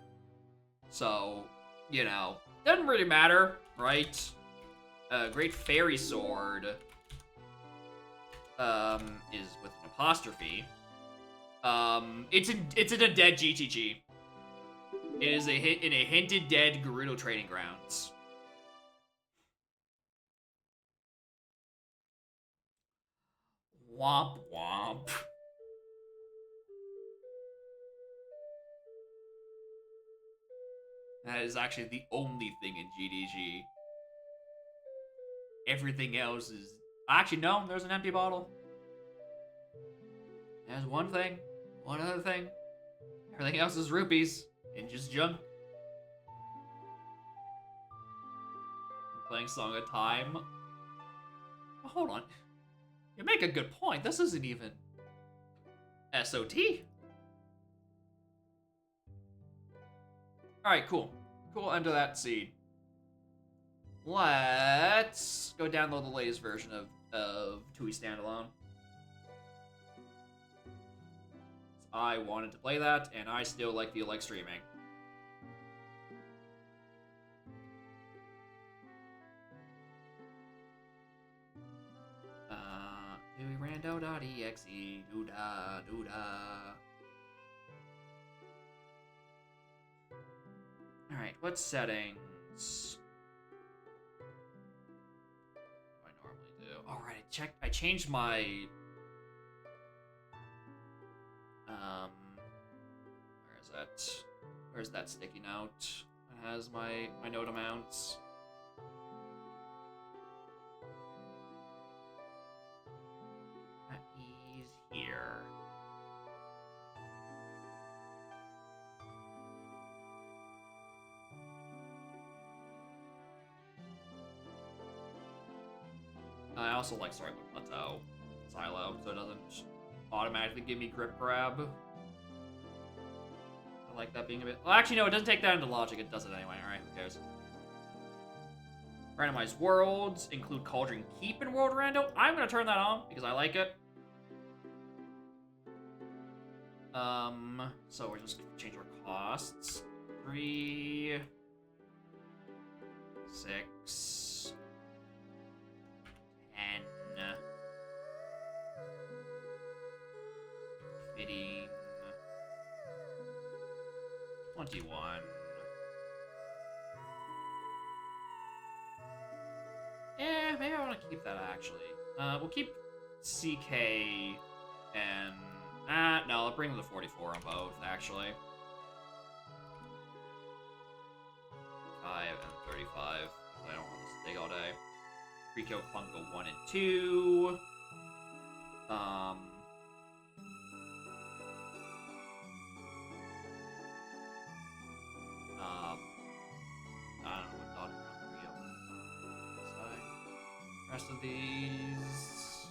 So, you know, doesn't really matter, right? Great Fairy Sword is with an apostrophe. It's in a dead GTG. It is in a hinted dead Gerudo training grounds. Womp womp. That is actually the only thing in GDG. Everything else is... Actually, no, there's an empty bottle. There's one thing. One other thing. Everything else is rupees. And just junk. I'm playing Song of Time. Oh, hold on. You make a good point. This isn't even... SOT. Alright, cool. Cool, end of that seed. Let's go download the latest version of TUI Standalone. I wanted to play that, and I still feel like streaming. TUIRando.exe, doo-da, doo-da. Alright, what settings do I normally do? Alright, I changed my... where is that? Where's that sticky note? It has my note amounts. He's here. I also like starting with Plateau Silo, so it doesn't automatically give me grip grab. I like that being a bit... Well, actually, no, it doesn't take that into logic. It does it anyway. Alright, who cares? Randomized worlds include Cauldron Keep in World Rando. I'm going to turn that on because I like it. So we're just going to change our costs. 3... 6... 10... 15... 21... Yeah, maybe I want to keep that, actually. We'll keep CK and... no, I'll bring the 44 on both, actually. 5 and 35. I don't want this to take all day. Rico Clunko 1 and 2. I don't know what dog around 3 of them. Rest of these.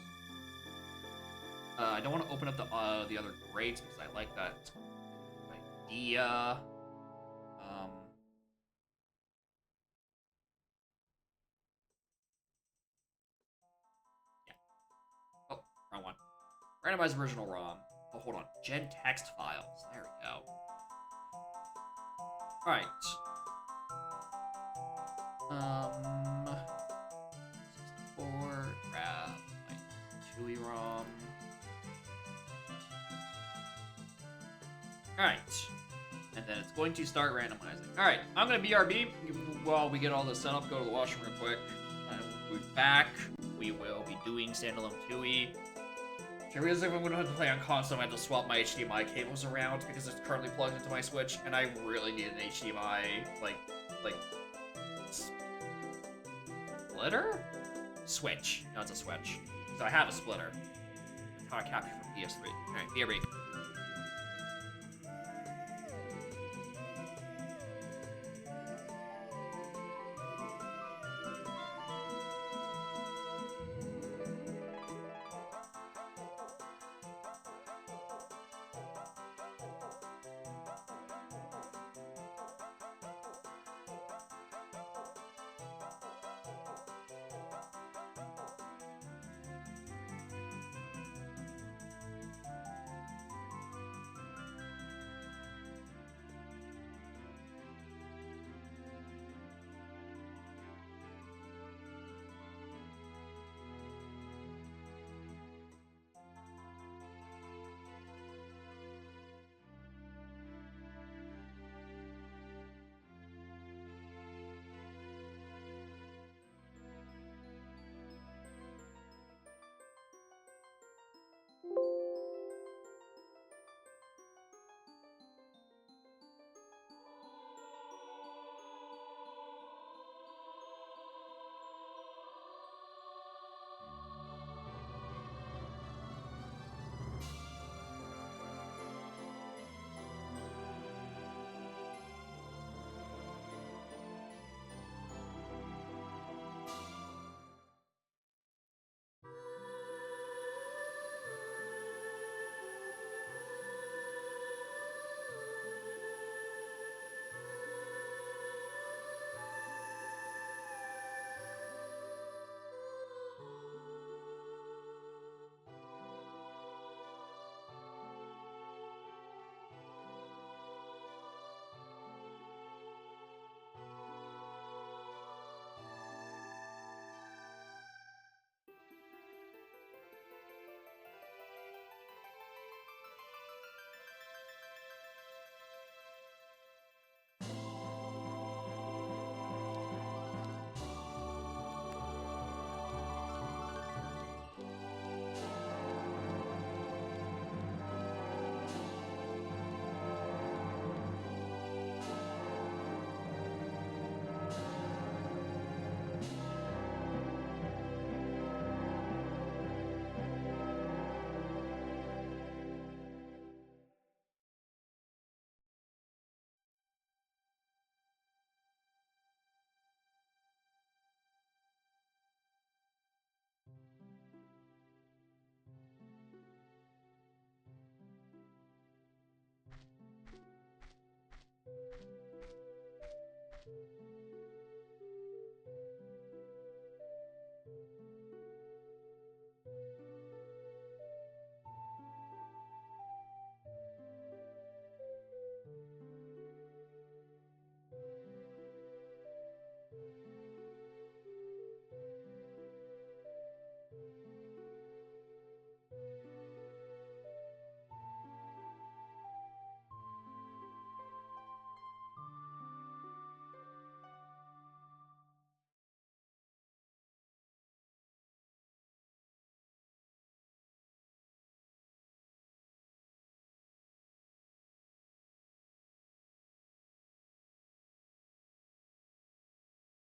I don't want to open up the other grades because I like that idea. Yeah. Oh, wrong one. Randomized original ROM. Oh, hold on. Gen text files. There we go. All right. 64. Grab my TUI ROM. Alright. And then it's going to start randomizing. Alright, I'm going to BRB while we get all this set up. Go to the washroom real quick. And we'll be back. We will be doing standalone TUI. I realize if I'm going to have to play on console, I have to swap my HDMI cables around because it's currently plugged into my Switch, and I really need an HDMI, like, splitter? Switch. No, it's a Switch. So I have a splitter. How I capture from PS3. Alright, BRB.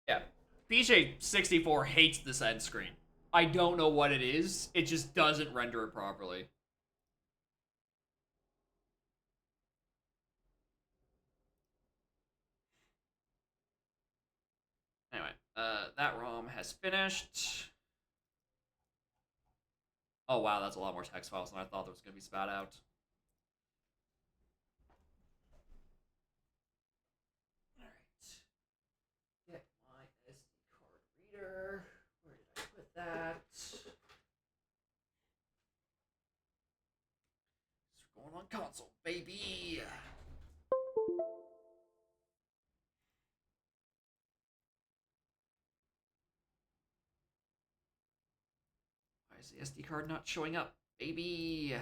Yeah. PJ64 hates this end screen. I don't know what it is. It just doesn't render it properly. Anyway, that ROM has finished. Oh wow, that's a lot more text files than I thought there was going to be spat out. Alright. Get my SD card reader. Where did I put that? We're going on console, baby! Why is the SD card not showing up? Baby!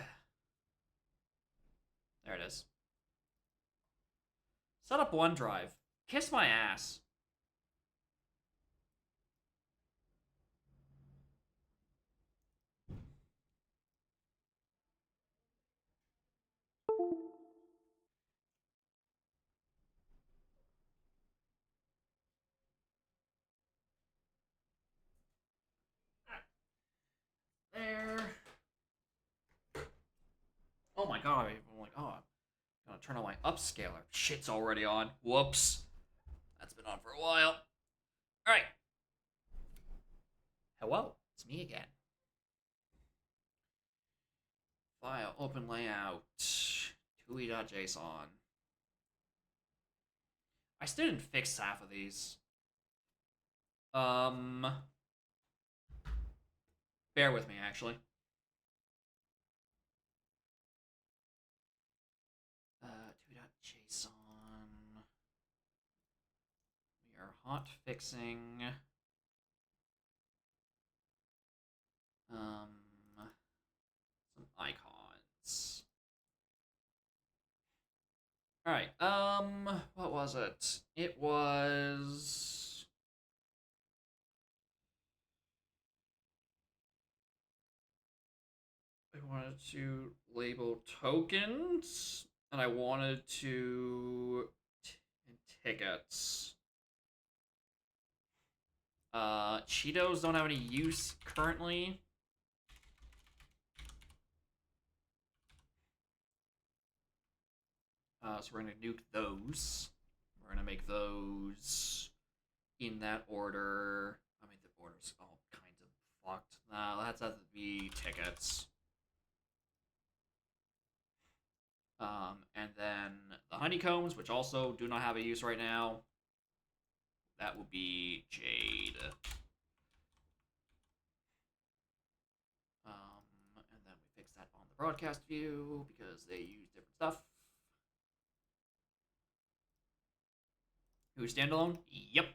There it is. Set up OneDrive. Kiss my ass. There. Oh my god, I'm like, oh, I'm gonna turn on my upscaler. Shit's already on. Whoops. That's been on for a while. Alright. Hello, it's me again. File, open layout, TUI.json. I still didn't fix half of these. Bear with me, actually. TUI.json. We are hot fixing. Some icons. Alright, what was it? It was... I wanted to label tokens, and I wanted to... tickets. Cheetos don't have any use currently. So we're gonna nuke those. We're gonna make those in that order. I mean, the order's all kinds of fucked. That's have to be tickets. And then the honeycombs, which also do not have a use right now. That would be jade. And then we fix that on the broadcast view because they use different stuff. Who's standalone? Yep.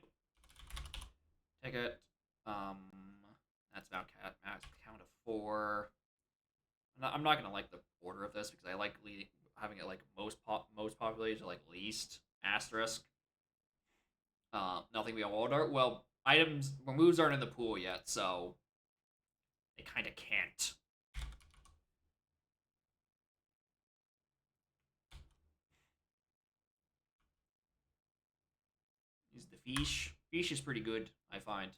Ticket. That's about count of 4. I'm not gonna like the order of this because I like having it like most populated to like least asterisk. Nothing beyond order. Well, items moves aren't in the pool yet, so they kind of can't. Use the fish. Fish is pretty good, I find.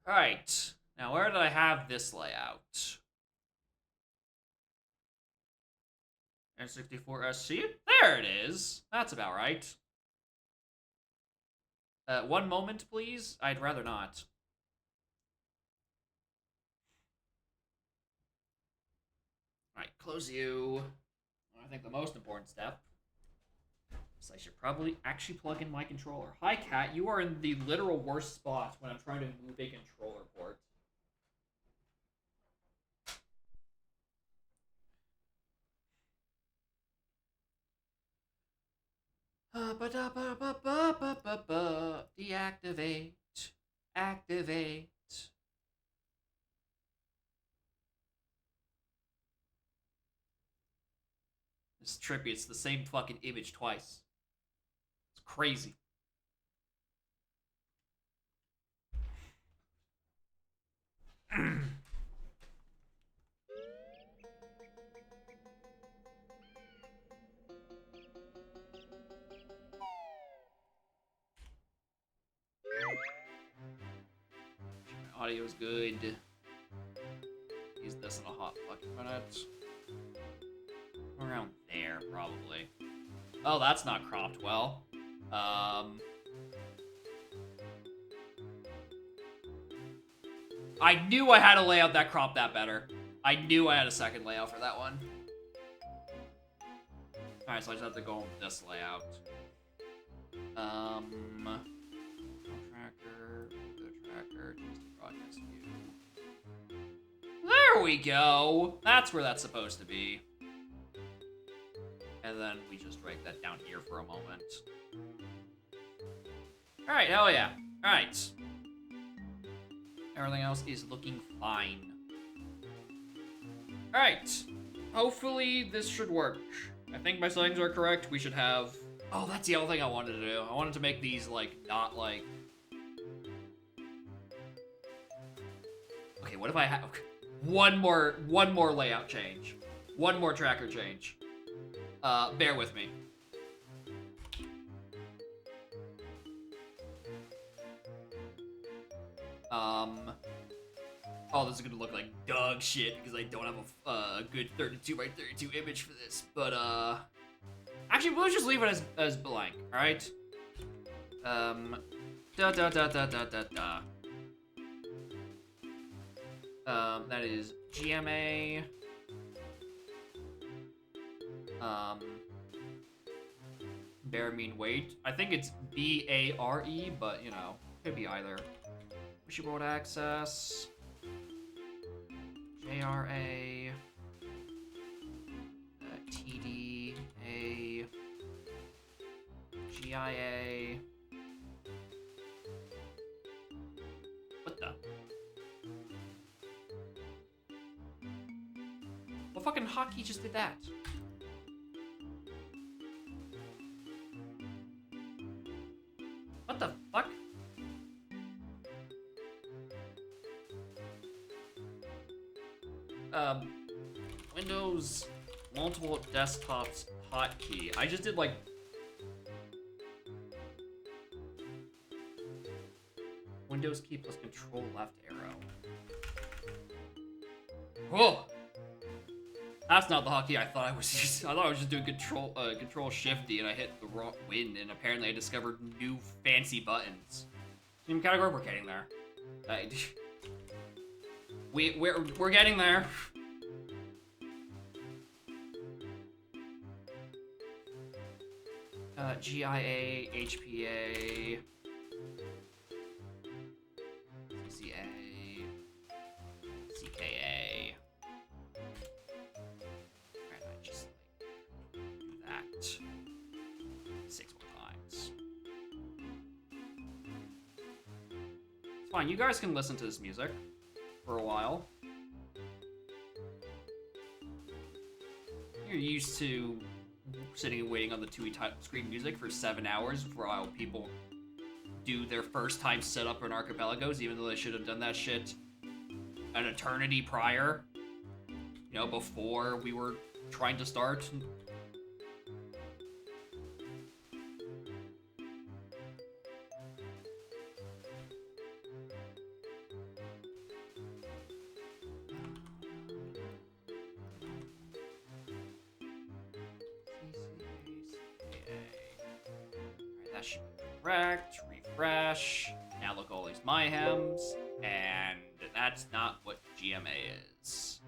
All right. Now, where did I have this layout? N64SC? There it is. That's about right. 1 moment, please. I'd rather not. All right, close you. I think the most important step. So I should probably actually plug in my controller. Hi, Cat. You are in the literal worst spot when I'm trying to move a controller port. Deactivate. Activate. It's trippy. It's the same fucking image twice. It's crazy. My audio's good. Use this in a hot fucking minute. Around there, probably. Oh, that's not cropped well. I knew I had a layout that cropped that better. I knew I had a second layout for that one. Alright, so I just have to go with this layout. Tracker, choose the broadcast view. There we go! That's where that's supposed to be. And then we just write that down here for a moment. Alright, hell yeah. Alright. Everything else is looking fine. Alright. Hopefully this should work. I think my settings are correct. We should have... Oh, that's the other thing I wanted to do. I wanted to make these, like, not, like... Okay, what if I have... One more layout change. One more tracker change. Bear with me. Oh, this is gonna look like dog shit because I don't have a good 32 by 32 image for this. But actually, we'll just leave it as blank. All right. That is GMA. Bare mean weight. I think it's BARE, but you know, could be either. Wishboard access. JRA. TDA. GIA. What the? What fucking hotkey just did that? What the fuck? Windows multiple desktops hotkey. I just did like Windows key plus control left arrow. Whoa! That's not the hotkey I thought I was using. I thought I was just doing control shift D and I hit the wrong win, and apparently I discovered new fancy buttons. In category, we're getting there. We're getting there. GIA, HPA, CCA, CKA. Alright, I just like do that 6 more times. It's fine, you guys can listen to this music for a while. You're used to sitting and waiting on the TUI screen music for 7 hours while people do their first time setup in archipelagos, even though they should have done that shit an eternity prior. You know, before we were trying to start. That should be correct. Refresh. Now look at all these mayhems. And that's not what GMA is.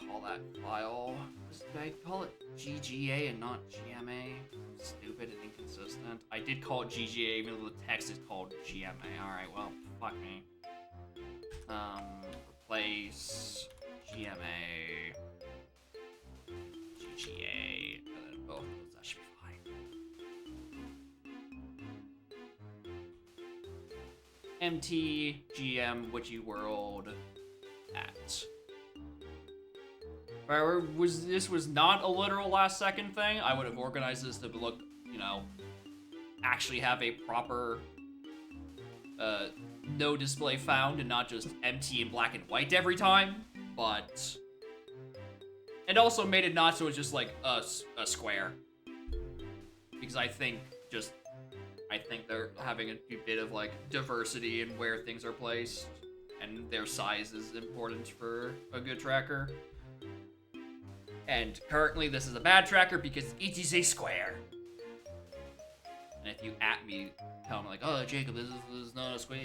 call that file? Did I call it GGA and not GMA? Stupid and inconsistent. I did call it GGA even though the text is called GMA. Alright, well, fuck me. Replace GMA, GGA, and then both of those, that should be fine. MT, GM, Witchy World, at. If this was not a literal last second thing, I would have organized this to look, you know, actually have a proper no display found and not just empty and black and white every time, but and also made it not so it's just like a square, because I think they're having a bit of like diversity in where things are placed, and their size is important for a good tracker. And currently this is a bad tracker because it is a square. And if you at me, tell me like, oh Jacob, this is not a square.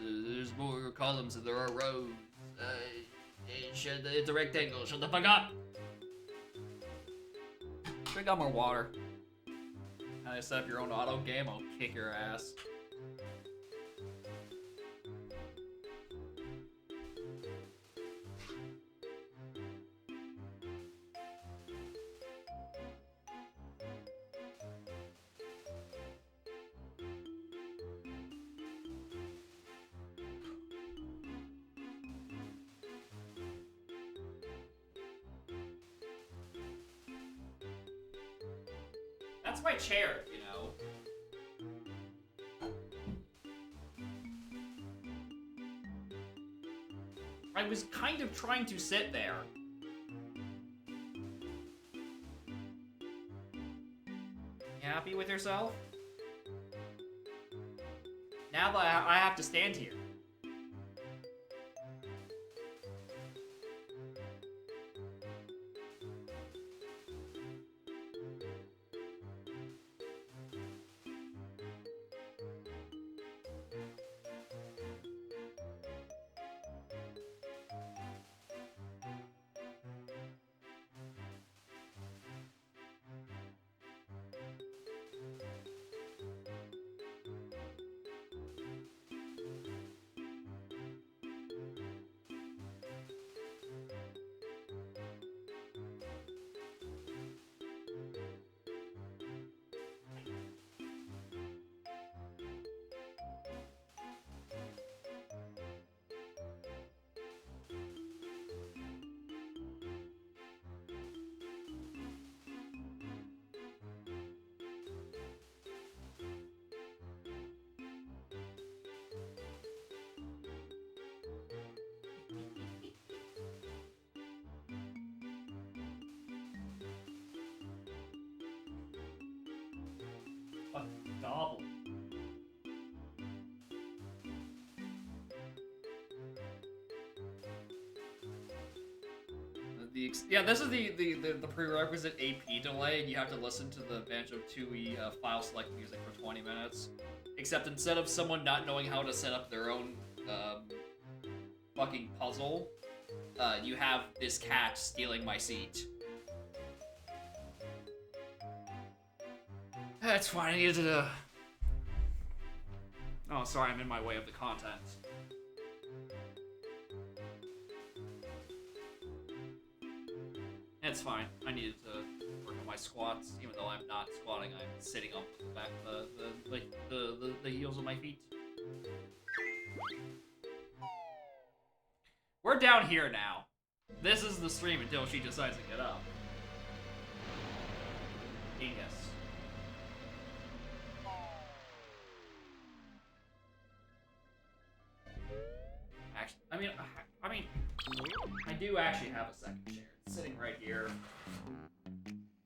There's more columns than there are rows. It's a rectangle. Shut the fuck up. Should have got more water. Now you set up your own auto game, I'll kick your ass. That's my chair, you know. I was kind of trying to sit there. You happy with yourself? Now that I have to stand here. Gobble. This is the prerequisite AP delay, and you have to listen to the Banjo-Tooie file select music for 20 minutes. Except instead of someone not knowing how to set up their own fucking puzzle, you have this cat stealing my seat. That's fine, I needed to... Oh, sorry, I'm in my way of the content. It's fine. I needed to work on my squats, even though I'm not squatting. I'm sitting on the back of the heels of my feet. We're down here now. This is the stream until she decides to get up. Genius. Actually, I do actually have a second chair. It's sitting right here.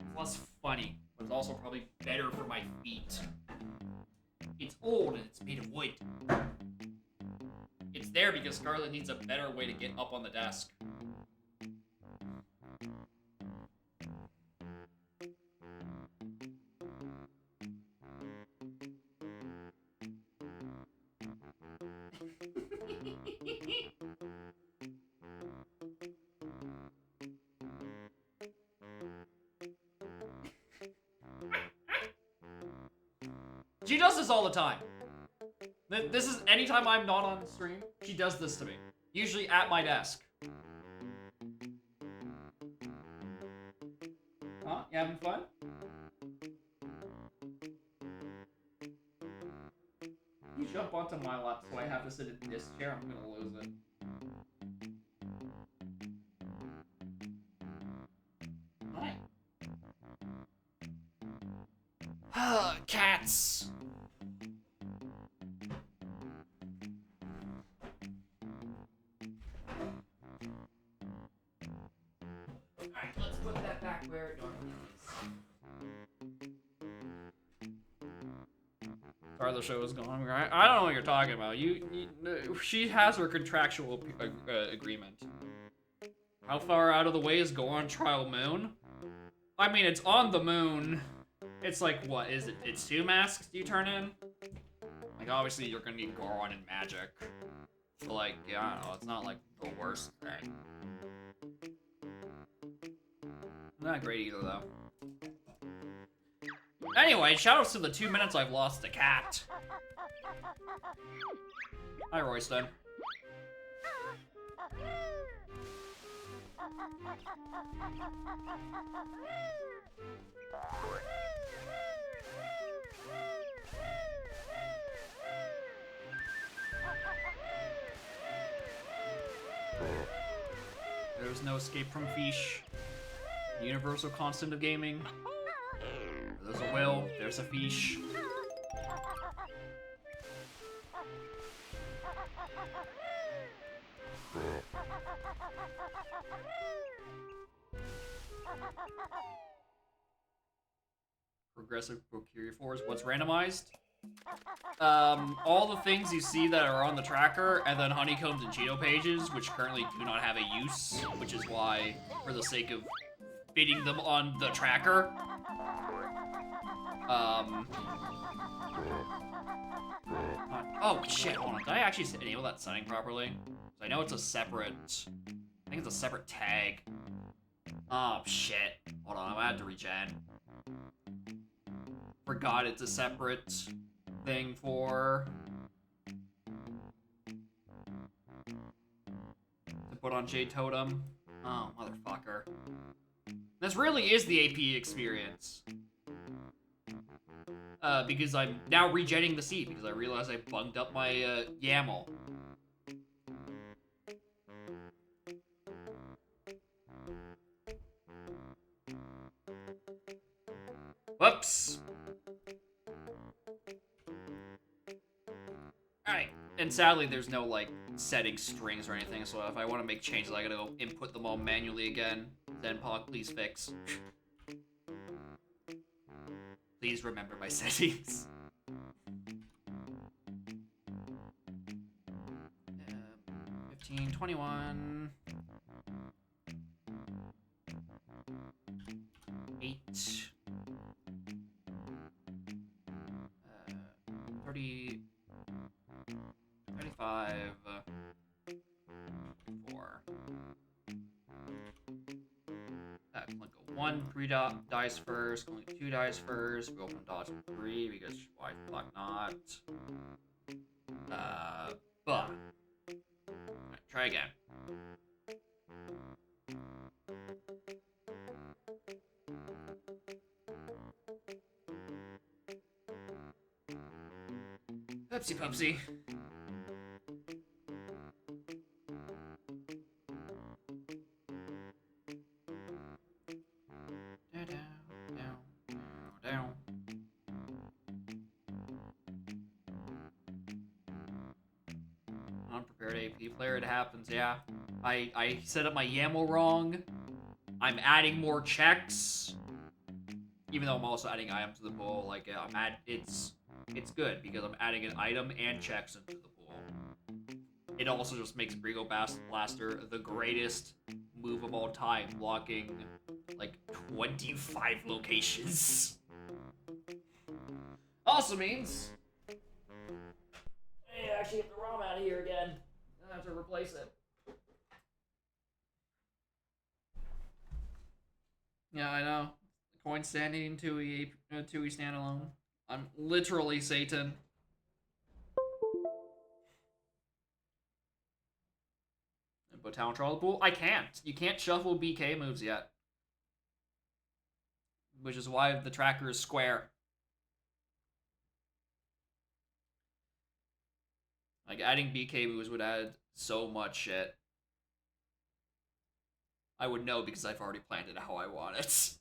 It's less funny, but it's also probably better for my feet. It's old and it's made of wood. It's there because Scarlett needs a better way to get up on the desk. She does this all the time. This is anytime I'm not on stream, she does this to me. Usually at my desk. Huh? You having fun? You jump onto my lap so I have to sit in this chair, I'm gonna lose it. Alright. Cats! Alright, let's put that back where it normally is. Sorry, the show is going right. I don't know what you're talking about. She has her contractual agreement. How far out of the way is go on trial moon? I mean, it's on the moon. It's like, what is it? It's 2 masks you turn in? Like, obviously, you're gonna need Goron and magic. But, like, yeah, I don't know. It's not, like, the worst thing. Not great either, though. Anyway, shoutouts to the 2 minutes I've lost a cat. Hi, Royston. There's no escape from fish. Universal constant of gaming. There's a will, there's a fish. Progressive Procure Force. What's randomized? All the things you see that are on the tracker, and then honeycombs and Cheeto pages, which currently do not have a use, which is why, for the sake of fitting them on the tracker, oh shit, hold on, did I actually enable that setting properly? I know it's a separate, I think it's a separate tag. Oh shit, hold on, I had to regen. Forgot it's a separate thing for to put on Jade Totem. Oh, motherfucker. This really is the AP experience. Because I'm now regenning the seed because I realized I bugged up my YAML. Whoops. Alright, and sadly there's no, like, setting strings or anything, so if I want to make changes, I gotta go input them all manually again. Then Pog, please fix. Please remember my settings. 15, 21... 8... 30... 35... 4... Click a 1, 3 dice first, click 2 dice first, we open dodge 3 because why the fuck not? But. Alright, try again. Pepsi Pupsy. Unprepared AP player, it happens, yeah. I set up my YAML wrong. I'm adding more checks. Even though I'm also adding items to the pool, like it's good because I'm adding an item and checks into the pool. It also just makes Brigo Blaster the greatest move of all time, blocking like 25 locations. Also means I actually get the ROM out of here again. I have to replace it. Yeah, I know. Coin standing 2E standalone. I'm literally Satan. And put Talon Troll in the pool? I can't. You can't shuffle BK moves yet. Which is why the tracker is square. Like, adding BK moves would add so much shit. I would know because I've already planned it how I want it.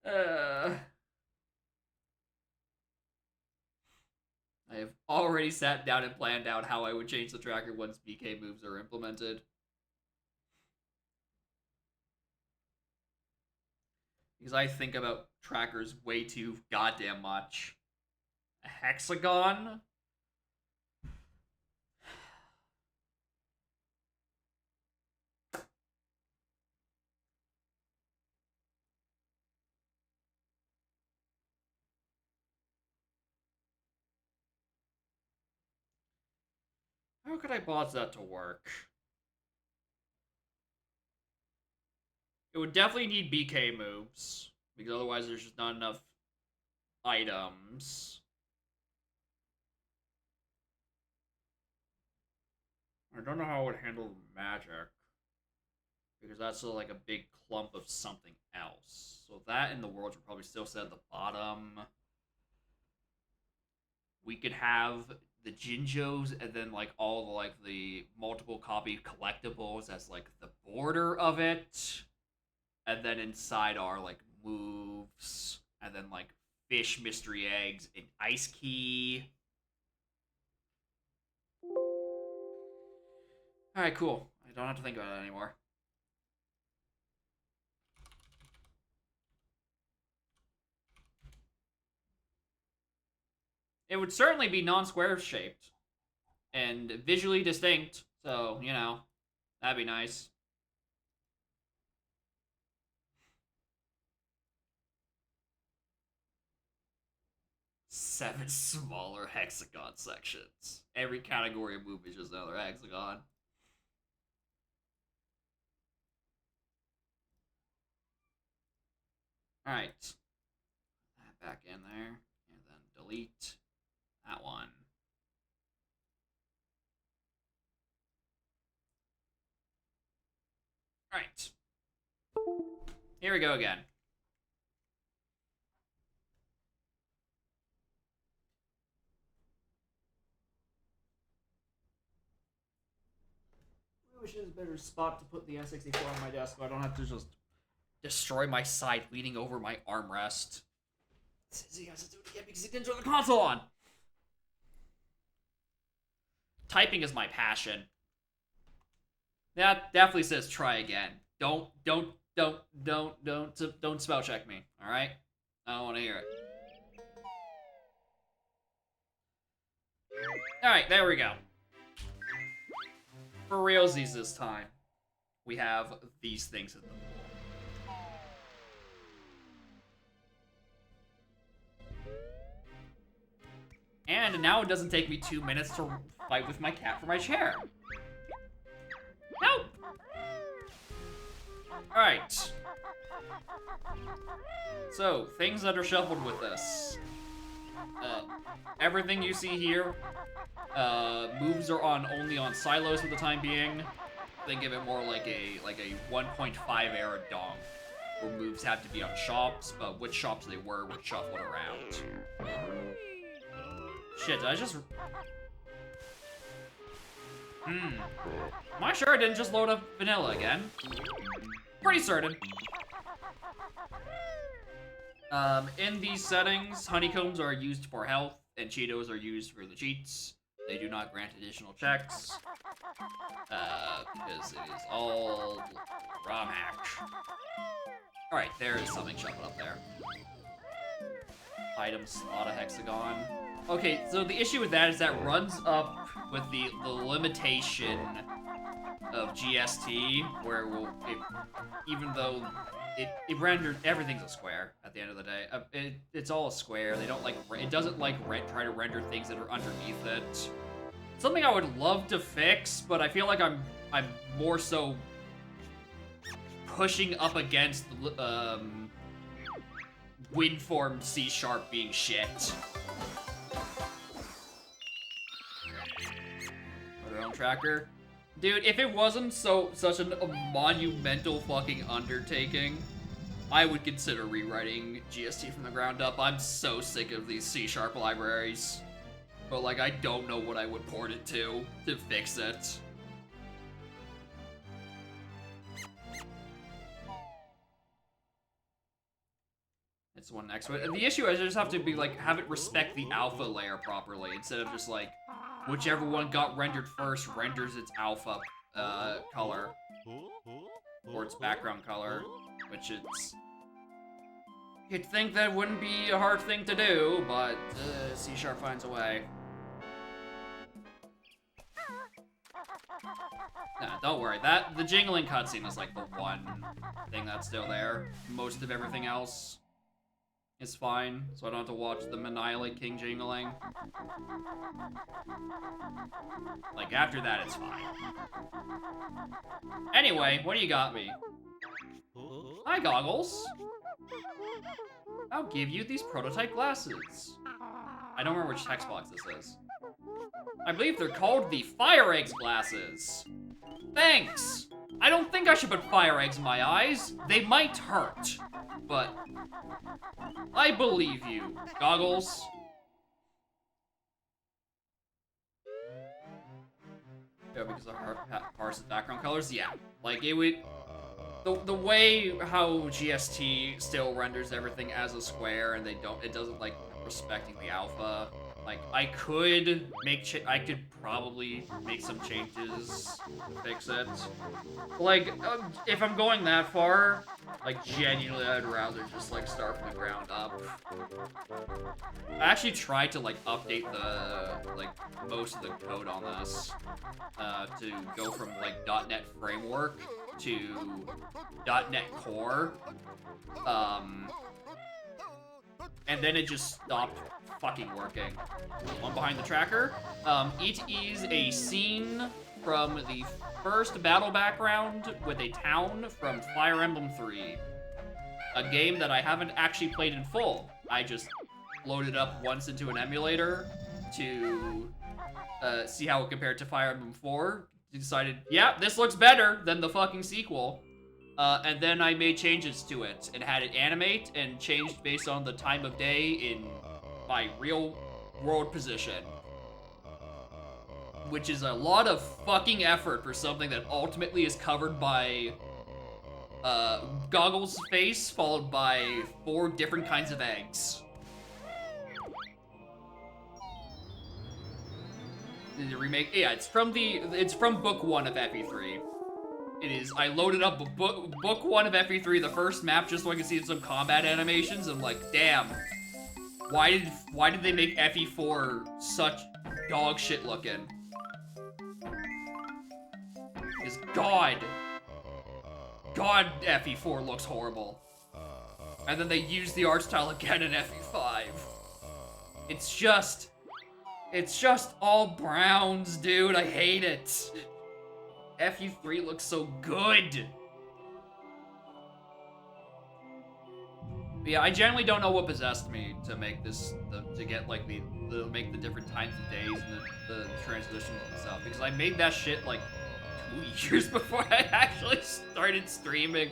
I have already sat down and planned out how I would change the tracker once BK moves are implemented. Because I think about trackers way too goddamn much. A hexagon? How could I pause that to work? It would definitely need BK moves, because otherwise there's just not enough items. I don't know how I would handle magic, because that's like a big clump of something else. So that in the world would probably still sit at the bottom. We could have the Jinjos and then like all the like the multiple copy collectibles as like the border of it. And then inside are like moves, and then like fish, mystery eggs, and ice key. Alright, cool. I don't have to think about it anymore. It would certainly be non-square shaped and visually distinct, so, you know, that'd be nice. Seven smaller hexagon sections. Every category of move is just another hexagon. Alright. That back in there. And then delete that one. Alright. Here we go again. I wish there's a better spot to put the N64 on my desk so I don't have to just destroy my side leaning over my armrest. He has to do it again because he didn't turn the console on. Typing is my passion. That definitely says try again. Don't spell check me. All right, I don't want to hear it. All right, there we go. For realsies this time, we have these things in the pool. And now it doesn't take me 2 minutes to fight with my cat for my chair. Nope! Alright. So, things that are shuffled with this. Everything you see here, moves are only on silos for the time being. Think of it more like a 1.5 era dong, where moves have to be on shops, but which shops they were shuffled around. Shit, did I just... Am I sure I didn't just load up vanilla again? Pretty certain. In these settings, honeycombs are used for health, and Cheetos are used for the cheats. They do not grant additional checks, because it is all ROM hack. Alright, there is something shuffled up there. Item slot a hexagon. Okay, so the issue with that is that runs up with the limitation of GST, where even though it rendered everything's a square at the end of the day. It's all a square. They don't like it doesn't like try to render things that are underneath it. Something I would love to fix, but I feel like I'm more so pushing up against wind-formed C# being shit. Our own tracker. Dude, if it wasn't such a monumental fucking undertaking, I would consider rewriting GST from the ground up. I'm so sick of these C# libraries. But, like, I don't know what I would port it to fix it. It's one next to it. And the issue is I just have to be, like, have it respect the alpha layer properly, instead of just, like, whichever one got rendered first renders its alpha, color. Or its background color, which it's... You'd think that wouldn't be a hard thing to do, but C# finds a way. Nah, don't worry. The jingling cutscene is like the one thing that's still there. Most of everything else is fine, so I don't have to watch the Annihilate King jingling. Like, after that, it's fine. Anyway, what do you got me? Hi, Goggles. I'll give you these prototype glasses. I don't remember which text box this is. I believe they're called the Fire Eggs glasses. Thanks! I don't think I should put fire eggs in my eyes. They might hurt. But I believe you, Goggles. Yeah, because of parse and background colors? Yeah. Like, it would... The way how GST still renders everything as a square and it doesn't, like, respecting the alpha. Like, I could probably make some changes to fix it. Like, if I'm going that far, like, genuinely, I'd rather just, like, start from the ground up. I actually tried to, like, update most of the code on this, to go from, like, .NET Framework to .NET Core, and then it just stopped fucking working. One behind the tracker. It is a scene from the first battle background with a town from Fire Emblem 3. A game that I haven't actually played in full. I just loaded up once into an emulator to see how it compared to Fire Emblem 4. Decided, yeah, this looks better than the fucking sequel. And then I made changes to it and had it animate and changed based on the time of day in my real world position. Which is a lot of fucking effort for something that ultimately is covered by Goggles' face, followed by 4 different kinds of eggs. The remake, yeah, it's from book 1 of FE3. It is, I loaded up book 1 of FE3, the first map, just so I could see some combat animations. I'm like, damn, why did they make FE4 such dog shit looking? Because God, FE4 looks horrible. And then they used the art style again in FE5. It's just all browns, dude. I hate it. FE3 looks so good. But yeah, I generally don't know what possessed me to make this, to get like make the different times of days and the transitions and stuff. Because I made that shit like 2 years before I actually started streaming.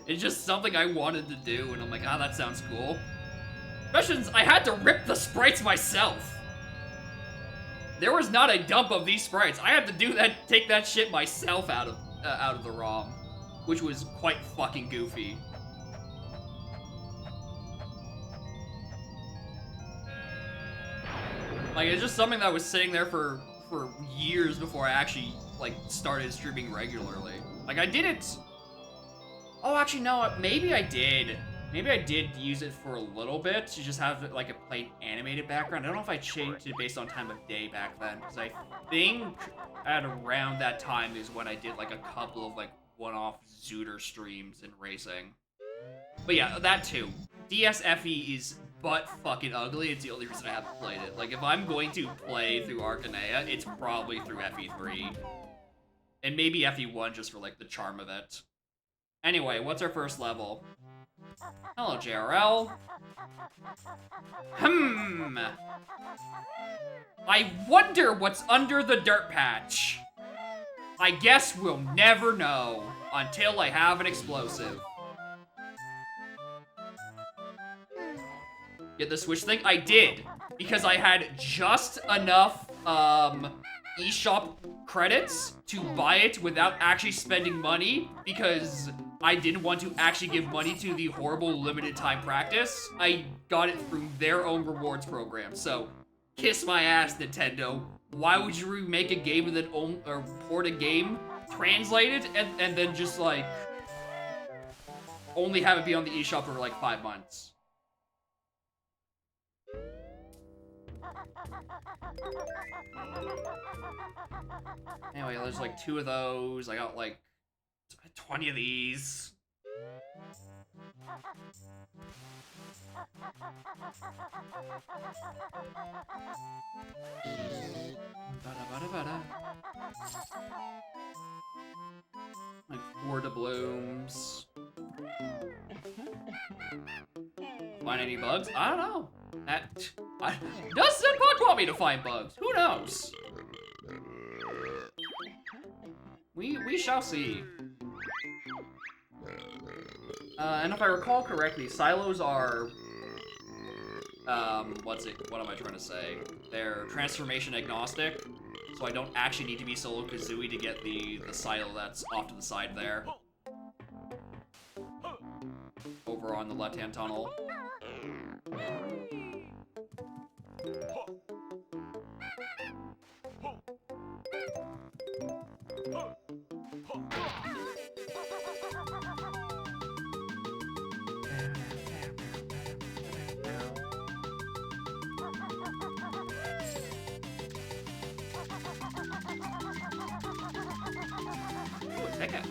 It's just something I wanted to do, and I'm like, ah, that sounds cool. Especially since I had to rip the sprites myself. There was not a dump of these sprites. I had to take that shit myself out of the ROM, which was quite fucking goofy. Like, it's just something that was sitting there for years before I actually, like, started streaming regularly. Like, I did it... Oh, actually, no, maybe I did. Maybe I did use it for a little bit to just have, like, a plain animated background. I don't know if I changed it based on time of day back then, because I think at around that time is when I did, like, a couple of, like, one-off Zooter streams in racing. But yeah, that too. DSFE is butt fucking ugly. It's the only reason I haven't played it. Like, if I'm going to play through Arcanea, it's probably through FE3. And maybe FE1 just for, like, the charm of it. Anyway, what's our first level? Hello, JRL. I wonder what's under the dirt patch. I guess we'll never know until I have an explosive. Get the Switch thing? I did, because I had just enough eShop credits to buy it without actually spending money, because I didn't want to actually give money to the horrible limited time practice. I got it through their own rewards program, so kiss my ass, Nintendo. Why would you remake a game and then or port a game, translate it, and then just like only have it be on the eShop for like 5 months? Anyway, there's like 2 of those. I got like 20 of these. Like 4 doubloons. Find any bugs? I don't know. Does the bug want me to find bugs? Who knows? We shall see. And if I recall correctly, silos are what am I trying to say? They're transformation agnostic, so I don't actually need to be Solo Kazooie to get the silo that's off to the side there. Over on the left-hand tunnel. Ooh, a ticket.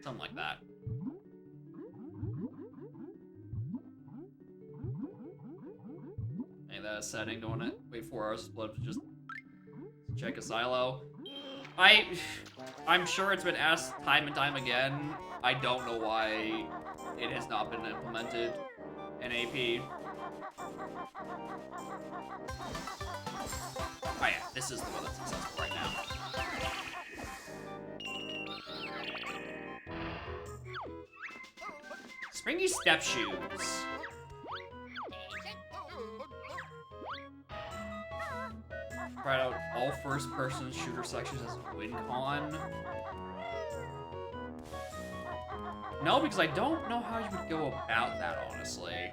Something like that. Hey, that setting, don't want to wait 4 hours to just check a silo. I'm sure it's been asked time and time again. I don't know why it has not been implemented in AP. Oh yeah, this is the one that's successful right now. Springy step shoes. Tried out all first-person shooter sections as a win-con. No, because I don't know how you would go about that, honestly.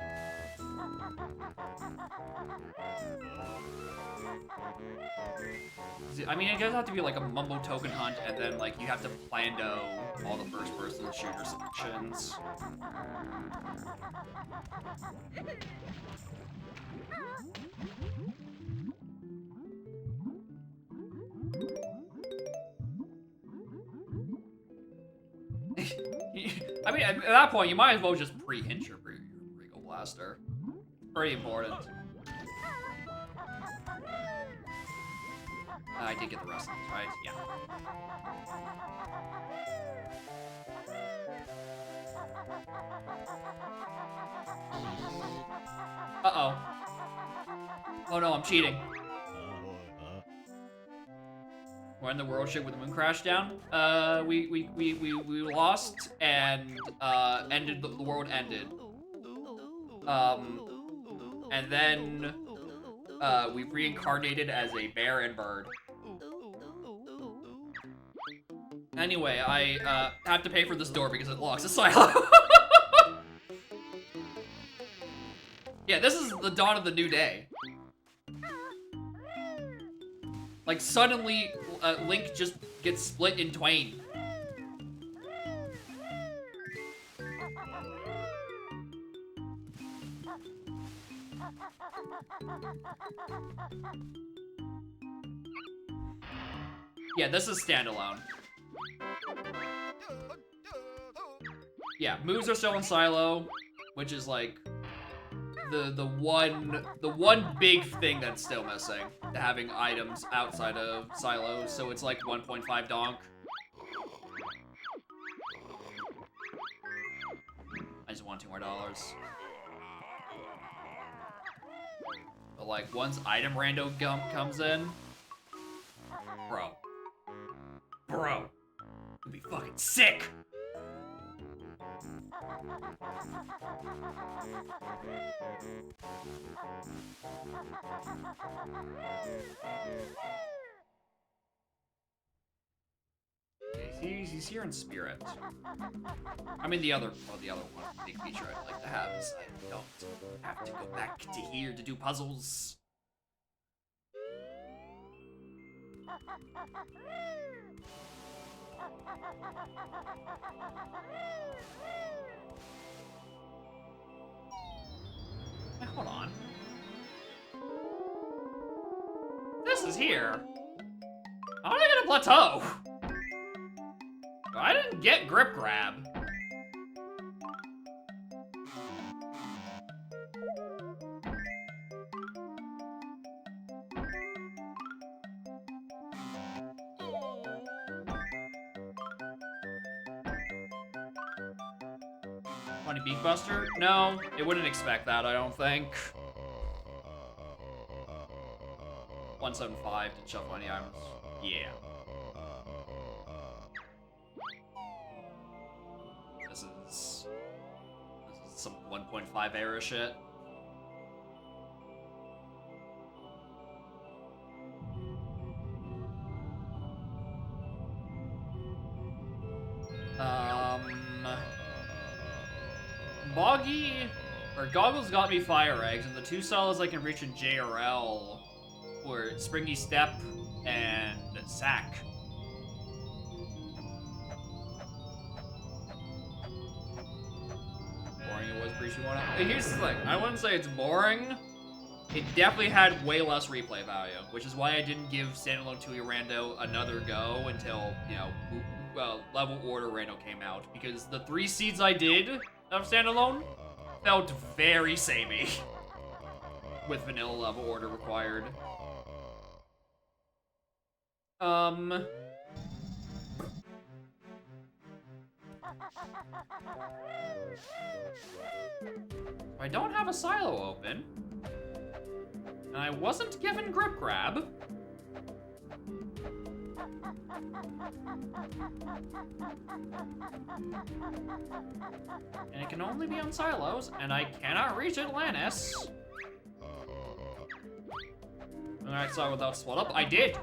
I mean, it does have to be like a mumbo token hunt, and then like you have to plando all the first-person shooter sections. I mean, at that point, you might as well just pre-hint your Regal Blaster. Pretty important. I did get the rest of these, right? Yeah. Uh-oh. Oh no, I'm cheating. When the world ship with the moon crashed down, we lost and ended the world ended. And then we reincarnated as a bear and bird. Anyway, I have to pay for this door because it locks the silo. Yeah, this is the dawn of the new day. Like, suddenly, Link just gets split in twain. Yeah, this is standalone. Yeah, moves are still in silo. which is like the one big thing that's still missing to having items outside of silos. So it's like 1.5 donk. I just want $2 more. But like once item rando comes in, bro, it'd be fucking sick. Okay, he's here in spirit. I mean, the other one, big feature I'd like to have is I don't have to go back to here to do puzzles. Hey, hold on. This is here. How did I get a plateau? I didn't get grip grab. Funny Beak Buster? No, it wouldn't expect that, I don't think. 175 to shuffle any items. Yeah. This is some 1.5 era shit. Boggy or Goggles got me fire eggs, and the two solos I can reach in JRL were Springy Step and Sack. Boring it was, Breachy one. Here's the thing, I wouldn't say it's boring. It definitely had way less replay value, which is why I didn't give Standalone 2 Rando another go until, you know, level order Rando came out, because the 3 seeds I did of Standalone felt very samey with vanilla level order required. I don't have a silo open, and I wasn't given grip grab. And it can only be on silos, and I cannot reach Atlantis. Alright, so without split up, I did.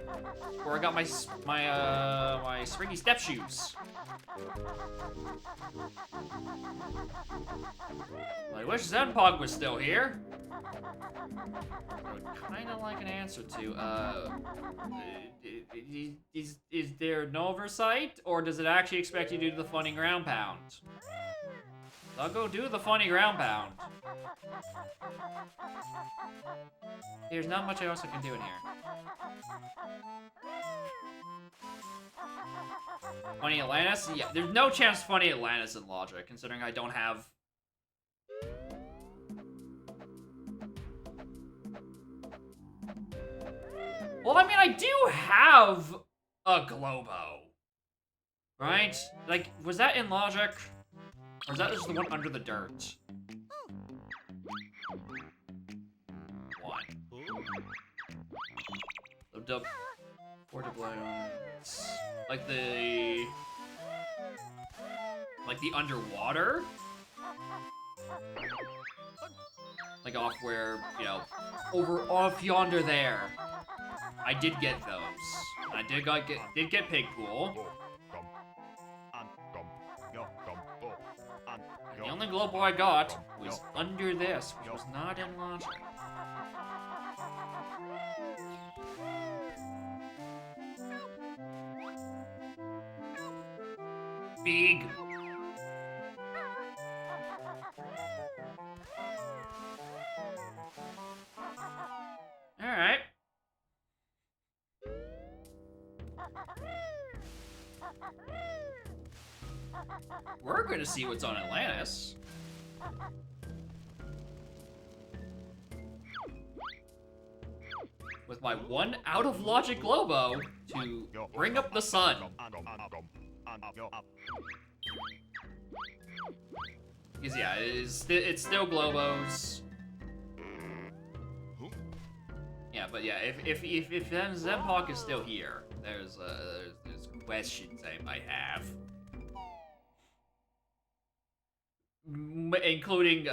Where I got my my Springy Step shoes. I wish Zenpog was still here. I would kind of like an answer to, is there no oversight, or does it actually expect you to do the funny ground pound? I'll go do the funny ground pound. There's not much else I can do in here. Funny Atlantis? Yeah, there's no chance Funny Atlantis in Logic, considering I don't have... Well, I mean, I do have a Globo. Right? Like, was that in Logic? Or is that just the one under the dirt? One. So dub... Four doubloons. Like the underwater? Like off where, you know, off yonder there. I did get those. I did get Pig Pool. And the only Globo I got was under this, which was not in Logic. Big. Alright. We're gonna see what's on Atlantis. with my one out of logic Globo to bring up the sun. Because yeah, it's still Globos. Yeah, but yeah, if Zempok is still here, there's questions I might have. Including,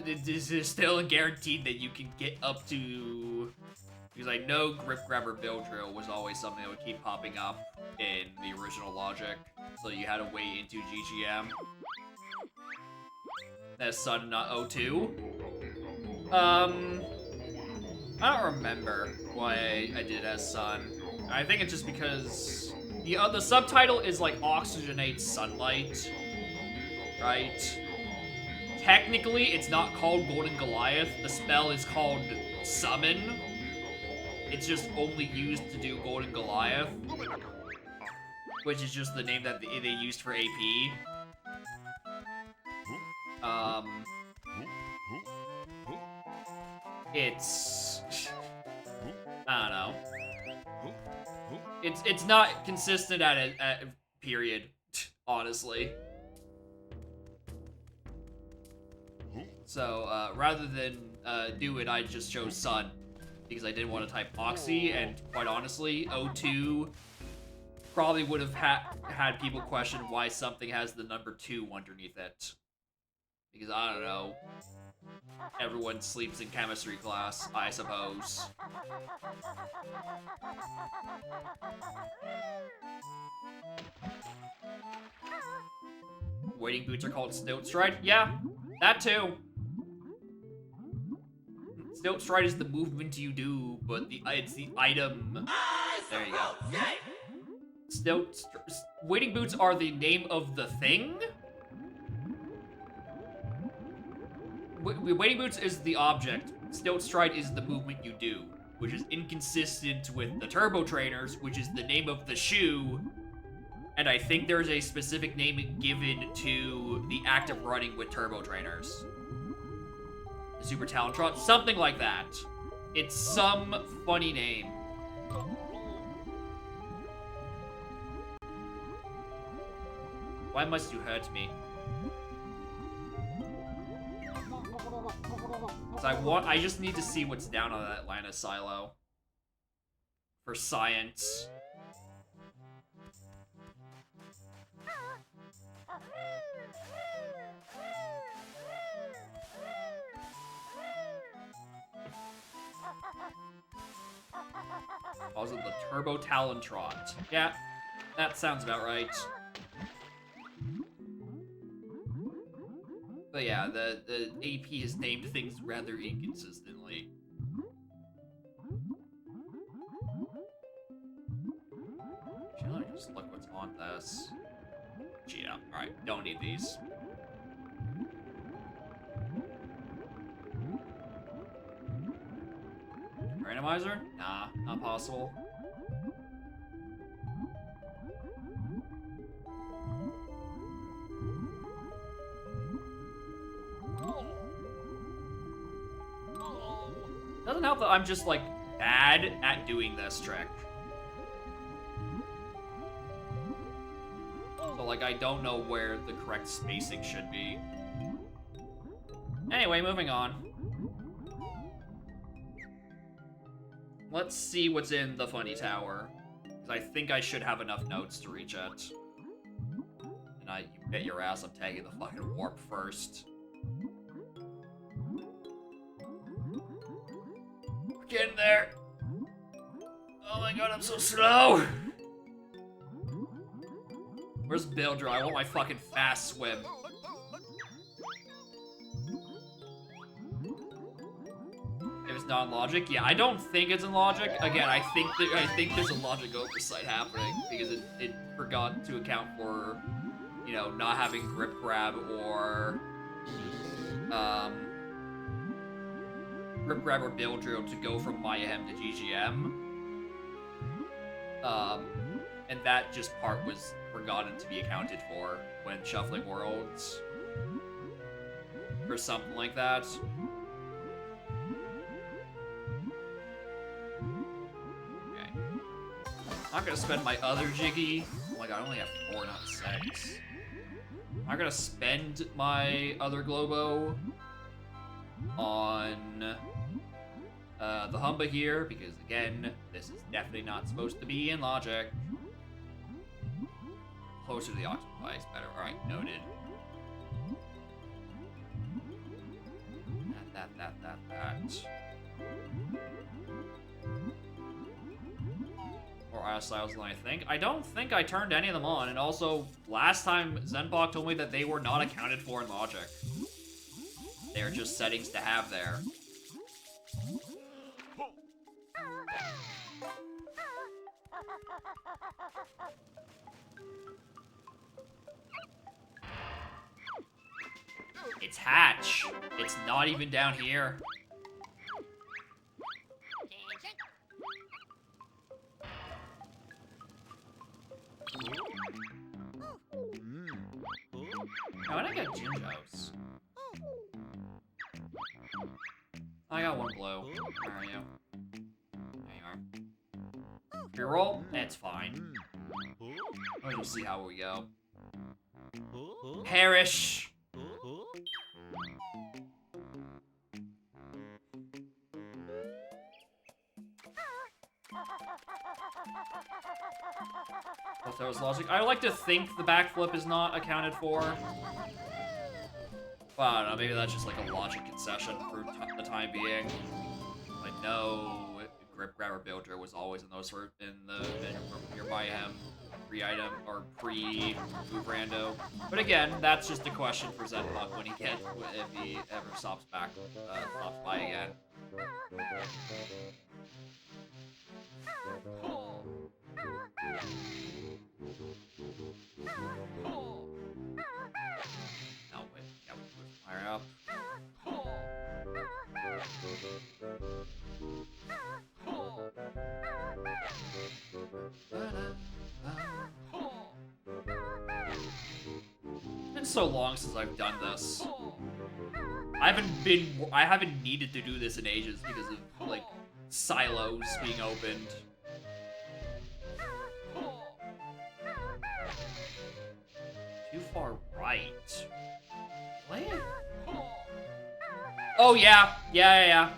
is it still guaranteed that you can get up to... Because I know Grip Grabber Bill Drill was always something that would keep popping up in the original Logic, so you had to wait into GGM. As Sun, not O2. I don't remember why I did as Sun. I think it's just because the subtitle is like oxygenate sunlight, right? Technically, it's not called Golden Goliath. The spell is called Summon. It's just only used to do Golden Goliath, which is just the name that they used for AP. It's... I don't know. It's not consistent at a period, honestly. So, rather than do it, I just chose Sun. Because I didn't want to type Oxy, and quite honestly, O2 probably would have had people question why something has the number 2 underneath it. Because, I don't know, everyone sleeps in chemistry class, I suppose. Waiting boots are called Stilt Stride? Yeah, that too. Stilt Stride is the movement you do, but it's the item. There you go. Waiting boots are the name of the thing? Waiting boots is the object. Stilt Stride is the movement you do, which is inconsistent with the Turbo Trainers, which is the name of the shoe. And I think there's a specific name given to the act of running with Turbo Trainers. The Super Talon Trot, something like that. It's some funny name. Why must you hurt me? I just need to see what's down on that Atlanta silo. For science. Also, the Turbo Talon Trot. Yeah, that sounds about right. But yeah, the AP has named things rather inconsistently. Should I just look what's on this? Yeah, alright, don't need these. Randomizer? Nah, not possible. Doesn't help that I'm just, like, bad at doing this trick. So, like, I don't know where the correct spacing should be. Anyway, moving on. Let's see what's in the funny tower. Because I think I should have enough notes to reach it. And you bet your ass I'm taking the fucking warp first. We're getting there. Oh my god, I'm so slow. Where's Bill Drill? I want my fucking fast swim. If it's not in logic, yeah, I don't think it's in logic. Again, I think there's a logic oversight happening because it forgot to account for, you know, not having grip grab or grip grab or Bill Drill to go from Mayhem to GGM. And that just part was forgotten to be accounted for when shuffling worlds or something like that. I'm gonna spend my other Jiggy. Oh my god, I only have 4, not 6. I'm gonna spend my other Globo on the Humba here, because again, this is definitely not supposed to be in logic. Closer to the Octopi is better. Alright, noted. That. More ice styles than I think. I don't think I turned any of them on, and also, last time Zenbok told me that they were not accounted for in logic. They're just settings to have there. It's Hatch. It's not even down here. How did I get Jinjos? I got 1 blue. Where are you? There you are. Reroll? It's fine. Let's just see how we go. Perish! That was logic. I like to think the backflip is not accounted for. Well, I don't know, maybe that's just like a logic concession for the time being. I know Grip Grabber Builder was always in those in nearby him pre-item or pre-move rando. But again, that's just a question for Zenbok when if he ever stops by again. No, wait, yeah, we can fire up. It's been so long since I've done this. I haven't needed to do this in ages because of, like, silos being opened. Too far right. What? Oh, yeah. Yeah,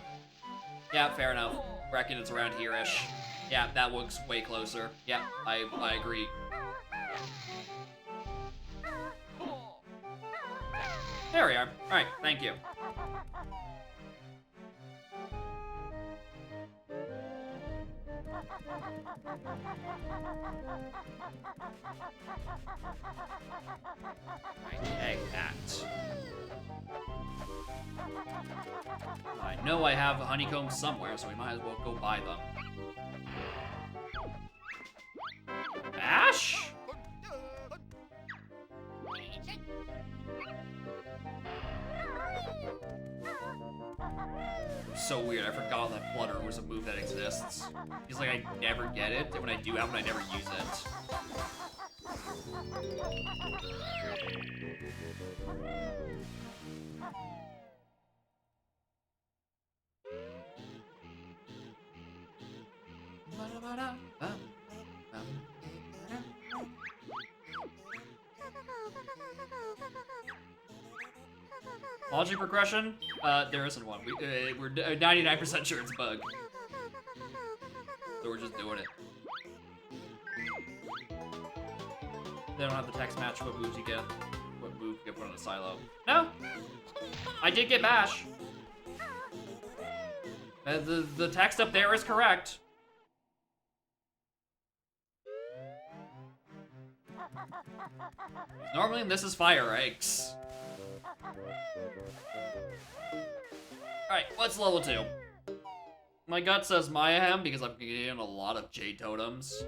fair enough. Reckon it's around here-ish. Yeah, that looks way closer. Yeah, I agree. There we are. Alright, thank you. I take that. I know I have a honeycomb somewhere, so we might as well go buy them. Bash? So weird, I forgot that Flutter was a move that exists. It's like I never get it, and when I do have it, I never use it. Logic regression? There isn't one. We're 99% sure it's a bug. So we're just doing it. They don't have the text match what moves you get. What move you get put on a silo. No! I did get bash. The text up there is correct. Normally this is fire eggs. Alright, what's level 2? My gut says Mayhem because I'm getting a lot of Jade Totems.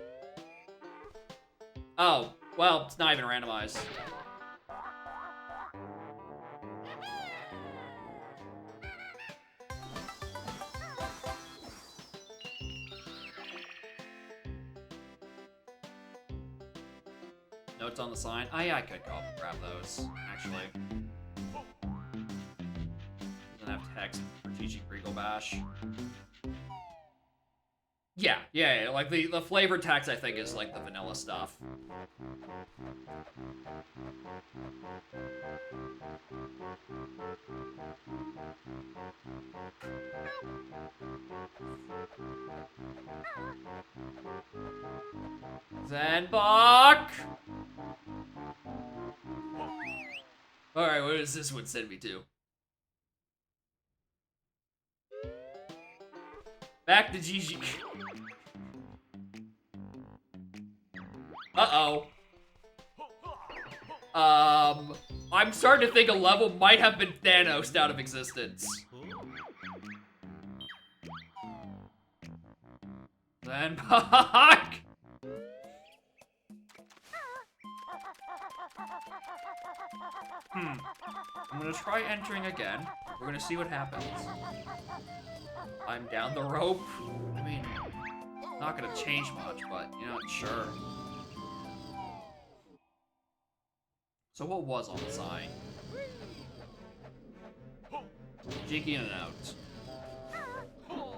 Oh, well, it's not even randomized. Notes on the sign. Oh yeah, I could go up and grab those, actually. Doesn't have text for teaching Regal Bash. Yeah, like the flavor text I think is like the vanilla stuff. Zenbach! Alright, what does this one send me to? Back to GG. Uh-oh. I'm starting to think a level might have been Thanos out of existence. Zenbach! I'm gonna try entering again. We're gonna see what happens. I'm down the rope. I mean, not gonna change much, but, you know, sure. So what was on the sign? Jiggy in and out.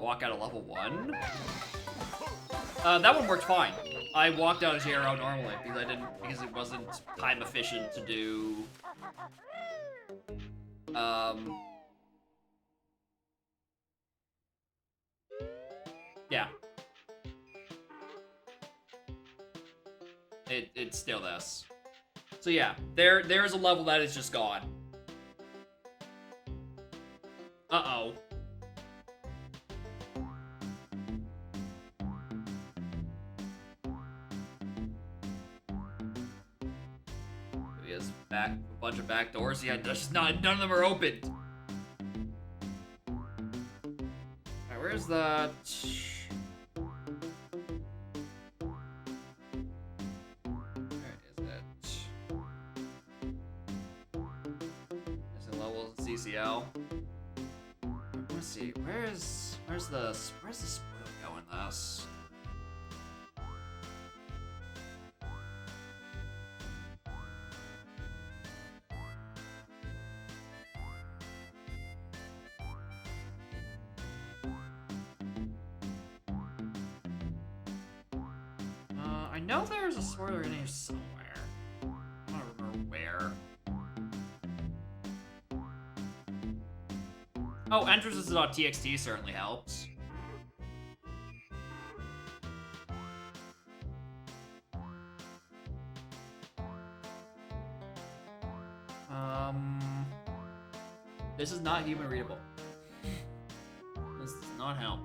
Walk out of level 1? That one worked fine. I walked out of Jero normally because it wasn't time efficient to do. Yeah. It's still this. So yeah, there's a level that is just gone. Uh-oh. He has a bunch of back doors. Yeah, that's just none of them are opened. Alright, where's the... CCL. Let's see, where's the spoil go in this? I know there's a spoiler in here somewhere. I don't remember where. Oh, entrances.txt certainly helps. This is not human readable. This does not help.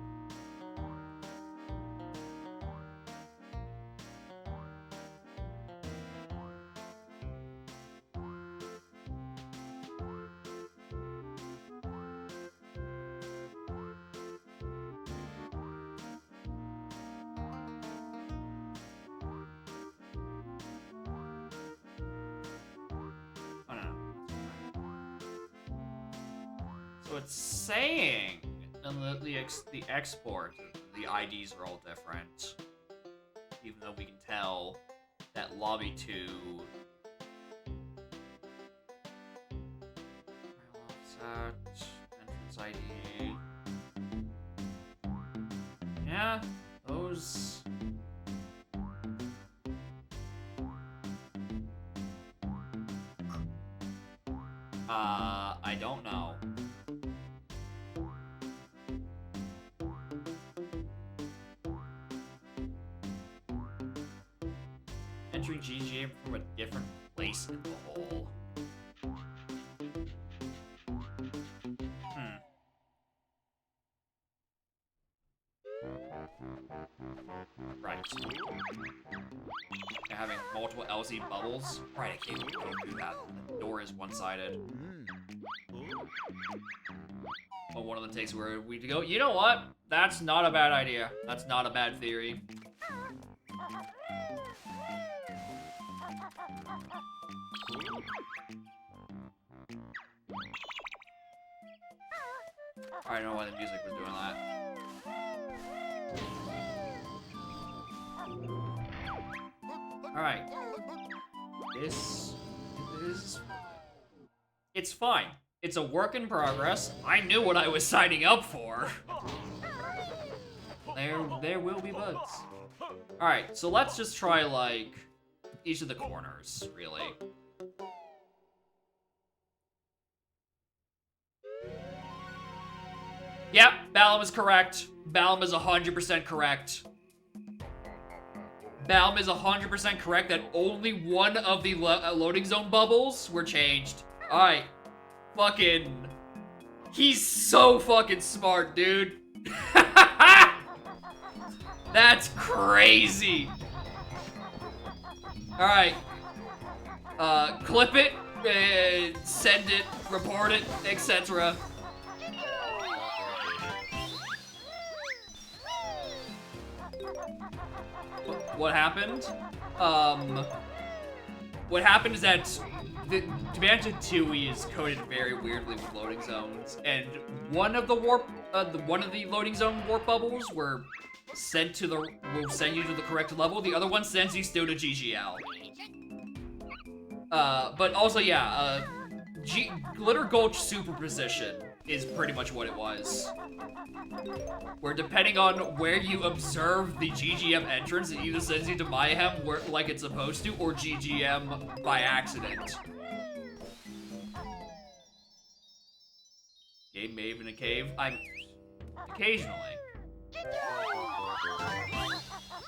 So it's saying, and the export, the IDs are all different. Even though we can tell that lobby 2... Offset, entrance ID... Yeah, those... I don't know. Entering GG from a different place in the hole. Right. Having multiple LZ bubbles. Right, I can't do that. The door is one-sided. But one of them takes where we go. You know what? That's not a bad idea. That's not a bad theory. I don't know why the music was doing that. Alright. This is... It's fine. It's a work in progress. I knew what I was signing up for. There will be bugs. Alright, so let's just try, like, each of the corners, really. Yep, Balam is correct. Balam is 100% correct. Balam is 100% correct that only one of the loading zone bubbles were changed. Alright. Fucking... He's so fucking smart, dude. That's crazy. Alright. Clip it, send it, report it, etc. What happened? What happened is that the Dimension 2E is coded very weirdly with loading zones, and one of the loading zone warp bubbles will send you to the correct level. The other one sends you still to GGL. But also, yeah, Glitter Gulch superposition is pretty much what it was. Where depending on where you observe the GGM entrance, it either sends you to Mayhem like it's supposed to, or GGM by accident. Game Mave in a cave? Occasionally.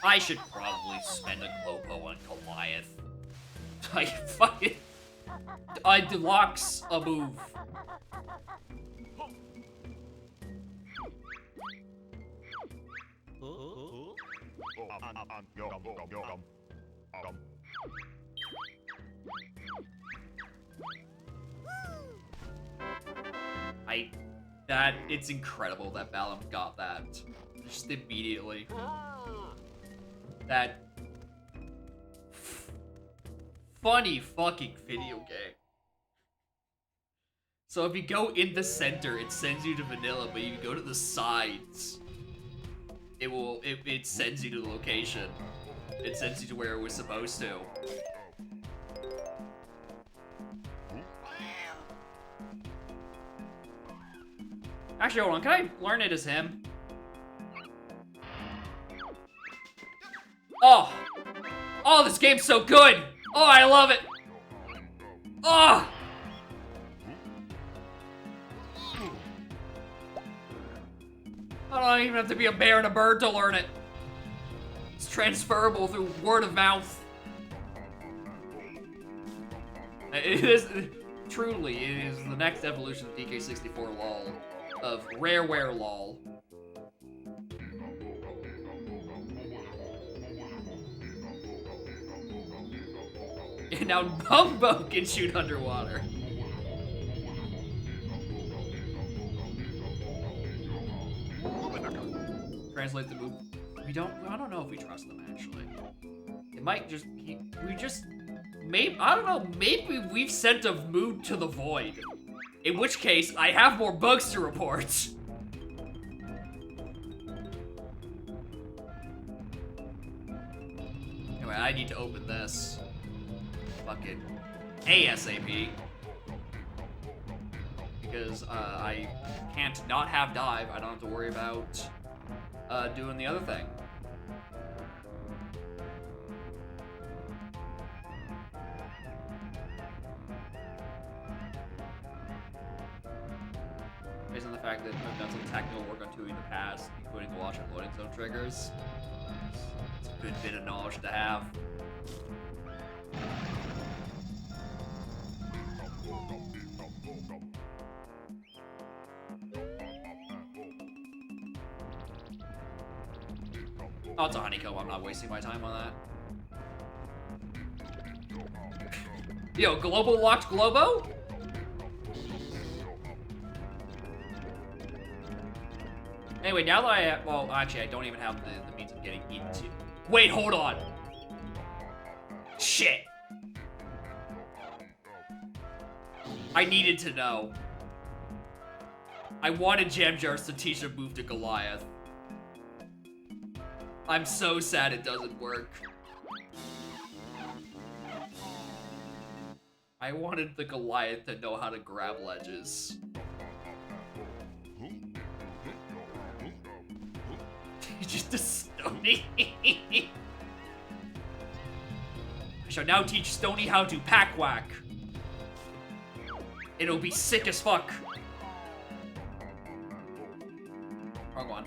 I should probably spend a Glopo on Goliath. Like, fucking... Deluxe a move. It's incredible that Balam got that. Just immediately. That funny fucking video game. So if you go in the center, it sends you to vanilla, but if you go to the sides, it sends you to the location. It sends you to where it was supposed to. Actually, hold on, can I learn it as him? Oh! Oh, this game's so good! Oh, I love it! Oh! I don't even have to be a bear and a bird to learn it. It's transferable through word of mouth. It is, truly, it is the next evolution of DK64 LOL. Of Rareware LOL. And now Bumbo can shoot underwater. Translate the move. I don't know if we trust them, actually. It might just, I don't know, maybe we've sent a mood to the void. In which case, I have more bugs to report. Anyway, I need to open this. Fucking ASAP. Because I can't not have dive. I don't have to worry about doing the other thing. Based on the fact that I've done some technical work on 2E in the past, including the watch and loading zone triggers, it's a good bit of knowledge to have. Oh, it's a honeycomb. I'm not wasting my time on that. Yo, Globo locked Globo? Anyway, now that I have, well, actually, I don't even have the means of getting into. Wait, hold on. Shit. I needed to know. I wanted Jam Jars to teach a move to Goliath. I'm so sad it doesn't work. I wanted the Goliath to know how to grab ledges. Just a Stony. I shall now teach Stony how to pack whack. It'll be sick as fuck. Wrong one.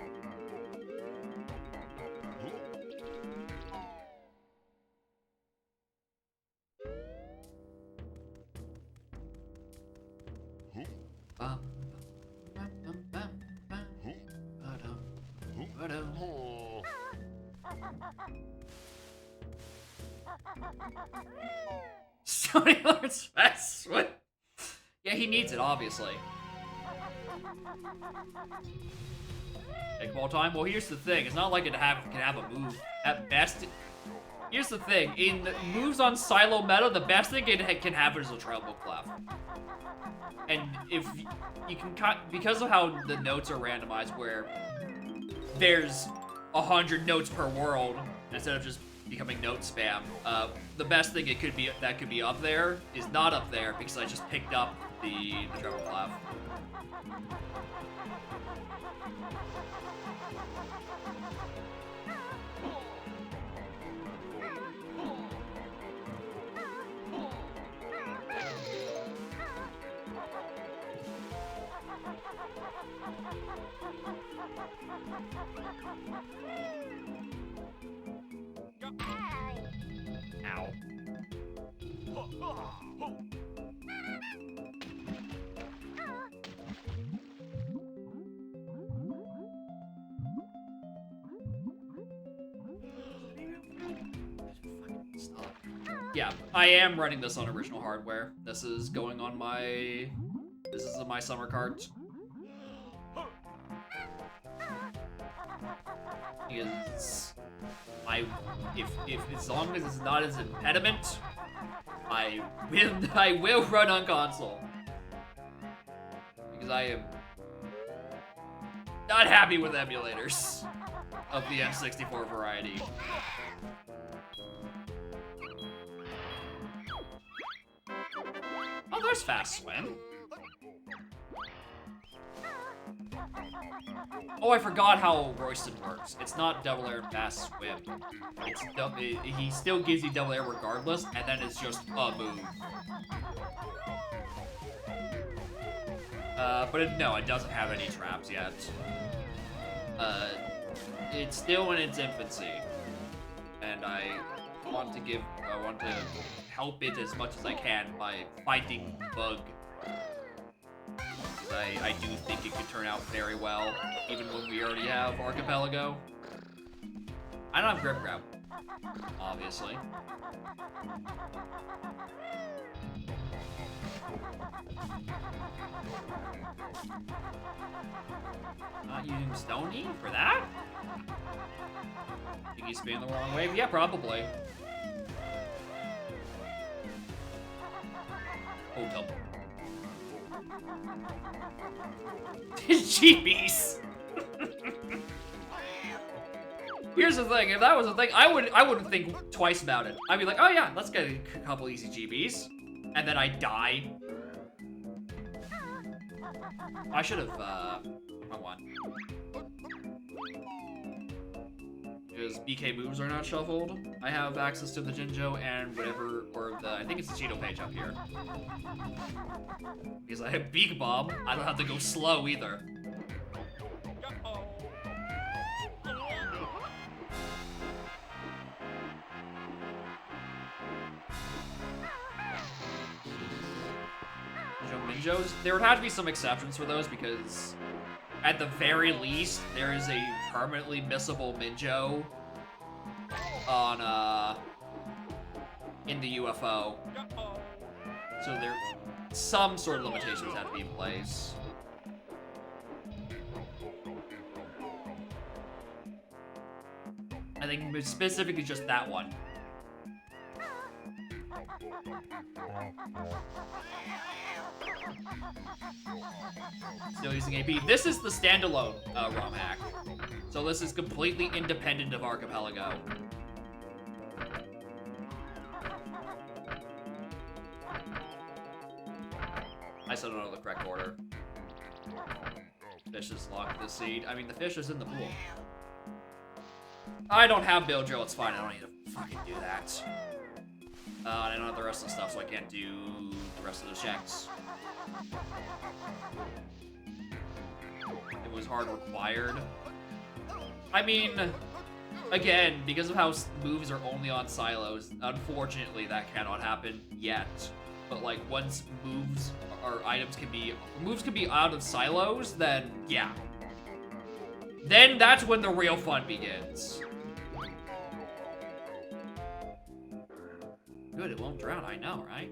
Stony learns fast swim. Yeah, he needs it, obviously. Take ball time? Well, here's the thing. It's not like it can have a move. At best, here's the thing. In moves on Silo meta, the best thing it can have is a treble clef. And if you can cut, because of how the notes are randomized, where there's 100 notes per world instead of just becoming note spam, the best thing it could be that could be up there is not up there because I just picked up the treble clef. Ow. Yeah, I am running this on original hardware. This is going on my... This is my summer cart. Because if as long as it's not as impediment, I will run on console. Because I am not happy with emulators of the N64 variety. Oh, there's fast swim. Oh, I forgot how Royston works. It's not double air and fast swim. He still gives you double air regardless, and then it's just a move. But no, it doesn't have any traps yet. It's still in its infancy, and I want to help it as much as I can by finding bug. I do think it could turn out very well, even when we already have Archipelago. I don't have Grip Grab, obviously. Not using Stony for that? Think he's spinning the wrong way? Yeah, probably. Oh, double. GBs. Here's the thing, if that was a thing, I wouldn't think twice about it. I'd be like, oh yeah, let's get a couple easy GBs. And then I die. I should have, wrong one. Because BK moves are not shuffled. I have access to the Jinjo and whatever, or the, I think it's the Cheeto page up here. Because I have Beak Bomb, I don't have to go slow either. Minjos, there would have to be some exceptions for those because at the very least, there is a permanently missable Minjo on, in the UFO. So there, some sort of limitations have to be in place. I think specifically just that one. Still using AP. This is the standalone ROM hack. So this is completely independent of Archipelago. I still don't know the correct order. Fish is locked the seed. I mean, the fish is in the pool. I don't have build drill, it's fine, I don't need to fucking do that. I don't have the rest of the stuff, so I can't do the rest of the checks. It was hard required. I mean, again, because of how moves are only on silos, unfortunately that cannot happen yet. But like, once moves or moves can be out of silos, then yeah. Then that's when the real fun begins. Good, it won't drown, I know, right?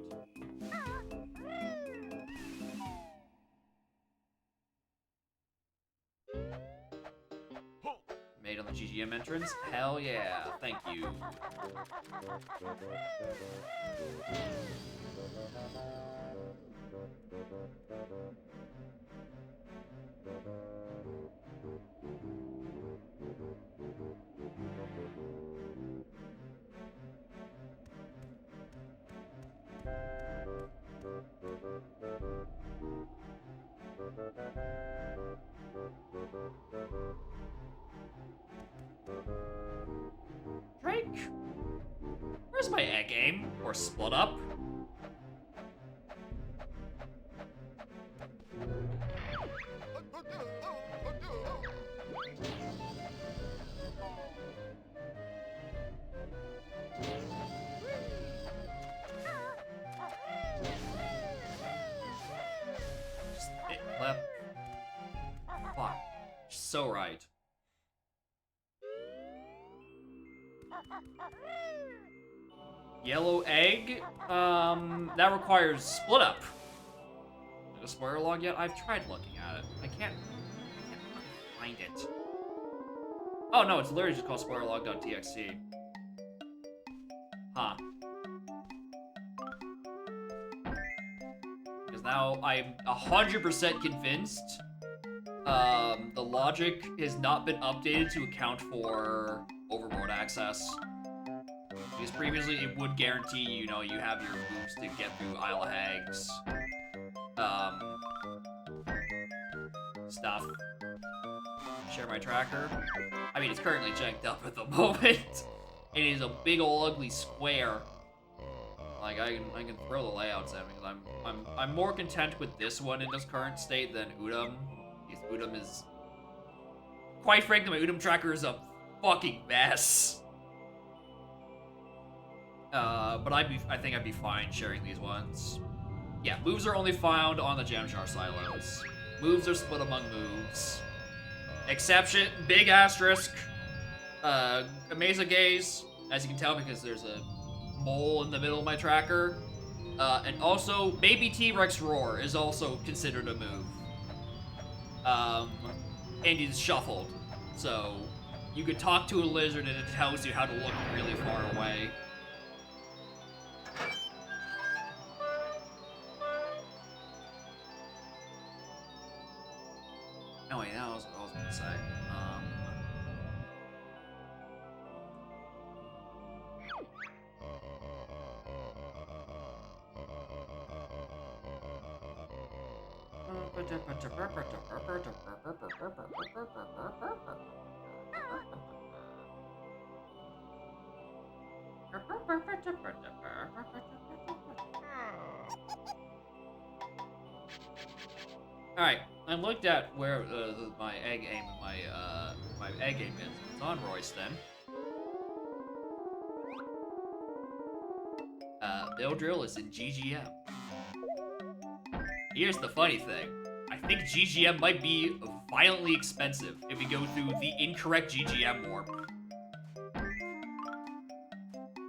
Made on the GGM entrance? Hell yeah, thank you. Drake? Where's my egg aim? Or split up? Left. Fuck. So right. Yellow egg? That requires split up. Like a spoiler log yet? I've tried looking at it. I can't find it. Oh no, it's literally just called spoilerlog.txt. Huh. Because now I'm 100% convinced the logic has not been updated to account for overworld access. Because previously it would guarantee, you know, you have your moves to get through Isle of Hags. Stuff. Share my tracker. I mean, it's currently jacked up at the moment. It is a big ol' ugly square. Like, I can throw the layouts at me, because I'm more content with this one in its current state than Udam. Because Udam is... Quite frankly, my Udam tracker is a fucking mess. But I think I'd be fine sharing these ones. Yeah, moves are only found on the gem jar silos. Moves are split among moves. Exception, big asterisk. Mesa Gaze, as you can tell because there's a mole in the middle of my tracker. And also, maybe T-Rex Roar is also considered a move. And it's shuffled. So, you could talk to a lizard and it tells you how to look really far away. Oh wait, that was what I was gonna say. All right, I looked at where my egg aim and my egg aim is. It's on Royston. Bill Drill is in GGM. Here's the funny thing. I think GGM might be violently expensive if we go through the incorrect GGM warp.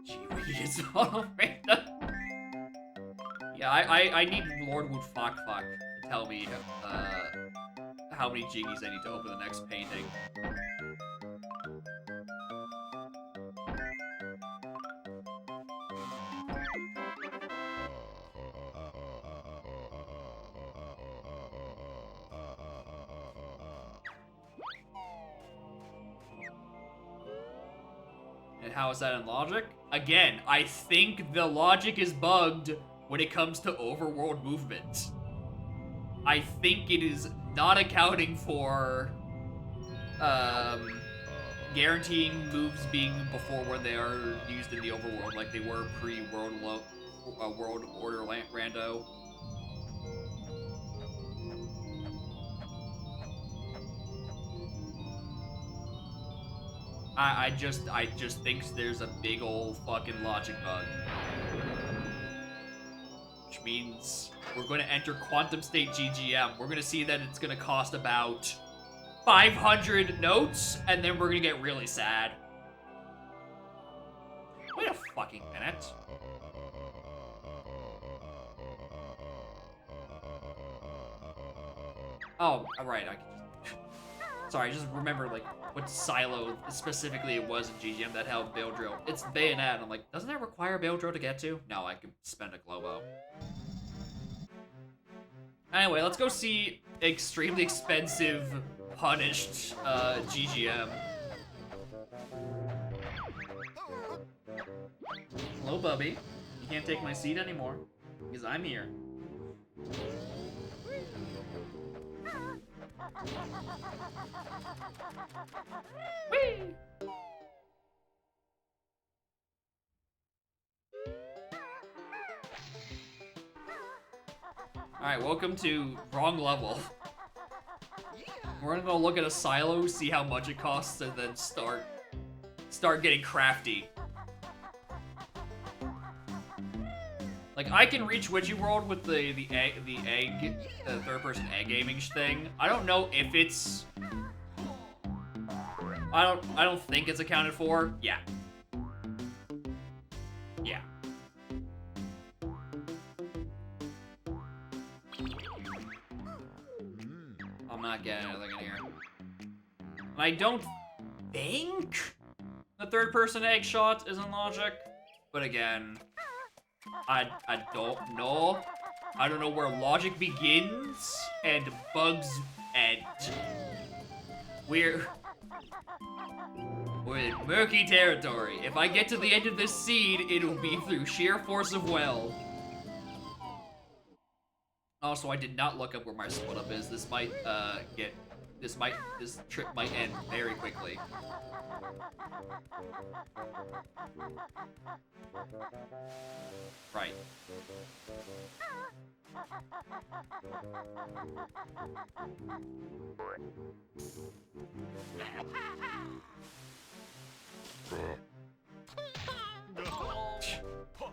Gee, is all random. Yeah, I need Lord Wood Fuck to tell me how many jiggies I need to open the next painting. And how is that in logic? Again, I think the logic is bugged when it comes to overworld movement. I think it is not accounting for guaranteeing moves being before when they are used in the overworld, like they were World Order Rando. I just think there's a big old fucking logic bug. Which means we're going to enter Quantum State GGM. We're going to see that it's going to cost about 500 notes, and then we're going to get really sad. Wait a fucking minute. Oh, right. Sorry, I just remember, like, what silo specifically it was in GGM that held Bail Drill. It's Bayonet. I'm like, doesn't that require Bail Drill to get to? No, I can spend a Globo. Anyway, let's go see extremely expensive, punished GGM. Hello, Bubby. You can't take my seat anymore, because I'm here. Whee! Alright, welcome to wrong level. We're gonna go look at a silo, see how much it costs, and then start getting crafty. Like, I can reach Witchy World with the third-person egg gaming thing. I don't know if it's... I don't think it's accounted for. Yeah. Yeah. I'm not getting anything in here. And I don't think the third-person egg shot is in logic, but again... I don't know. I don't know where logic begins and bugs end. We're in murky territory. If I get to the end of this seed, it'll be through sheer force of will. Also, I did not look up where my split up is. This might this trip might end very quickly. Right.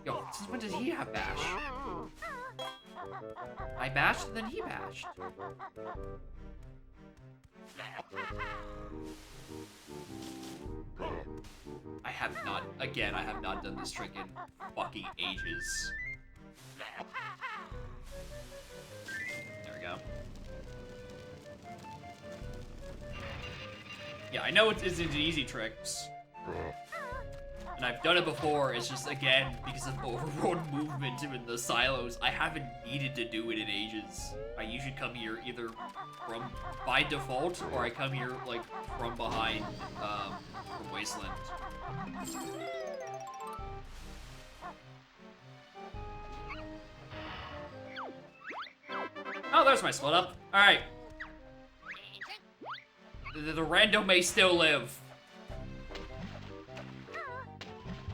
Yo, since when did he have bash? I bashed, and then he bashed. I have not done this trick in fucking ages. There we go. Yeah, I know it isn't easy tricks. And I've done it before, it's just, again, because of overworld movement in the silos, I haven't needed to do it in ages. I usually come here either from by default, or I come here, like, from behind, from Wasteland. Oh, there's my split up. Alright. The rando may still live.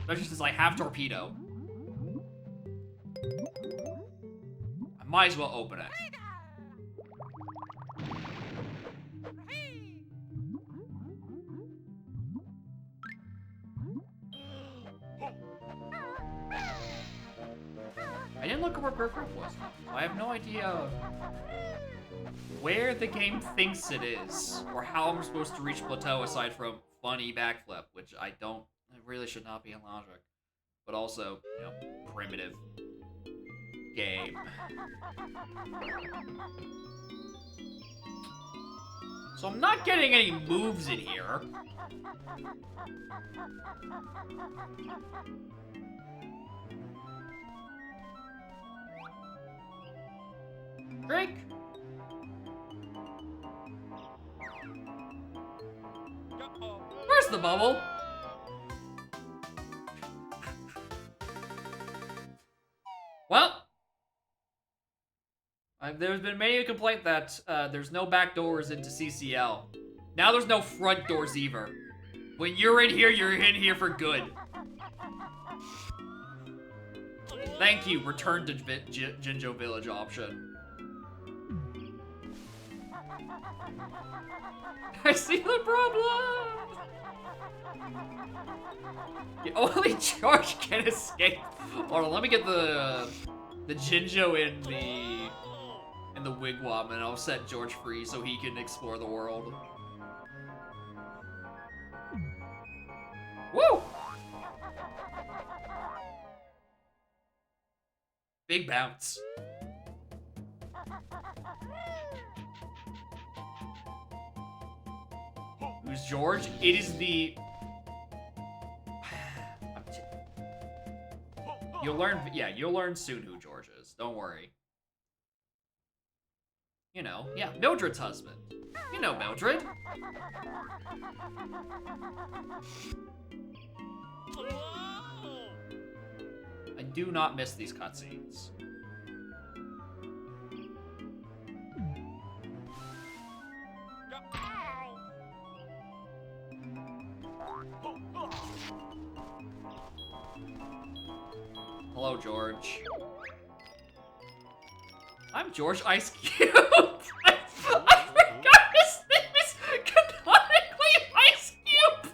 Especially since I have torpedo. I might as well open it. I didn't look up where Burp was. I have no idea where the game thinks it is, or how I'm supposed to reach plateau aside from funny backflip, which I don't. It really should not be in logic, but also, you know, primitive game. So I'm not getting any moves in here. Drink. Where's the bubble? Well, there's been many a complaint that there's no back doors into CCL. Now there's no front doors either. When you're in here for good. Thank you, return to Jinjo Village option. I see the problem! Only George can escape. Hold on, let me get the Jinjo in the wigwam, and I'll set George free so he can explore the world. Woo! Big bounce. Who's George? It is the... You'll learn soon who George is. Don't worry. You know, yeah, Mildred's husband. You know Mildred. I do not miss these cutscenes. Hello, George. I'm George Ice Cube. I forgot his name is canonically Ice Cube.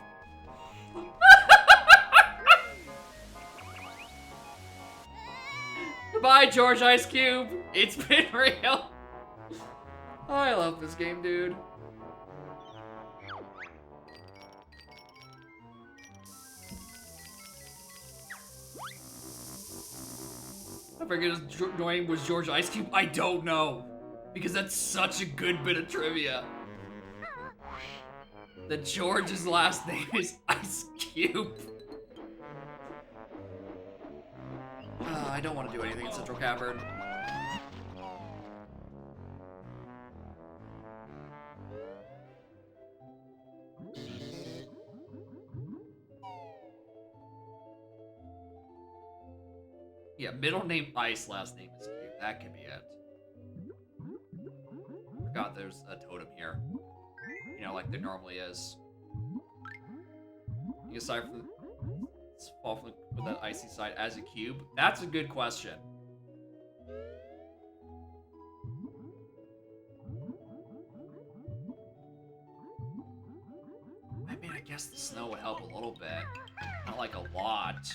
Goodbye, George Ice Cube. It's been real. Oh, I love this game, dude. I forget his name was George Ice Cube. I don't know. Because that's such a good bit of trivia. That George's last name is Ice Cube. I don't want to do anything in Central Cavern. Yeah, middle name Ice, last name is Cube. That could be it. Forgot there's a totem here. You know, like there normally is. You aside from fall from with that icy side as a cube? That's a good question. I mean, I guess the snow would help a little bit. Not like a lot.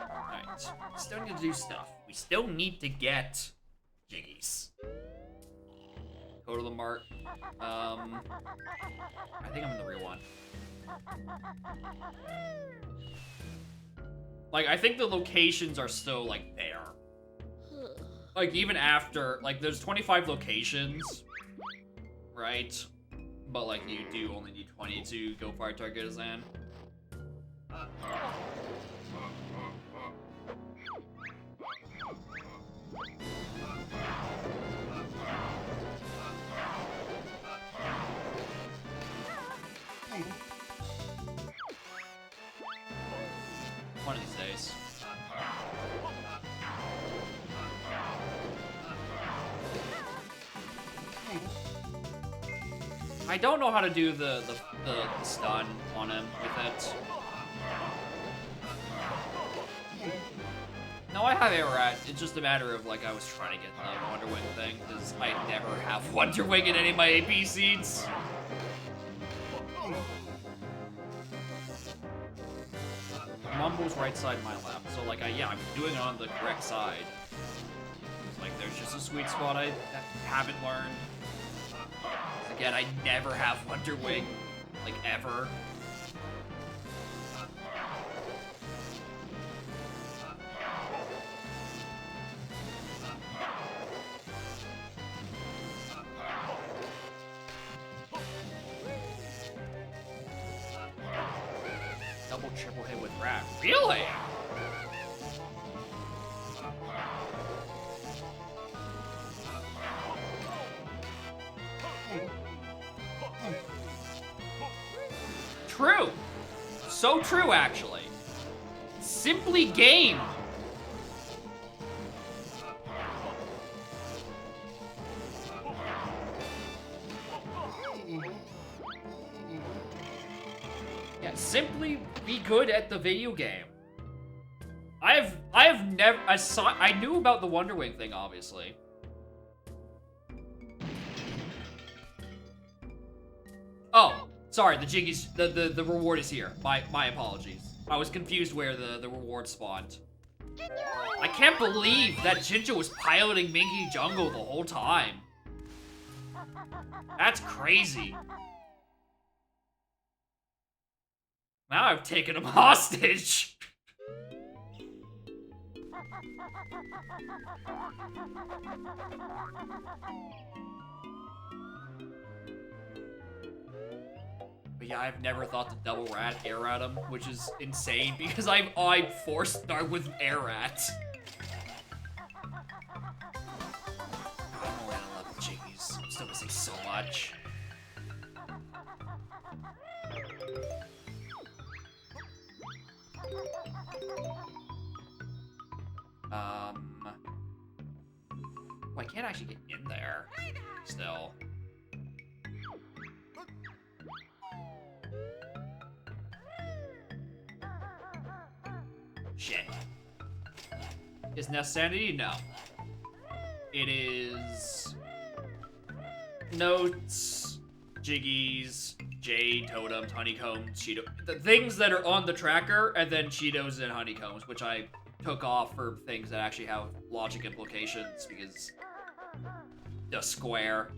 Alright, still need to do stuff. We still need to get Jiggies. Go to the mart. I think I'm in the real one. Like, I think the locations are still, like, there. Like, even after, like, there's 25 locations, right? But, like, you do only need 20 to go Fire Target Azan. One of these days. I don't know how to do the stun on him with it. No, I have Aerat. It's just a matter of, like, I was trying to get the Wonder Wing thing, because I never have Wonder Wing in any of my AP seeds. Mumble's right side, my left. So, like, yeah, I'm doing it on the correct side. It's like, there's just a sweet spot I haven't learned. Again, I never have Wonder Wing, like, ever. Double triple hit with Rat. Really? true. So true, actually. Simply game. Yeah, simply be good at the video game. I have never, I knew about the Wonder Wing thing, obviously. Oh, sorry, the Jiggy's, the reward is here. My apologies. I was confused where the reward spawned. I can't believe that Jinja was piloting Minky Jungle the whole time. That's crazy. Now I've taken him hostage. But yeah, I've never thought to double rat air at him, which is insane because I forced start with air at. Oh man, I love the Jiggies. I'm still missing so much. Oh, I can't actually get in there. Still. Shit. Is Nest Sanity? No. It is... Notes, Jiggies, Jade, Totems, Honeycombs, Cheeto... The things that are on the tracker, and then Cheetos and Honeycombs, which I took off for things that actually have logic implications, because... The square.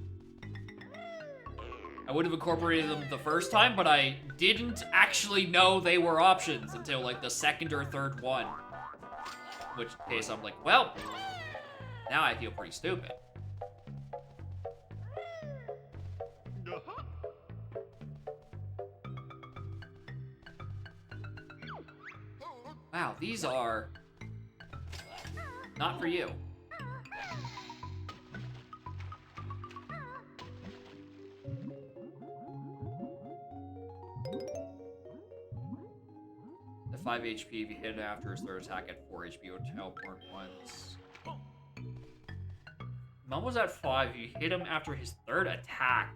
I would have incorporated them the first time, but I didn't actually know they were options until, like, the second or third one. In which case, I'm like, well, now I feel pretty stupid. Wow, these are not for you. The 5 HP if you hit it after his third attack at 4 HP or teleport once. Mom was at 5. You hit him after his third attack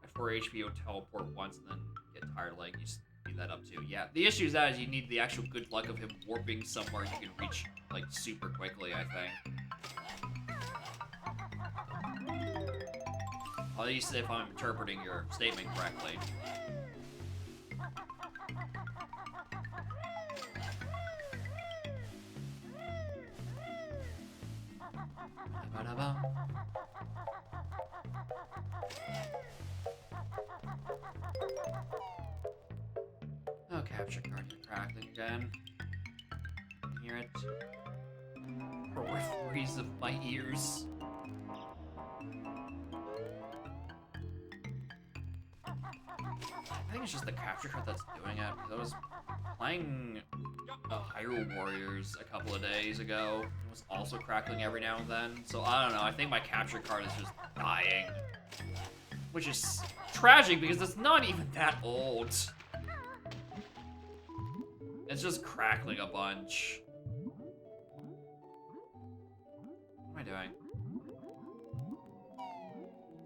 at 4 HP or teleport once and then get tired like you speed that up too. Yeah, the issue is that is you need the actual good luck of him warping somewhere you can reach like super quickly, I think. At least if I'm interpreting your statement correctly. Oh, capture card crackling again. Hear it. Peripheries of my ears. I think it's just the capture card that's doing it. Because I was playing Hyrule Warriors a couple of days ago. It was also crackling every now and then. So I don't know. I think my capture card is just dying. Which is tragic because it's not even that old. It's just crackling a bunch. What am I doing?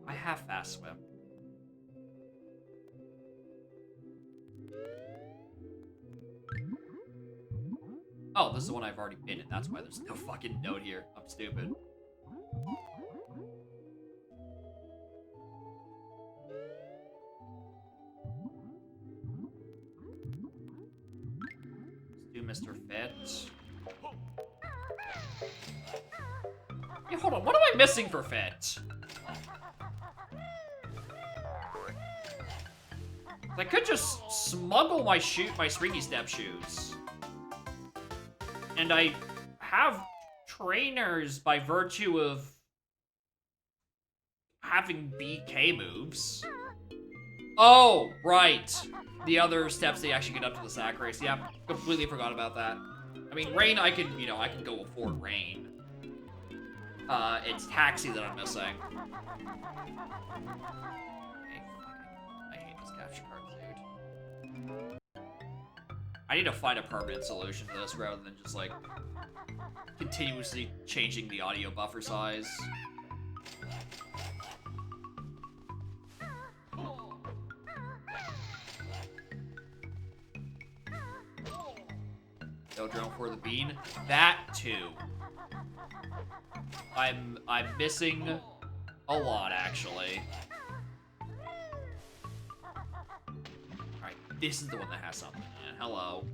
I have fast swim. Oh, this is the one I've already been in. That's why there's no fucking note here. I'm stupid. Let's do Mr. Fit. Yeah, hold on. What am I missing for Fit? I could just smuggle my Springy Step shoes. And I have trainers by virtue of having BK moves. Oh, right. The other steps they actually get up to the sack race. Yeah, completely forgot about that. I mean, Rain, I can go afford Rain. It's Taxi that I'm missing. I hate this capture card, dude. I need to find a permanent solution to this rather than just, like, continuously changing the audio buffer size. No drone for the bean. That too. I'm missing a lot, actually. Alright, this is the one that has something in it. Hello.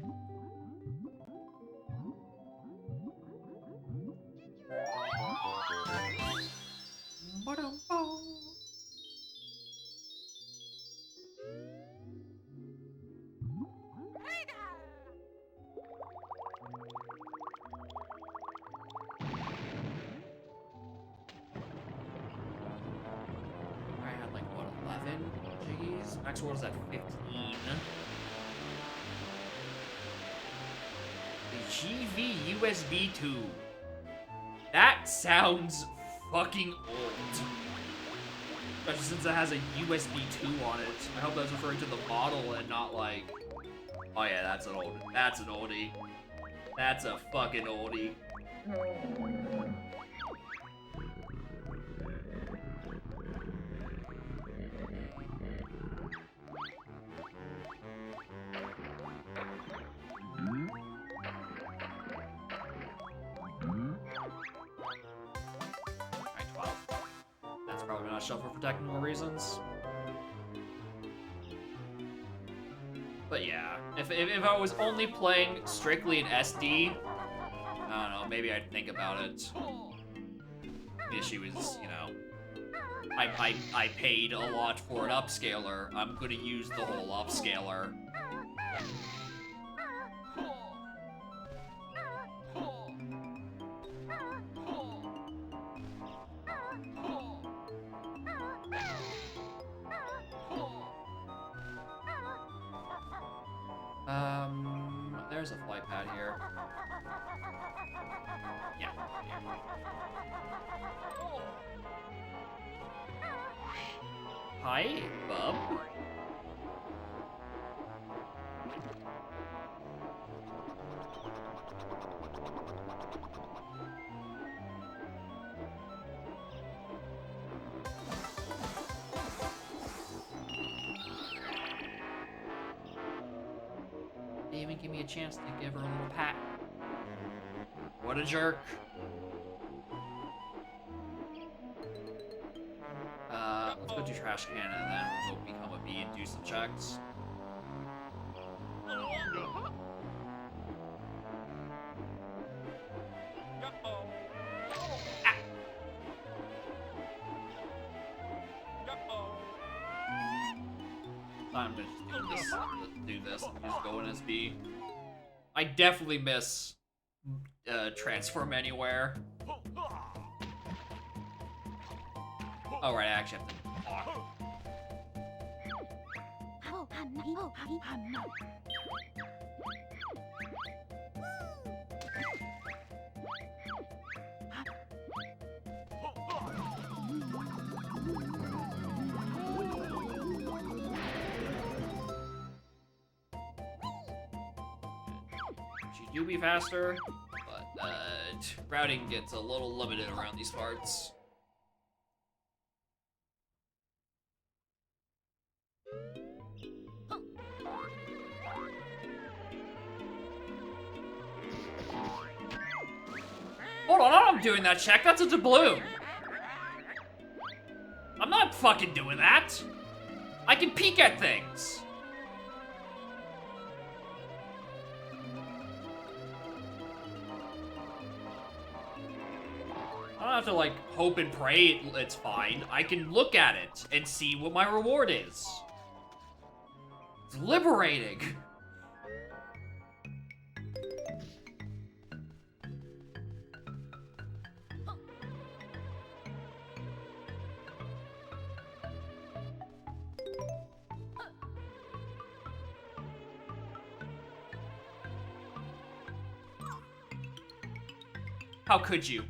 I had like, what, 11 Jiggies? Max what was that, 15? The GV USB 2. That sounds fucking old. Especially since it has a USB 2 on it. I hope that's referring to the model and not like... Oh yeah, that's an oldie. That's a fucking oldie. Alright, 12. That's probably not shelf for protecting more reasons. But yeah, if I was only playing strictly in SD, I don't know, maybe I'd think about it. The issue is, you know, I paid a lot for an upscaler. I'm gonna use the whole upscaler. There's a flight pad here. Yeah. Hi, bub. They even give me a chance to give her a little pat. What a jerk. Let's go do trash can and then we'll go become a bee and do some checks. I'm gonna just do this and just go in as B. I definitely miss transform anywhere. Oh right, I actually have to talk. She do be faster, but routing gets a little limited around these parts. Hold on, I'm not doing that check. That's a doubloon. I'm not fucking doing that. I can peek at things. I don't have to, like, hope and pray it's fine. I can look at it and see what my reward is. It's liberating. How could you?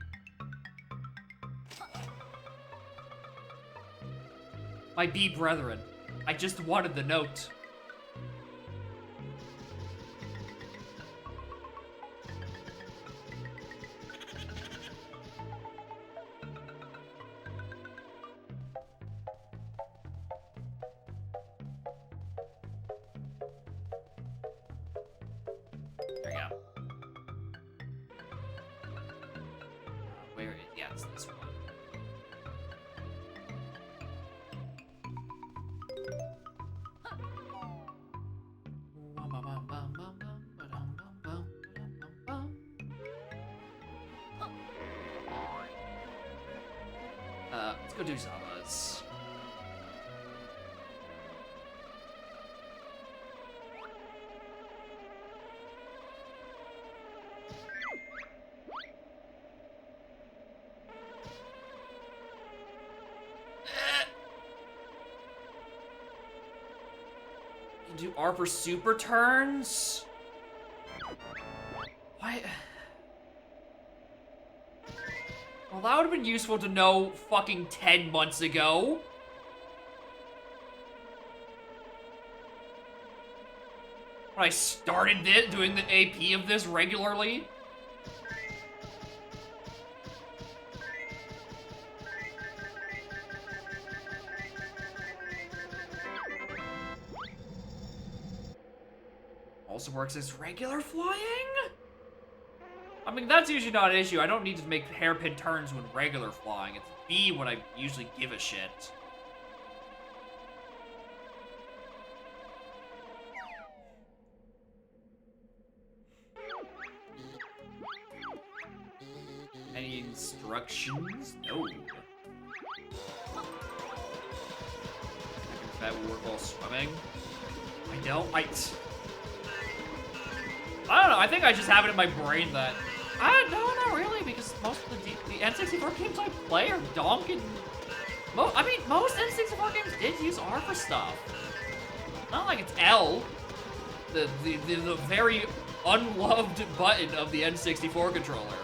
My bee brethren, I just wanted the note. go do Zamas. You do R for super turns? Why? Well, that would have been useful to know fucking 10 months ago. When I started doing the AP of this regularly. Also works as regular flying? I mean, that's usually not an issue. I don't need to make hairpin turns when regular flying. It's B when I usually give a shit. Any instructions? No. That will work while swimming. I don't. I don't know. I think I just have it in my brain that. No, not really, because most of the N64 games I play are donk and. I mean, most N64 games did use R for stuff. Not like it's L. The very unloved button of the N64 controller.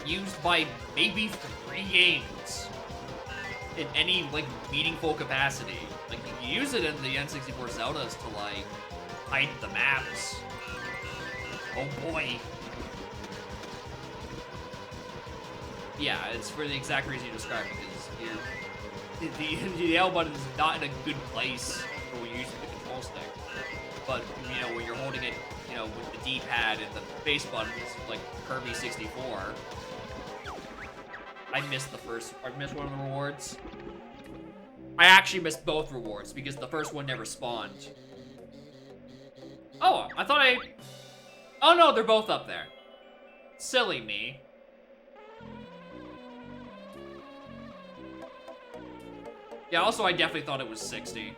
Used by maybe 3 games in any like meaningful capacity. Like you use it in the N64 Zeldas to like hide the maps. Oh boy. Yeah, it's for the exact reason you described, because the L button is not in a good place for when you're using the control stick. But you know when you're holding it, you know, with the D-pad and the base buttons like Kirby 64. I missed one of the rewards. I actually missed both rewards because the first one never spawned. Oh, I thought oh no, they're both up there. Silly me. Yeah, also I definitely thought it was 60.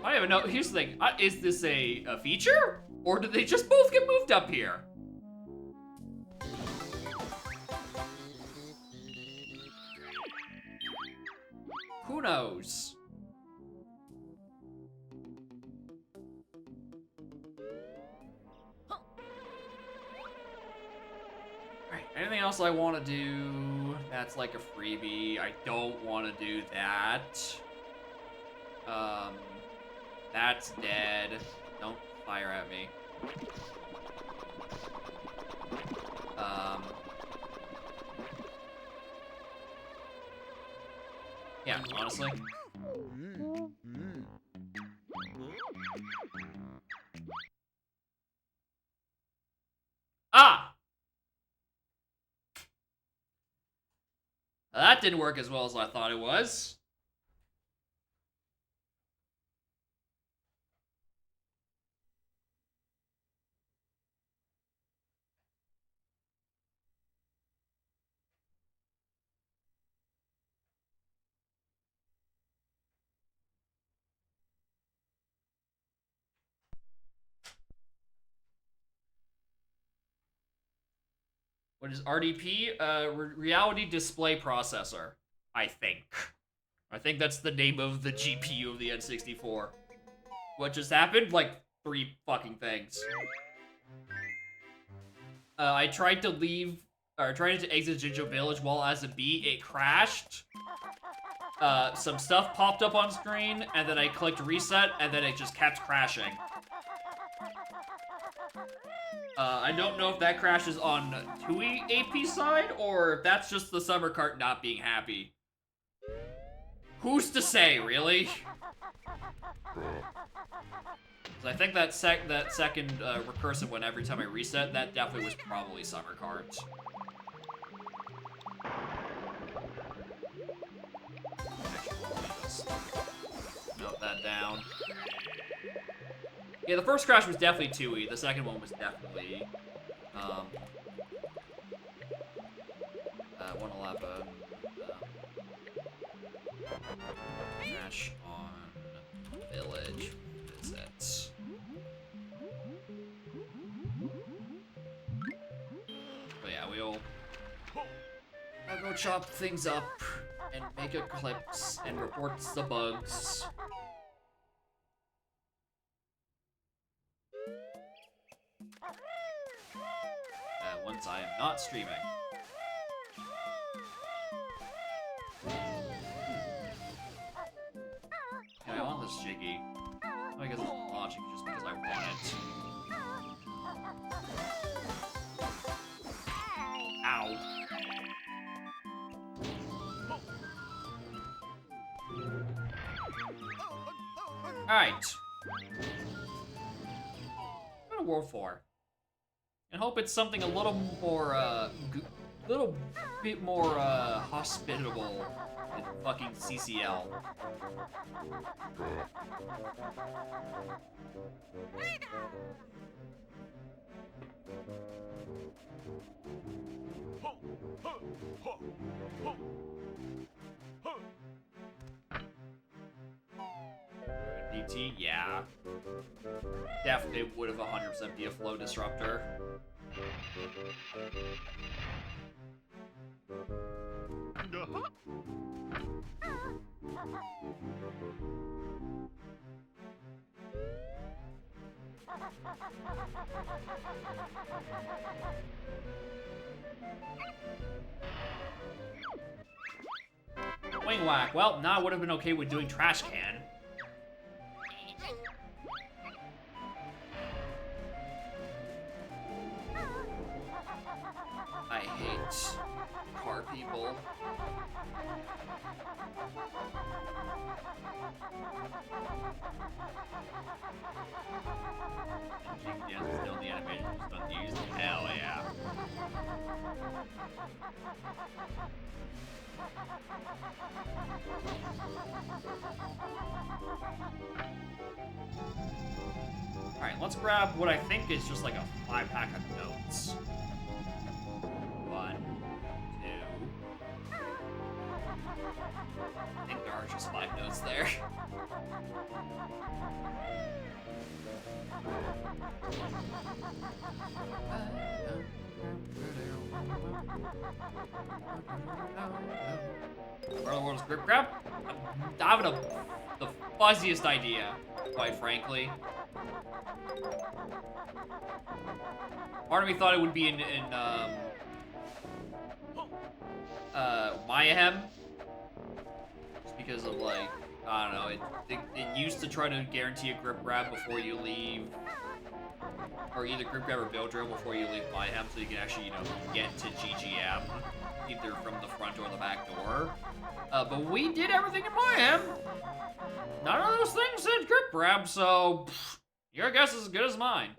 I don't even know. Here's the thing. Is this a feature? Or did they just both get moved up here? Who knows? Alright, anything else I want to do that's like a freebie? I don't want to do that. That's dead. Don't fire at me. Yeah, honestly. Ah! That didn't work as well as I thought it was. What is RDP? Reality Display Processor, I think. I think that's the name of the GPU of the N64. What just happened? Like 3 fucking things. I tried to exit Jinjo Village while as a bee, it crashed. Some stuff popped up on screen, and then I clicked reset, and then it just kept crashing. I don't know if that crashes on TUI AP side, or if that's just the summer cart not being happy. Who's to say, really? I think that second recursive one every time I reset, that definitely was probably summer cards. Note that down. Yeah, the first crash was definitely 2E. The second one was definitely 111. Crash on village visits. But yeah, I'll go chop things up and make clips and reports the bugs. Once I am not streaming. Yeah, I want this Jiggy. Not because it's logic, just because I want it. Ow. Alright. Go to World 4. And hope it's something a little more, little bit more, hospitable than fucking CCL. DT, yeah. Definitely would have 100% be a flow disruptor. Wing whack. Well, now I would have been okay with doing trash can. I hate car people. Yeah, still the animation just unused. Hell yeah. Alright, let's grab what I think is just like a 5-pack of notes. 1, 2. I think there are just 5 notes there. Where the world's grip grab? I'm having the fuzziest idea, quite frankly. Part of me thought it would be in Mayhem. Just because of, like, I don't know, it used to try to guarantee a grip grab before you leave, or either grip grab or build drill before you leave Mayhem, so you can actually, you know, get to GGM, either from the front or the back door. But we did everything in Mayhem. None of those things said grip grab, so pff, your guess is as good as mine.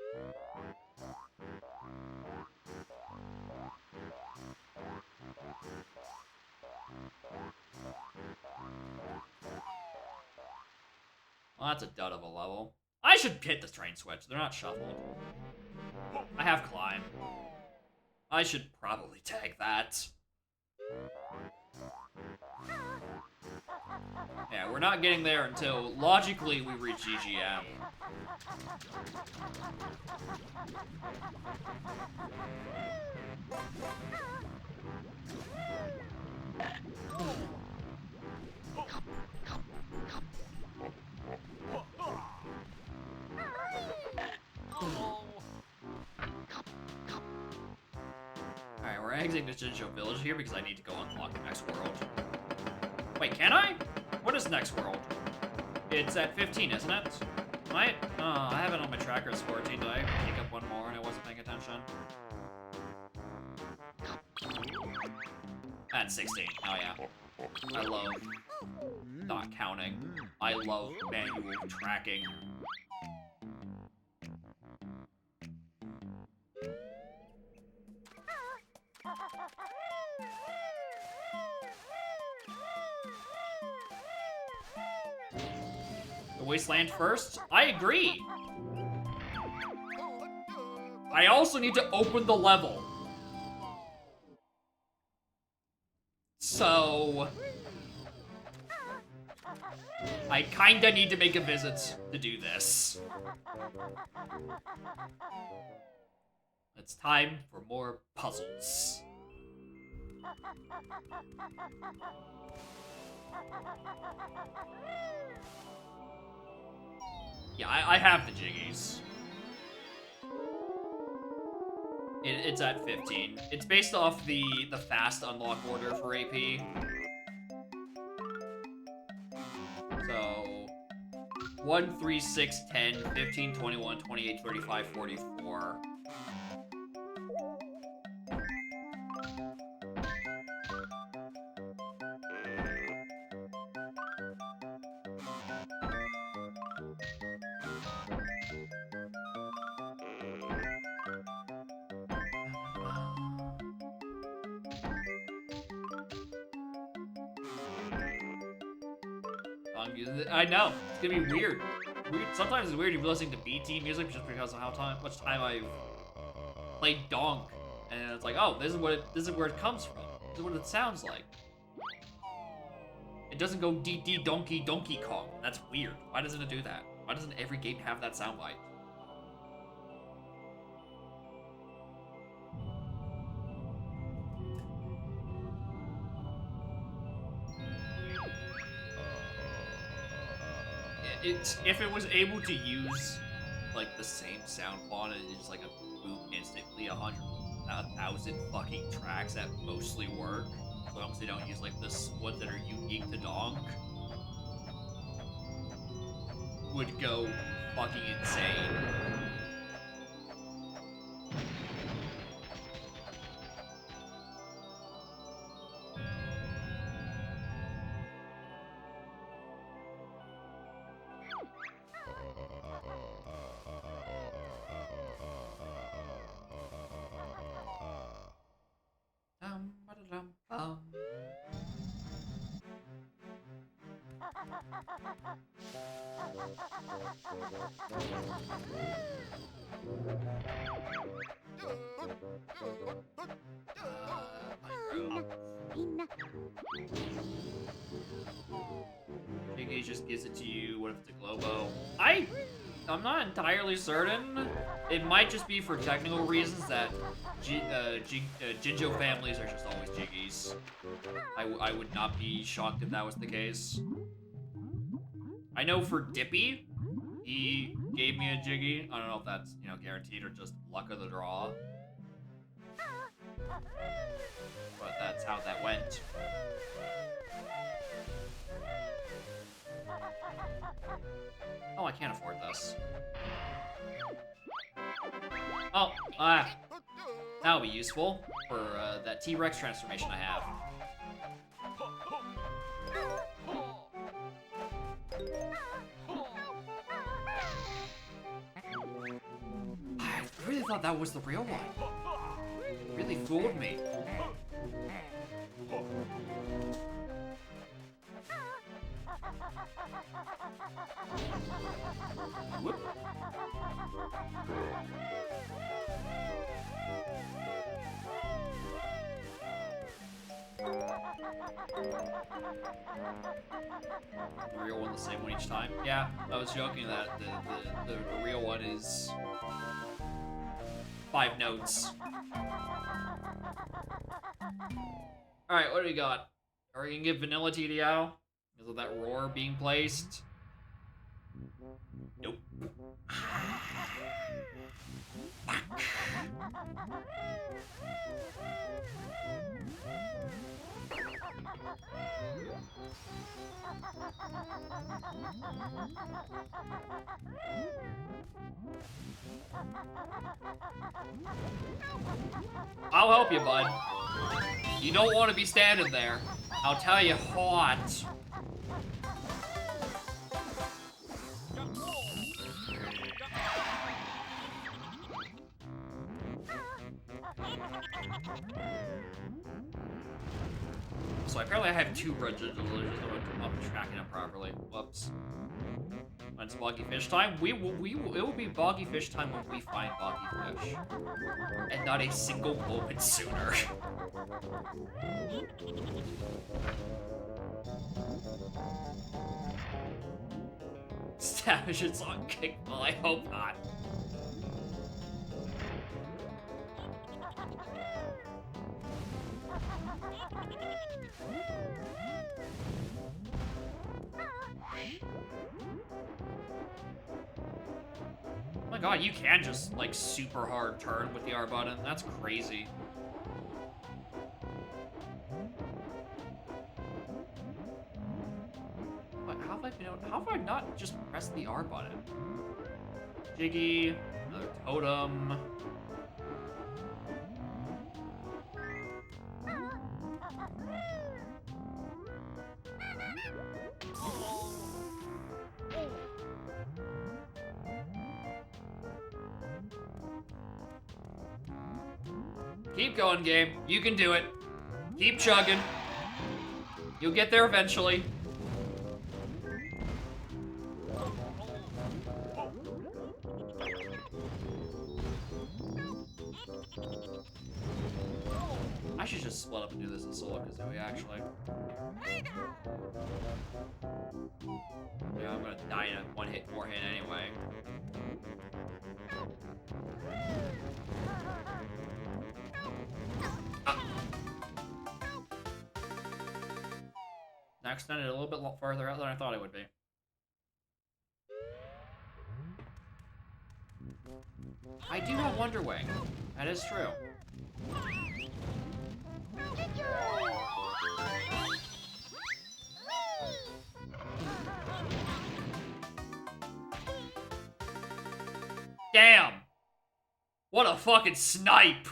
Well, that's a dud of a level. I should hit the train switch. They're not shuffled. I have climb. I should probably tag that. Yeah, we're not getting there until, logically, we reach GGM. Alright, we're exiting the Jinjo Village here because I need to go unlock the next world. Wait, can I? What is next world? It's at 15, isn't it? I have it on my tracker as 14. Did I pick up one more and I wasn't paying attention? At 16. Oh yeah. I love not counting. I love manual tracking. The Wasteland first? I agree! I also need to open the level. So... I kinda need to make a visit to do this. It's time for more puzzles. Yeah, I have the jiggies. It's at 15. It's based off the fast unlock order for AP. So 1, 3, 6, 10, 15, 21, 28, 35, 44. I know, it's gonna be weird. Sometimes it's weird if you're listening to BT music just because of how much time I've played Donk, and it's like, oh, this is where it comes from. This is what it sounds like. It doesn't go DD Donkey Kong. That's weird. Why doesn't it do that? Why doesn't every game have that soundbite? If it was able to use like the same sound quality and just like a boom instantly 1,000 fucking tracks that mostly work, as long as they don't use like the ones that are unique to Donk, would go fucking insane. Jiggy just gives it to you. What if it's a Globo? I'm not entirely certain. It might just be for technical reasons that Jinjo families are just always Jiggies. I would not be shocked if that was the case. I know for Dippy, he gave me a Jiggy. I don't know if that's, you know, guaranteed or just luck of the draw. But that's how that went. Oh, I can't afford this. Oh, that'll be useful for that T-Rex transformation I have. I really thought that was the real one. It really fooled me. Whoop. The real one the same one each time? Yeah, I was joking that the real one is 5 notes. Alright, what do we got? Are we gonna get vanilla TDO? Because of that roar being placed? Nope. I'll help you, bud. You don't want to be standing there. I'll tell you what. So apparently I have 2 bridges. I'm tracking them properly. Whoops. When it's boggy fish time, it will be boggy fish time when we find boggy fish. And not a single moment sooner. Stavish it's on kickball, I hope not. Oh my god, you can just, like, super hard turn with the R button. That's crazy. But how have I not just pressed the R button? Jiggy, another totem. Keep going, game. You can do it. Keep chugging. You'll get there eventually. I should just split up and do this in solo Kazooie, actually. Yeah, I'm gonna die in a one-hit, four-hit anyway. I extended it a little bit farther out than I thought it would be. I do have Wonder Wing. That is true. Damn! What a fucking snipe!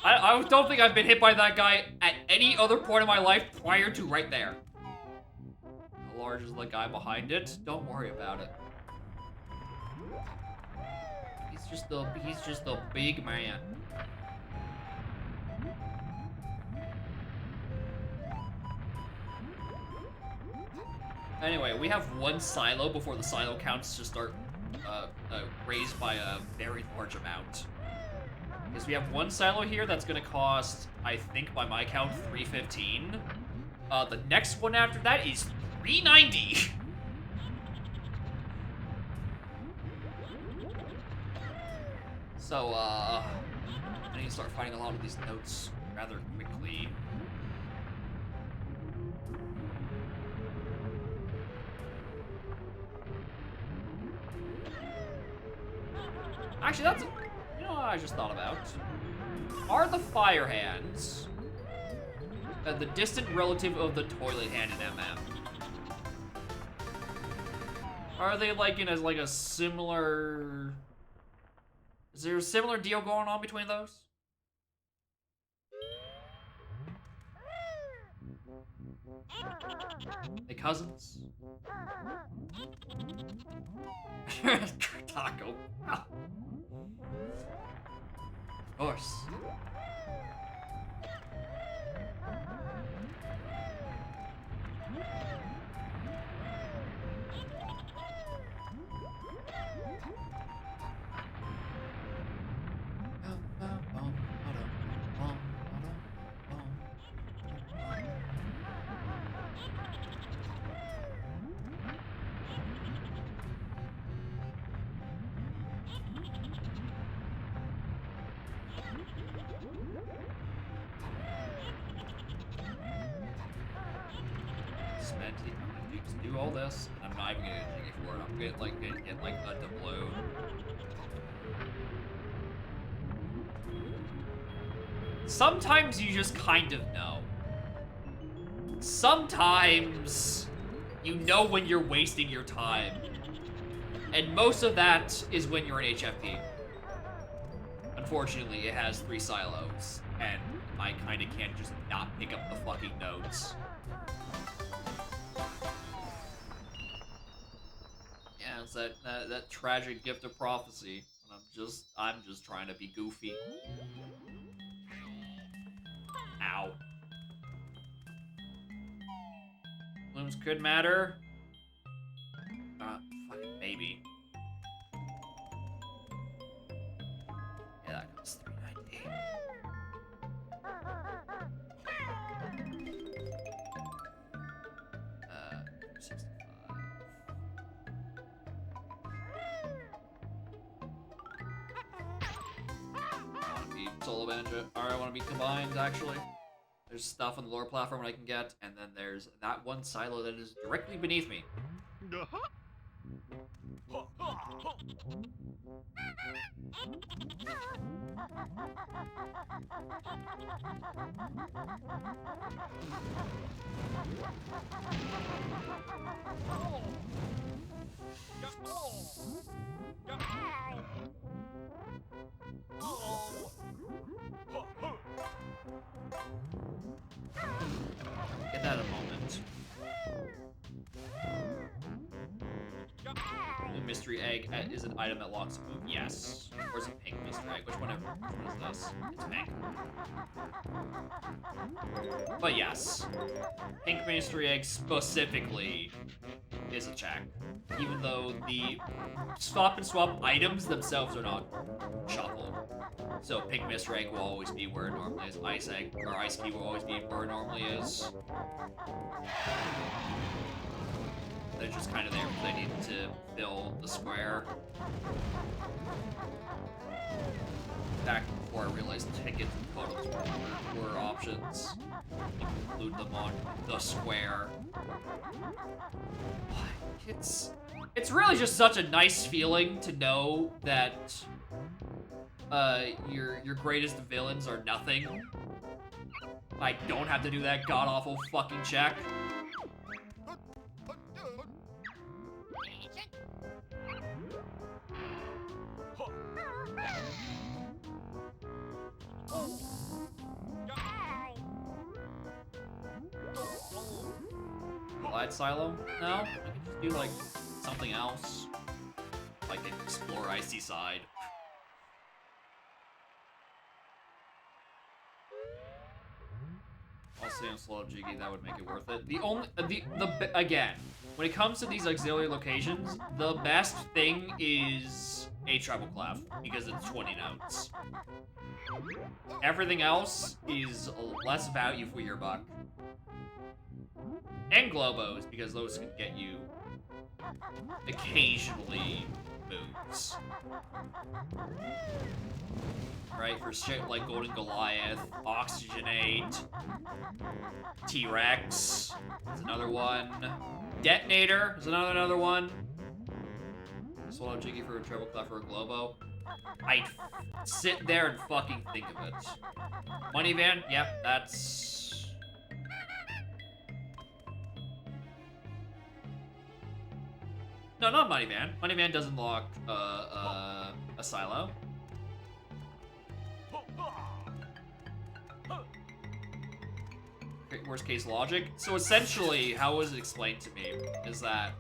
I don't think I've been hit by that guy at any other point in my life prior to right there. How large is the guy behind it? Don't worry about it. He's just a big man. Anyway, we have one silo before the silo counts just start raised by a very large amount. Because we have one silo here that's gonna cost, I think by my count, $315. The next one after that is $390. So, I need to start finding a lot of these notes rather quickly. Actually, that's... You know what I just thought about? Are the fire hands the distant relative of the toilet hand in MM? Are they like in a similar... Is there a similar deal going on between those? They cousins? Taco. Of course. Do all this, and I'm not even gonna get jiggy for it. I'm gonna get like a doubloon. Sometimes you just kind of know. Sometimes you know when you're wasting your time. And most of that is when you're an HFP. Unfortunately, it has 3 silos, and I kinda can't just not pick up the fucking notes. Yeah, it's that tragic gift of prophecy. And I'm just trying to be goofy. Ow. could matter. Fucking maybe. Yeah, that costs 390. Uh, 65. I want to be solo banjo. Or I want to be combined, actually. There's stuff on the lower platform I can get, and then there's that one silo that is directly beneath me. Get that in a moment. Blue mystery egg is an item that locks a move. Yes. Or is it pink mystery egg? Which one is this? It's pink. But yes. Pink mystery egg specifically is a check. Even though the stop and swap items themselves are not shuffled. So pink mystery egg will always be where it normally is. Ice egg or ice key will always be where it normally is. They're just kind of there because they need to fill the square. Back before I realized tickets and photos were options. You can include them on the square. It's really just such a nice feeling to know that your greatest villains are nothing. I don't have to do that god-awful fucking check. Glide silo? No, I can just do like something else. Like explore icy side. I'll stay on slow jiggy, that would make it worth it. Again, when it comes to these auxiliary locations, the best thing is a treble clef, because it's 20 notes. Everything else is less value for your buck. And globos, because those can get you occasionally moves. Right, for shit like Golden Goliath, Oxygenate, T-Rex is another one. Detonator is another one. Swallow Jiggy for a treble clef or a globo. I'd sit there and fucking think of it. Money van, yep, that's... No, not Money Van. Money Van doesn't lock a silo. Worst case logic. So essentially, how was it explained to me is that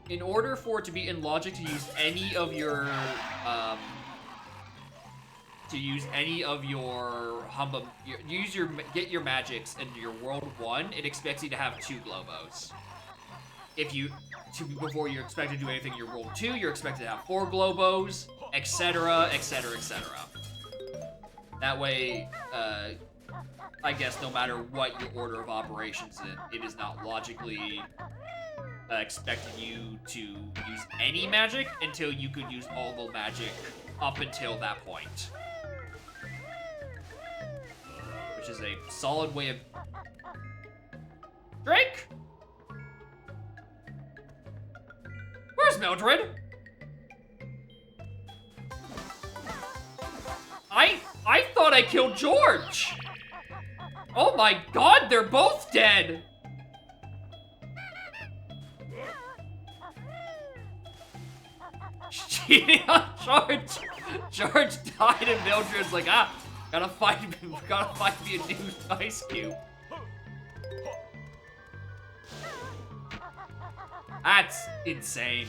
in order for it to be in logic to use any of your get your magics in your world 1, it expects you to have 2 globos. Before you're expected to do anything in your world 2, you're expected to have 4 globos, etc., etc., etc. That way, I guess no matter what your order of operations in, it is not logically expecting you to use any magic until you could use all the magic up until that point. Which is a solid way of... Drake? Where's Mildred? I thought I killed George! Oh my god, they're both dead! Cheating on George! George died and Mildred's like, gotta find me a new ice cube. That's insane.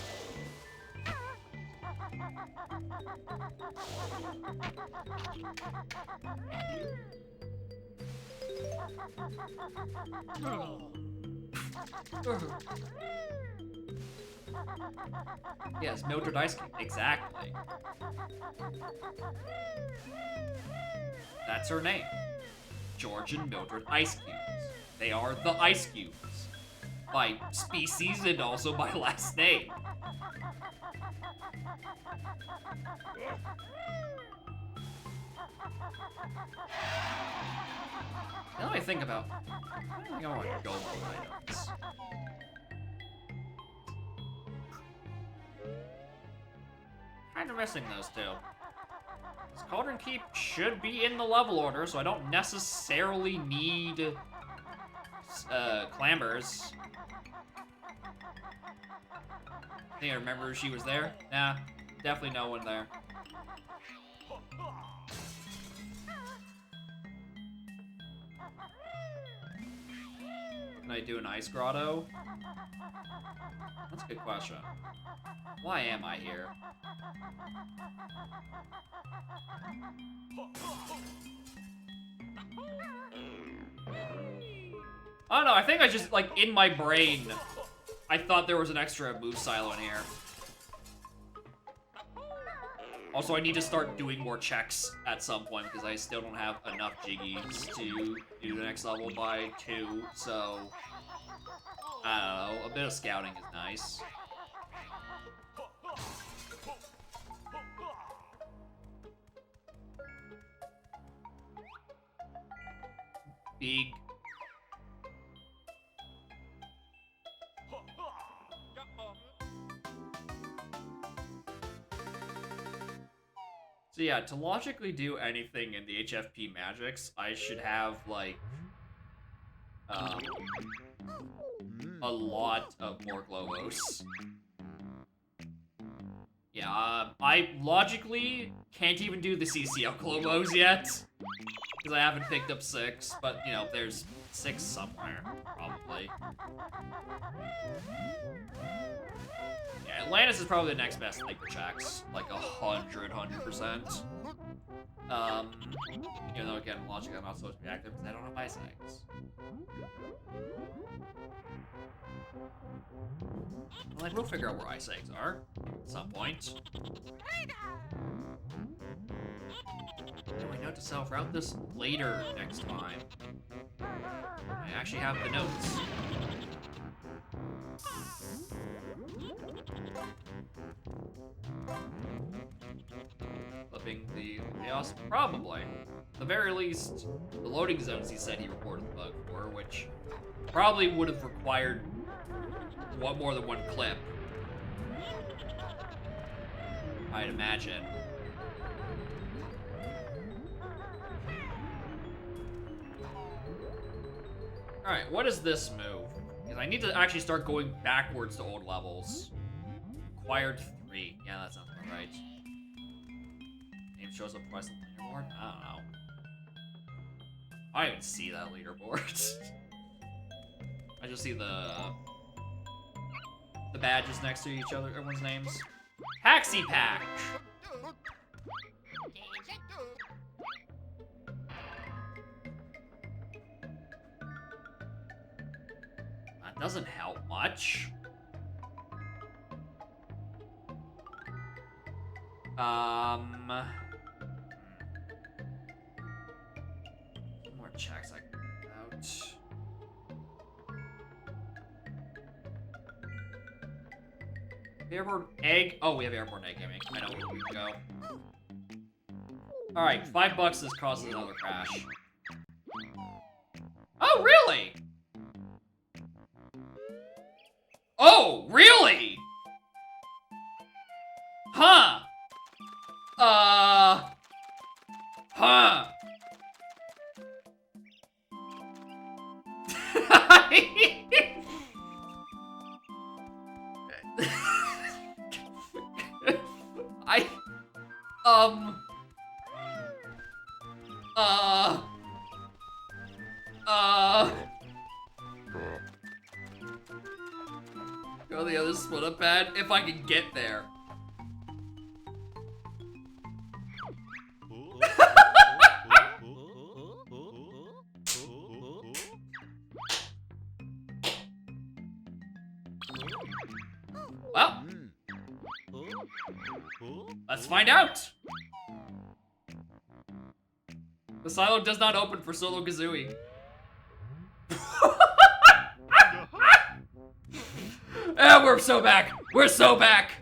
Yes, Mildred Ice Cube. Exactly. That's her name. George and Mildred Ice Cubes. They are the Ice Cubes. By species and also by last name. Now that I think about, I think I want go mode items. Kind of missing those two. This Cauldron Keep should be in the level order, so I don't necessarily need Clambers. I think I remember she was there. Nah, definitely no one there. Can I do an ice grotto? That's a good question. Why am I here? I don't know, I think I just, like, in my brain, I thought there was an extra move silo in here. Also, I need to start doing more checks at some point because I still don't have enough jiggies to do the next level by 2, so... I don't know, a bit of scouting is nice. Big. So yeah, to logically do anything in the HFP magics, I should have, like, a lot of more Globos. Yeah, I logically can't even do the CCL Globos yet, because I haven't picked up 6, but, you know, there's 6 somewhere, probably. Yeah, Atlantis is probably the next best thing for checks, like 100%. Even though, again, logically I'm not supposed to be active because I don't have ice eggs. Like, we'll figure out where ice eggs are at some point. I know to self-route this later next time. I actually have the notes. Flipping the chaos, probably. At the very least, the loading zones he said he reported the bug for, which probably would have required more than one clip, I'd imagine. Alright, what is this move? Because I need to actually start going backwards to old levels. Acquired 3. Yeah, that sounds about right. Name shows up twice on the leaderboard? I don't know. I don't even see that leaderboard. I just see the badges next to each other, everyone's names. Taxi Pack! That doesn't help much. More checks I can put out. Airborne egg. Oh, we have airborne egg gaming. I know where we can go. Alright, $5 this causes another crash. Oh, really? Oh, really? Huh. Huh. Go the other split up pad if I can get there. Well, let's find out. The silo does not open for solo Kazooie. Ah, we're so back. We're so back.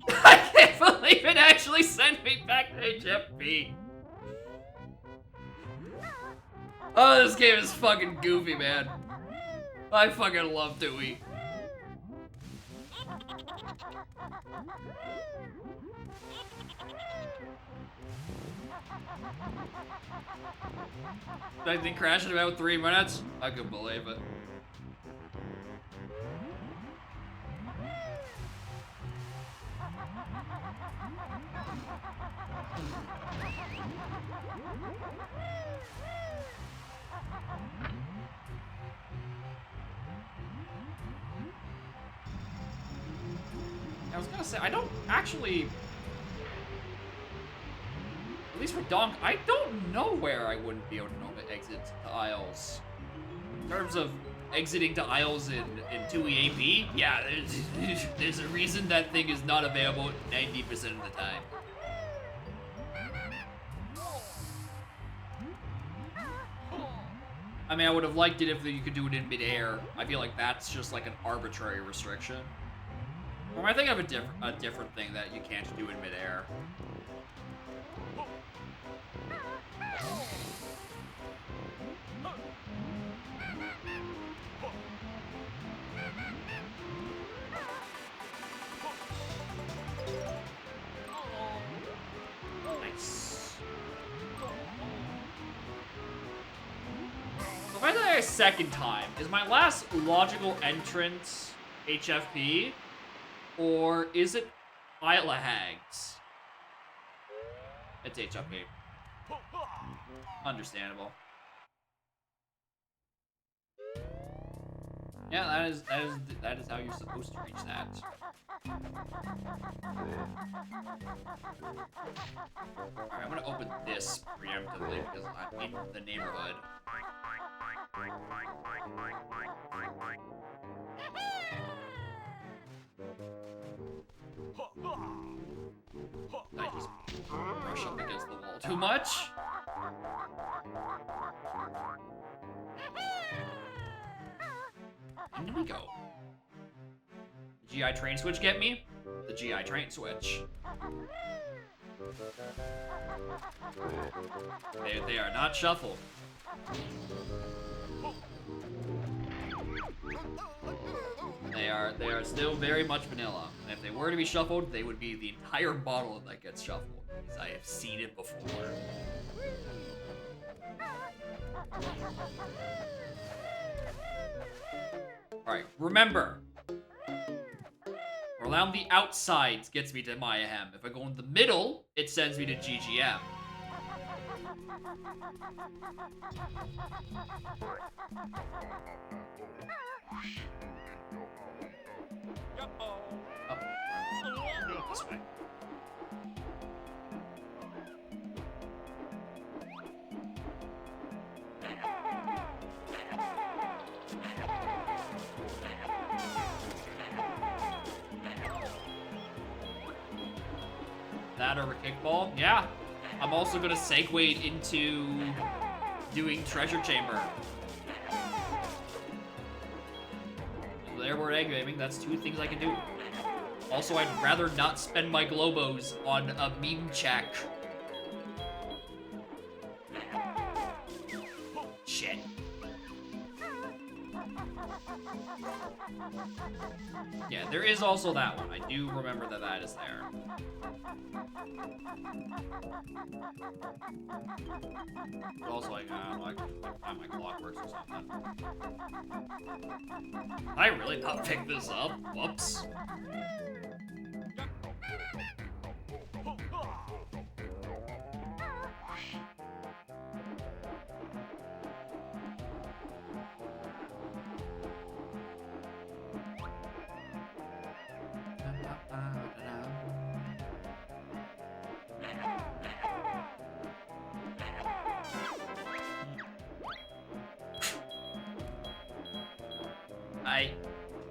I can't believe it actually sent me back to HFP. Oh, this game is fucking goofy, man. I fucking love Dewey. I think crashing about 3 minutes? I could believe it. I was gonna say, I don't actually... At least for Donk, I don't know where I wouldn't be able to exit to aisles. In terms of exiting to aisles in 2E AP, yeah, there's a reason that thing is not available 90% of the time. I mean, I would have liked it if you could do it in midair. I feel like that's just like an arbitrary restriction. Or I think of a different thing that you can't do in midair. Nice. So if I die a second time, is my last logical entrance HFP? Or is it Isle of Hags? It's HFP. Understandable. Yeah, that is how you're supposed to reach that. Alright, I'm gonna open this preemptively because I'm in the neighborhood. I just brush up against the wall too much. In we go. The GI train switch get me? The GI train switch. They are not shuffled. They are still very much vanilla. And if they were to be shuffled, they would be the entire bottle that gets shuffled. Because I have seen it before. Alright, remember. Around the outsides gets me to Mayhem. If I go in the middle, it sends me to GGM. Oh. This way. That or a kickball? Yeah. I'm also gonna segue into doing Treasure Chamber. There we're egg gaming. That's 2 things I can do. Also, I'd rather not spend my Globos on a meme check. Shit. Yeah, there is also that one. I do remember that that is there. But also, like, I don't know, I can find my clockworks or something. I really not pick this up? Whoops.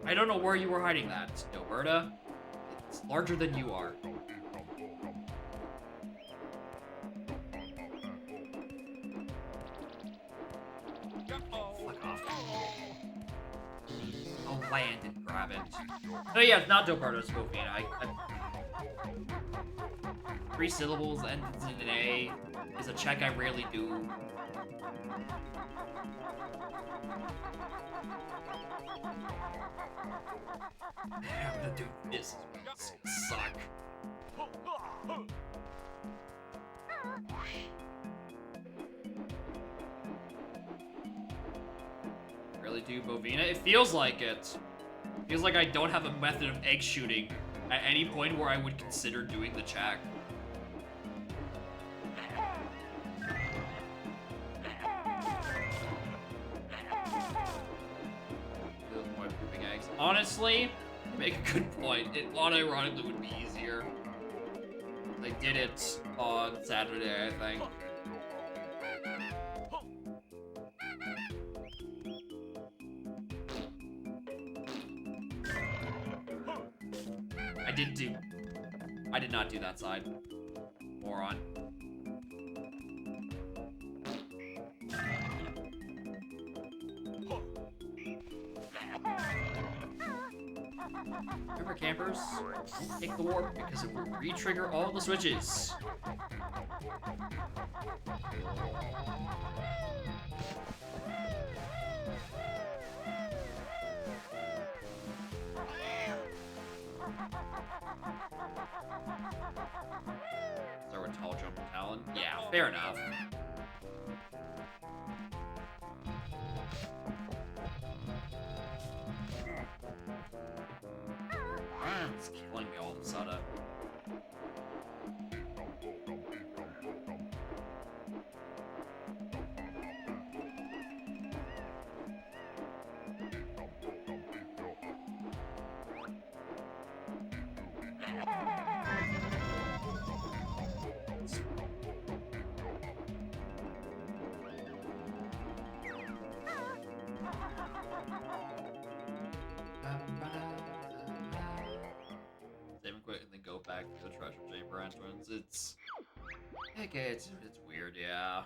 I don't know where you were hiding that, Gilberta. It's larger than you are. Fuck off. Oh, land and grab it. Oh yeah, it's not Gilberta, it's Bovina. Three syllables ends in an A is a check I rarely do. I'm gonna do this. It's gonna suck. Really do Bovina? It feels like it. It feels like I don't have a method of egg shooting at any point where I would consider doing the check. Honestly, you make a good point. It unironically would be easier. They did it on Saturday, I think. I did not do that side. Moron. Remember, campers, don't take the warp because it will re-trigger all the switches. Start with tall jump talon. Yeah, fair enough. It's killing me all of a sudden. Save and quit and then go back to the treasure chamber entrance. It's weird, yeah.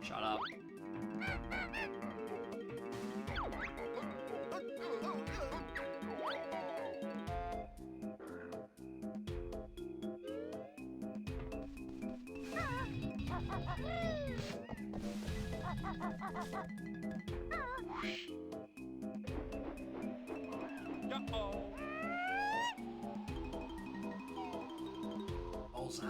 Shut up. Bullseye.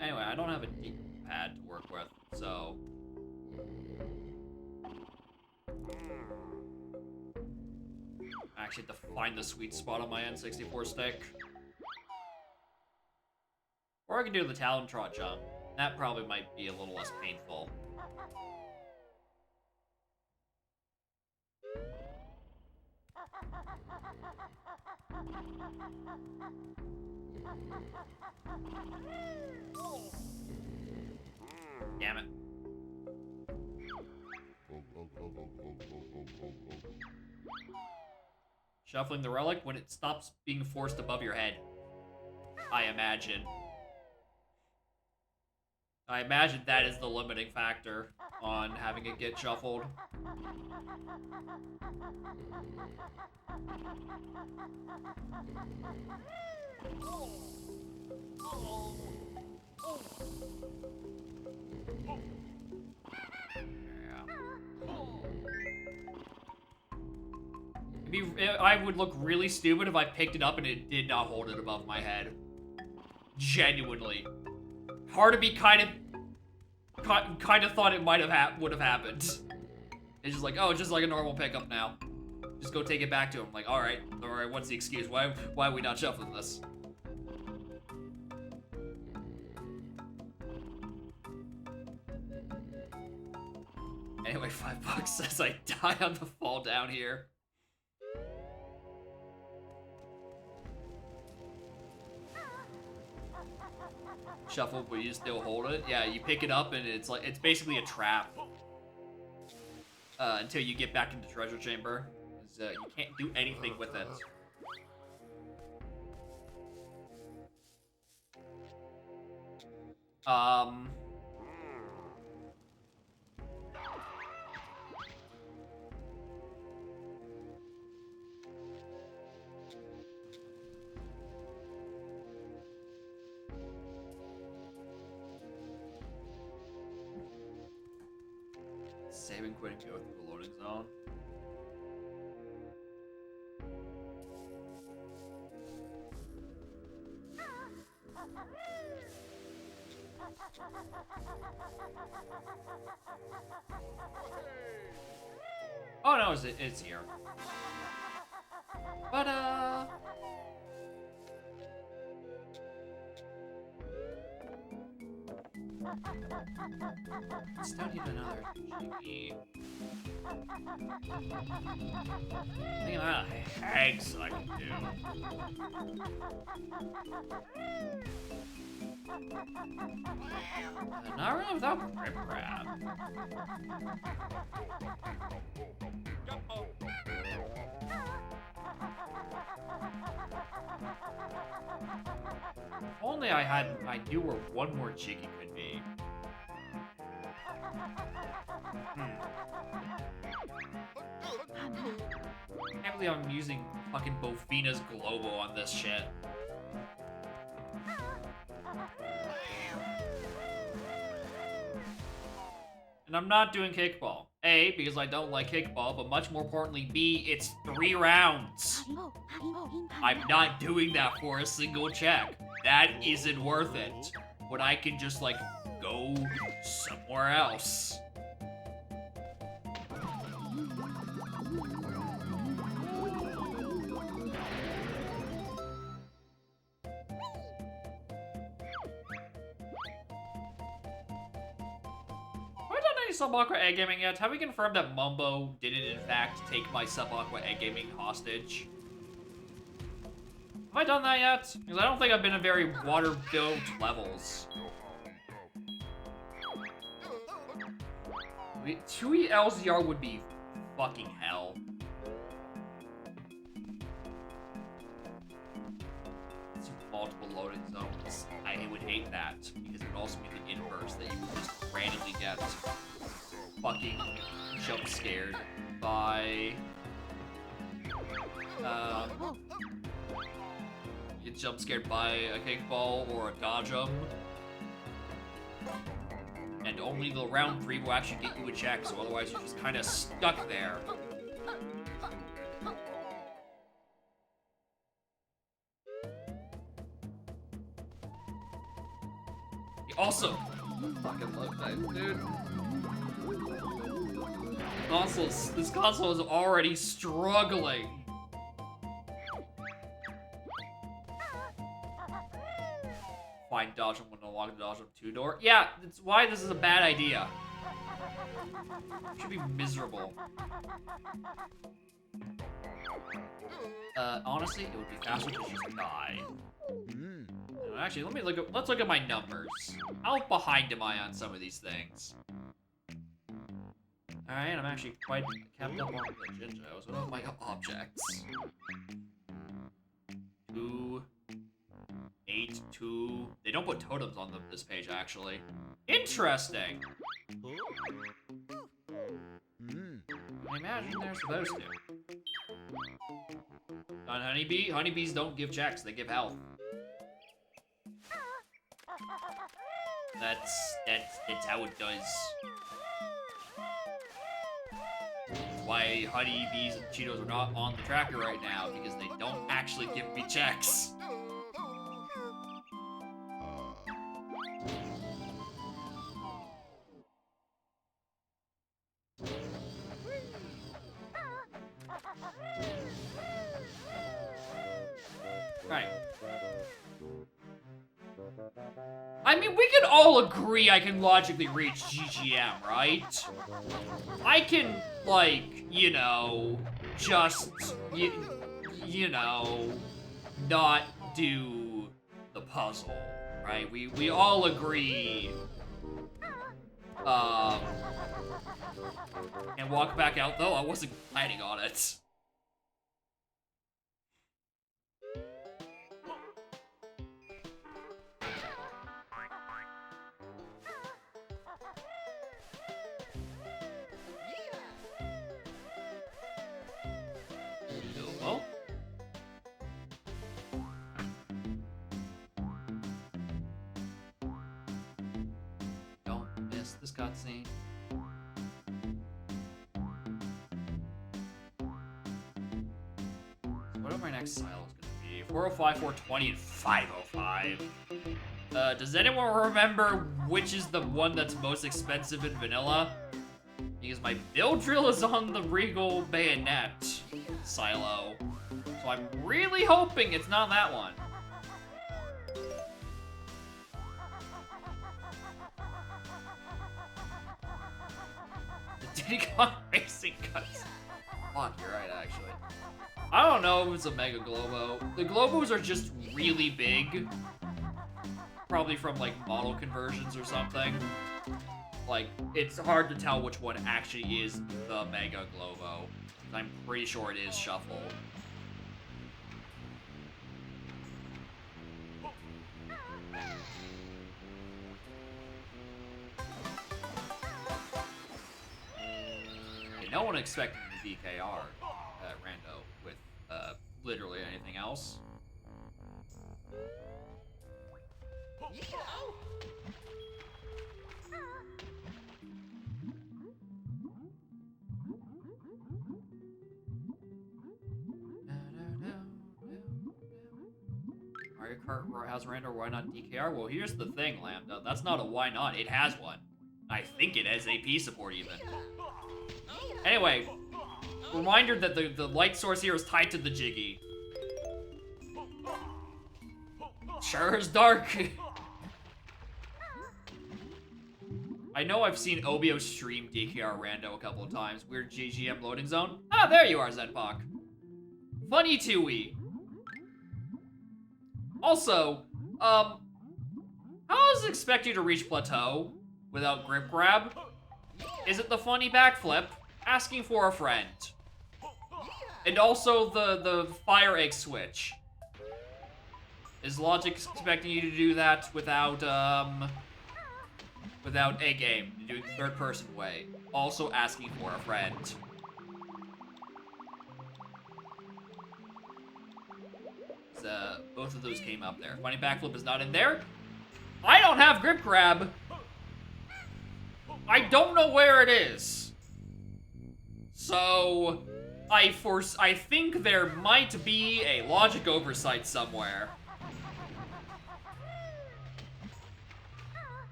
Anyway, I don't have a deep pad to work with, so... I actually have to find the sweet spot on my N64 stick. Or I can do the Talon Trot jump. That probably might be a little less painful. Damn it. Shuffling the relic when it stops being forced above your head. I imagine. I imagine that is the limiting factor on having it get shuffled. I would look really stupid if I picked it up and it did not hold it above my head. Genuinely. Part of me kind of thought it would have happened. It's just like, oh, it's just like a normal pickup now. Just go take it back to him. Like, all right, what's the excuse? Why are we not shuffling this? Anyway, $5 says I die on the fall down here. Shuffle, but you still hold it. Yeah, you pick it up and it's basically a trap. Until you get back into the treasure chamber. You can't do anything with it. Save and quit and go through the loading zone. Oh no, it's here. But still need another cheeky. Think about hags I can do. Not really without Rip Crab. Only I knew where one more Jiggy could be. I can't believe I'm using fucking Bofina's Globo on this shit. And I'm not doing kickball. A, because I don't like kickball, but much more importantly, B, it's 3 rounds. I'm not doing that for a single check. That isn't worth it. When I can just, like, go somewhere else. Sub Aqua Egg Gaming yet? Have we confirmed that Mumbo didn't in fact take my Sub Aqua Egg Gaming hostage? Have I done that yet? Because I don't think I've been in very water-filled levels. 2E LZR would be fucking hell. It's multiple loading zones. I would hate that, because it would also be the inverse that you would just randomly get fucking jump scared by get jump scared by a kickball or a dodge'em, and only the round 3 will actually get you a check, so otherwise you're just kind of stuck there. Also, fucking love that, dude. This console is already struggling. Find dodge when unlock the dodge 2 door. Yeah, that's why this is a bad idea. It should be miserable. Honestly, it would be faster to just die. Actually, let's look at my numbers. How behind am I on some of these things? Alright, I'm actually quite kept up on the Jinjos. What about my objects? 2, 8, 2. They don't put totems on this page, actually. Interesting. I imagine they're supposed to. On honeybee, honeybees don't give checks, they give health. That's how it does. Why honeybees and Cheetos are not on the tracker right now, because they don't actually give me checks. Right. I mean, we can all agree I can logically reach GGM, right? I can, like, you know, just, you know, not do the puzzle, right? We all agree. And walk back out, though, I wasn't planning on it. Well. Don't miss this cutscene. What are my next silos gonna be? 405, 420, and 505. Does anyone remember which is the one that's most expensive in vanilla? Because my build drill is on the Regal Bayonet silo. So I'm really hoping it's not that one. The Diddy Kong Racing cuts. Fuck, you're right, actually. I don't know if it's a Mega Globo. The Globos are just really big. Probably from, like, model conversions or something. Like, it's hard to tell which one actually is the Mega Globo. I'm pretty sure it is Shuffle. No one expected the DKR rando with literally anything else. Mario Kart has rando, why not DKR? Well, here's the thing, Lambda. That's not a why not. It has one. I think it has AP support even. Anyway, reminder that the light source here is tied to the Jiggy. Sure is dark. I know I've seen Obio stream DKR rando a couple of times. Weird GGM loading zone. Ah, there you are, Zenpok. Funny Tui. Also, how does it expect you to reach plateau without grip grab? Is it the funny backflip? Asking for a friend. And also the fire egg switch. Is logic expecting you to do that without egg aim, doing third person way? Also asking for a friend. Both of those came up there. Funny backflip is not in there. I don't have grip grab. I don't know where it is. So, I think there might be a logic oversight somewhere.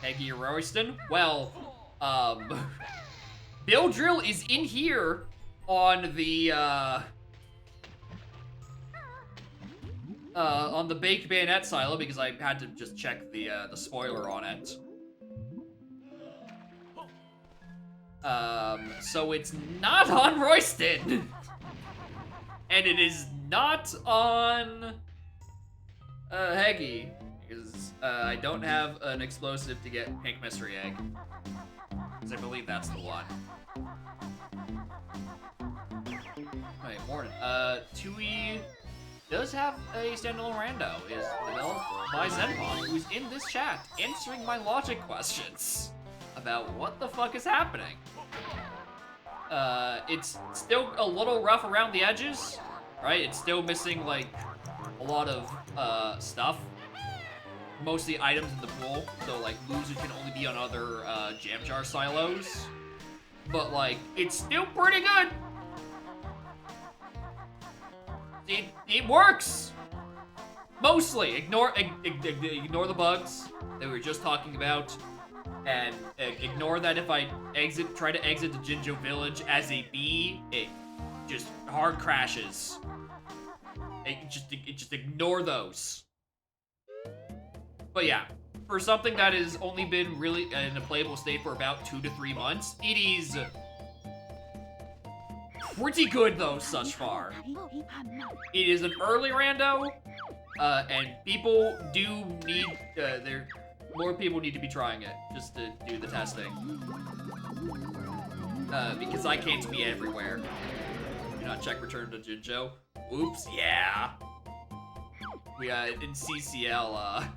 Peggy Royston? Well, Bill Drill is in here on the baked bayonet silo because I had to just check the spoiler on it. So it's not on Royston, and it is not on Heggy because I don't have an explosive to get Pink Mystery Egg because I believe that's the one. morning. Tui does have a standalone rando. Is developed by Zenpon, who's in this chat, answering my logic questions about what the fuck is happening. It's still a little rough around the edges, right? It's still missing, like, a lot of, stuff. Mostly items in the pool, so, like, losers can only be on other, jam jar silos. But, like, it's still pretty good! It works! Mostly! Ignore the bugs that we were just talking about. And ignore that if I try to exit the Jinjo Village as a bee, it just hard crashes. Just ignore those. But yeah, for something that has only been really in a playable state for about 2 to 3 months, it is pretty good though thus far. It is an early rando, and people do need more people need to be trying it just to do the testing. Because I can't be everywhere. Do not check return to Jinjo. Oops, yeah. We in CCL.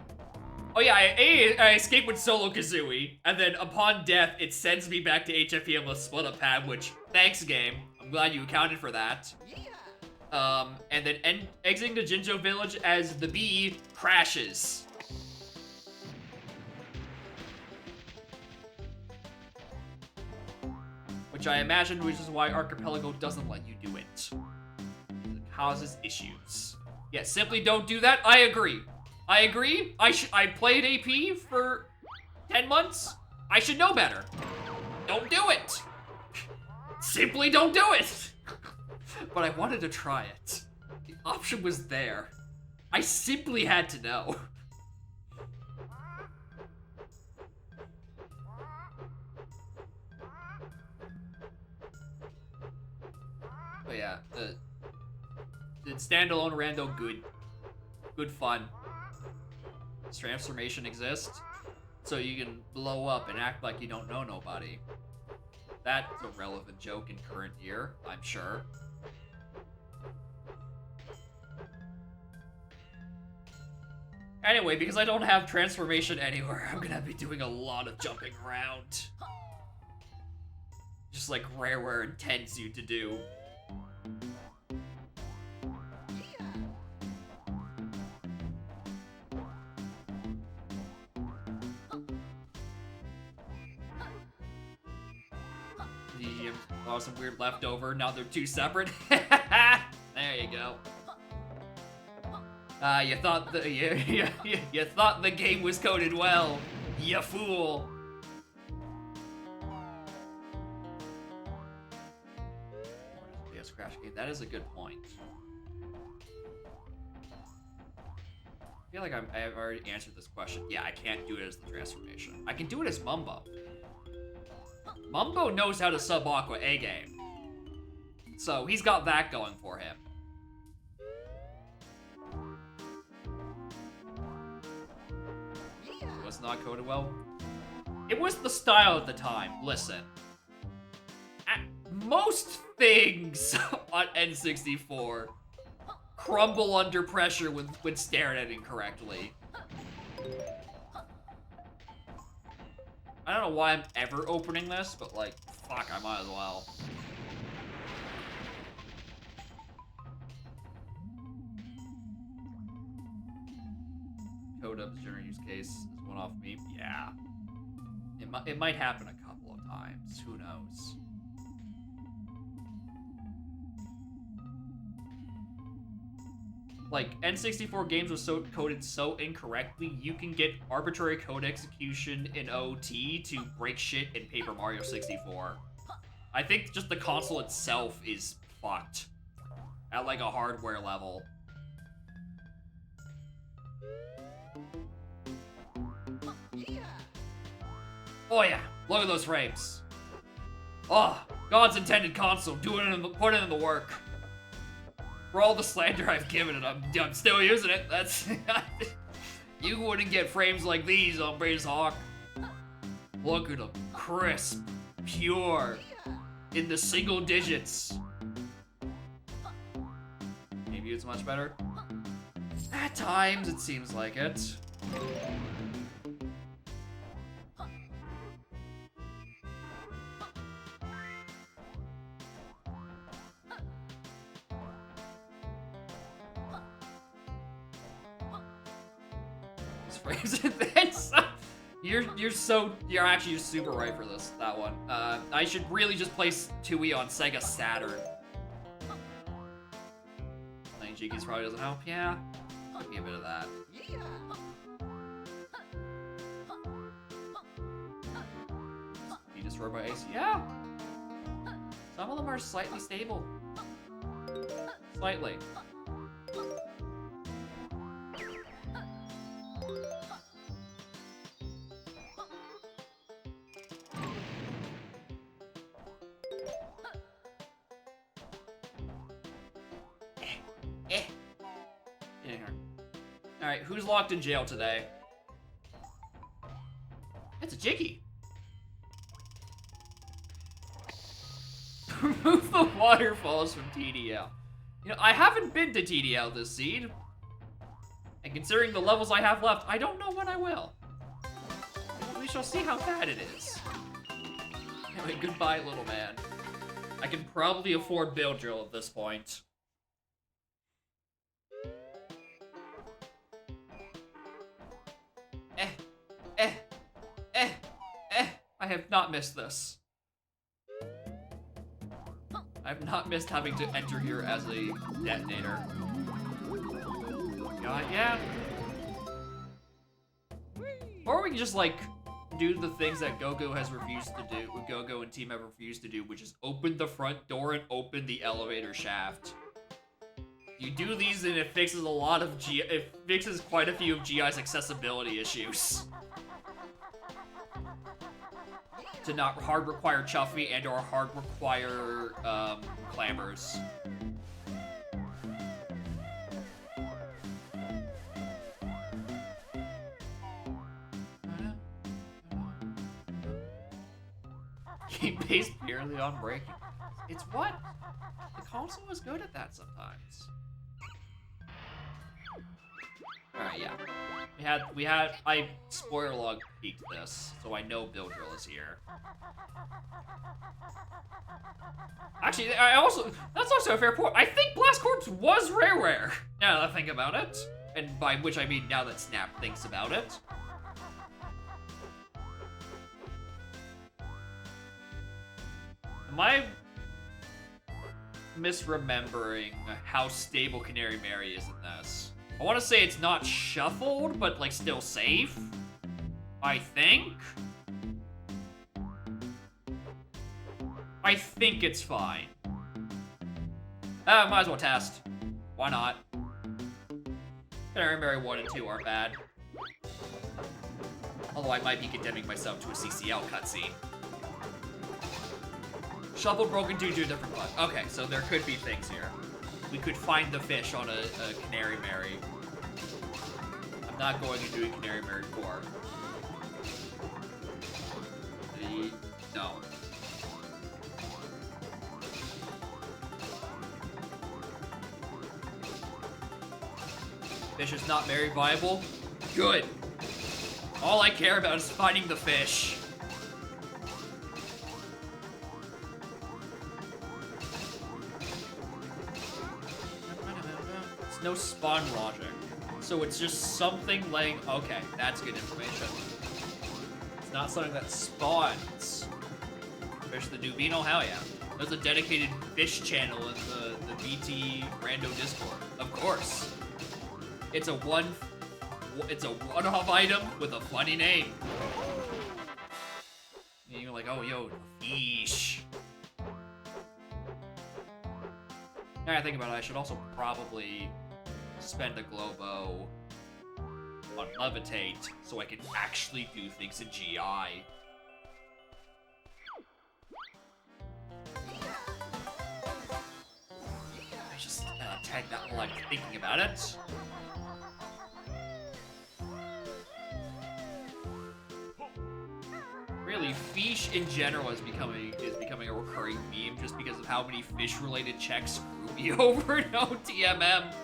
Oh yeah, I escaped with Solo Kazooie, and then upon death, it sends me back to HFE with split up pad, which, thanks game. I'm glad you accounted for that. And then exiting the Jinjo Village as the bee crashes. Which I imagine which is why Archipelago doesn't let you do it. It causes issues. Yeah, simply don't do that. I agree. I agree. I played AP for 10 months. I should know better. Don't do it. Simply don't do it. But I wanted to try it. The option was there. I simply had to know. But yeah, the standalone rando, good fun. This transformation exists, so you can blow up and act like you don't know nobody. That's a relevant joke in current year, I'm sure. Anyway, because I don't have transformation anywhere, I'm gonna be doing a lot of jumping around. Just like Rareware intends you to do. Oh, some weird leftover. Now they're two separate. There you go. You thought you thought the game was coded well, you fool. Yes, crash game. That is a good point. I feel like I've already answered this question. Yeah, I can't do it as the transformation. I can do it as Mumbo. Mumbo knows how to sub Aqua A-game. So he's got that going for him. It was not coded well. It was the style at the time. Listen. Most things on N64 crumble under pressure when stared at incorrectly. I don't know why I'm ever opening this, but like, fuck, I might as well. Code-up's general use case is one off me. Yeah. It might happen a couple of times. Who knows? Like, N64 games were so coded so incorrectly, you can get arbitrary code execution in OT to break shit in Paper Mario 64. I think just the console itself is fucked at like a hardware level. Oh yeah, look at those frames. Oh, God's intended console, putting in the work. For all the slander I've given it, I'm still using it. That's you wouldn't get frames like these on Braze Hawk. Look at them, crisp, pure, in the single digits. it's much better. At times, it seems like it. You're actually super right for that one. I should really just place Tui on Sega Saturn. Playing Jiki's probably doesn't help. Yeah, I'll give a bit of that. Be destroyed by Ace. Yeah. Some of them are slightly stable. Slightly. Alright, who's locked in jail today? It's a Jiggy. Remove the waterfalls from TDL. You know, I haven't been to TDL this seed. And considering the levels I have left, I don't know when I will. We shall see how bad it is. Anyway, goodbye, little man. I can probably afford Bill Drill at this point. I have not missed this. I have not missed having to enter here as a detonator. Yeah. Or we can just, like, do the things that Go-Go has refused to do, Go-Go and Team have refused to do, which is open the front door and open the elevator shaft. You do these and it fixes it fixes quite a few of GI's accessibility issues. To not hard require Chuffy and or hard require clambers. Game based purely on breaking. It's what? The console is good at that sometimes. Alright, yeah. I spoiler log peeked this, so I know Bill Drill is here. Actually, that's also a fair point. I think Blast Corpse was rare, now that I think about it. And by which I mean now that Snap thinks about it. Am I misremembering how stable Canary Mary is in this? I want to say it's not shuffled, but, like, still safe. I think. I think it's fine. Might as well test. Why not? Canary Mary 1 and 2 aren't bad. Although I might be condemning myself to a CCL cutscene. Shuffled, broken, 2 do a different bug. Okay, so there could be things here. We could find the fish on a Canary Mary. I'm not going to do a Canary Mary 4. No. Fish is not Mary viable? Good. All I care about is finding the fish. No spawn logic. So it's just something laying... Okay, that's good information. It's not something that spawns. Fish the Dubino? Hell yeah. There's a dedicated fish channel in the BT Rando Discord. Of course. It's a one-off item with a funny name. And you're like, oh, yo, fish. Now I think about it, I should also probably spend a Globo on Levitate so I can actually do things in GI. I just tagged that while I'm thinking about it. Really, fish in general is becoming a recurring meme just because of how many fish-related checks screw me over in OTMM.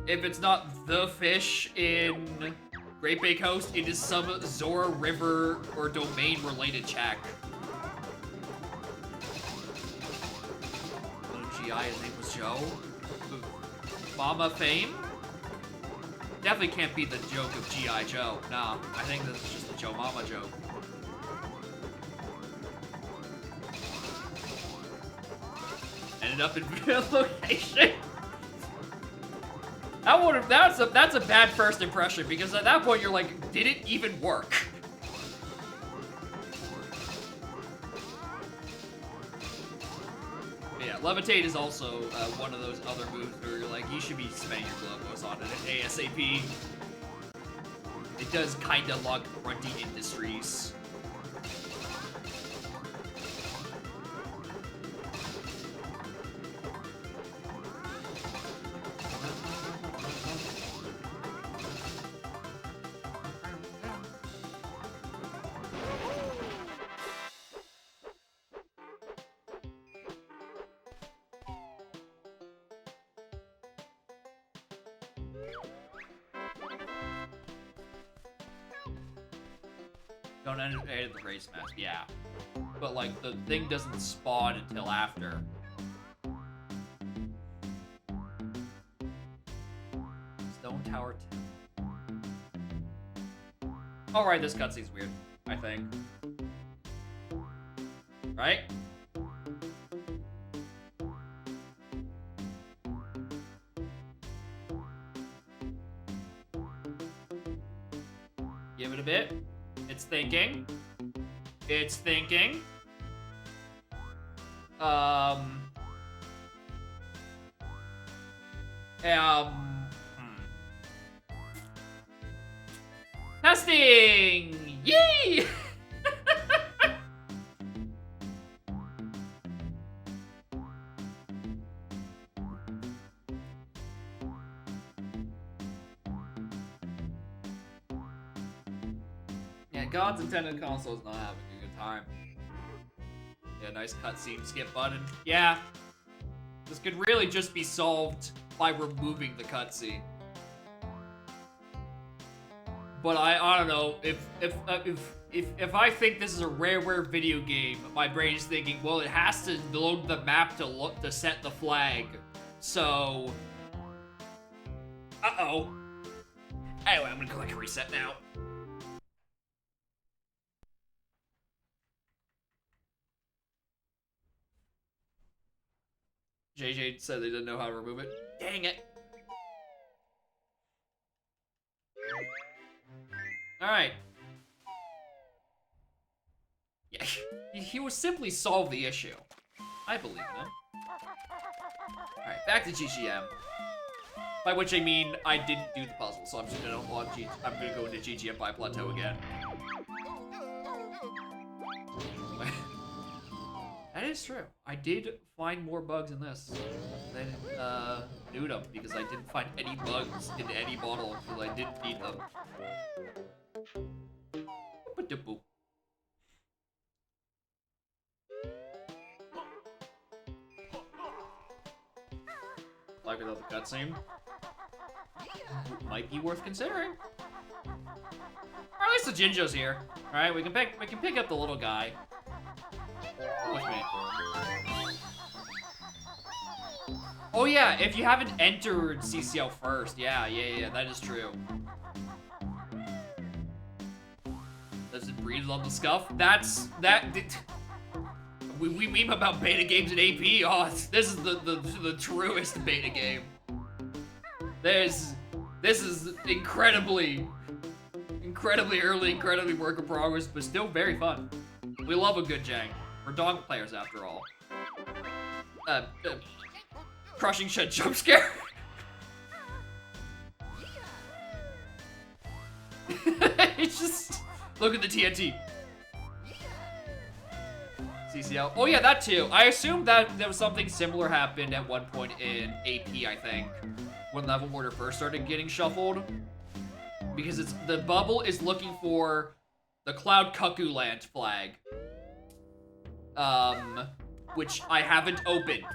if it's not the fish in Great Bay Coast, it is some Zora River or domain related check. Oh, GI, his name was Joe. Mama Fame? Definitely can't be the joke of G.I. Joe. Nah, I think this is just the Joe Mama joke. Ended up in location. That's a bad first impression because at that point you're like, did it even work? Yeah, Levitate is also one of those other moves where you're like, you should be spending your globos on it ASAP. It does kind of lock grunty industries. Don't edit the race mask, yeah. But like the thing doesn't spawn until after. Stone Tower 2. Alright, this cutscene's weird, I think. Right? Give it a bit. It's thinking. It's thinking. Testing! Yay! Yeah, God's intended console's not having a good time. Yeah, nice cutscene, skip button. Yeah. This could really just be solved by removing the cutscene. But I don't know, if I think this is a Rareware video game, my brain is thinking, well, it has to load the map to set the flag. So, uh-oh. Anyway, I'm gonna click reset now. JJ said they didn't know how to remove it. Dang it. Alright. Yeah, he will simply solve the issue. I believe him. Alright, back to GGM. By which I mean, I didn't do the puzzle, so I'm just gonna I'm gonna go into GGM by Plateau again. That is true. I did find more bugs in this than Nudum, because I didn't find any bugs in any bottle because I didn't need them. Like without the cutscene? Might be worth considering. Or at least the Jinjo's here. Alright, we can pick up the little guy. With me. Oh yeah, if you haven't entered CCL first, yeah, that is true. Does it breathe on the scuff? We meme about beta games in AP. Oh, this is the truest beta game. This is incredibly early, incredibly work in progress, but still very fun. We love a good jank. We're dog players after all. Crushing Shed jump scare. It's just look at the TNT. CCL. Oh yeah, that too. I assume that there was something similar happened at one point in AP, I think, when Level Order first started getting shuffled. Because the bubble is looking for the Cloud Cuckoo Land flag. Which I haven't opened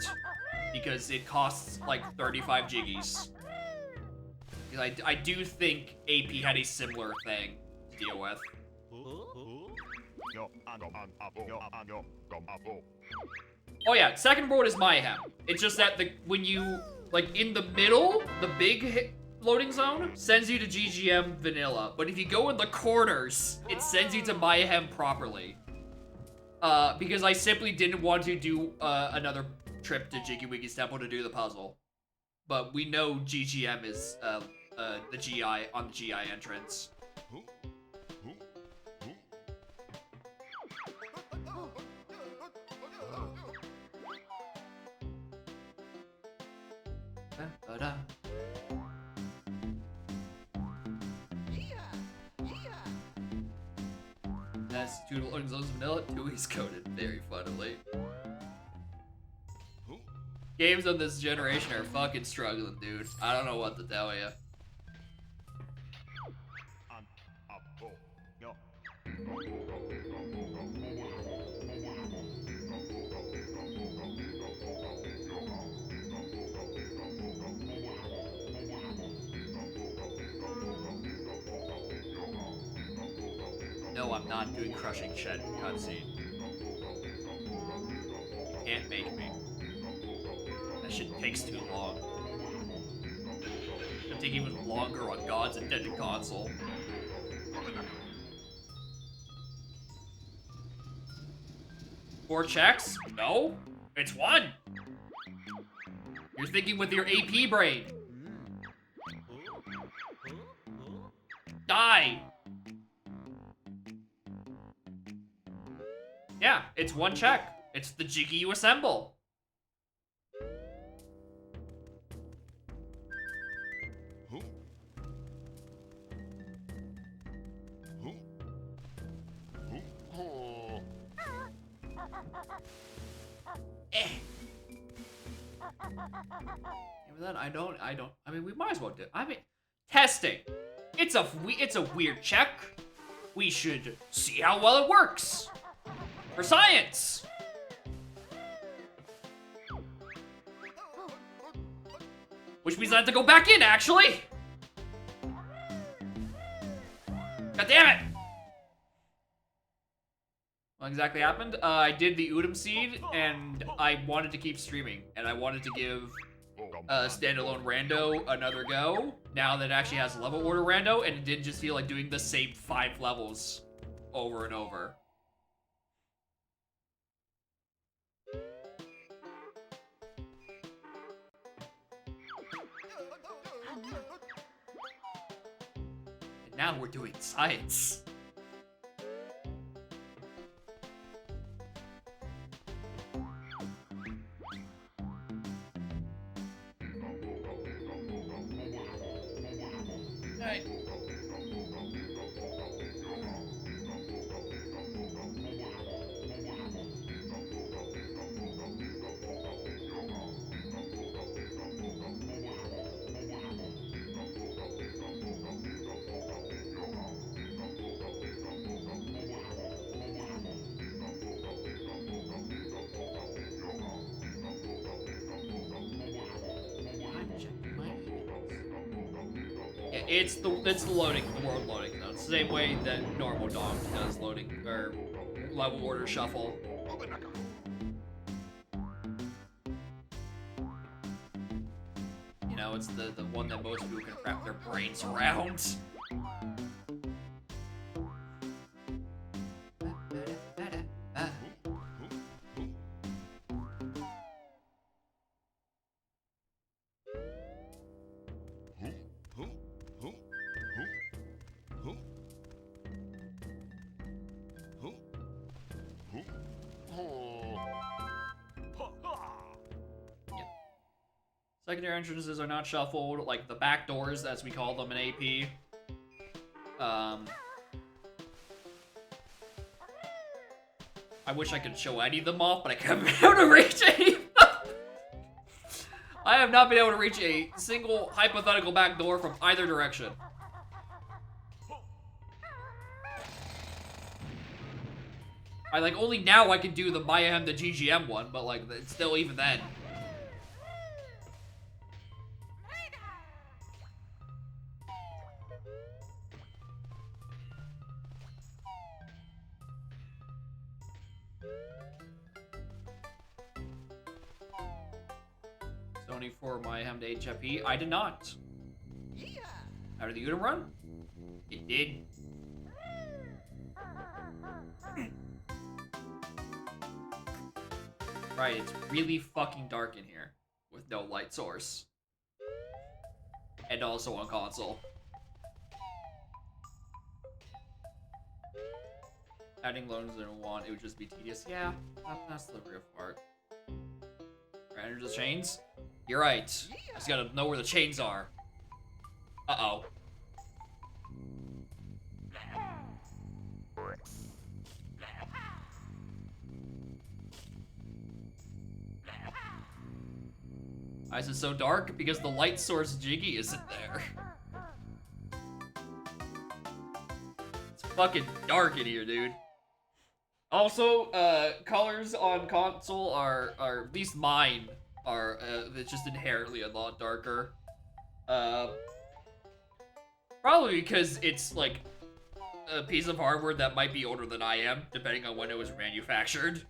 because it costs like 35 jiggies. Because I do think AP had a similar thing to deal with. Oh yeah, second world is Mayhem. It's just that when you, like, in the middle, the big loading zone sends you to GGM vanilla. But if you go in the corners, it sends you to Mayhem properly. Because I simply didn't want to do another trip to Jiggy Wiggy's temple to do the puzzle. But we know GGM is the GI on the GI entrance. Da-da. That's two loading zones vanilla, two is coded. Very funnily. Games on this generation are fucking struggling, dude. I don't know what to tell you. No, I'm not doing crushing shed cutscene. You can't make me. That shit takes too long. It'll take even longer on God's intended console. Four checks? No, it's one. You're thinking with your AP brain. Die. Yeah, it's one check. It's the Jiggy you assemble. Then I mean, we might as well do. I mean, testing. It's a weird check. We should see how well it works. For science. Which means I have to go back in, actually. God damn it. What exactly happened? I did the Udam seed, and I wanted to keep streaming, and I wanted to give standalone rando another go. Now that it actually has level order rando, and it didn't just feel like doing the same 5 levels over and over. And now we're doing science. Alright. It's the loading, the world loading though. It's the same way that normal dog does loading or level order shuffle. You know, it's the one that most people can wrap their brains around. Secondary entrances are not shuffled, like the back doors, as we call them in AP. I wish I could show any of them off, but I haven't been able to reach any of them. I have not been able to reach a single hypothetical back door from either direction. Only now I can do the Mayhem, the GGM one, but like, it's still even then. Donate for my Hamd HFP. I did not. How did the Udon run? It did. Right, it's really fucking dark in here with no light source. And also on console. Adding loans in one, it would just be tedious. Yeah, that's the real part. Right, under the chains? You're right. I just gotta know where the chains are. Uh-oh. Why is it so dark? Because the light source Jiggy isn't there. It's fucking dark in here, dude. Also, colors on console are at least mine, are it's just inherently a lot darker. Probably because it's like a piece of hardware that might be older than I am, depending on when it was manufactured.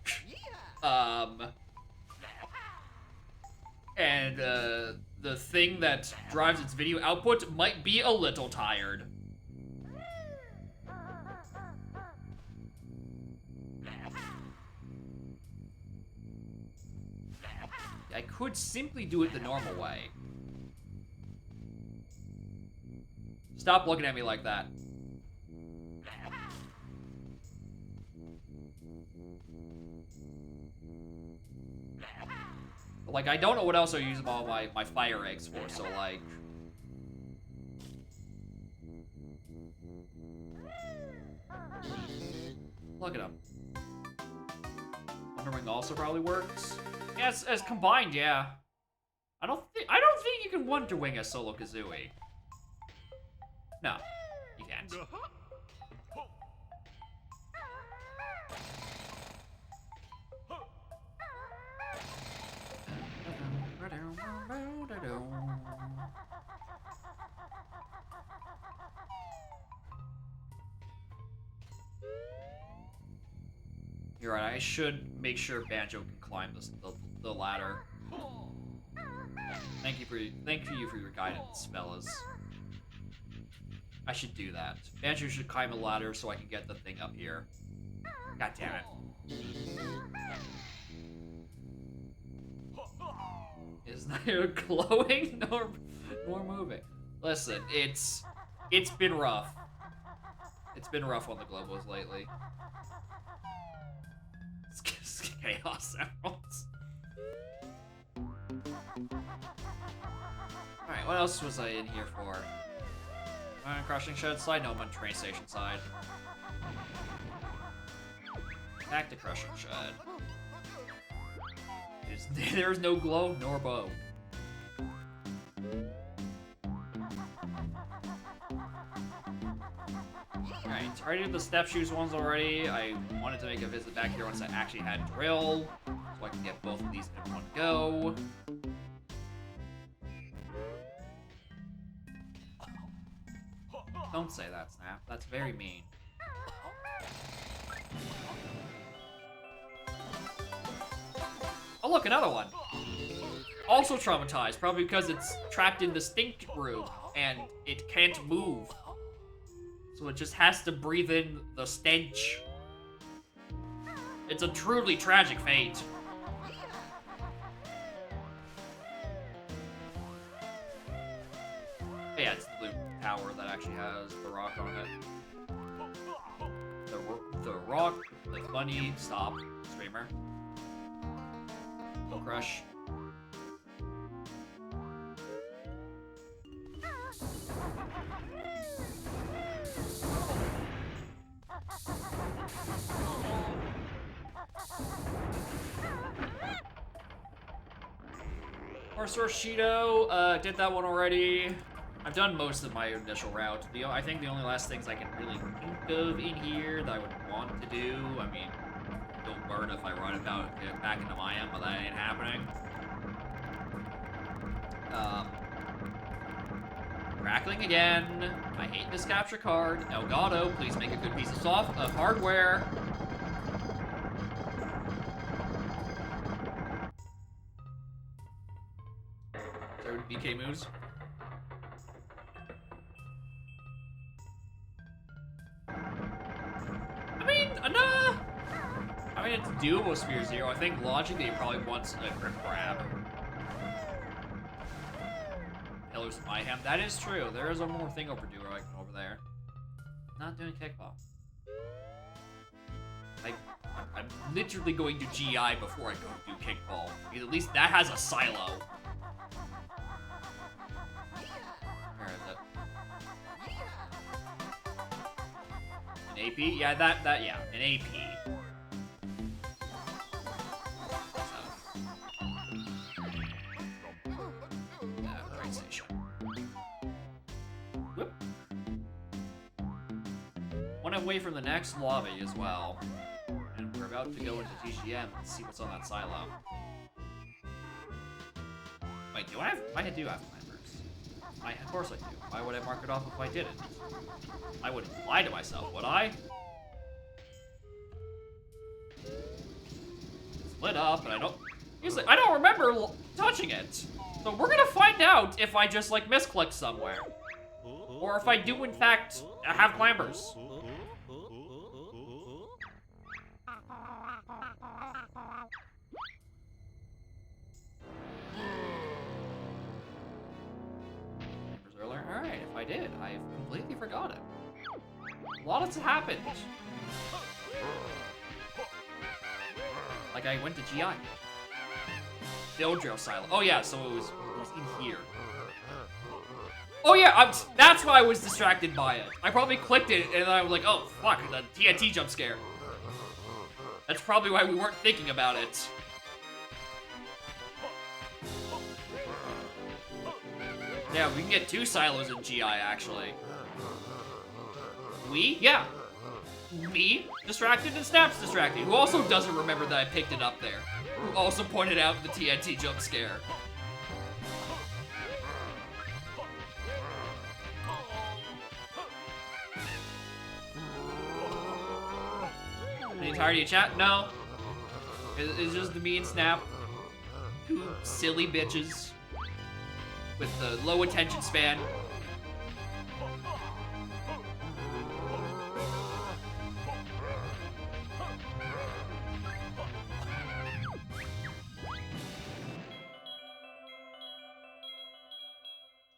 And the thing that drives its video output might be a little tired. I could simply do it the normal way. Stop looking at me like that. Like, I don't know what else I use all my fire eggs for, so like... Look at them. Wonder Wing also probably works. Yeah, as combined, yeah. I don't think you can Wonder Wing as Solo Kazooie. No, you can't. You're right, I should make sure Banjo can climb the ladder. Thank you for your guidance, fellas. I should do that. Banjo should climb a ladder so I can get the thing up here. God damn it. Is neither glowing nor moving. Listen, it's been rough. It's been rough on the globals lately. It's chaos emeralds. Alright, what else was I in here for? Am I on Crushing Shed side? No, I'm on Train Station side. Back to Crushing Shed. There's no glow nor bow. Alright, I already did the step shoes ones already. I wanted to make a visit back here once I actually had drill, so I can get both of these in one go. Don't say that, Snap. That's very mean. Oh look, another one! Also traumatized, probably because it's trapped in the stink room, and it can't move. So it just has to breathe in the stench. It's a truly tragic fate. Yeah, it's the blue tower that actually has the rock on it. The rock, like bunny, stop, streamer. Go crush. Horse Shido, did that one already. I've done most of my initial route. I think the only last things I can really think of in here that I would want to do, I mean, don't burn if I run about get back into Maya, but that ain't happening. Crackling again. I hate this capture card. Elgato, please make a good piece of hardware. DK moves. I mean, it's doable Spear Zero. I think logically it probably wants a grip grab. Pillars of Mayhem. That is true. There is one more thing overdue right over there. Not doing kickball. I'm literally going to GI before I go do kickball. Because at least that has a silo. Where is it? An AP? Yeah, yeah, an AP. One away from the next lobby as well. And we're about to go into TGM and see what's on that silo. Wait, do I have? I do have climbers. Of course I do. Why would I mark it off if I didn't? I wouldn't lie to myself, would I? It's lit up, and I don't remember touching it. So we're gonna find out if I just like misclick somewhere. Or if I do in fact have climbers. Alright, if I did, I've completely forgot it. A lot has happened. Like I went to GI. Build drill silo. Oh yeah, so it was in here. Oh yeah, that's why I was distracted by it. I probably clicked it and then I was like, oh fuck, the TNT jump scare. That's probably why we weren't thinking about it. Yeah, we can get 2 silos in GI, actually. We? Yeah. Me, distracted, and Snaps distracted, who also doesn't remember that I picked it up there. Who also pointed out the TNT jump scare. The entirety of chat? No. It's just me and Snap. 2 silly bitches. With the low attention span.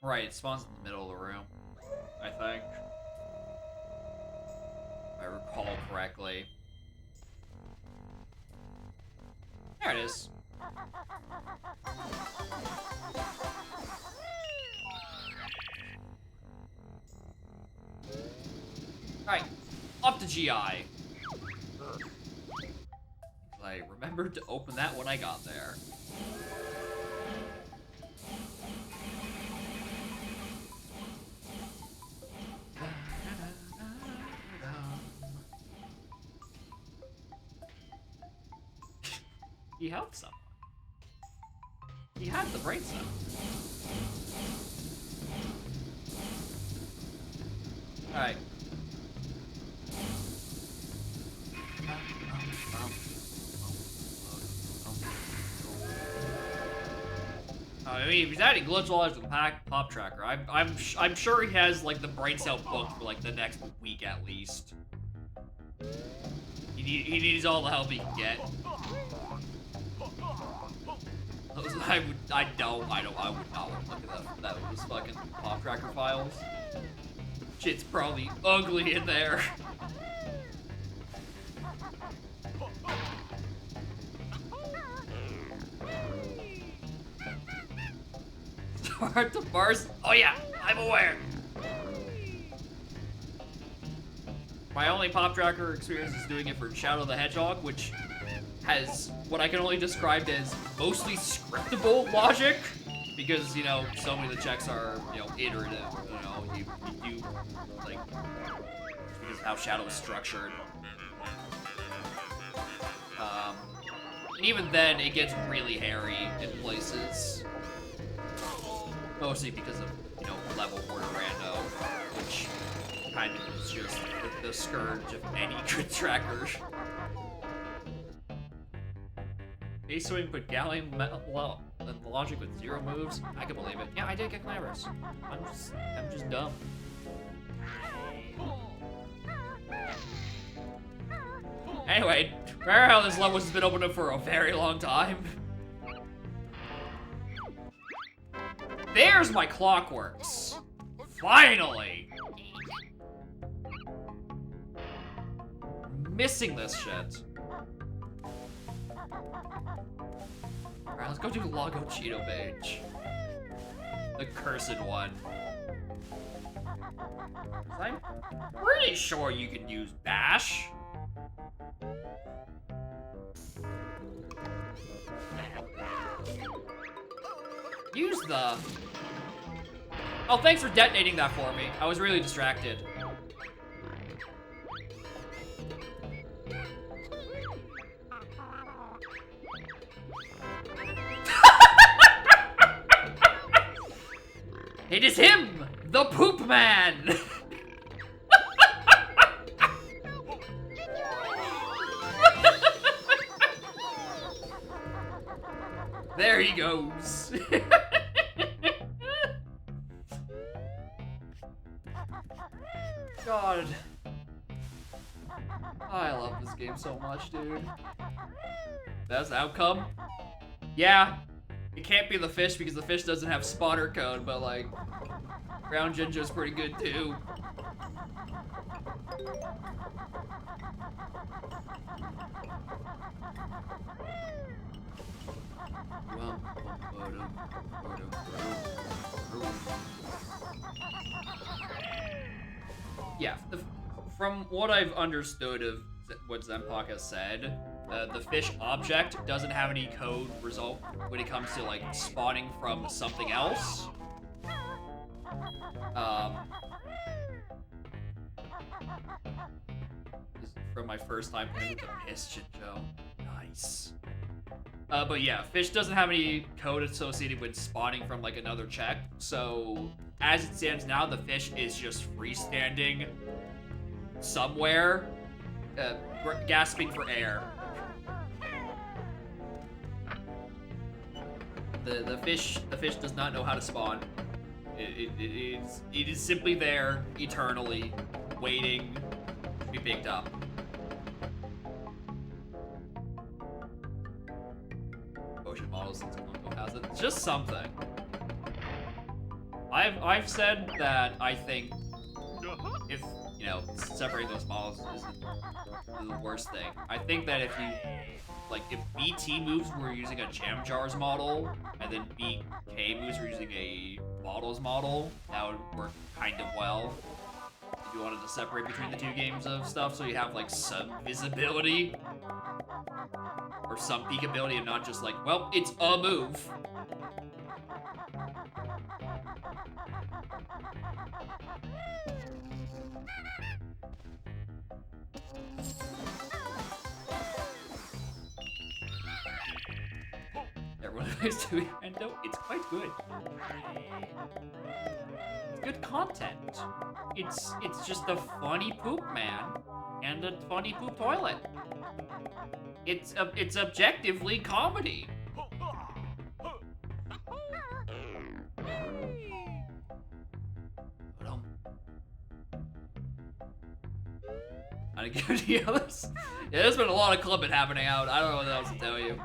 Right, it spawns in the middle of the room, I think. If I recall correctly. There it is. Alright, up to GI. I remembered to open that when I got there. He helped someone. He had the brain cell. Alright. I mean, if he's adding glitch logs with pop tracker, I'm sure he has like the brain cell booked for like the next week at least. He needs all the help he can get. I would not want to look at those fucking pop tracker files. Shit's probably ugly in there. Start to Mars. Oh yeah, I'm aware. My only pop tracker experience is doing it for Shadow the Hedgehog, which has what I can only describe as mostly scriptable logic, because, you know, so many of the checks are, you know, iterative, you know, you do, like, because of how Shadow is structured. And even then, it gets really hairy in places. Mostly because of, you know, level order rando, which kind of is just the scourge of any good tracker. A-Swing put Gallium Metal the logic with 0 moves, I can believe it. Yeah, I did get Clamorous. I'm just dumb. Anyway, rare how this level has been open up for a very long time. There's my Clockworks. Finally! Missing this shit. Alright, let's go do Lago Cheeto Page. The cursed one. I'm pretty sure you can use Bash. Use the... Oh, thanks for detonating that for me. I was really distracted. It is him! The Poop Man! There he goes. God. I love this game so much, dude. That's the outcome? Yeah. It can't be the fish because the fish doesn't have spotter code, but like, Ground Jinjo's pretty good too. Yeah, from what I've understood of what Zenpak has said, the fish object doesn't have any code result when it comes to like spawning from something else. This is from my first time playing with the Piss Jinjo. Nice. But yeah, fish doesn't have any code associated with spawning from like another check. So as it stands now, the fish is just freestanding somewhere, gasping for air. The fish does not know how to spawn. It is simply there eternally, waiting to be picked up. Ocean models since Kongo has it. It's just something. I've said that I think if you know separating those models isn't the worst thing. I think that if you like if BT moves were using a Jam Jars model and then BK moves were using a Bottles model, that would work kind of well. If you wanted to separate between the two games of stuff, so you have like some visibility or some peekability and not just like, well, it's a move. Everyone is doing Endo. It's quite good. It's good content. It's just a funny poop man and a funny poop toilet. It's objectively comedy. I didn't give the others. Yeah, there's been a lot of clubbing happening out. I don't know what else to tell you.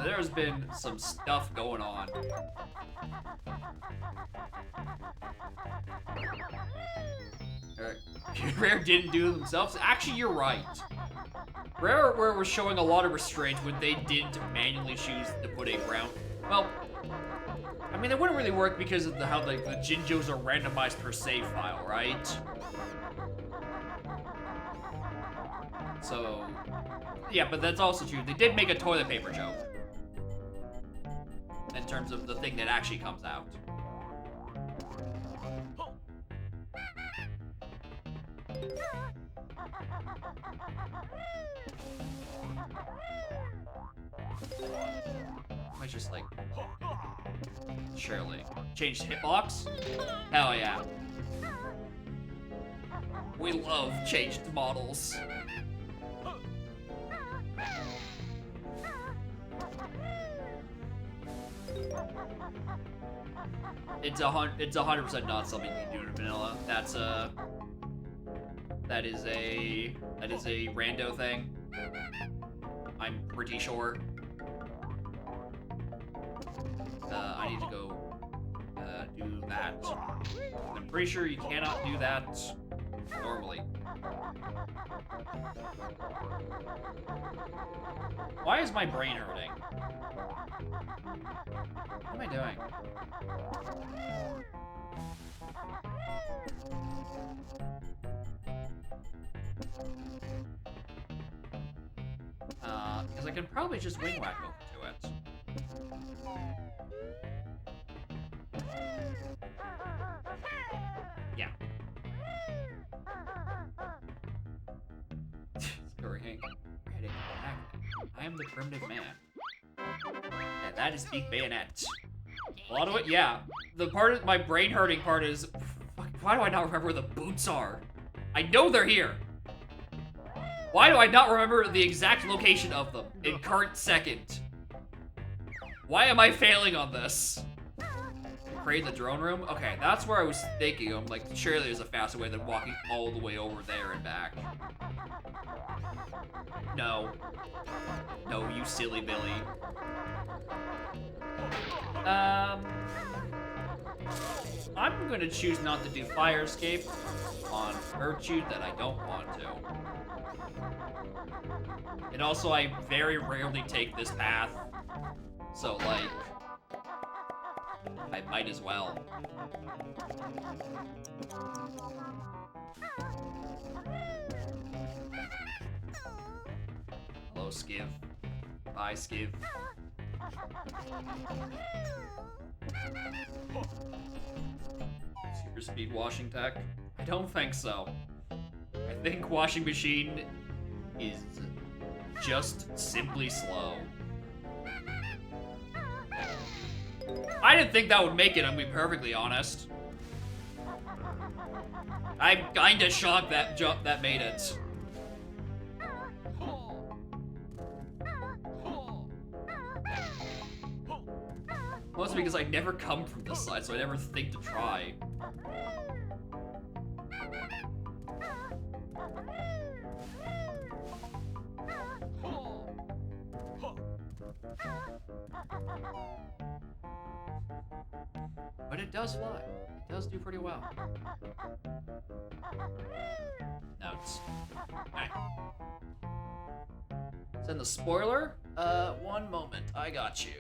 There's been some stuff going on. Rare didn't do it themselves. Actually, you're right. Rare was showing a lot of restraint when they didn't manually choose to put a ground. Well, I mean, it wouldn't really work because of how the Jinjos are randomized per save file, right? So, yeah, but that's also true. They did make a toilet paper joke in terms of the thing that actually comes out. Might just like surely change hitbox. Hell yeah. We love changed models. It's 100% not something you can do in vanilla. That is a rando thing. I'm pretty sure. I need to go do that. I'm pretty sure you cannot do that normally. Why is my brain hurting? What am I doing? Because I can probably just wing whack over to it. Yeah. Scurrying. I am the primitive man. And that is Big Bayonet. A lot of it, yeah. The part of my brain hurting part is, why do I not remember where the boots are? I know they're here. Why do I not remember the exact location of them in current second? Why am I failing on this? Create the drone room? Okay, that's where I was thinking. I'm like, surely there's a faster way than walking all the way over there and back. No. No, you silly Billy. I'm gonna choose not to do fire escape on Virtue that I don't want to. And also, I very rarely take this path. So, like, I might as well. Hello, Skiv. Bye, Skiv. Super speed washing tech? I don't think so. I think washing machine is just simply slow. I didn't think that would make it, I'm gonna be perfectly honest. I'm kinda shocked that made it. Mostly because I never come from this side, so I never think to try. But it does fly. It does do pretty well. Notes. Alright. Send the spoiler? One moment. I got you.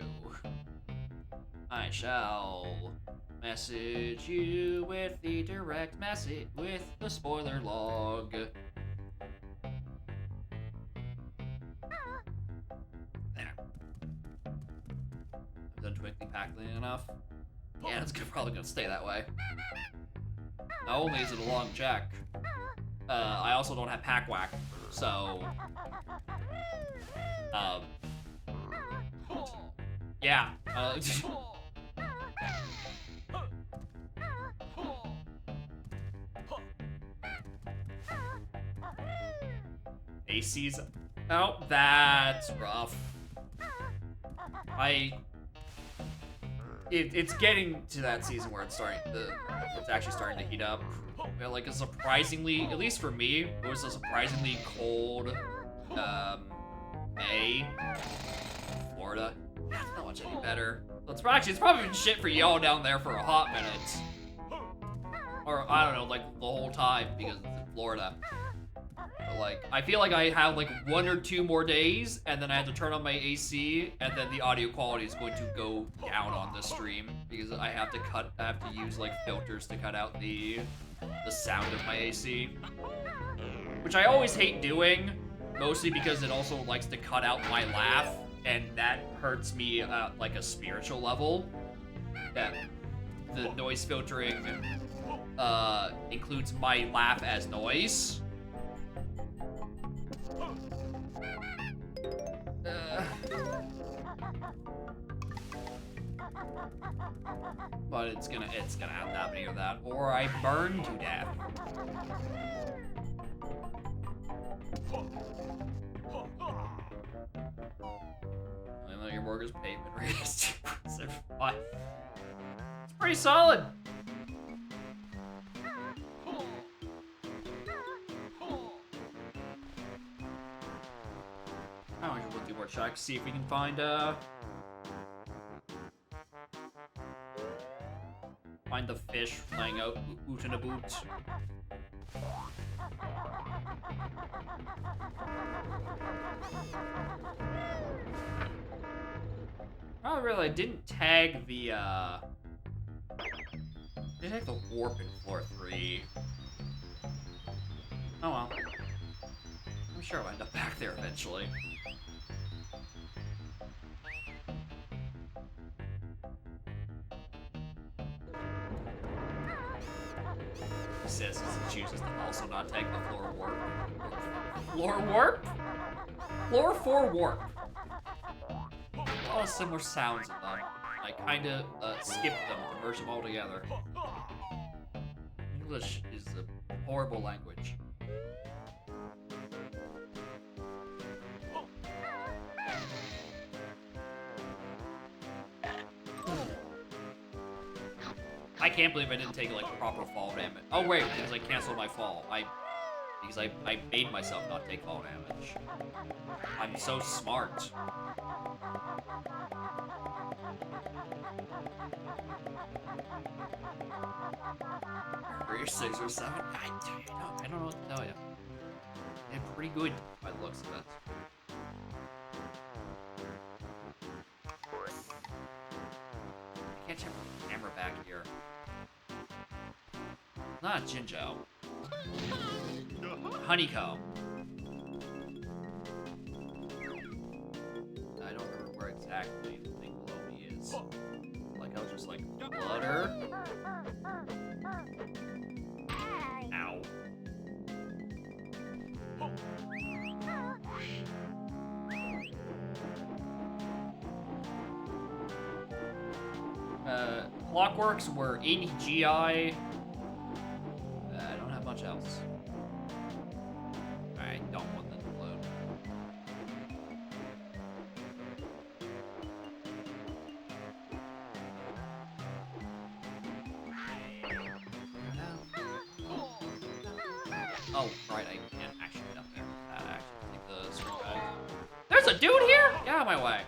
I shall message you with the direct message with the spoiler log. There. I've done twinkly packling enough. Yeah, it's probably gonna stay that way. Not only is it a long check, I also don't have pack whack, so yeah. AC's out. That's rough. It's getting to that season where it's actually starting to heat up. But like a surprisingly, at least for me, it was a surprisingly cold May. Florida. That's not much any better. It's probably been shit for y'all down there for a hot minute. Or I don't know, like the whole time because it's in Florida. But like, I feel like I have like 1 or 2 more days, and then I have to turn on my AC, and then the audio quality is going to go down on this stream because I have to use like filters to cut out the sound of my AC, which I always hate doing, mostly because it also likes to cut out my laugh, and that hurts me at like a spiritual level. That the noise filtering includes my laugh as noise. But it's gonna have to happen either that, or I burn to death. Borga's pavement rate is 2.75. It's pretty solid. I want to do more checks, see if we can find the fish laying out oot in a boot. Oh, really? I didn't tag the, didn't tag the warp in floor 3. Oh well. I'm sure I'll end up back there eventually. He says he chooses to also not tag the floor warp. Floor warp? Floor 4 warp. A lot of similar sounds in them. I kinda skipped them to merge them all together. English is a horrible language. I can't believe I didn't take like proper fall damage. Oh wait, because I canceled my fall. Because I made myself not take fall damage. I'm so smart. 6 or 7. I don't know what to tell you. They're pretty good by the looks of it. I can't check the camera back here. Not Jinjo. Honeycomb. I don't remember where exactly the thing below me is. Like I was just like, flutter. Ow. Clockworks were 80 GI. I don't have much else. I don't want them to load. Oh, right, I can't actually get up there. That actually take the screen guy. There's a dude here? Get out of my way.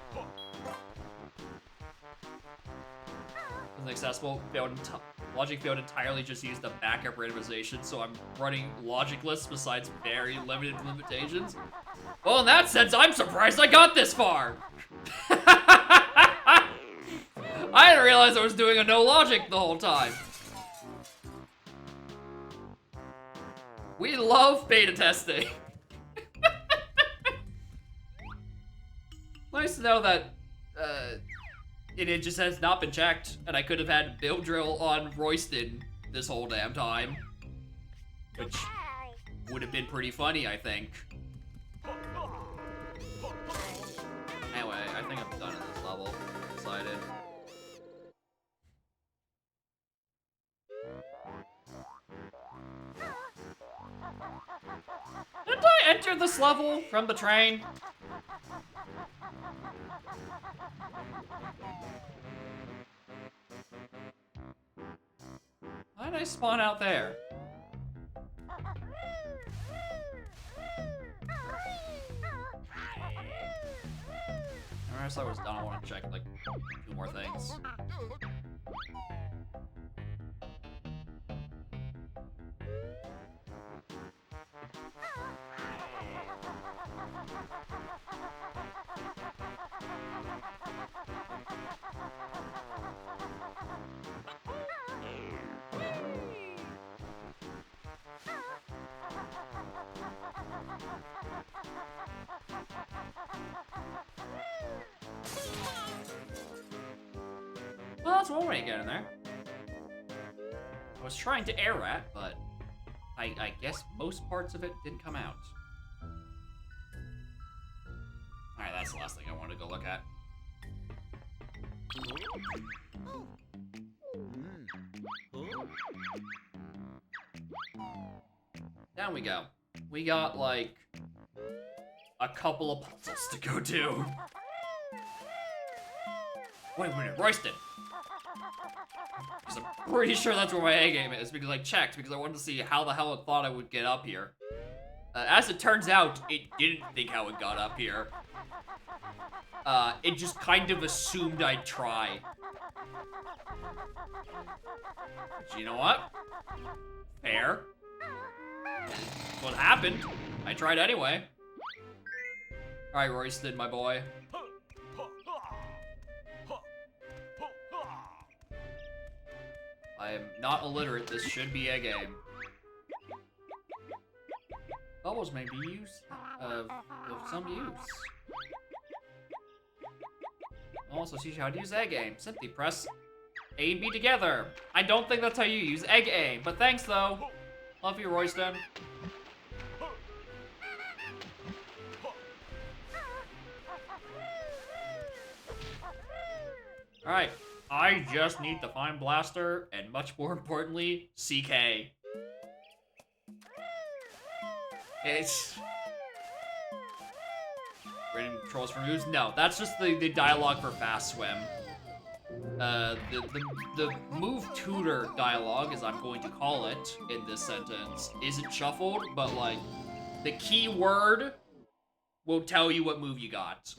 Isn't accessible. Logic failed entirely, just used the backup randomization, so I'm running logicless besides very limited limitations. Well, in that sense, I'm surprised I got this far. I didn't realize I was doing a no logic the whole time. We love beta testing. Nice to know that it just has not been checked, and I could have had build drill on Royston this whole damn time, which would have been pretty funny, I think. Anyway, I think I'm done at this level. I'm excited. Didn't I enter this level from the train? Why did I spawn out there? I thought I was done. I want to check like 2 more things. Well, that's one way to get in there. I was trying to air rat, but I guess most parts of it didn't come out. Alright, that's the last thing I wanted to go look at. Down we go. We got, like, a couple of puzzles to go do. Wait a minute, Royston. Because I'm pretty sure that's where my A game is, because I checked, because I wanted to see how the hell it thought I would get up here. As it turns out, it didn't think how it got up here. It just kind of assumed I'd try. But you know what? Fair. What happened? I tried anyway. Alright, Royston, my boy. I am not illiterate. This should be a game. Bubbles may be used of some use. Also teach you how to use egg aim. Simply press A and B together. I don't think that's how you use egg aim, but thanks though. Love you, Royston. Alright, I just need to find Blaster, and much more importantly, CK. It's... Random controls for moves? No, that's just the dialogue for Fast Swim. The move tutor dialogue, as I'm going to call it in this sentence, isn't shuffled, but like, the key word will tell you what move you got.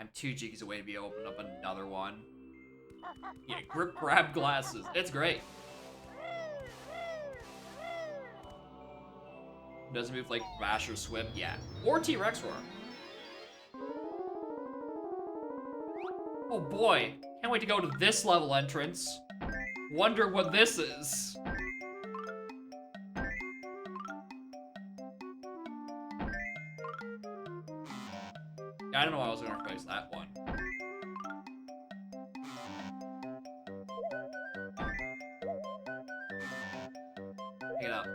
I'm 2 G's away to be opening up another one. Yeah, grip grab glasses. It's great. Doesn't move like Bash or Swim, yeah. Or T-Rex Roar. Oh boy, can't wait to go to this level entrance. Wonder what this is. I don't know why I was gonna replace that one. Pick it up.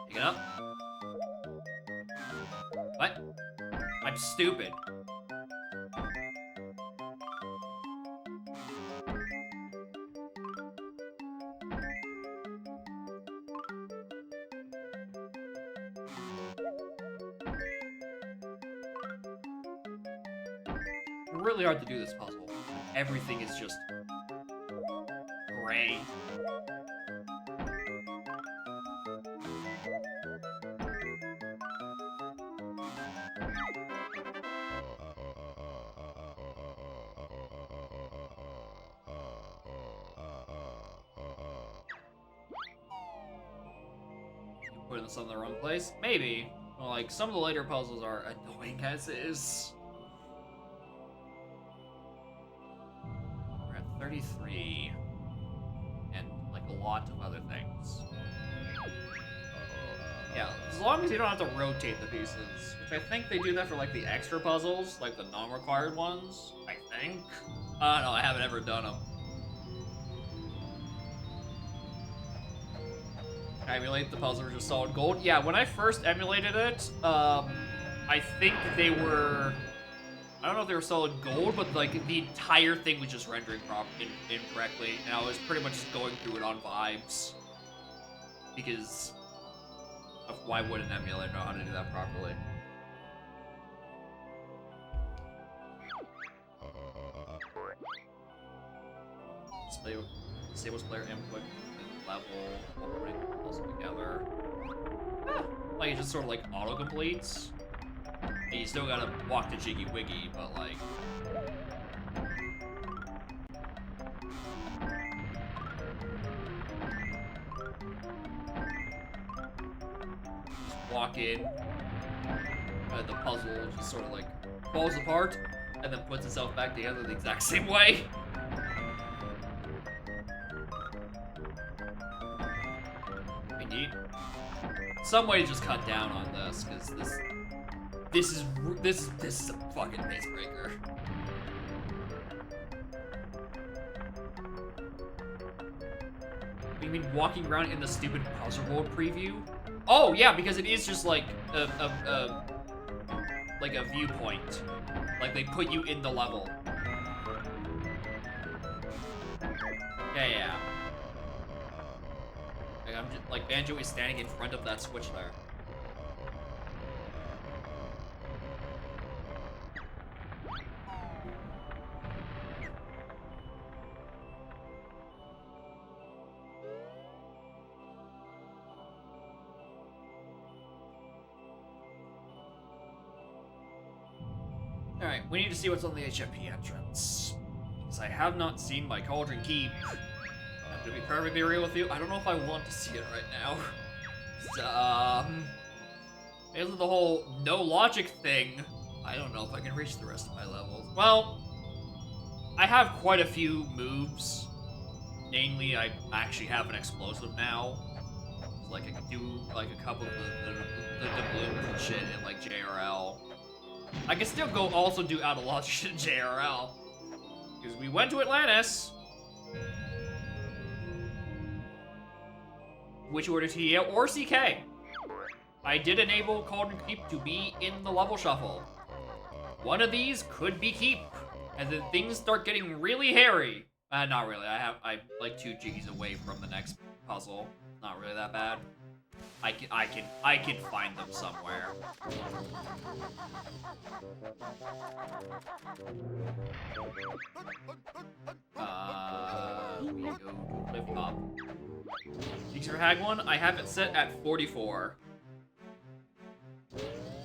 Pick it up. What? I'm stupid. Really hard to do this puzzle. Everything is just gray. Putting this in the wrong place? Maybe. Well, like, some of the later puzzles are annoying as is. 33, and like a lot of other things. Yeah, as long as you don't have to rotate the pieces, which I think they do that for like the extra puzzles, like the non-required ones, I think. I don't know, I haven't ever done them. Emulate the puzzle or just solid gold? Yeah, when I first emulated it, I think they were... I don't know if they were solid gold, but like the entire thing was just rendering incorrectly, and I was pretty much just going through it on vibes. Because of why would an emulator know how to do that properly? Disable player input level while putting the puzzle together. Like it just sort of like auto completes. And you still gotta walk the Jiggy Wiggy, but like... Just walk in, and the puzzle just sort of like falls apart, and then puts itself back together the exact same way. We need some way to just cut down on this, because this is a fucking base breaker. You mean walking around in the stupid Puzzle World preview? Oh yeah, because it is just like a viewpoint. Like they put you in the level. Yeah. Like, I'm just, like, Banjo is standing in front of that switch there. Alright, we need to see what's on the HMP entrance. Because I have not seen my Cauldron Keep. And to be perfectly real with you, I don't know if I want to see it right now. Because of the whole no logic thing, I don't know if I can reach the rest of my levels. Well, I have quite a few moves. Namely, I actually have an explosive now. So, like, I can do, like, a couple of the doubloons and shit in, like, JRL. I can still go also do out of logic shit in JRL. Because we went to Atlantis. Which order TA or CK? I did enable Cauldron Keep to be in the level shuffle. One of these could be Keep. And then things start getting really hairy. Not really. I'm like 2 G's away from the next puzzle. Not really that bad. I can find them somewhere. We go to Cliff Top. Thanks for Hag one. I have it set at 44.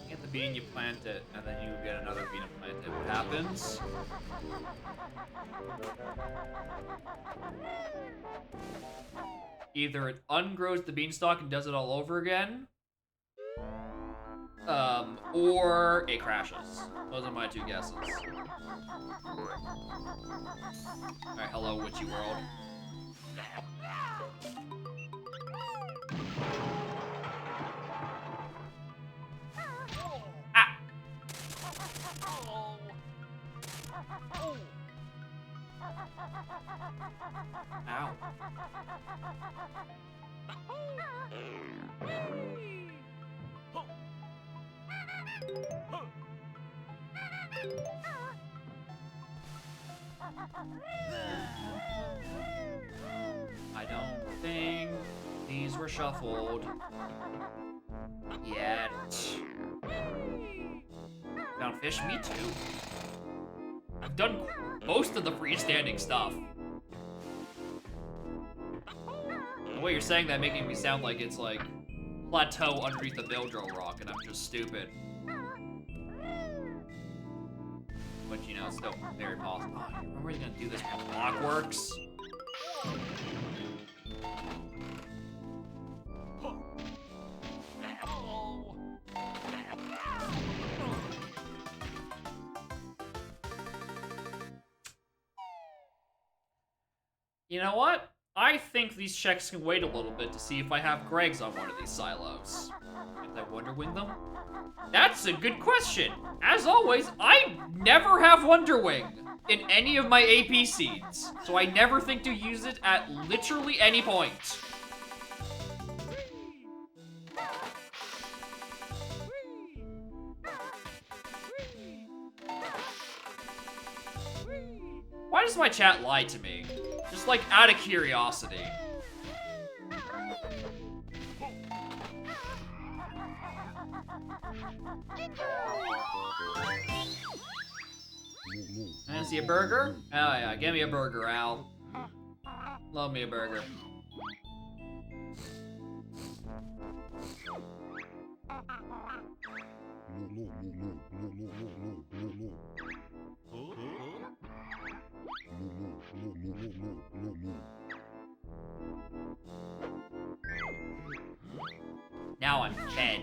Get the bean, you plant it, and then you get another bean and plant it. What happens? Either it ungrows the beanstalk and does it all over again, or it crashes. Those are my 2 guesses. Alright, hello, witchy world. Ah! Ow. I don't think these were shuffled yet. Found fish? Me too. I've done most of the freestanding stuff. The way you're saying that making me sound like it's like plateau underneath the Bildro rock and I'm just stupid. But you know, it's still very possible. Oh, I'm really gonna do this with Blockworks. You know what? I think these checks can wait a little bit to see if I have Greg's on one of these silos. Did I Wonder Wing them? That's a good question. As always, I never have Wonder Wing in any of my AP seeds, so I never think to use it at literally any point. Why does my chat lie to me? Just like out of curiosity. Fancy a burger? Oh yeah, give me a burger, Al. Love me a burger. Now I'm dead.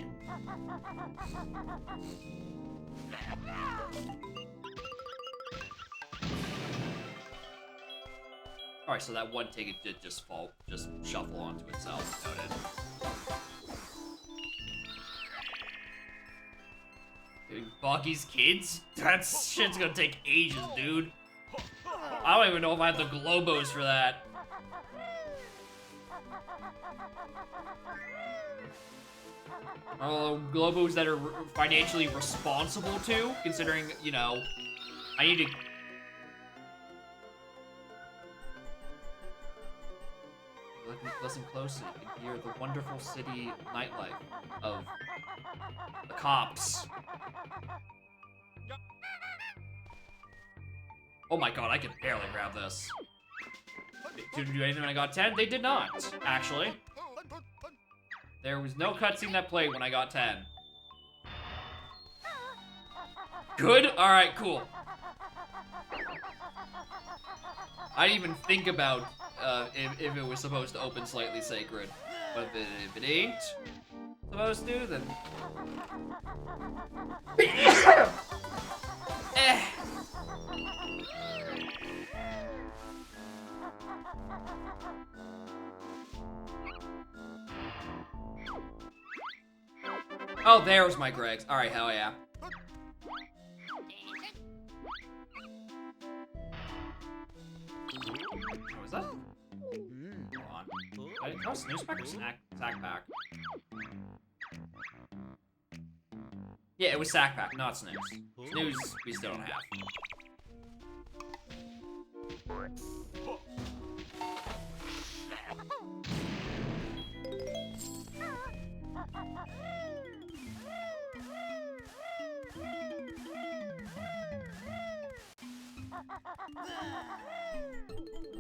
Alright, so that one ticket did just shuffle onto itself. Noted. Boggy's kids? That shit's gonna take ages, dude. I don't even know if I have the Globos for that. Globos that are financially responsible to, considering, you know, I need to... listen closely. You can hear the wonderful city nightlife of the cops. Oh my god, I can barely grab this. Didn't do anything when I got 10? They did not, actually. There was no cutscene that played when I got 10. Good? Alright, cool. I didn't even think about if it was supposed to open slightly sacred. But if it ain't supposed to, then... eh. Oh, there's my Gregs. Alright, hell yeah. What was that? Hold on. Did I call snooze pack or sack pack? Yeah, it was sack pack, not snooze. Snooze, we still don't have.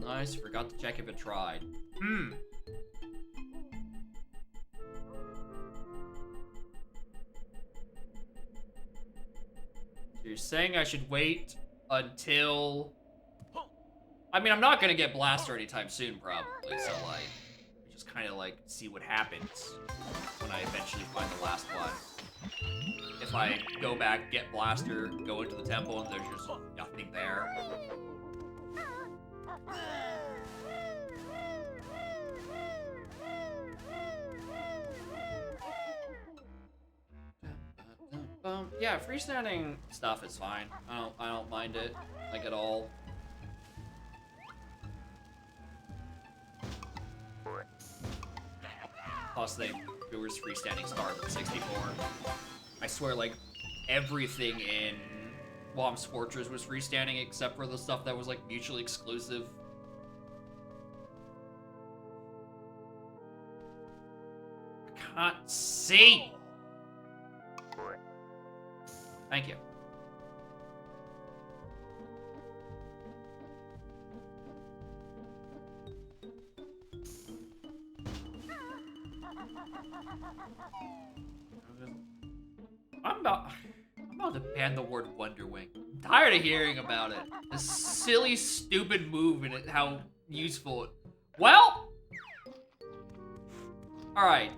Nice, forgot to check if it tried. So you're saying I should wait until... I mean, I'm not gonna get Blaster anytime soon, probably, so, like, just kind of, like, see what happens when I eventually find the last one. If I go back, get Blaster, go into the temple, and there's just nothing there. Yeah, freestanding stuff is fine. I don't mind it, like, at all. Plus, there was freestanding stars in 64. I swear, like, everything in Whomp's Fortress was freestanding except for the stuff that was, like, mutually exclusive. I can't see! Thank you. I'm about to ban the word Wonderwing. I'm tired of hearing about it. This silly, stupid move and how useful it... Well... Alright.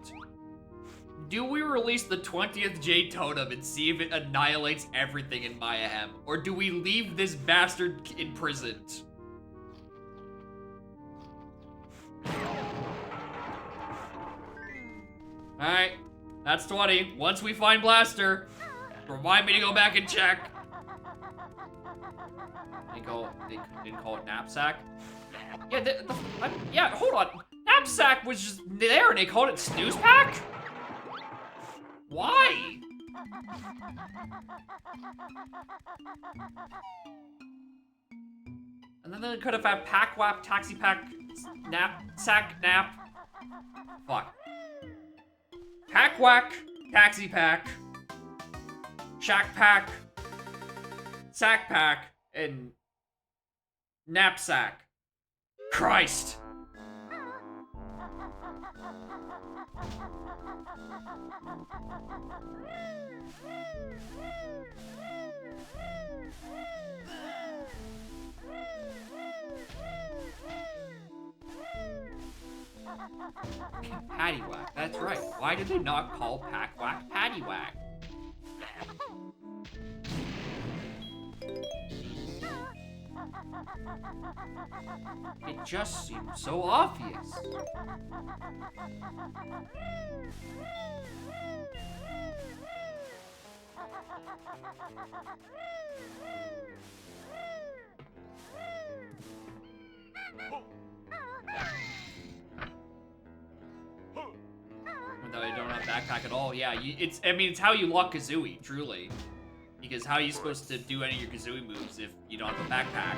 Do we release the 20th Jade Totem and see if it annihilates everything in Mayahem? Or do we leave this bastard imprisoned? Alright. That's 20. Once we find Blaster, remind me to go back and check. They didn't call it Knapsack? Yeah, yeah, hold on. Knapsack was just there and they called it Snooze Pack? Why? And then they could have had Pack Wap, Taxi Pack, Knapsack, Nap. Fuck. Pack Whack, Taxi Pack, Shack Pack, Sack Pack, and Knapsack. Christ! Paddywhack, that's right. Why did they not call Pack-Whack Paddywhack? It just seems so obvious. Though I don't have backpack at all. Yeah, I mean, it's how you lock Kazooie, truly. Because how are you supposed to do any of your Kazooie moves if you don't have a backpack?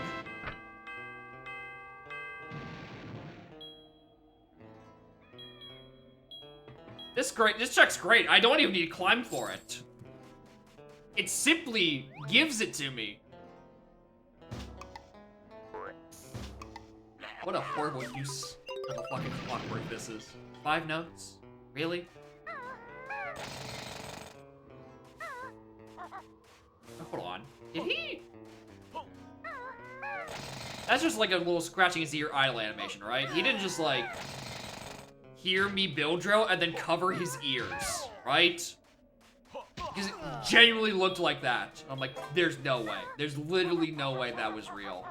This check's great. I don't even need to climb for it. It simply gives it to me. What a horrible use of a fucking clockwork this is. 5 notes? Really? Hold on. Did he? That's just like a little scratching his ear idle animation, right? He didn't just like hear me build drill and then cover his ears, right? Because it genuinely looked like that. I'm like, there's no way. There's literally no way that was real.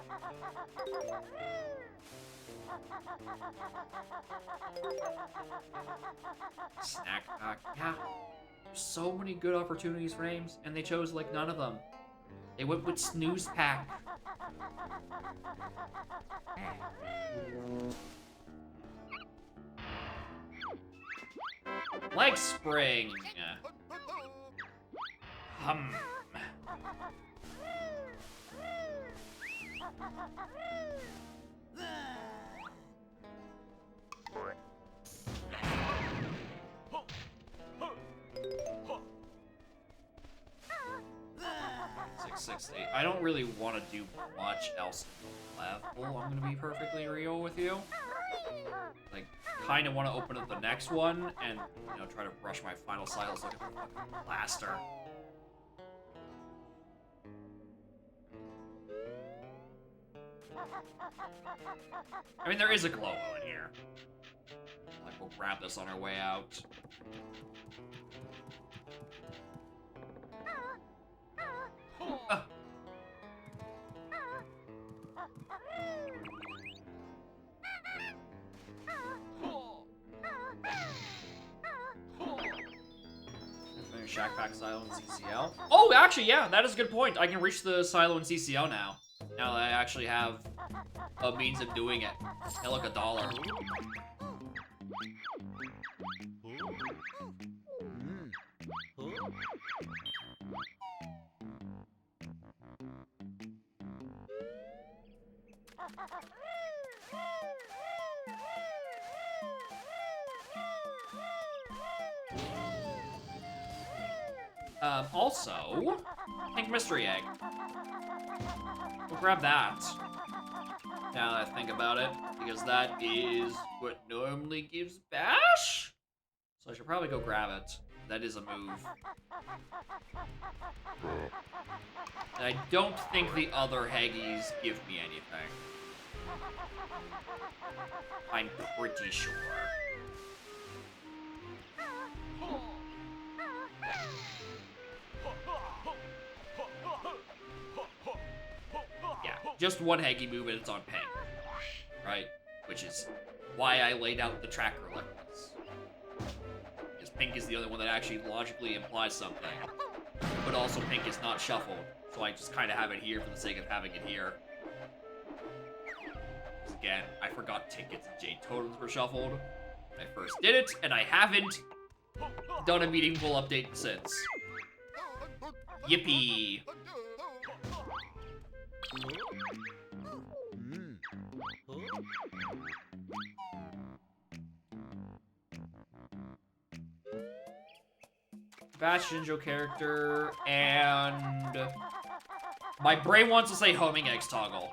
Snack pack. Yeah. So many good opportunities for names, and they chose like none of them. They went with snooze pack. Leg spring. Hum. 660. I don't really want to do much else level, I'm gonna be perfectly real with you. Like, kind of want to open up the next one and, you know, try to brush my final cycles like a fucking blaster. I mean, there is a glow in here. Like, we'll grab this on our way out. Shack Pack, Silo, and CCL. Oh, actually, yeah, that is a good point. I can reach the Silo and CCL now. Now that I actually have a means of doing it. Hey, look, $1. Also, Pink Mystery Egg. We'll grab that. Now that I think about it, because that is what normally gives bash? So I should probably go grab it. That is a move. And I don't think the other Haggies give me anything. I'm pretty sure. Yeah, just one Haggy move and it's on pink. Right? Which is why I laid out the tracker like this. Because pink is the only one that actually logically implies something. But also pink is not shuffled. So I just kind of have it here for the sake of having it here. Again, I forgot tickets and Jade Totems were shuffled when I first did it, and I haven't done a meaningful update since. Yippee! Batch Shinjo character, and my brain wants to say homing eggs toggle.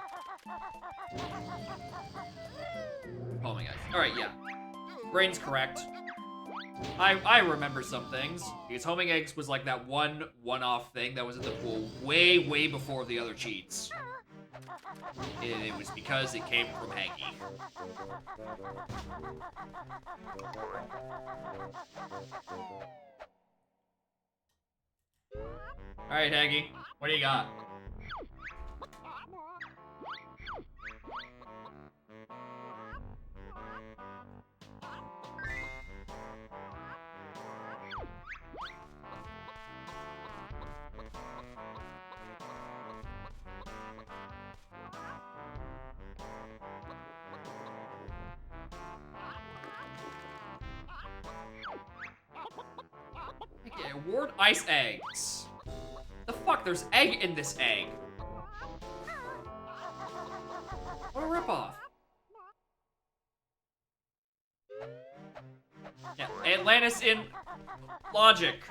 Homing eggs. Alright, yeah. Brain's correct. I remember some things. Because homing eggs was like that one-off thing that was in the pool way, way before the other cheats. It was because it came from Hanky. Alright, Hanky. What do you got? Okay, award ice eggs. The fuck? There's egg in this egg. What a ripoff. Yeah, Atlantis in logic.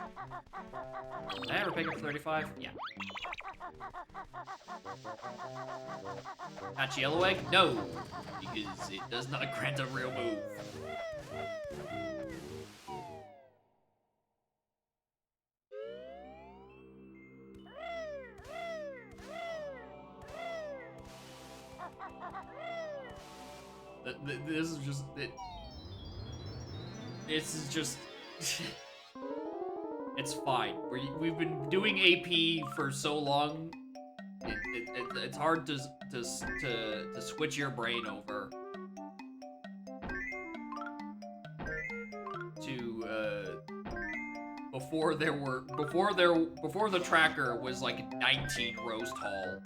Did I ever pick up 35? Yeah. Hatch yellow egg? No, because it does not grant a real move. This is just it. This is just. It's fine. We've been doing AP for so long. It's hard to switch your brain over to before the tracker was like 19 rows tall.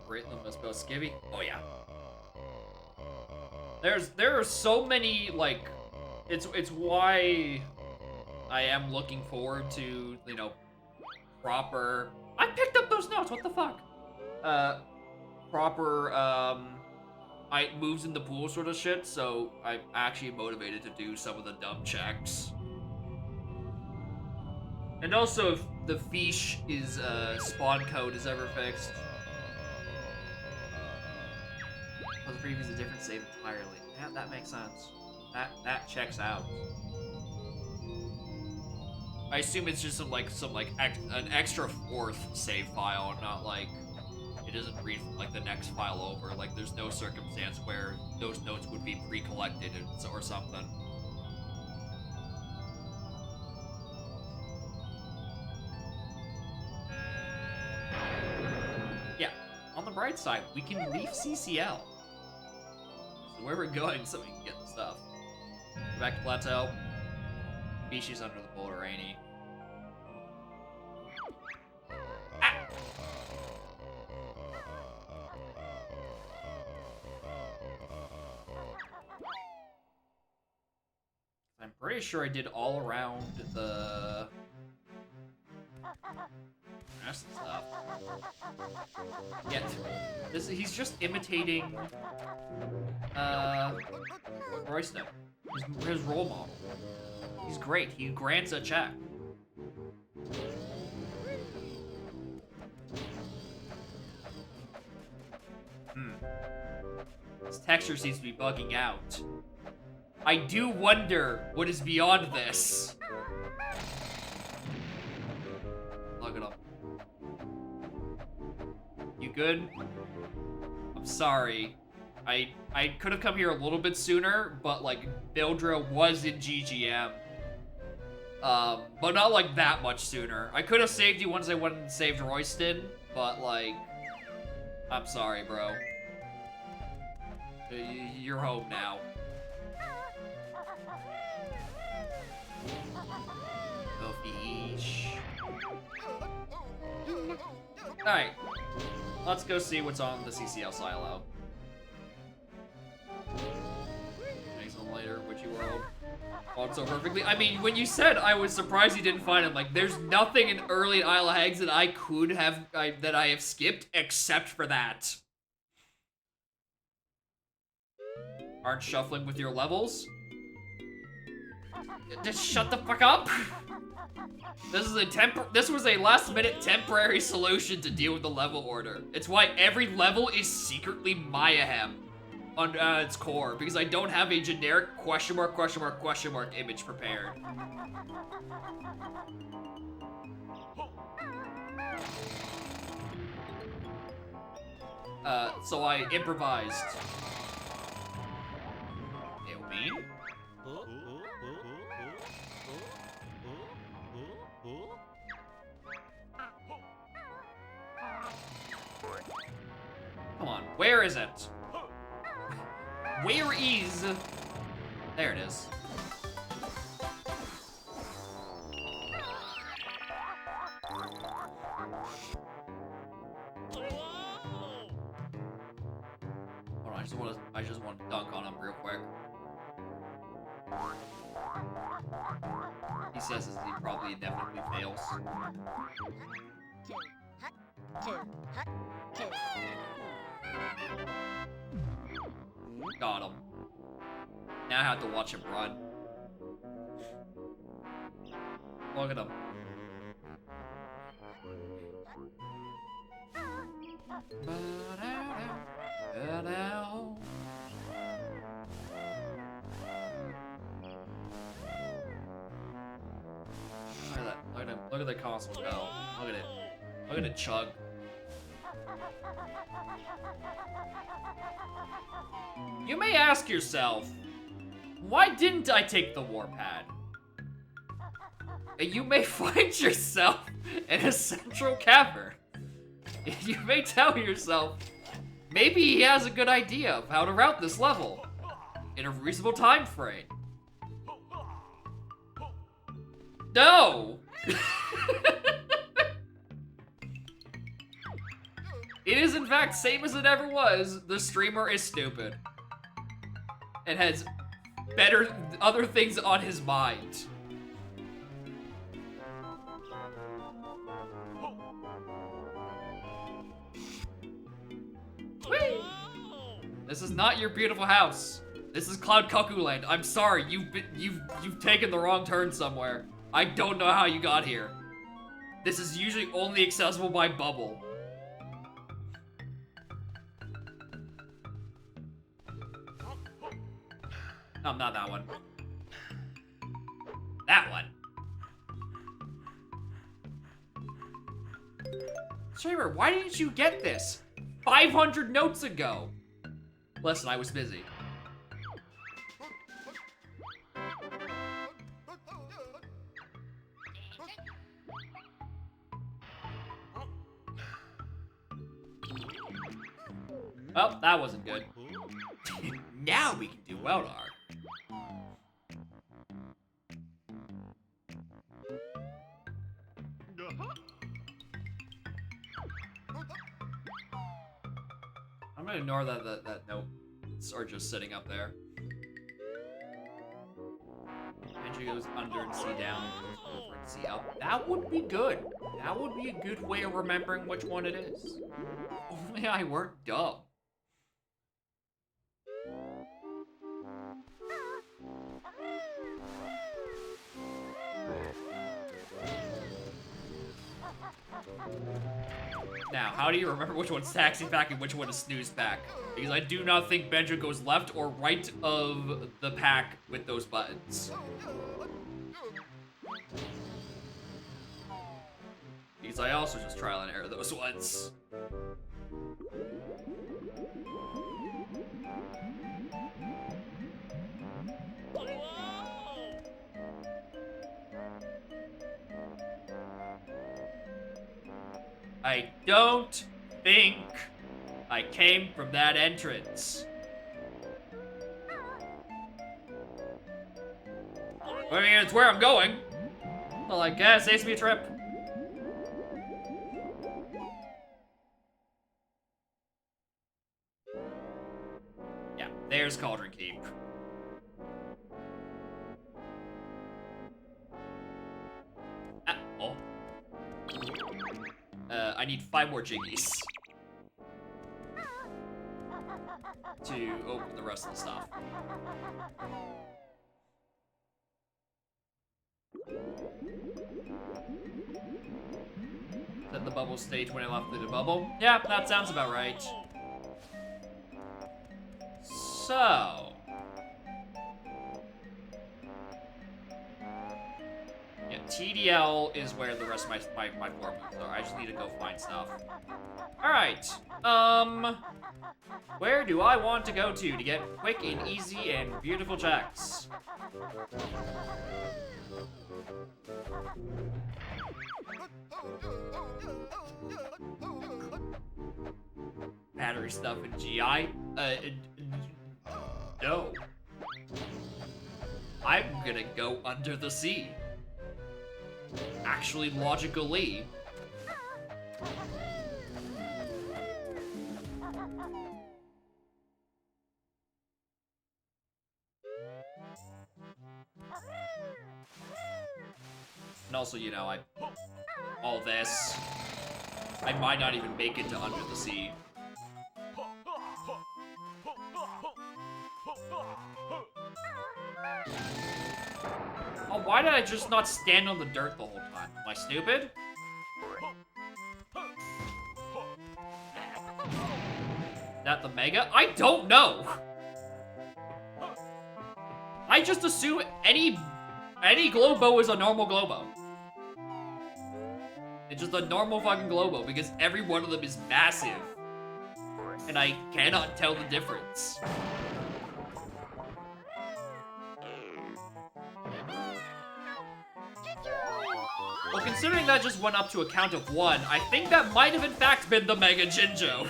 Great limit spell skivvy. Oh yeah. There are so many, like, it's why I am looking forward to, you know, proper. I picked up those notes. What the fuck? Proper I moves in the pool sort of shit. So I'm actually motivated to do some of the dumb checks. And also, if the fish is spawn code is ever fixed. Well, the preview is a different save entirely. Yeah, that makes sense. That checks out. I assume it's just an extra fourth save file, not like it doesn't read from like the next file over. Like there's no circumstance where those notes would be pre-collected or something. Yeah. On the bright side, we can leave CCL. Where we're going so we can get the stuff. Go back to plateau. Species under the polar rainy. Ah! I'm pretty sure I did all around the rest of the stuff. Yet, he's just imitating Royston, his role model. He's great. He grants a check. This texture seems to be bugging out. I do wonder what is beyond this. Look it up. You good? I'm sorry. I could have come here a little bit sooner, but like Bildra was in GGM. But not like that much sooner. I could have saved you once I went and saved Royston, but like, I'm sorry, bro. You're home now. Go fish. Alright. Let's go see what's on the CCL silo. Next one later, Witchy World. Fought so perfectly. I mean, when you said I was surprised you didn't find him, like, there's nothing in early Isle of Hags that I could have, that I have skipped except for that. Aren't shuffling with your levels? Just shut the fuck up. This was a last-minute temporary solution to deal with the level order. It's why every level is secretly Mayahem on its core, because I don't have a generic question mark image prepared. So I improvised. Mean? Come on, where is it? Where is... There it is. I just want to dunk on him real quick. He says this, he probably inevitably fails. Got him. Now I have to watch him run. Look at him. Look at that. Look at him. Look at the console go. Look at it. Look at it chug. You may ask yourself, why didn't I take the warpad? And you may find yourself in a central cavern. You may tell yourself, maybe he has a good idea of how to route this level in a reasonable time frame. No! It is in fact same as it ever was. The streamer is stupid and has other things on his mind. Whee! This is not your beautiful house. This is Cloud Cuckoo Land. I'm sorry, you've taken the wrong turn somewhere. I don't know how you got here. This is usually only accessible by bubble. No, not that one. That one. Streamer, why didn't you get this 500 notes ago? Listen, I was busy. Well, that wasn't good. Now we can do Weldar. I'm gonna ignore that notes are just sitting up there. Entry goes under and see down, goes over and see up. That would be good. That would be a good way of remembering which one it is. Only I weren't dumb. Now, how do you remember which one's taxi pack and which one is snooze pack? Because I do not think Benja goes left or right of the pack with those buttons. Because I also just trial and error those ones. I don't think I came from that entrance. I mean, it's where I'm going. Well, I guess saves me a trip. Yeah, there's Cauldron Keep. Oh. I need 5 more jiggies to open the rest of the stuff. Is that the bubble stage when I left through the bubble? Yeah, that sounds about right. So... yeah, TDL is where the rest of my floor moves are. I just need to go find stuff. Alright, where do I want to go to get quick and easy and beautiful checks? Battery stuff in GI? No. I'm gonna go under the sea. Actually, logically. And also, you know, all this. I might not even make it to Under the Sea. Oh, why did I just not stand on the dirt the whole time? Am I stupid? That the Mega? I don't know! I just assume any Globo is a normal Globo. It's just a normal fucking Globo because every one of them is massive. And I cannot tell the difference. Well, considering that just went up to a count of 1, I think that might have in fact been the Mega Jinjo.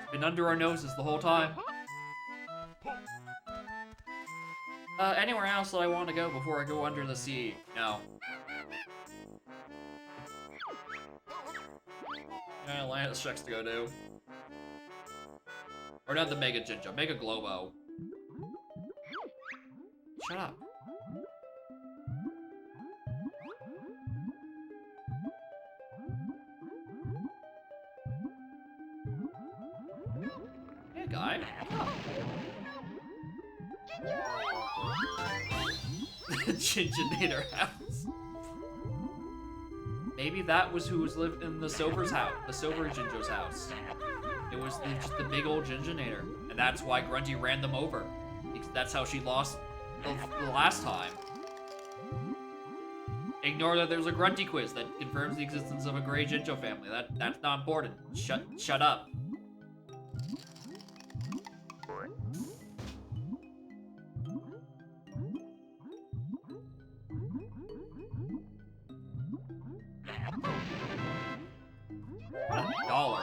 It's been under our noses the whole time. Anywhere else that I want to go before I go under the sea? No. Atlantis checks to go do. Or not the Mega Jinjo, Mega Globo. Shut up. Hey, guy. The Jinjonator house. Maybe that was who was lived in the Sober's house, the Sober Jinjo's house. It was just the big old Jinjonator, and that's why Grunty ran them over. Because that's how she lost the last time. Ignore that there's a Grunty quiz that confirms the existence of a Grey Jinjo family. That's not important. Shut up. $1.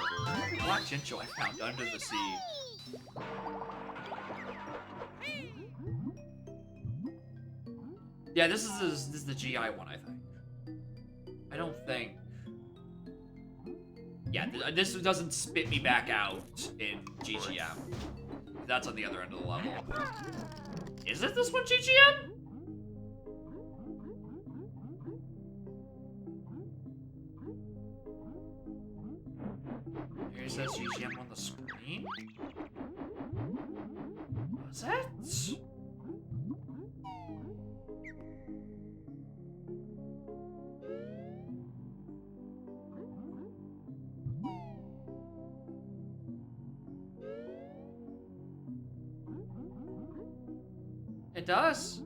Black Jinjo I found under the sea. Yeah, this is the GI one, I think. I don't think. Yeah, this doesn't spit me back out in GGM. That's on the other end of the level. Is it this one GGM? Here it says GGM on the screen. Was it? It does.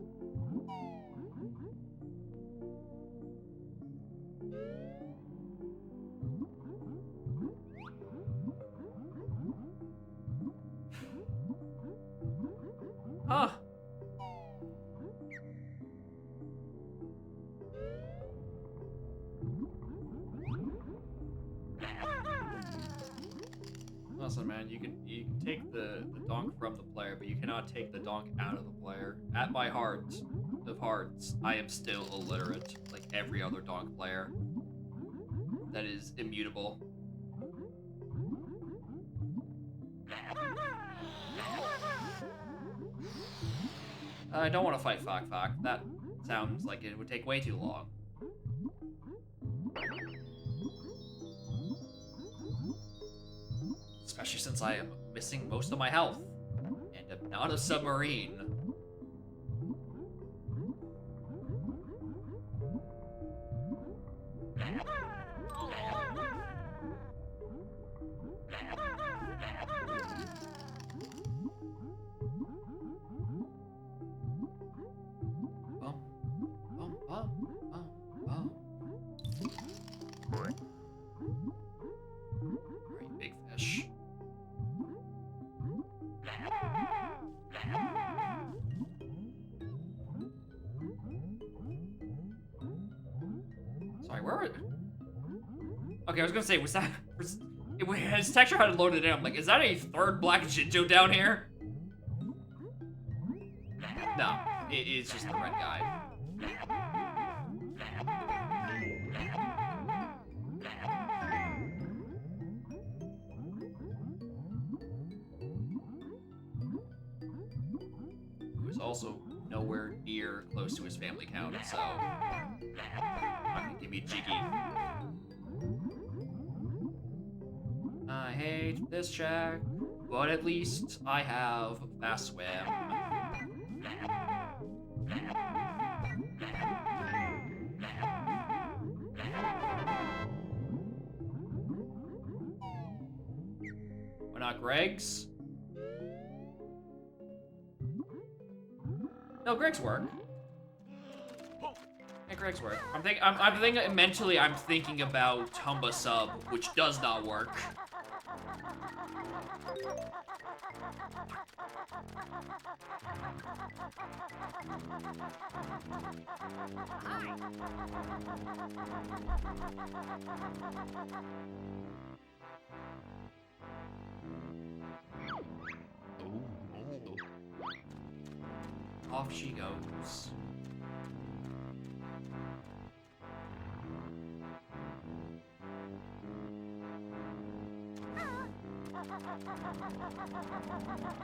Huh. Listen, man, you can take the donk from the player, but you cannot take the donk out of the player. At my heart of hearts, I am still illiterate, like every other donk player. That is immutable. I don't want to fight Fok. That sounds like it would take way too long. Especially since I am missing most of my health. And am not a submarine. Great big fish. Sorry, where are it? Okay, I was gonna say, was that... his texture had it loaded in. I'm like, is that a third Black Jinjo down here? No, it's just the red guy. Who is also nowhere near close to his family count, so I'm gonna give me Jiggy. I hate this check, but at least I have fast swim. Why not Greg's? No, Greg's work. Yeah, Greg's work. I'm thinking mentally. I'm thinking about Humba Sub, which does not work. Off she goes.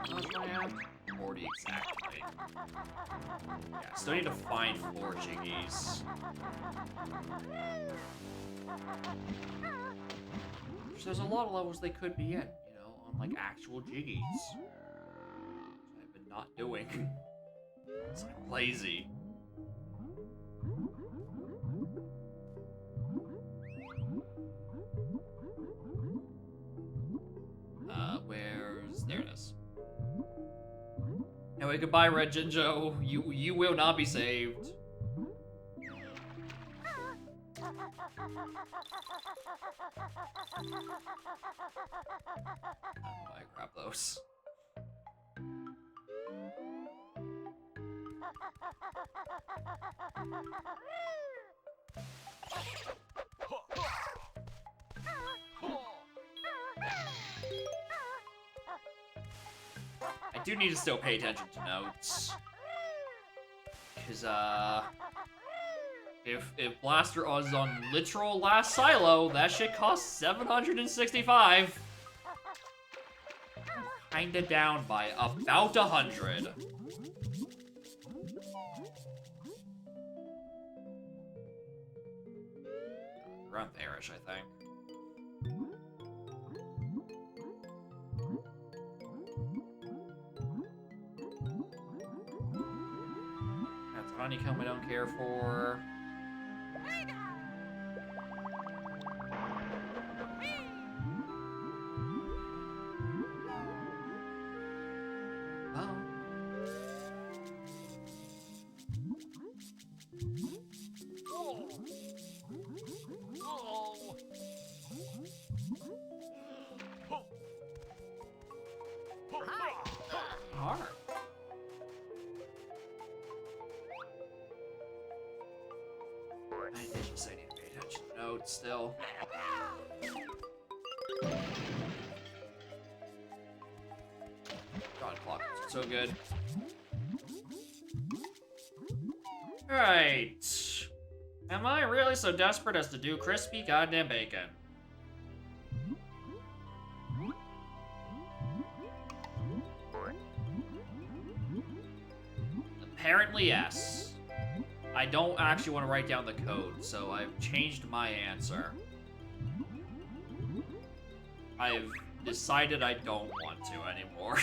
How much do I have? 40 exactly. Yeah, still need to find 4 Jiggies. There's a lot of levels they could be in, you know, on like actual Jiggies. I've been not doing. It's like lazy. There it is. Anyway, goodbye, Red Jinjo. You will not be saved. I grab those. I do need to still pay attention to notes. Because, if Blaster Oz is on literal last silo, that shit costs 765. Kinda down by about 100. Around there-ish, I think. That's honeycomb I don't care for. I need to pay attention to notes still. God, clock is so good. Alright. Am I really so desperate as to do crispy goddamn bacon? Apparently, yes. I don't actually want to write down the code, so I've changed my answer. I've decided I don't want to anymore.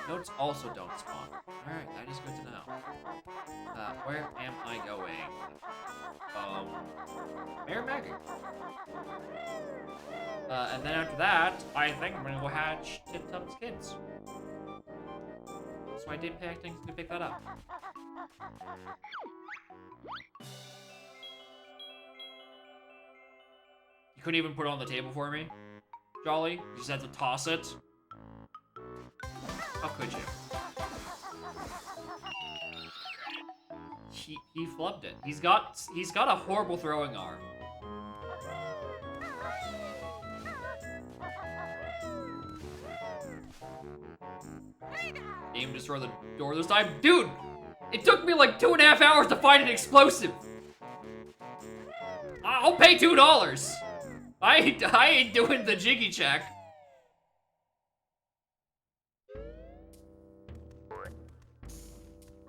Notes also don't spawn. Alright, that is good to know. Where am I going? Mayor Maggie. And then after that, I think I'm gonna go hatch Tip Tup's kids. So I did pay acting to pick that up. You couldn't even put it on the table for me, Jolly? You just had to toss it? How could you? He flubbed it. He's got a horrible throwing arm. Aim to destroy the door this time. Dude! It took me like 2.5 hours to find an explosive! I'll pay $2! I ain't doing the jiggy check.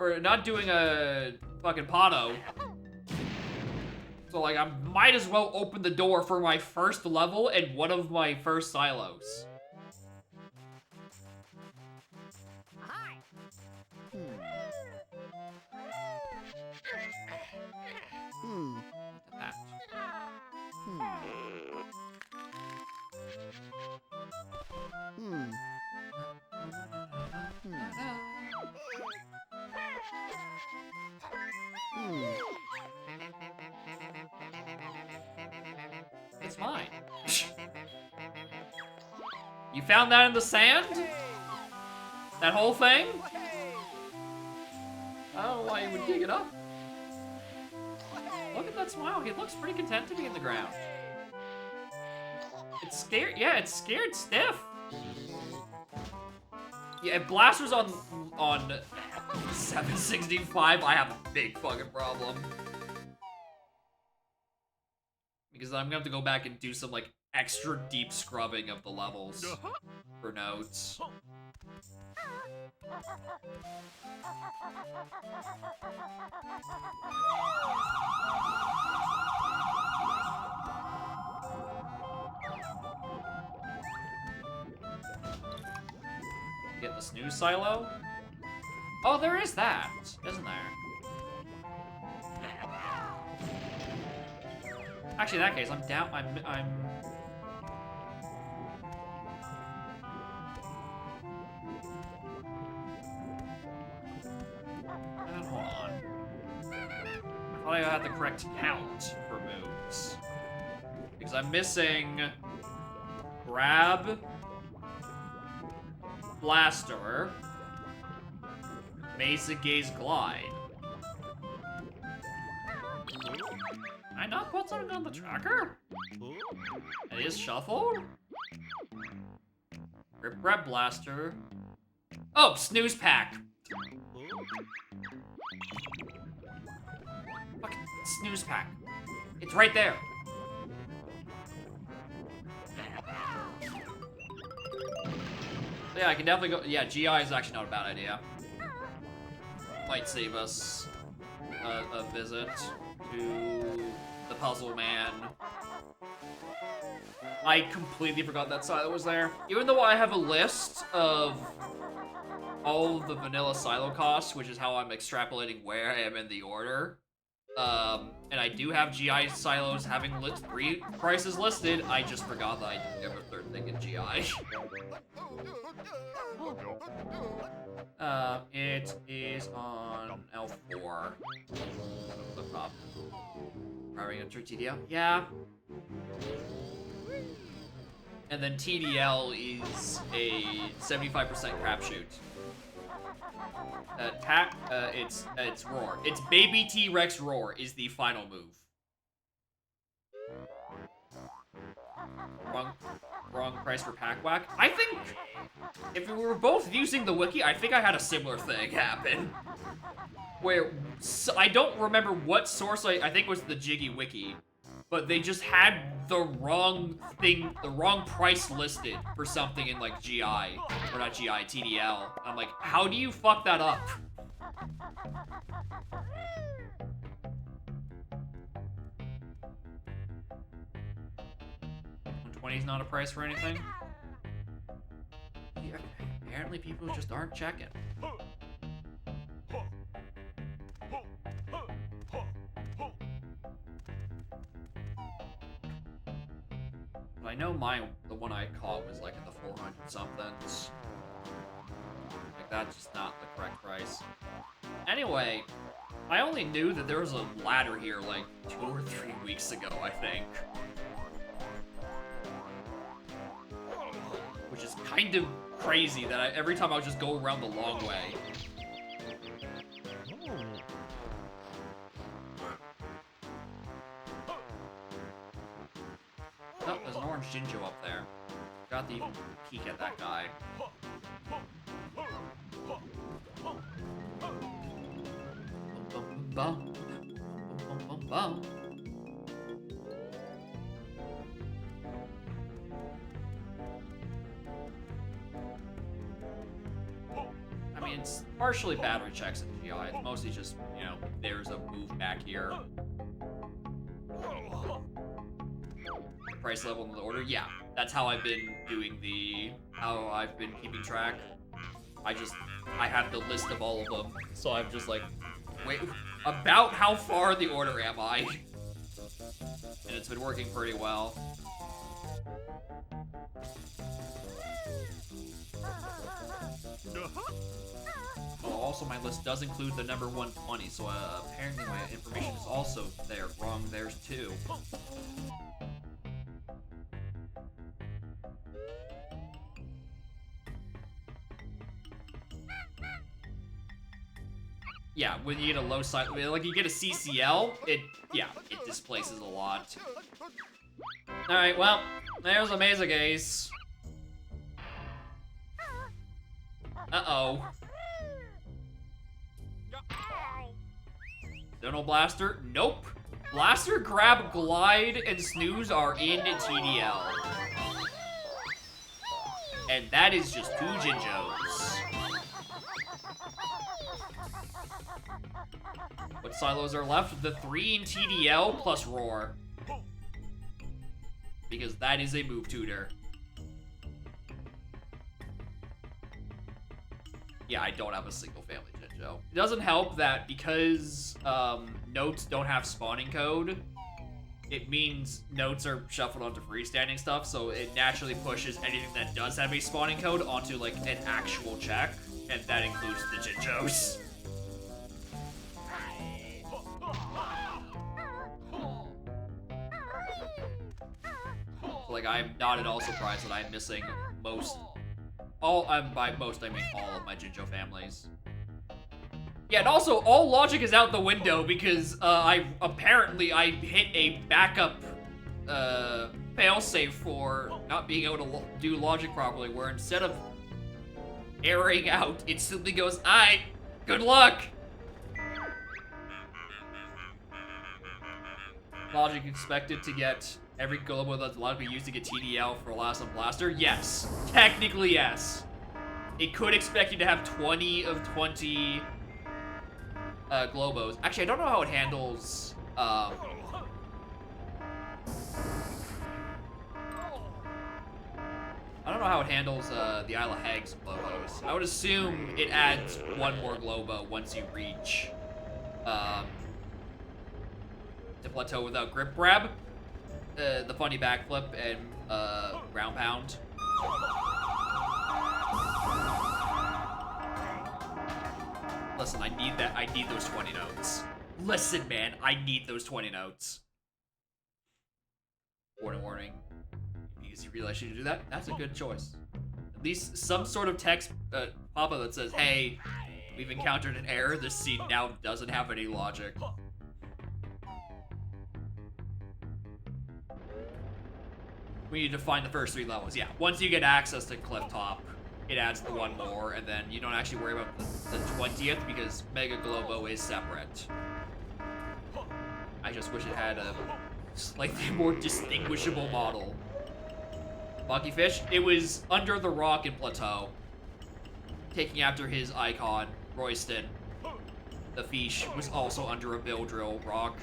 or not doing a fucking Pano. So, like, I might as well open the door for my first level and one of my first silos. That. It's mine. You found that in the sand? That whole thing? I don't know why you would dig it up. Look at that smile. He looks pretty content to be in the ground. It's scared. Yeah, it's scared stiff. Yeah, if Blaster's on 765, I have a big fucking problem. Because I'm gonna have to go back and do some, like, extra deep scrubbing of the levels for notes. Get the snooze silo? Oh, there is that, isn't there? Actually, in that case, I'm down. Hold on. I thought I had the correct count for moves. Because I'm missing grab, blaster, Mesa Gaze Glide. Can I not put something on the tracker? It is shuffled? Grip grab blaster. Oh, snooze pack. Fucking snooze pack. It's right there. Yeah, I can definitely go. Yeah, GI is actually not a bad idea. Might save us a visit to the Puzzle Man. I completely forgot that silo was there. Even though I have a list of all of the vanilla silo costs, which is how I'm extrapolating where I am in the order. And I do have GI silos having 3 prices listed. I just forgot that I didn't have a third thing in GI. It is on L4. The top. Powering enter TDL? Yeah. And then TDL is a 75% crapshoot. It's Roar. It's Baby T-Rex Roar is the final move. Wrong price for pack whack. I think if we were both using the wiki, I think I had a similar thing happen. Where, I don't remember what source I think it was the Jiggy wiki, but they just had the wrong thing, the wrong price listed for something in like GI, or not GI, TDL. I'm like, how do you fuck that up? $20 is not a price for anything? Yeah, apparently people just aren't checking. But I know the one I caught was like in the 400 somethings. Like that's just not the correct price. Anyway, I only knew that there was a ladder here like 2 or 3 weeks ago, I think. Which is kind of crazy that every time I'll just go around the long way. Oh, there's an orange Jinjo up there. Got to even peek at that guy. Bum, bum, bum, bum, bum, bum. I mean, it's partially battery checks in GI. It's mostly just, you know, there's a move back here. Price level in the order? Yeah, that's how I've been doing how I've been keeping track. I have the list of all of them, so I'm just like, wait, about how far in the order am I? And it's been working pretty well. Oh, also my list does include the number 120, so apparently my information is also there. Wrong, there's 2. Yeah, when you get a low side, like you get a CCL, it displaces a lot. Alright, well, there's a Mesa Gaze. Uh-oh. Dono Blaster? Nope. Blaster, Grab, Glide, and Snooze are in TDL. And that is just 2 Jinjos. What silos are left? The 3 in TDL plus Roar. Because that is a move tutor. Yeah, I don't have a single family Jinjo. It doesn't help that because notes don't have spawning code, it means notes are shuffled onto freestanding stuff, so it naturally pushes anything that does have a spawning code onto like an actual check, and that includes the Jinjos. So, like, I'm not at all surprised that I'm missing most. By most, I mean all of my Jinjo families. Yeah, and also, all logic is out the window because I hit a backup failsafe for not being able to do logic properly, where instead of airing out, it simply goes, "Aight, good luck!" Logic expected to get every Globo that's allowed to be used to get TDL for Last on Blaster? Yes. Technically, yes. It could expect you to have 20 of 20 Globos. Actually, I don't know how it handles, I don't know how it handles the Isle of Hags Globos. I would assume it adds 1 more Globo once you reach the plateau without grip grab, the funny backflip, and ground pound. Listen, I need those 20 notes. Listen, man, I need those 20 notes. Warning, warning. Because you realize you should do that? That's a good choice. At least some sort of text pop-up that says, hey, we've encountered an error. This scene now doesn't have any logic. We need to find the first 3 levels. Yeah, once you get access to Cliff Top, it adds the 1 more, and then you don't actually worry about the 20th because Mega Globo is separate. I just wish it had a slightly more distinguishable model. Monkey Fish, it was under the rock in Plateau, taking after his icon, Royston. The fish was also under a Bill Drill rock.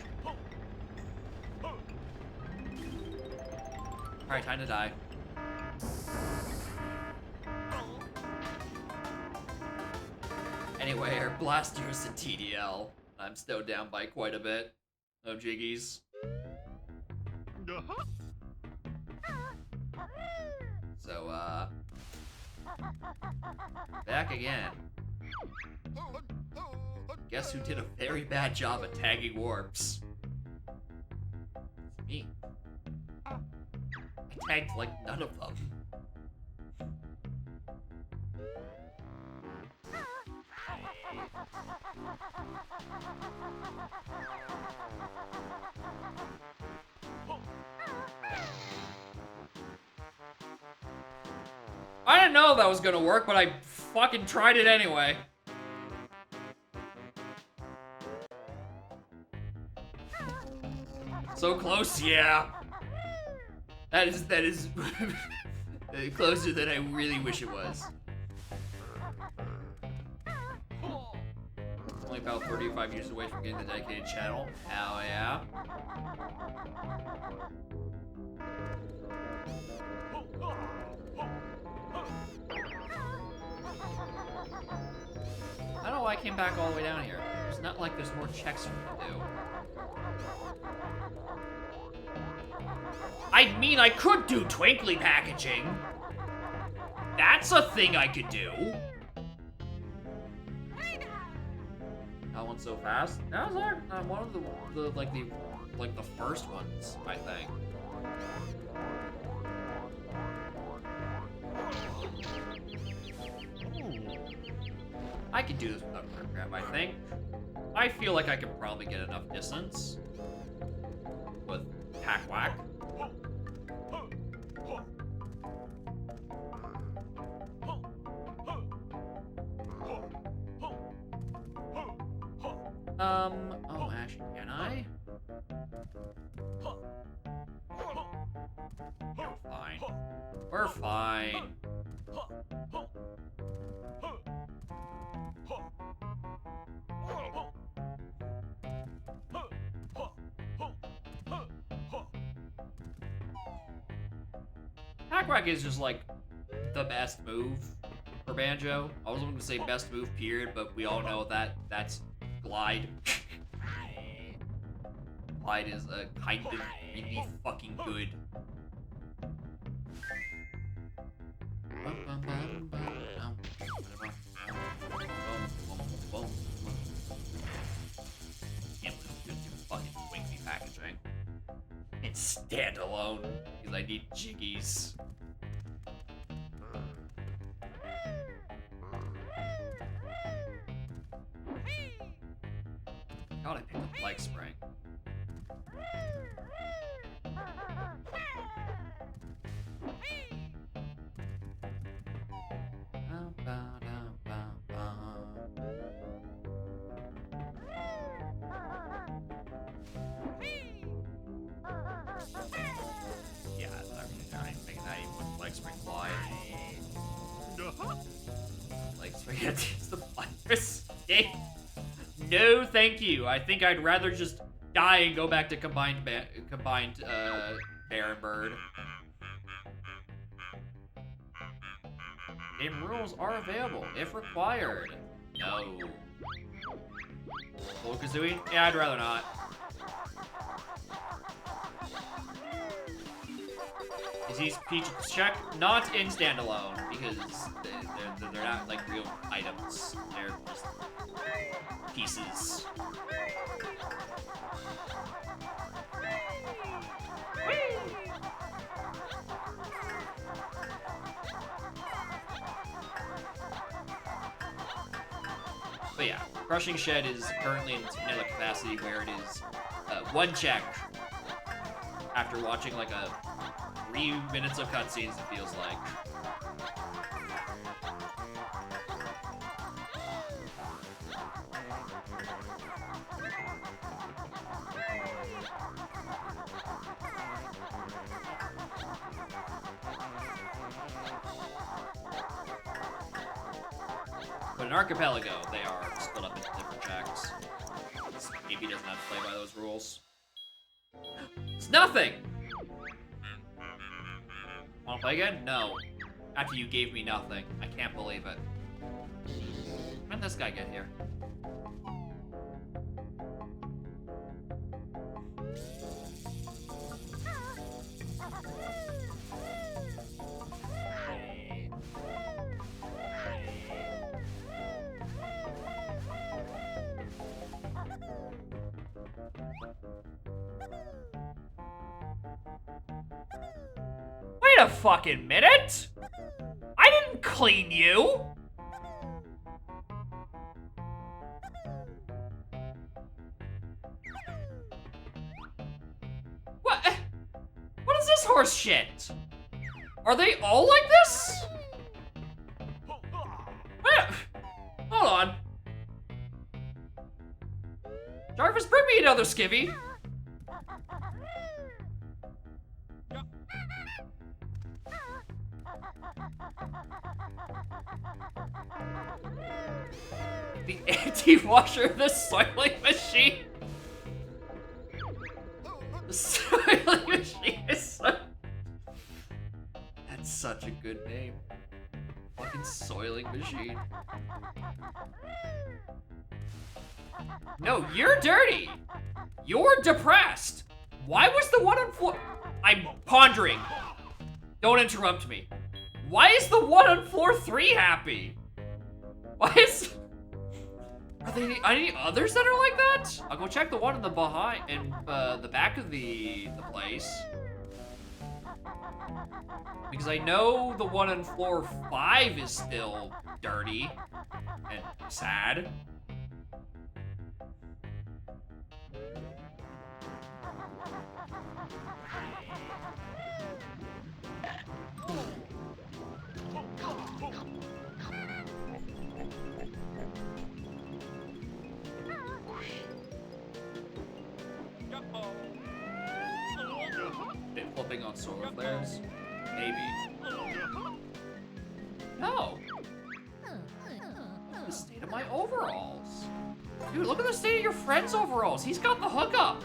Alright, time to die. Anyway, our Blaster's in TDL. I'm still down by quite a bit. No jiggies. So, back again. Guess who did a very bad job at tagging warps? It's me. I tagged, like, none of them. I didn't know that was gonna work, but I fucking tried it anyway. So close, yeah. That is closer than I really wish it was. About 35 years away from getting the dedicated channel. Hell yeah. I don't know why I came back all the way down here. It's not like there's more checks for me to do. I mean, I could do twinkly packaging. That's a thing I could do. That one's so fast. That was one of the first ones, I think. I could do this without grip grab, I think. I feel like I could probably get enough distance with hack whack. Oh, actually, can I? We're fine. We're fine. Hack-whack is just like the best move for Banjo. I was going to say best move period, but we all know that that's glide. Glide is a kind of really fucking good. Can't do fucking twinkly packaging. It's standalone because I need jiggies. God, I picked up leg spring. Yeah, I didn't think that even with leg spring glide. Leg spring is the virus. No, thank you. I think I'd rather just die and go back to combined bear and bird. Game rules are available if required. No. Kazooie? Yeah, I'd rather not. Is these Peach check? Not in standalone because they're not like real items. They're just pieces. But yeah, Crushing Shed is currently in its vanilla capacity where it is one check after watching like 3 minutes of cutscenes, it feels like. But in Archipelago, they are split up into different checks. Maybe doesn't have to play by those rules. It's nothing! Wanna play again? No. After you gave me nothing. I can't believe it. When did this guy get here? Wait a fucking minute! I didn't clean you! What? What is this horse shit? Are they all like this? What? Hold on. Jarvis, bring me another skivvy. The anti-washer, the soiling machine. The soiling machine is so... That's such a good name. Fucking soiling machine. No, you're dirty. You're depressed. Why was the one on floor... I'm pondering. Don't interrupt me. Why is the one on floor 3 happy? Why is... Are there any others that are like that? I'll go check the one in the the back of the place. Because I know the one on floor 5 is still dirty and sad. Flipping on solar flares? Maybe. No! The state of my overalls. Dude, look at the state of your friend's overalls. He's got the hookup.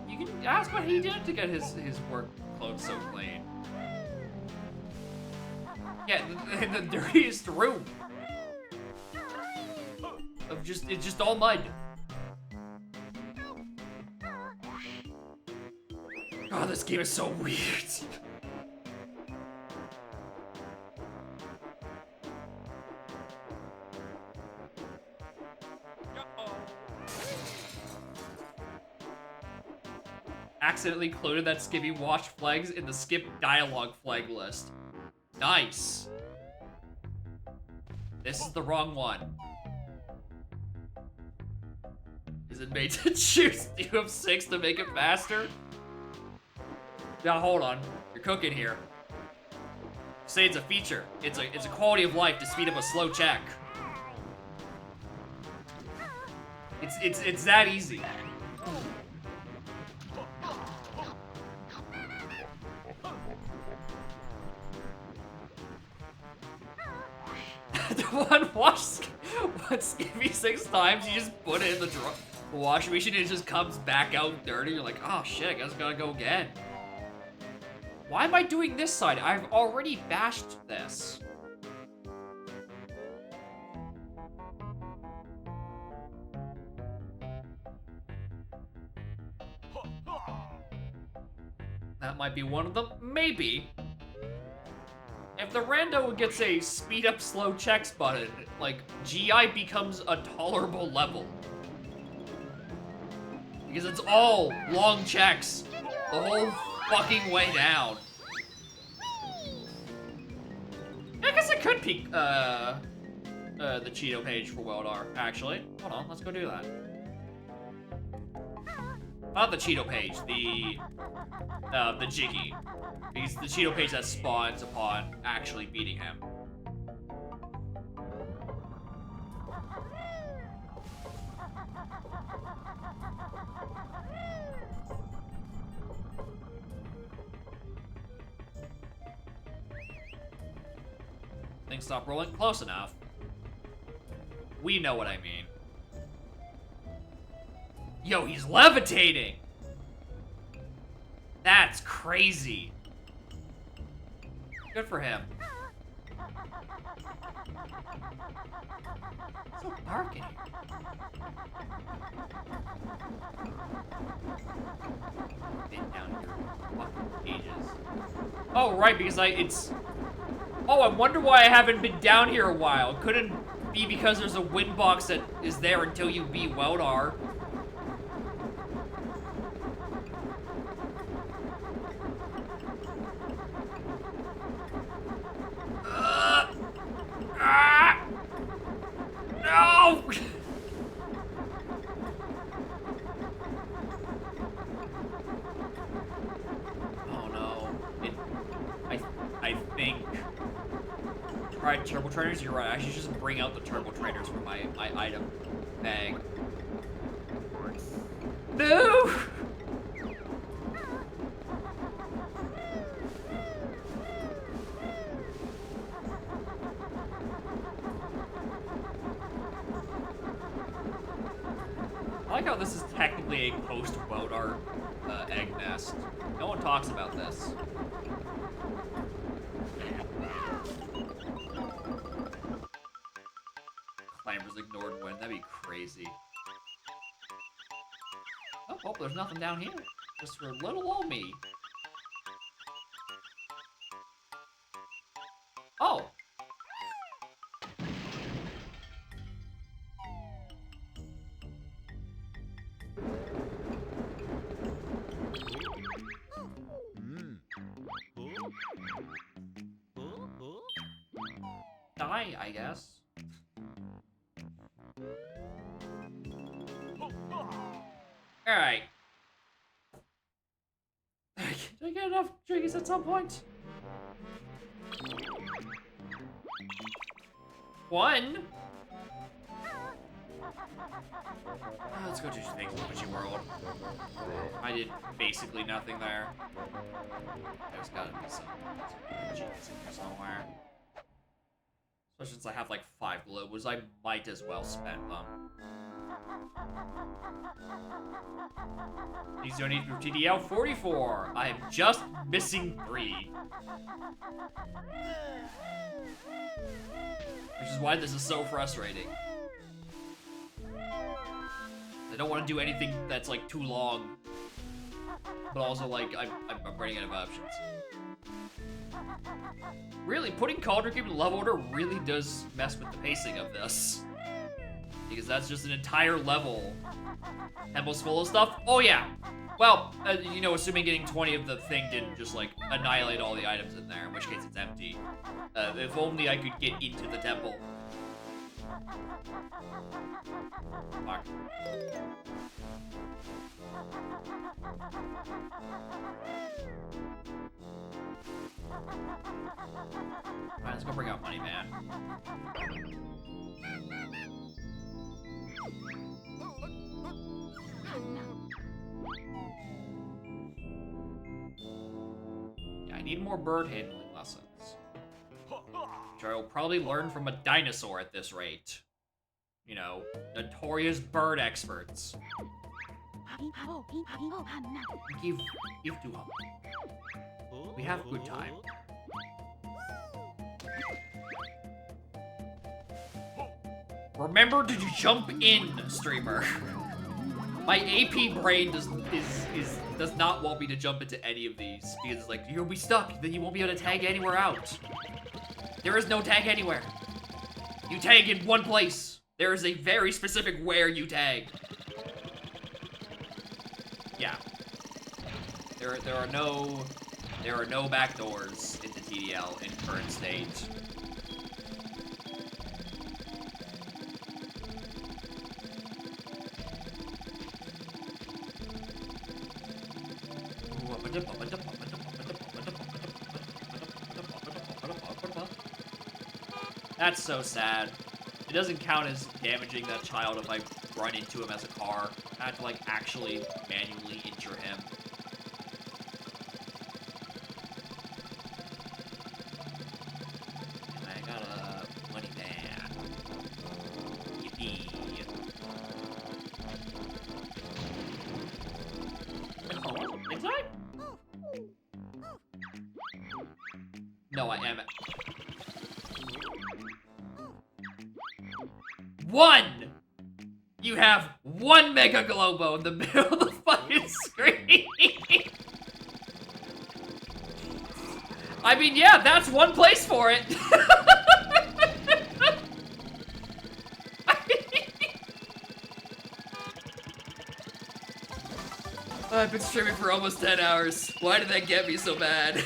You can ask what he did to get his work clothes so clean. Yeah, in the dirtiest room. It's just all mud. God, this game is so weird. Accidentally included that Skippy watch flags in the skip dialogue flag list. Nice. This is the wrong one. Is it made to choose UF6 to make it faster? Now hold on, you're cooking here. Say it's a feature. It's a quality of life to speed up a slow check. It's that easy. The one Skippy 6 times, you just put it in the washing machine and it just comes back out dirty. You're like, oh shit, I guess I gotta go again. Why am I doing this side? I've already bashed this. That might be one of them. Maybe. If the rando gets a speed up slow checks button, like, GI becomes a tolerable level. Because it's all long checks the whole fucking way down. I guess I could peek the Cheeto page for Weldar, actually. Hold on, let's go do that. Not the Cheeto page, the Jiggy. Because the Cheeto page that spawns upon actually beating him. Things stop rolling. Close enough. We know what I mean. Yo, he's levitating! That's crazy. Good for him. It's so dark in here. Been down here fucking ages. Oh, right, because Oh, I wonder why I haven't been down here a while. Couldn't be because there's a wind box that is there until you beat Weldar. No! Oh no. I think Alright, turbo trainers, you're right. I should just bring out the turbo trainers from my item bag. No! like how this is technically a post-boat art egg nest. No one talks about this. Climbers ignored wind. That'd be crazy. Oh, there's nothing down here. Just for little old me. Oh. Die, I guess. Alright. Did I get enough drinkies at some point? One? Let's go do things in Witchy World. I did basically nothing there. There's gotta be some genius in here somewhere. Especially since I have like 5 globals, I might as well spend them. These donated for TDL 44. I am just missing 3. Which is why this is so frustrating. I don't want to do anything that's like too long, but also like I'm running out of options. Really, putting Cauldron Cube in level order really does mess with the pacing of this. Because that's just an entire level. Temple's full of stuff? Oh yeah. Well, you know, assuming getting 20 of the thing didn't just like annihilate all the items in there, in which case it's empty. If only I could get into the temple. Fuck. Alright, let's go bring out Money Man. Yeah, I need more bird handling lessons. Which I will probably learn from a dinosaur at this rate. You know, notorious bird experts. Give to him. We have good time. Remember to jump in, streamer. My AP brain does not want me to jump into any of these because it's like you'll be stuck. Then you won't be able to tag anywhere out. There is no tag anywhere. You tag in one place. There is a very specific where you tag. Yeah. There are no back doors into TDL in current state. That's so sad. It doesn't count as damaging that child if I run into him as a car. I have to like actually manually injure him. And I got a money man. Yippee. Oh, inside? No, I am. One! You have one Mega Globo in the middle of the fucking screen! I mean, yeah, that's one place for it! I've been streaming for almost 10 hours. Why did that get me so bad?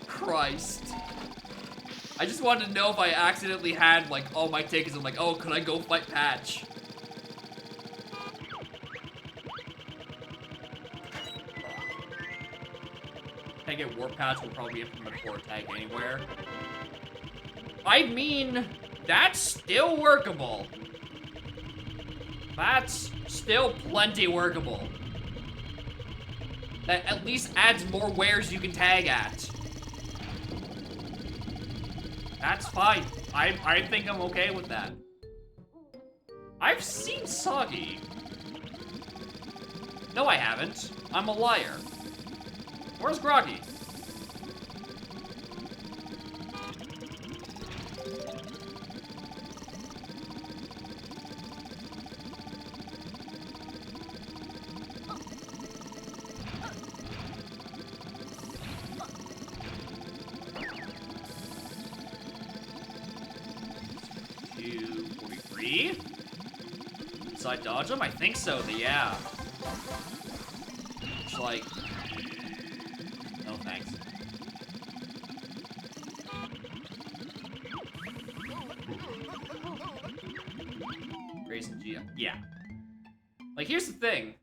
Christ. I just wanted to know if I accidentally had, like, all my tickets. I'm like, oh, could I go fight Patch? Can't get Warp Patch, will probably implement a core tag anywhere. I mean, that's still workable. That's still plenty workable. That at least adds more wares you can tag at. That's fine. I think I'm okay with that. I've seen Soggy. No, I haven't. I'm a liar. Where's Groggy? Side dodge him? I think so, yeah. It's like... No thanks. Grayson G. Yeah. Like, here's the thing.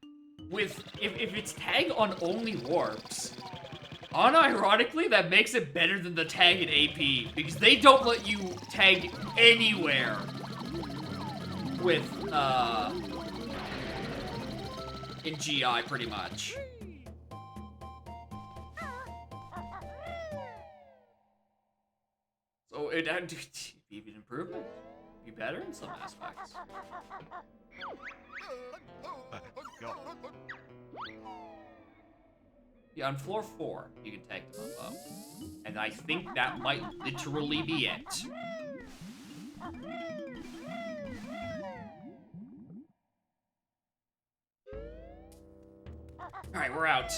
With... If it's tag on only warps, unironically, that makes it better than the tag in AP. Because they don't let you tag anywhere with, in GI, pretty much. So it had to be an improvement. Be better in some aspects. Yeah, on floor 4, you can tag them up. And I think that might literally be it. Alright, we're out.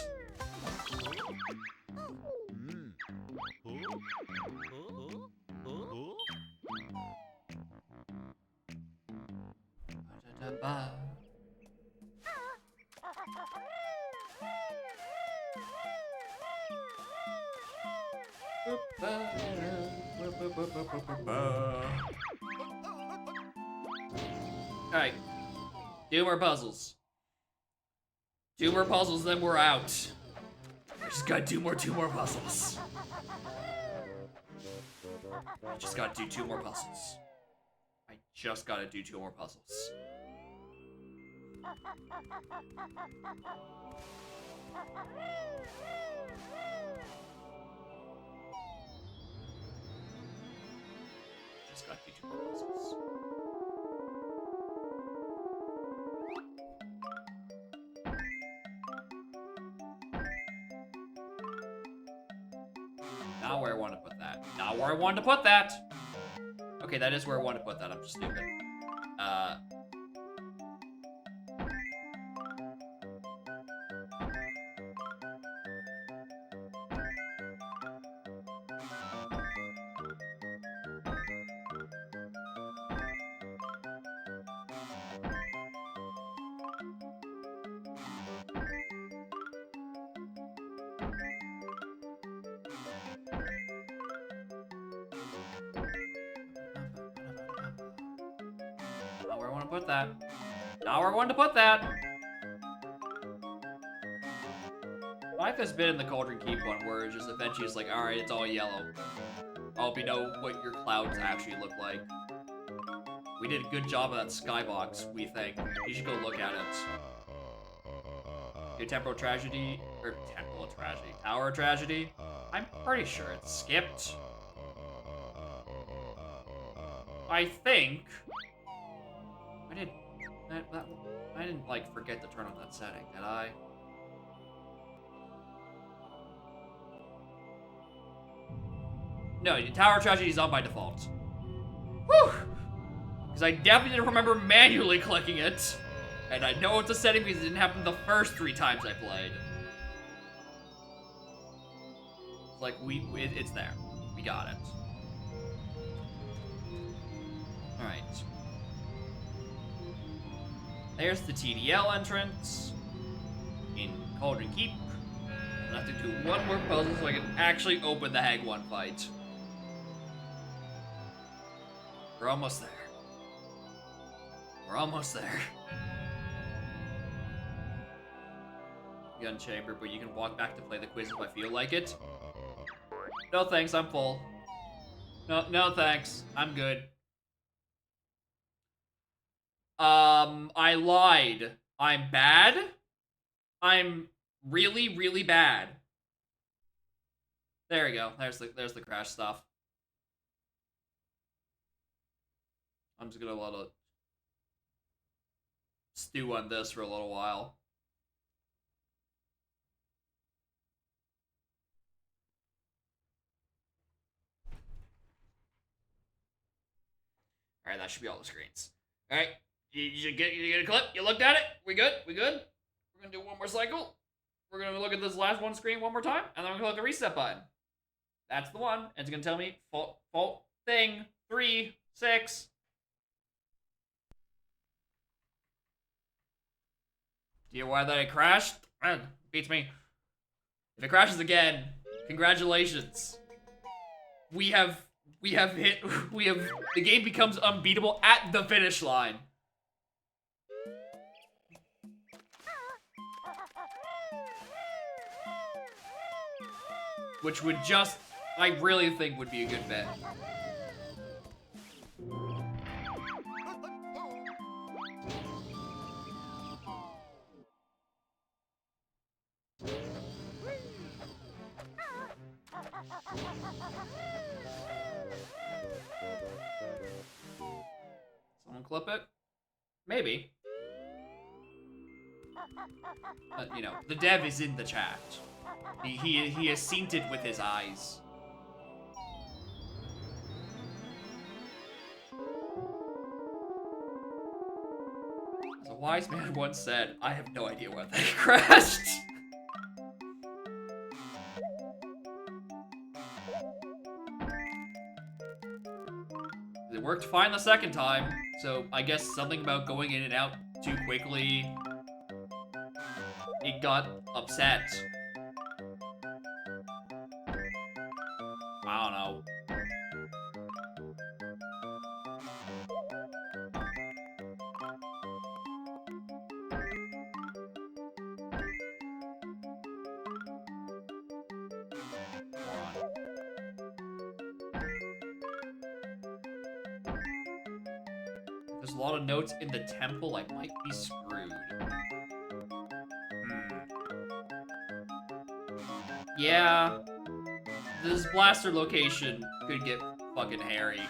Alright. 2 more puzzles. 2 more puzzles, then we're out. I just gotta do 2 more puzzles. I just gotta do 2 more puzzles. I just gotta do 2 more puzzles. Just gotta do 2 more puzzles. Not where I want to put that. Not where I wanted to put that! Okay, that is where I want to put that. I'm just stupid. Not where I want to put that. Not where I wanted to put that. Life has been in the Cauldron Keep one where it's just eventually it's like, alright, it's all yellow. I hope you know what your clouds actually look like. We did a good job of that skybox, we think. You should go look at it. Your Temporal Tragedy, or Temporal Tragedy, Tower Tragedy? I'm pretty sure it's skipped. I think. I didn't like forget to turn on that setting, did I? No, Tower Tragedy is on by default. Whew! Because I definitely didn't remember manually clicking it. And I know it's a setting because it didn't happen the first 3 times I played. Like, it's there. We got it. Alright. There's the TDL entrance in Cauldron Keep. I have to do 1 more puzzle so I can actually open the Hag 1 fight. We're almost there. We're almost there. Gun chamber, but you can walk back to play the quiz if I feel like it. No thanks, I'm full. No thanks, I'm good. I lied. I'm bad? I'm really, really bad. There we go. There's the crash stuff. I'm just gonna let it stew on this for a little while. All right, that should be all the screens. All right, you get a clip? You looked at it? We good? We good? We're gonna do one more cycle. We're gonna look at this last one screen one more time, and then we're gonna click the reset button. That's the one. And it's gonna tell me fault thing 3 6. Do you know why that it crashed? Beats me. If it crashes again, congratulations. We have the game becomes unbeatable at the finish line. Which would just, I really think would be a good bet. Someone clip it? Maybe. You know, the dev is in the chat. He has seen it with his eyes. As a wise man once said, I have no idea why that crashed. It worked fine the second time, so I guess something about going in and out too quickly, it got upset. I don't know. There's a lot of notes in the temple, I might be screwed. Yeah. This blaster location could get fucking hairy.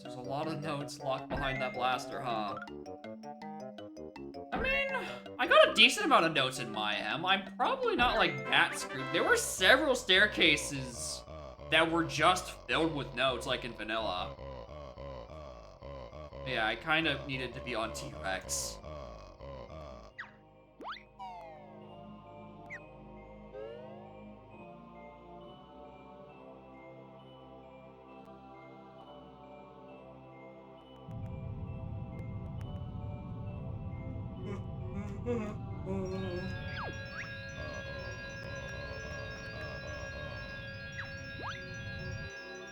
There's a lot of notes locked behind that blaster, huh? I mean, I got a decent amount of notes in my hem. I'm probably not like that screwed. There were several staircases that were just filled with notes, like in vanilla. Yeah, I kind of needed to be on T-Rex.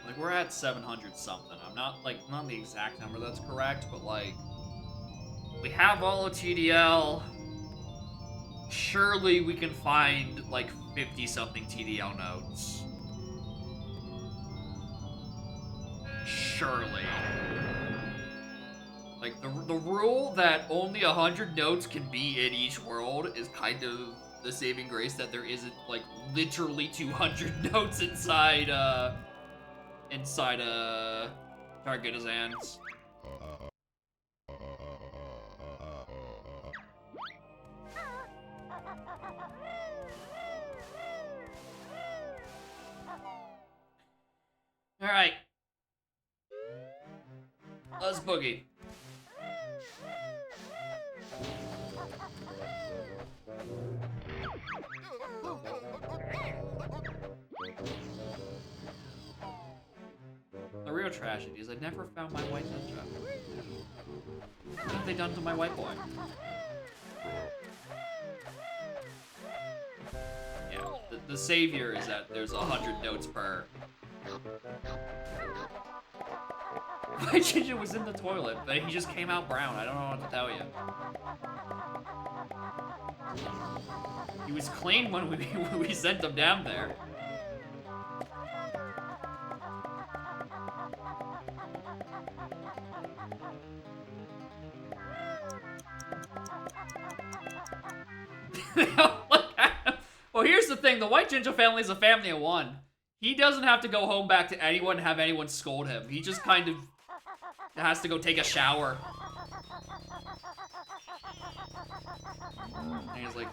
Like, we're at 700 something. I'm not, like, not the exact number that's correct, but, like, we have all of TDL. Surely we can find, like, 50-something TDL notes. Surely. Like, the rule that only 100 notes can be in each world is kind of the saving grace that there isn't, like, literally 200 notes inside Target's hands. Alright. Let's boogie. The real tragedy is I never found my white ninja. What have they done to my white boy? Yeah, the savior is that there's 100 notes per. My ninja was in the toilet, but he just came out brown. I don't know what to tell you. He was clean when we sent him down there. here's the thing. The White Ginger family is a family of one. He doesn't have to go home back to anyone and have anyone scold him. He just kind of has to go take a shower. And he's like,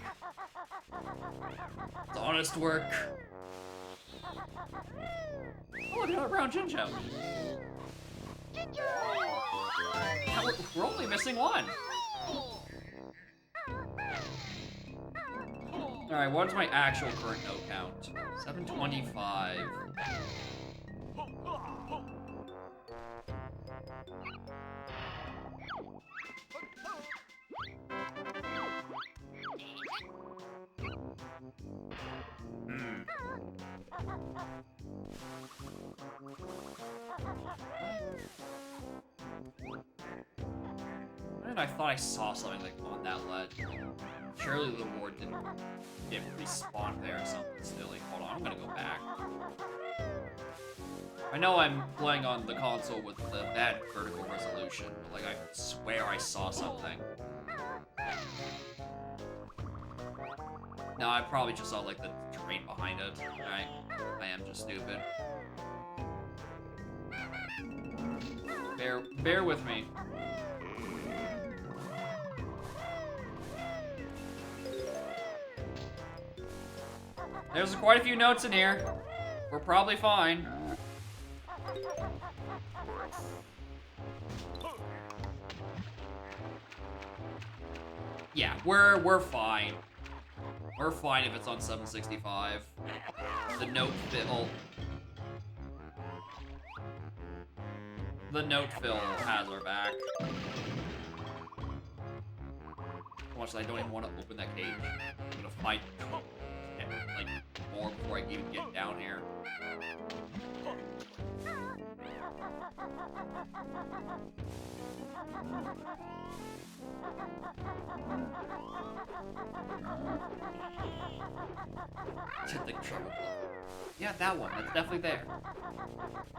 it's honest work. Oh, another brown ginger. We're only missing one. Alright, what's my actual current note count? 725. And I thought I saw something like on that ledge. Surely the board didn't respawn there or something silly. Hold on, I'm gonna go back. I know I'm playing on the console with the bad vertical resolution, but like I swear I saw something. No, I probably just saw like the terrain behind it. Alright, I am just stupid. Bear with me. There's quite a few notes in here. We're probably fine. Yeah, we're fine. We're fine if it's on 765. The note fill. The note fill has our back. Watch, I don't even want to open that cage. I'm gonna fight like more before I even get down here. The treble clef. Yeah, that one. That's definitely there.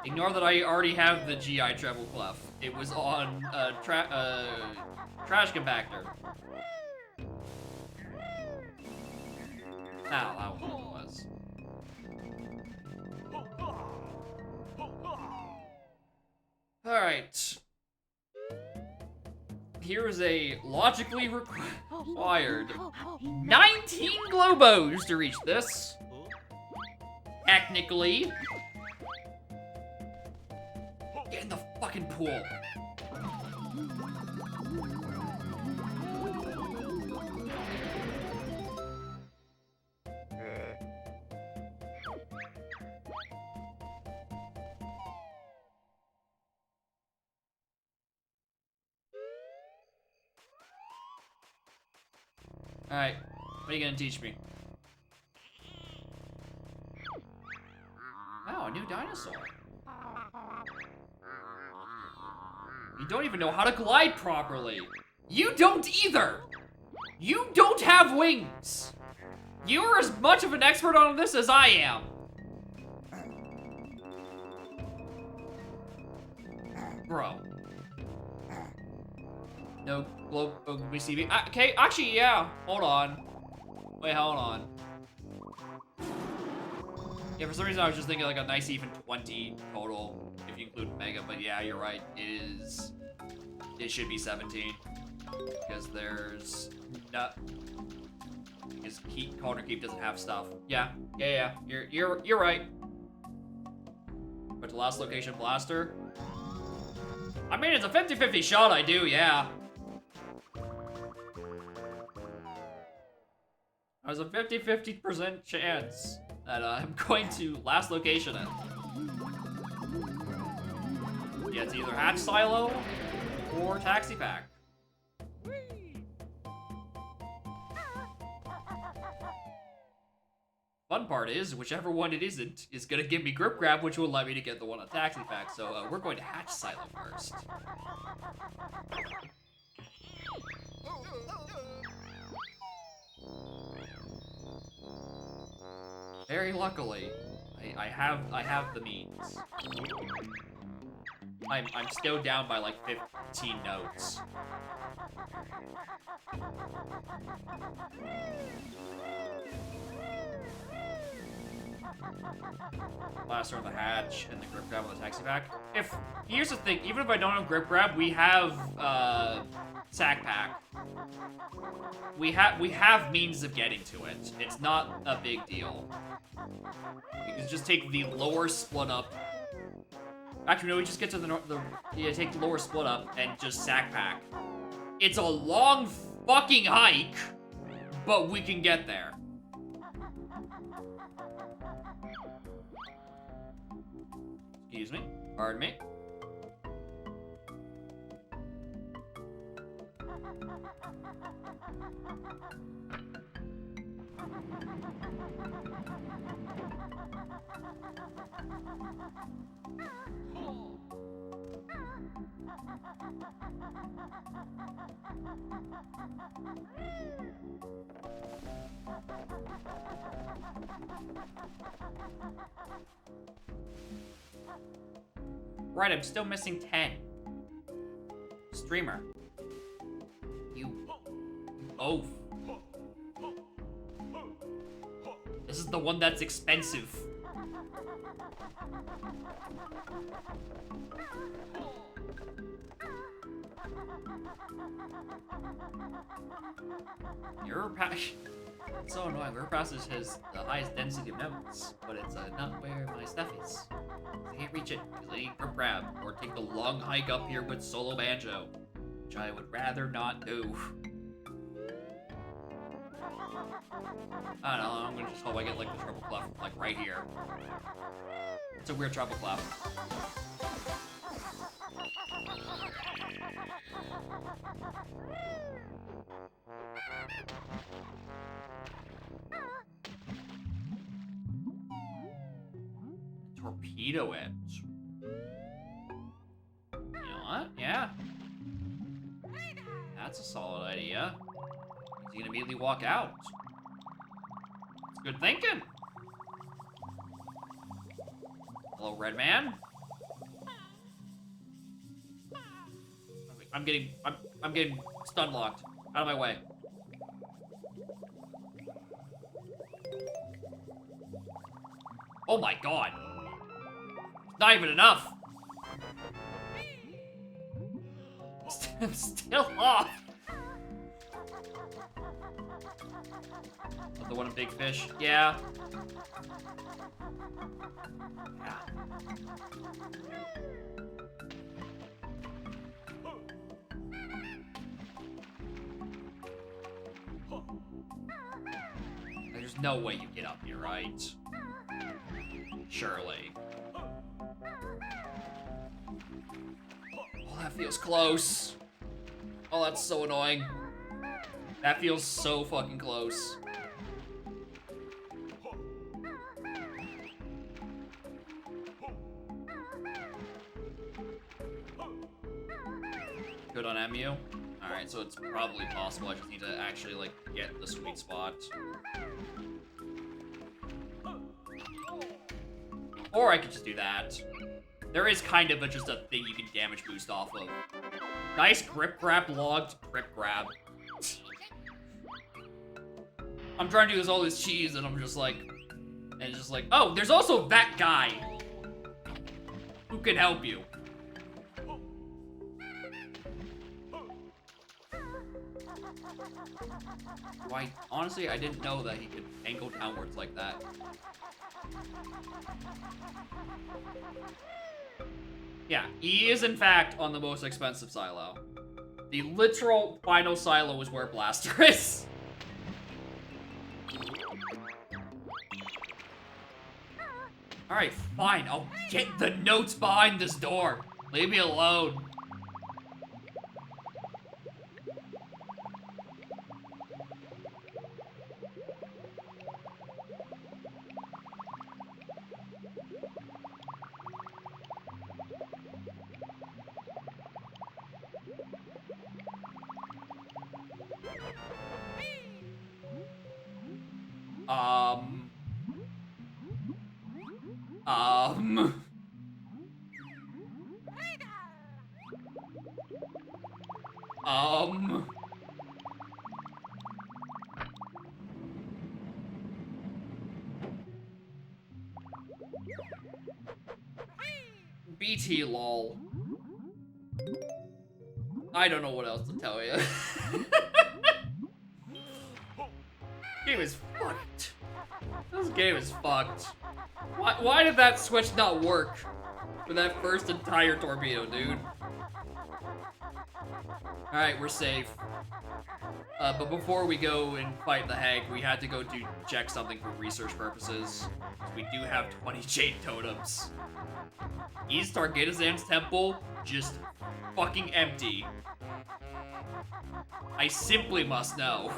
Ignore that I already have the GI treble clef. It was on trash compactor. Ow, that was what it was. Alright. Here is a logically required 19 globos to reach this. Technically. Get in the fucking pool. Alright, what are you gonna teach me? Oh, a new dinosaur. You don't even know how to glide properly. You don't either! You don't have wings! You're as much of an expert on this as I am. Bro. No globe receiving. Okay, actually, yeah. Hold on. Wait, hold on. Yeah, for some reason I was just thinking like a nice even 20 total if you include Mega, but yeah, you're right. It should be 17 because there's not because Corner Keep doesn't have stuff. Yeah. You're right. But the last location blaster. I mean, it's a 50-50 shot. I do, yeah. There's a 50-50% chance that I'm going to last location it. Yeah, it's either Hatch Silo or Taxi Pack. Fun part is, whichever one it isn't, is gonna give me Grip Grab, which will allow me to get the one on Taxi Pack. So we're going to Hatch Silo first. Very luckily, I have the means. I'm still down by like 15 notes. Blaster on the hatch and the grip grab on the taxi pack. Here's the thing, even if I don't have grip grab, we have sack pack. We have means of getting to it. It's not a big deal. You can just take the lower split up. Actually, no, we just get to take the lower split up and just sack pack. It's a long fucking hike, but we can get there. Excuse me. Pardon me. Right, I'm still missing 10. Streamer. You oaf. This is the one that's expensive. Your pass. It's so annoying. Your pass has the highest density of notes, but it's not where my stuff is. I can't reach it because I need grip grab or take the long hike up here with solo banjo, which I would rather not do. I don't know. I'm gonna just hope I get like the treble clef like right here. It's a weird treble clef. Torpedo it. You know what? Yeah. That's a solid idea. He's gonna immediately walk out. It's good thinking. Hello, red man. I'm getting stun locked. Out of my way. Oh my god. Not even enough. I'm still off. The one in Big Fish. Yeah. Yeah. There's no way you get up here, right? Surely. Oh, that feels close. Oh, that's so annoying. That feels so fucking close. Good on MU. Alright, so it's probably possible. I just need to actually, like, get the sweet spot. Or I could just do that. There is kind of just a thing you can damage boost off of. Nice grip grab logged grip grab. I'm trying to do all this cheese and I'm just like... And it's just like, oh, there's also that guy who can help you. Why, honestly, I didn't know that he could angle downwards like that. Yeah, he is in fact on the most expensive silo. The literal final silo is where Blaster is. Alright, fine, I'll get the notes behind this door. Leave me alone. BT lol. I don't know what else to tell you. Game is fucked. This game is fucked. Why did that switch not work for that first entire torpedo, dude? Alright, we're safe. But before we go and fight the hag, we had to go check something for research purposes. We do have 20 jade totems. East Targetazan's temple, just fucking empty. I simply must know.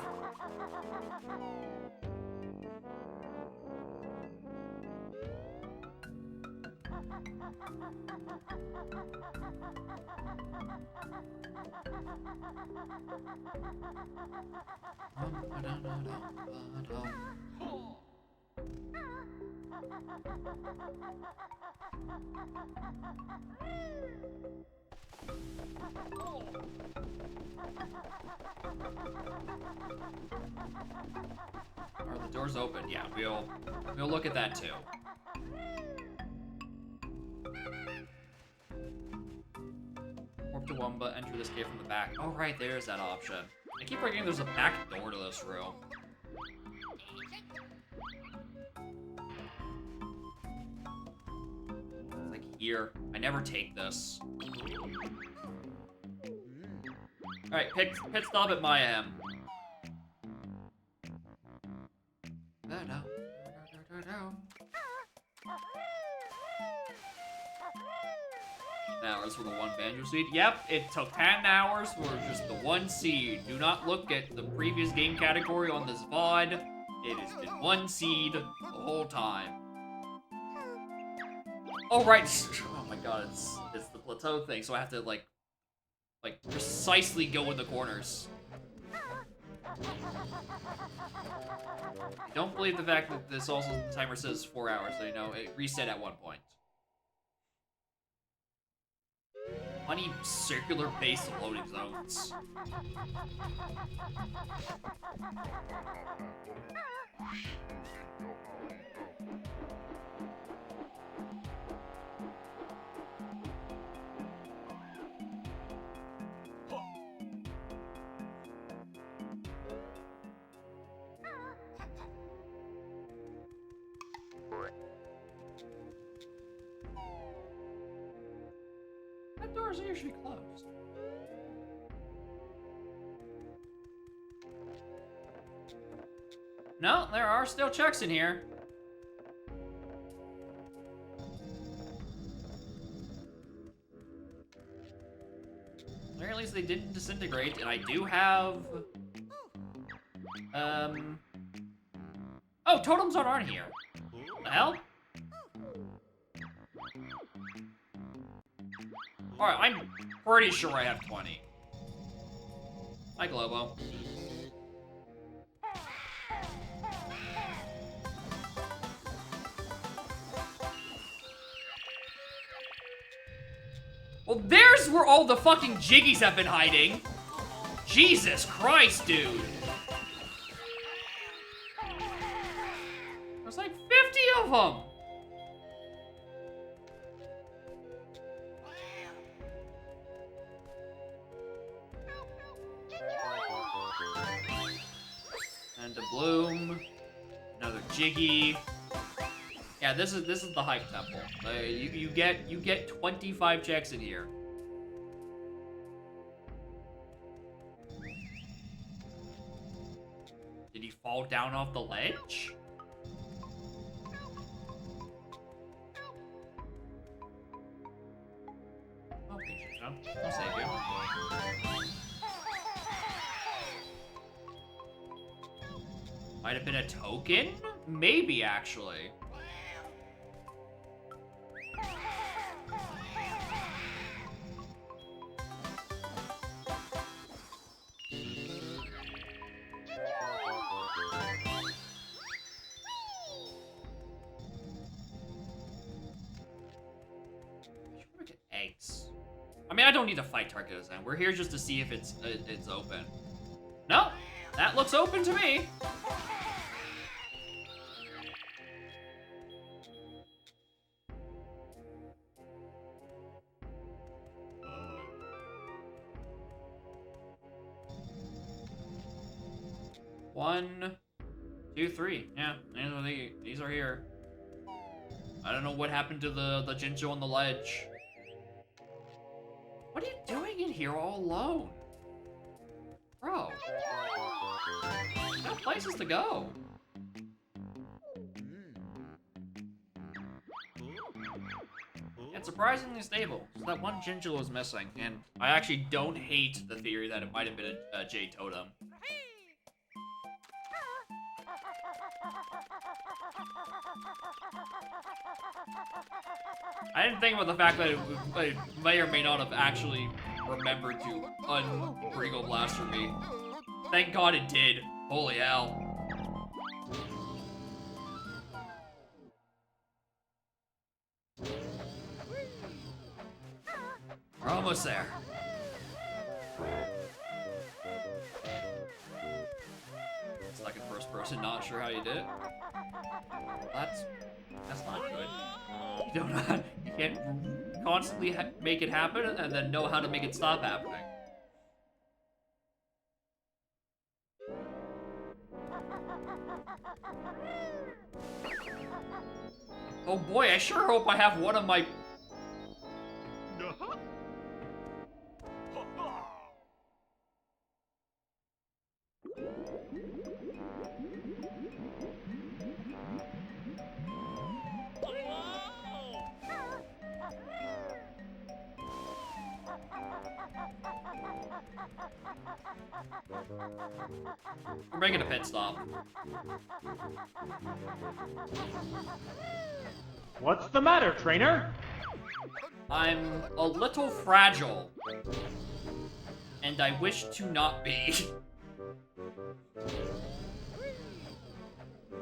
Are the doors open? Yeah, we'll look at that too. Warp to Wumba, enter this cave from the back. Oh right, there's that option. I keep forgetting there's a back door to this room. It's like here. I never take this. Alright, pit stop at Maya M. Hours for the one banjo seed. Yep, it took 10 hours for just the one seed. Do not look at the previous game category on this VOD. It has been one seed the whole time. Oh right, oh my god, it's the plateau thing, so I have to like precisely go in the corners. I don't believe the fact that this also the timer says 4 hours, so you know it reset at one point. Funny circular-based loading zones. That doors are usually closed. No, there are still checks in here. Or at least they didn't disintegrate, and I do have... Oh, totems aren't here. What the hell? Alright, I'm pretty sure I have 20. Hi, Globo. Well, there's where all the fucking jiggies have been hiding. Jesus Christ, dude. There's like 50 of them. And a bloom. Another jiggy. Yeah, this is the hype temple. You get 25 checks in here. Did he fall down off the ledge? Okay, jump. I'll save you. Might have been a token? Maybe, actually. Eggs. I mean, I don't need to fight Targetazan. We're here just to see if it's open. No, that looks open to me. 1, 2, 3. Yeah, these are here. I don't know what happened to the Jinjo on the ledge. What are you doing in here all alone? Bro. No places to go. It's surprisingly stable. So that one Jinjo was missing, and I actually don't hate the theory that it might have been a Jade Totem. I didn't think about the fact that it may or may not have actually remembered to un-Regal Blast for me. Thank God it did. Holy hell. We're almost there. Stuck in first person, not sure how you did it. That's not good. You can't constantly make it happen and then know how to make it stop happening. Oh boy, I sure hope I have one of my... We're making a pit stop. What's the matter, trainer? I'm a little fragile. And I wish to not be.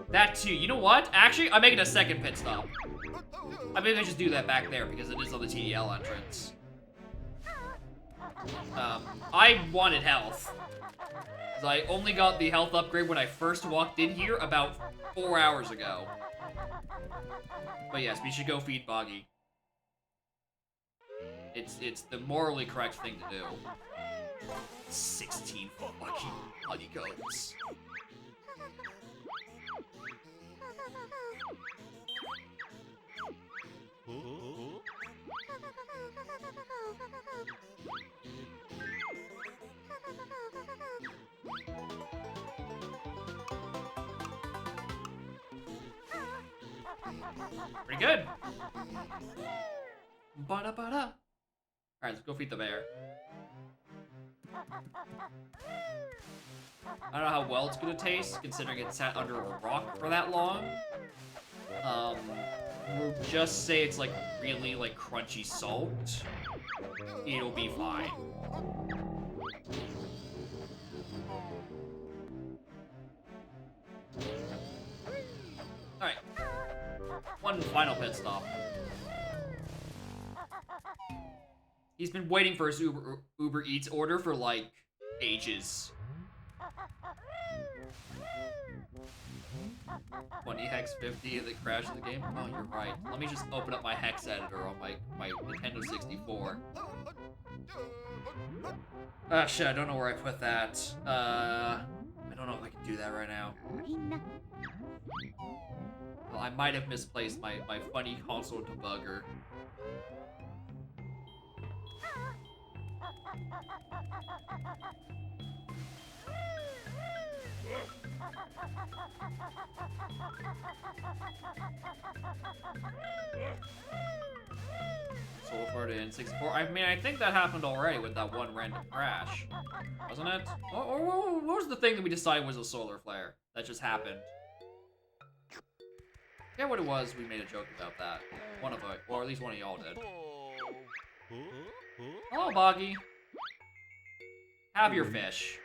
That too. You know what? Actually, I'm making a second pit stop. I maybe I just do that back there because it is on the TDL entrance. I wanted health. Because I only got the health upgrade when I first walked in here about 4 hours ago. But yes, we should go feed Boggy. It's the morally correct thing to do. 16 fucking honeycombs. Pretty good. Ba-da-ba-da. Alright, let's go feed the bear. I don't know how well it's gonna taste, considering it sat under a rock for that long. We'll just say it's like really like crunchy salt. It'll be fine. Alright. One final pit stop. He's been waiting for his Uber Eats order for like ages. 20 hex 50 and then crash the game? Oh, you're right. Let me just open up my hex editor on my Nintendo 64. Ah, shit, I don't know where I put that. I don't know if I can do that right now. Well, I might have misplaced my funny console debugger. Soul Florida in 64. I mean, I think that happened already with that one random crash, wasn't it? What was the thing that we decided was a solar flare that just happened? I forget what it was. We made a joke about that. One of us, or at least one of y'all did. Hello, Boggy. Have your fish.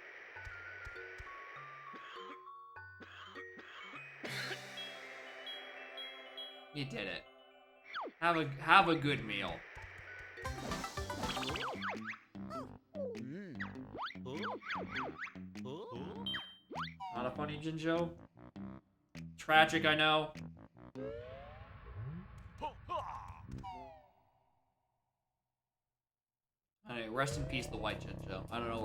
You did it. Have a good meal. Not a funny Jinjo. Tragic, I know. Anyway, rest in peace, the white Jinjo. I don't know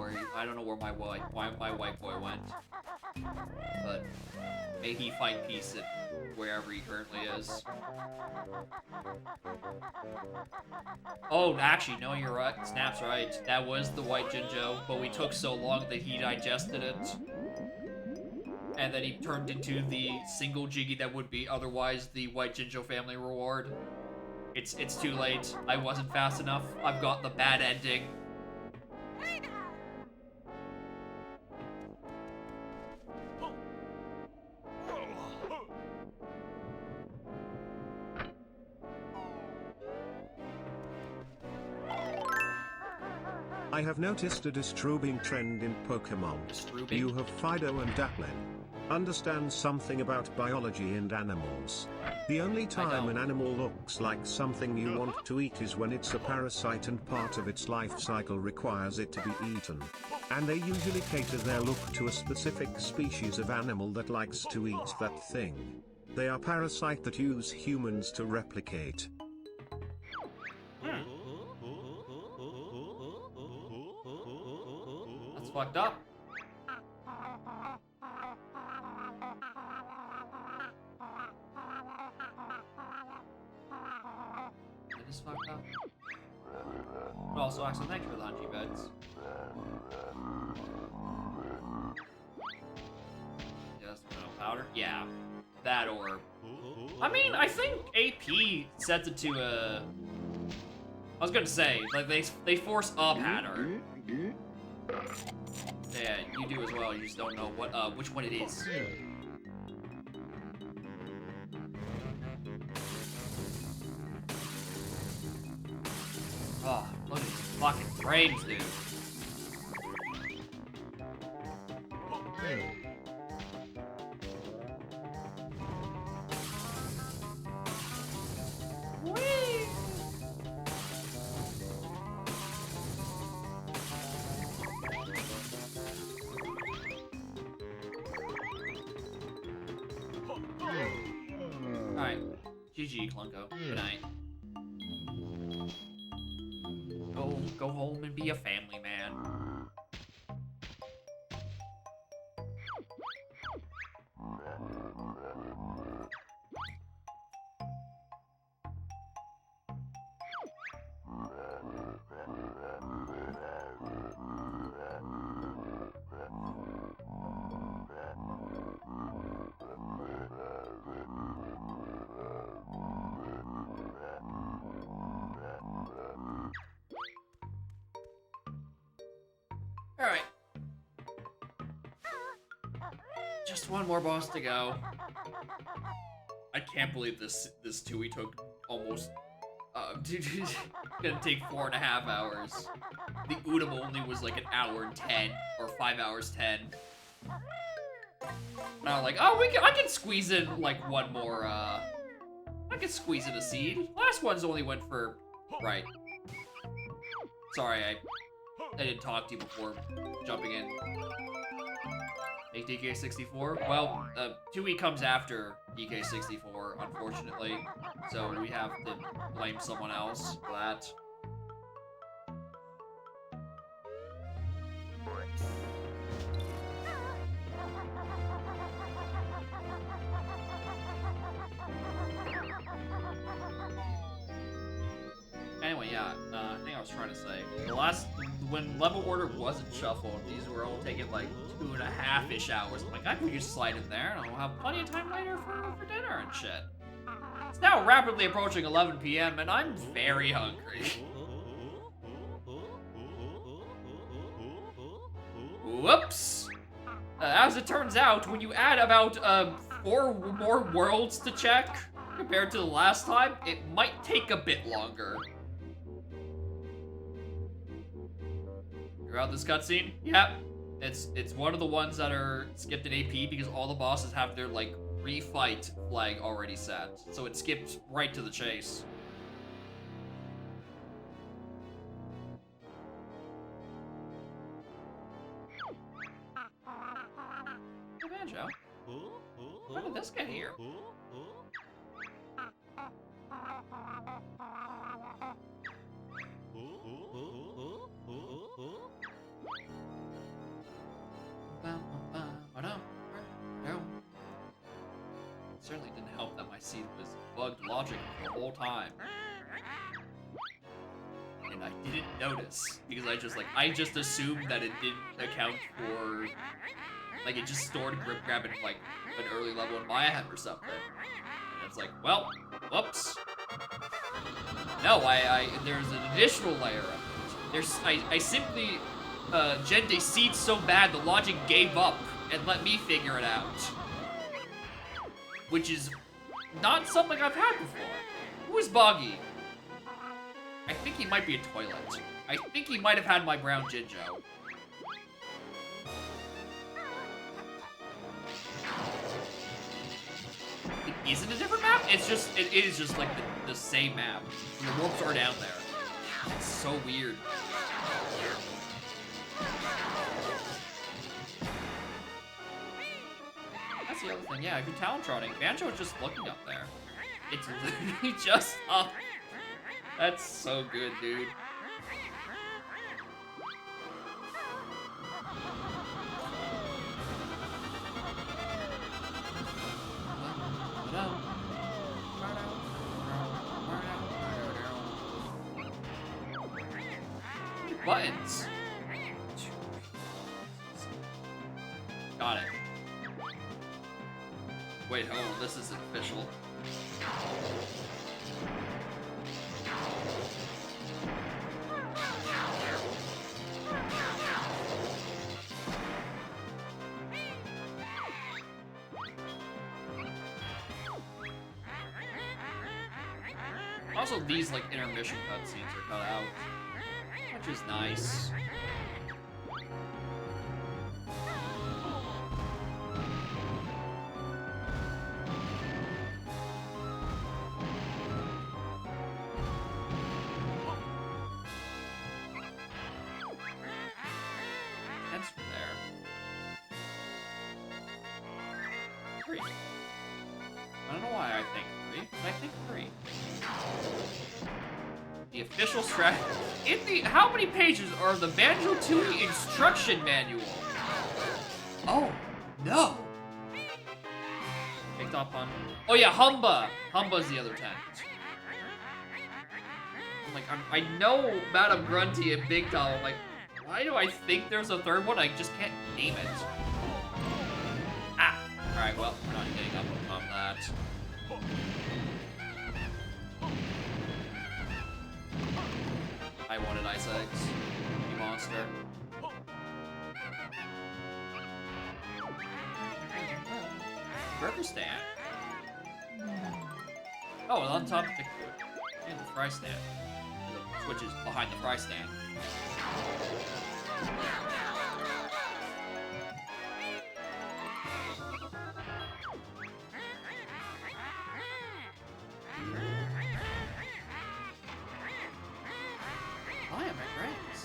where my white boy went, but may he find peace at wherever he currently is. Oh, actually, no, you're right. Snap's right. That was the white Jinjo, but we took so long that he digested it, and then he turned into the single Jiggy that would be otherwise the white Jinjo family reward. It's too late. I wasn't fast enough. I've got the bad ending. I have noticed a disturbing trend in Pokemon. Disturbing? You have Fido and Daplin. Understand something about biology and animals. The only time an animal looks like something you want to eat is when it's a parasite and part of its life cycle requires it to be eaten. And they usually cater their look to a specific species of animal that likes to eat that thing. They are parasites that use humans to replicate. That's fucked up. That is fucked up. But also, actually, thanks for the 100 beds. Yes, no powder? Yeah. That or... I mean, I think AP sets it to a... I was gonna say, like, they force a pattern. Yeah, you do as well, you just don't know what, which one it is. Oh, look at these fucking frames, dude. Whee! Alright, GG, Clunko. Good night. Go home and be a family man. Alright. Just one more boss to go. I can't believe this Tui took almost gonna take 4.5 hours. The Udam only was like an hour and 10 or 5 hours 10. And I'm like, oh, I can squeeze in like one more I can squeeze in a seed. Last one's only went for right. Sorry, I didn't talk to you before jumping in. Make DK64? Well, Tui comes after DK64, unfortunately. So we have to blame someone else for that. Anyway, yeah, I think I was trying to say, when level order wasn't shuffled, these were all taking like 2.5-ish hours. I'm like, I could just slide in there and I'll have plenty of time later for dinner and shit. It's now rapidly approaching 11 PM and I'm very hungry. Whoops! As it turns out, when you add about 4 more worlds to check compared to the last time, it might take a bit longer. Throughout this cutscene? Yep. It's one of the ones that are skipped in AP because all the bosses have their, like, refight flag already set. So it skipped right to the chase. Hey, Banjo. When did this get here? certainly didn't help that my seed was bugged logic the whole time. And I didn't notice, because I just assumed that it didn't account for, like, it just stored grip grab in, like, an early level in my head or something. And it's like, well, whoops. No, there's an additional layer of it. I simply, gent a seed so bad the logic gave up and let me figure it out. Which is not something I've had before. Who is Boggy? I think he might be a toilet. I think he might have had my brown Jinjo. It isn't a different map? It is just like the same map. The warps are down there. It's so weird. That's the other thing. Yeah, if you're talent trotting, Banjo is just looking up there. It's literally just up. That's so good, dude. Buttons. Got it. Wait, oh, this isn't official. Also, these, like, intermission cutscenes are cut out, which is nice. Heads from there. 3. I don't know why I think 3, but I think 3. The official strat. How many pages are the Banjo-Tooie instruction manual? Oh no! Picked up on. Oh yeah, Humba. Humba's the other tent. I'm like, I know Madame Grunty and Big Tom. I'm like, why do I think there's a third one? I just can't name it. Ah. All right. Well, we're not getting up on that. I wanted ice eggs, you monster. Burger stand. Oh, on top of the fry stand. The switch is behind the fry stand. Why am I friends?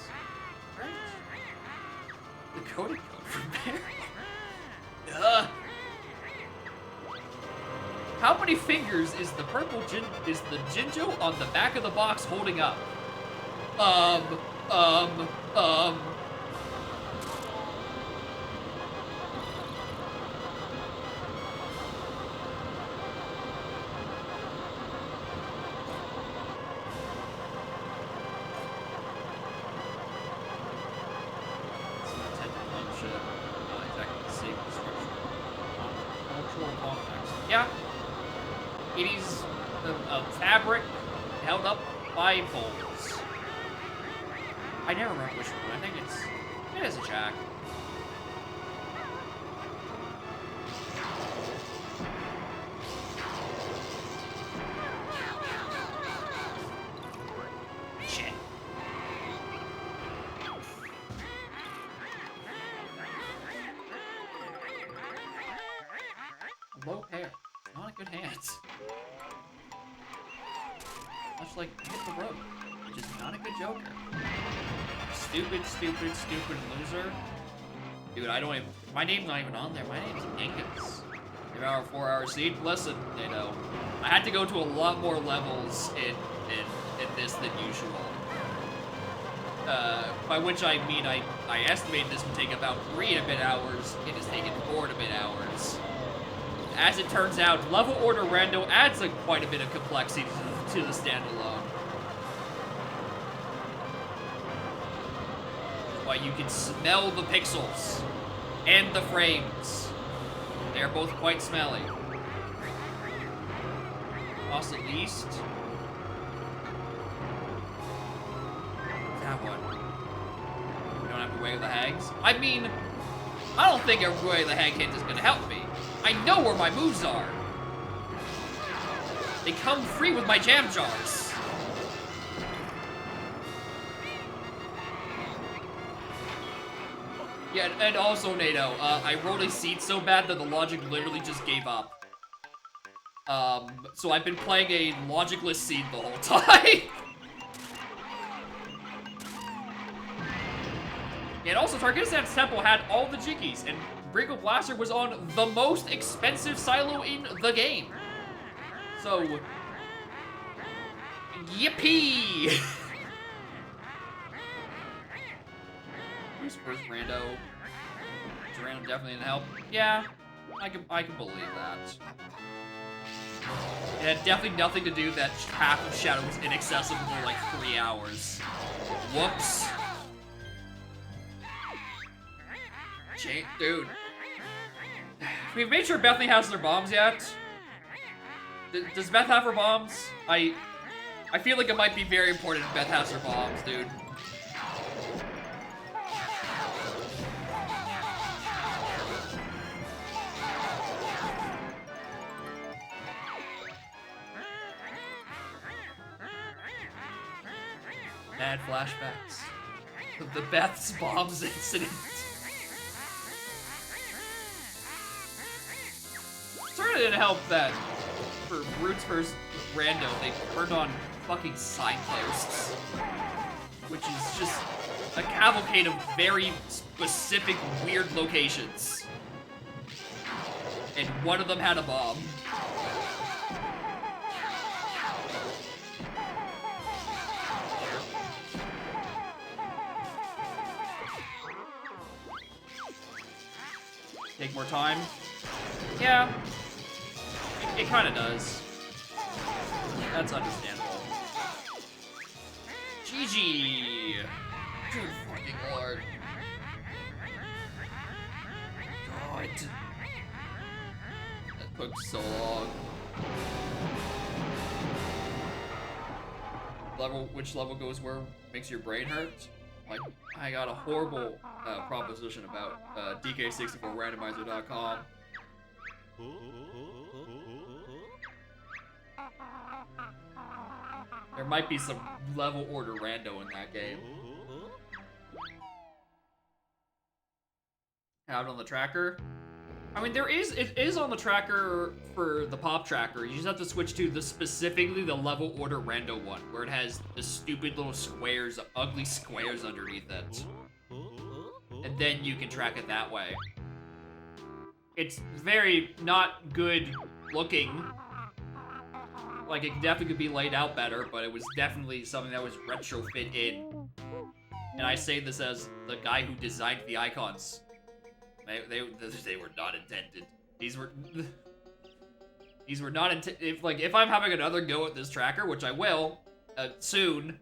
The coded code from there. How many fingers is the Jinjo on the back of the box holding up? Yeah, it is a fabric held up by poles. I never remember which one. I think it is a jack. Shit. Low hair. Not a good hand. Much like hit the road, which is not a good Joker. Stupid, stupid, stupid loser. Dude, I don't even. My name's not even on there. My name's Dingus. 3-hour, 4-hour seed. Listen, you know, I had to go to a lot more levels in this than usual. By which I mean I estimated this would take about 3 and a bit hours. It has taken 4 and a bit hours. as it turns out, level order rando adds quite a bit of complexity to the standalone. Why you can smell the pixels and the frames. They're both quite smelly. Lost at least. That one. We don't have to weigh the hags. I mean, I don't think every way the hag hint is gonna help me. I know where my moves are. They come free with my jam jars. Yeah, and also, NATO, I rolled a seed so bad that the logic literally just gave up. So I've been playing a logicless seed the whole time. And also, Targistan's Temple had all the Jiggies, and Brinkle Blaster was on the most expensive silo in the game. So, yippee! Who's first rando? Random definitely didn't help. Yeah, I can believe that. It had definitely nothing to do that half of Shadow was inaccessible for like 3 hours. Whoops. Dude. We've made sure Bethany has their bombs yet. Does Beth have her bombs? I feel like it might be very important if Beth has her bombs, dude. Bad flashbacks. The Beth's bombs incident. Sort of didn't help that for Root's first rando, they turned on fucking signposts. Which is just a cavalcade of very specific weird locations. And one of them had a bomb. Take more time? Yeah. It kind of does. That's understandable. GG! Good fucking lord. God. That took so long. Which level goes where makes your brain hurt? Like, I got a horrible proposition about DK64randomizer.com. There might be some level order rando in that game. Out on the tracker? I mean, it is on the tracker for the pop tracker. You just have to switch to specifically the level order rando one, where it has the stupid little squares, ugly squares underneath it. And then you can track it that way. It's very not good looking. Like, it definitely could be laid out better, but it was definitely something that was retrofit in. And I say this as the guy who designed the icons. They were not intended. These were not intended. If I'm having another go at this tracker, which I will soon,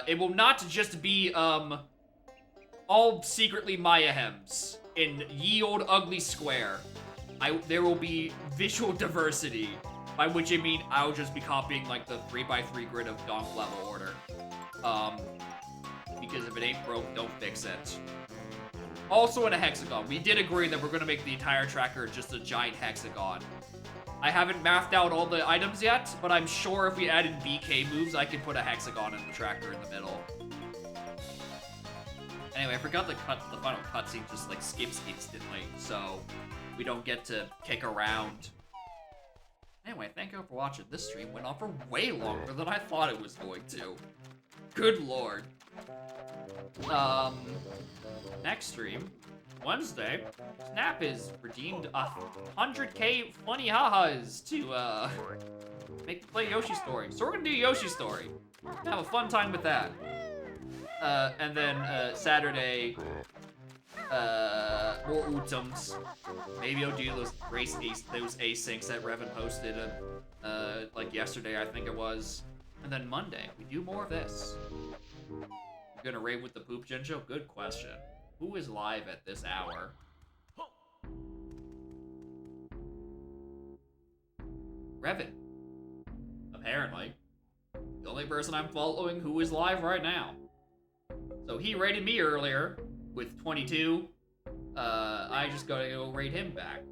it will not just be all secretly Maya hems in ye old ugly square. There will be visual diversity, by which I mean I'll just be copying like the 3x3 grid of Donk level order. Because if it ain't broke, don't fix it. Also in a hexagon. We did agree that we're gonna make the entire tracker just a giant hexagon. I haven't mathed out all the items yet, but I'm sure if we added BK moves, I could put a hexagon in the tracker in the middle. Anyway, I forgot the final cutscene just like skips instantly, so we don't get to kick around. Anyway, thank you for watching. This stream went on for way longer than I thought it was going to. Good lord. Next stream, Wednesday, Snap is redeemed 100k funny ha-has to, make me play Yoshi Story. So we're gonna do Yoshi Story. Have a fun time with that. And then, Saturday, More Utums. Maybe I'll do those those asyncs that Revan posted like yesterday, I think it was. And then Monday, we do more of this. You're gonna raid with the poop Jinjo? Good question. Who is live at this hour? Revan. Apparently. The only person I'm following who is live right now. So he raided me earlier with 22. I just gotta go raid him back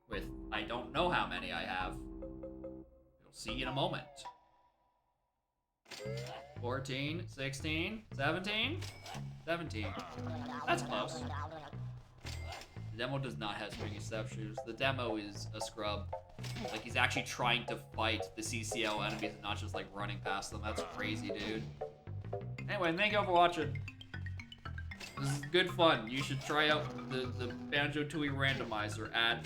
with I don't know how many I have. You'll see in a moment. 14, 16, 17, 17. That's close. The demo does not have swingy step shoes. The demo is a scrub. Like, he's actually trying to fight the CCL enemies and not just, like, running past them. That's crazy, dude. Anyway, thank you all for watching. This is good fun. You should try out the Banjo-Tooie randomizer at,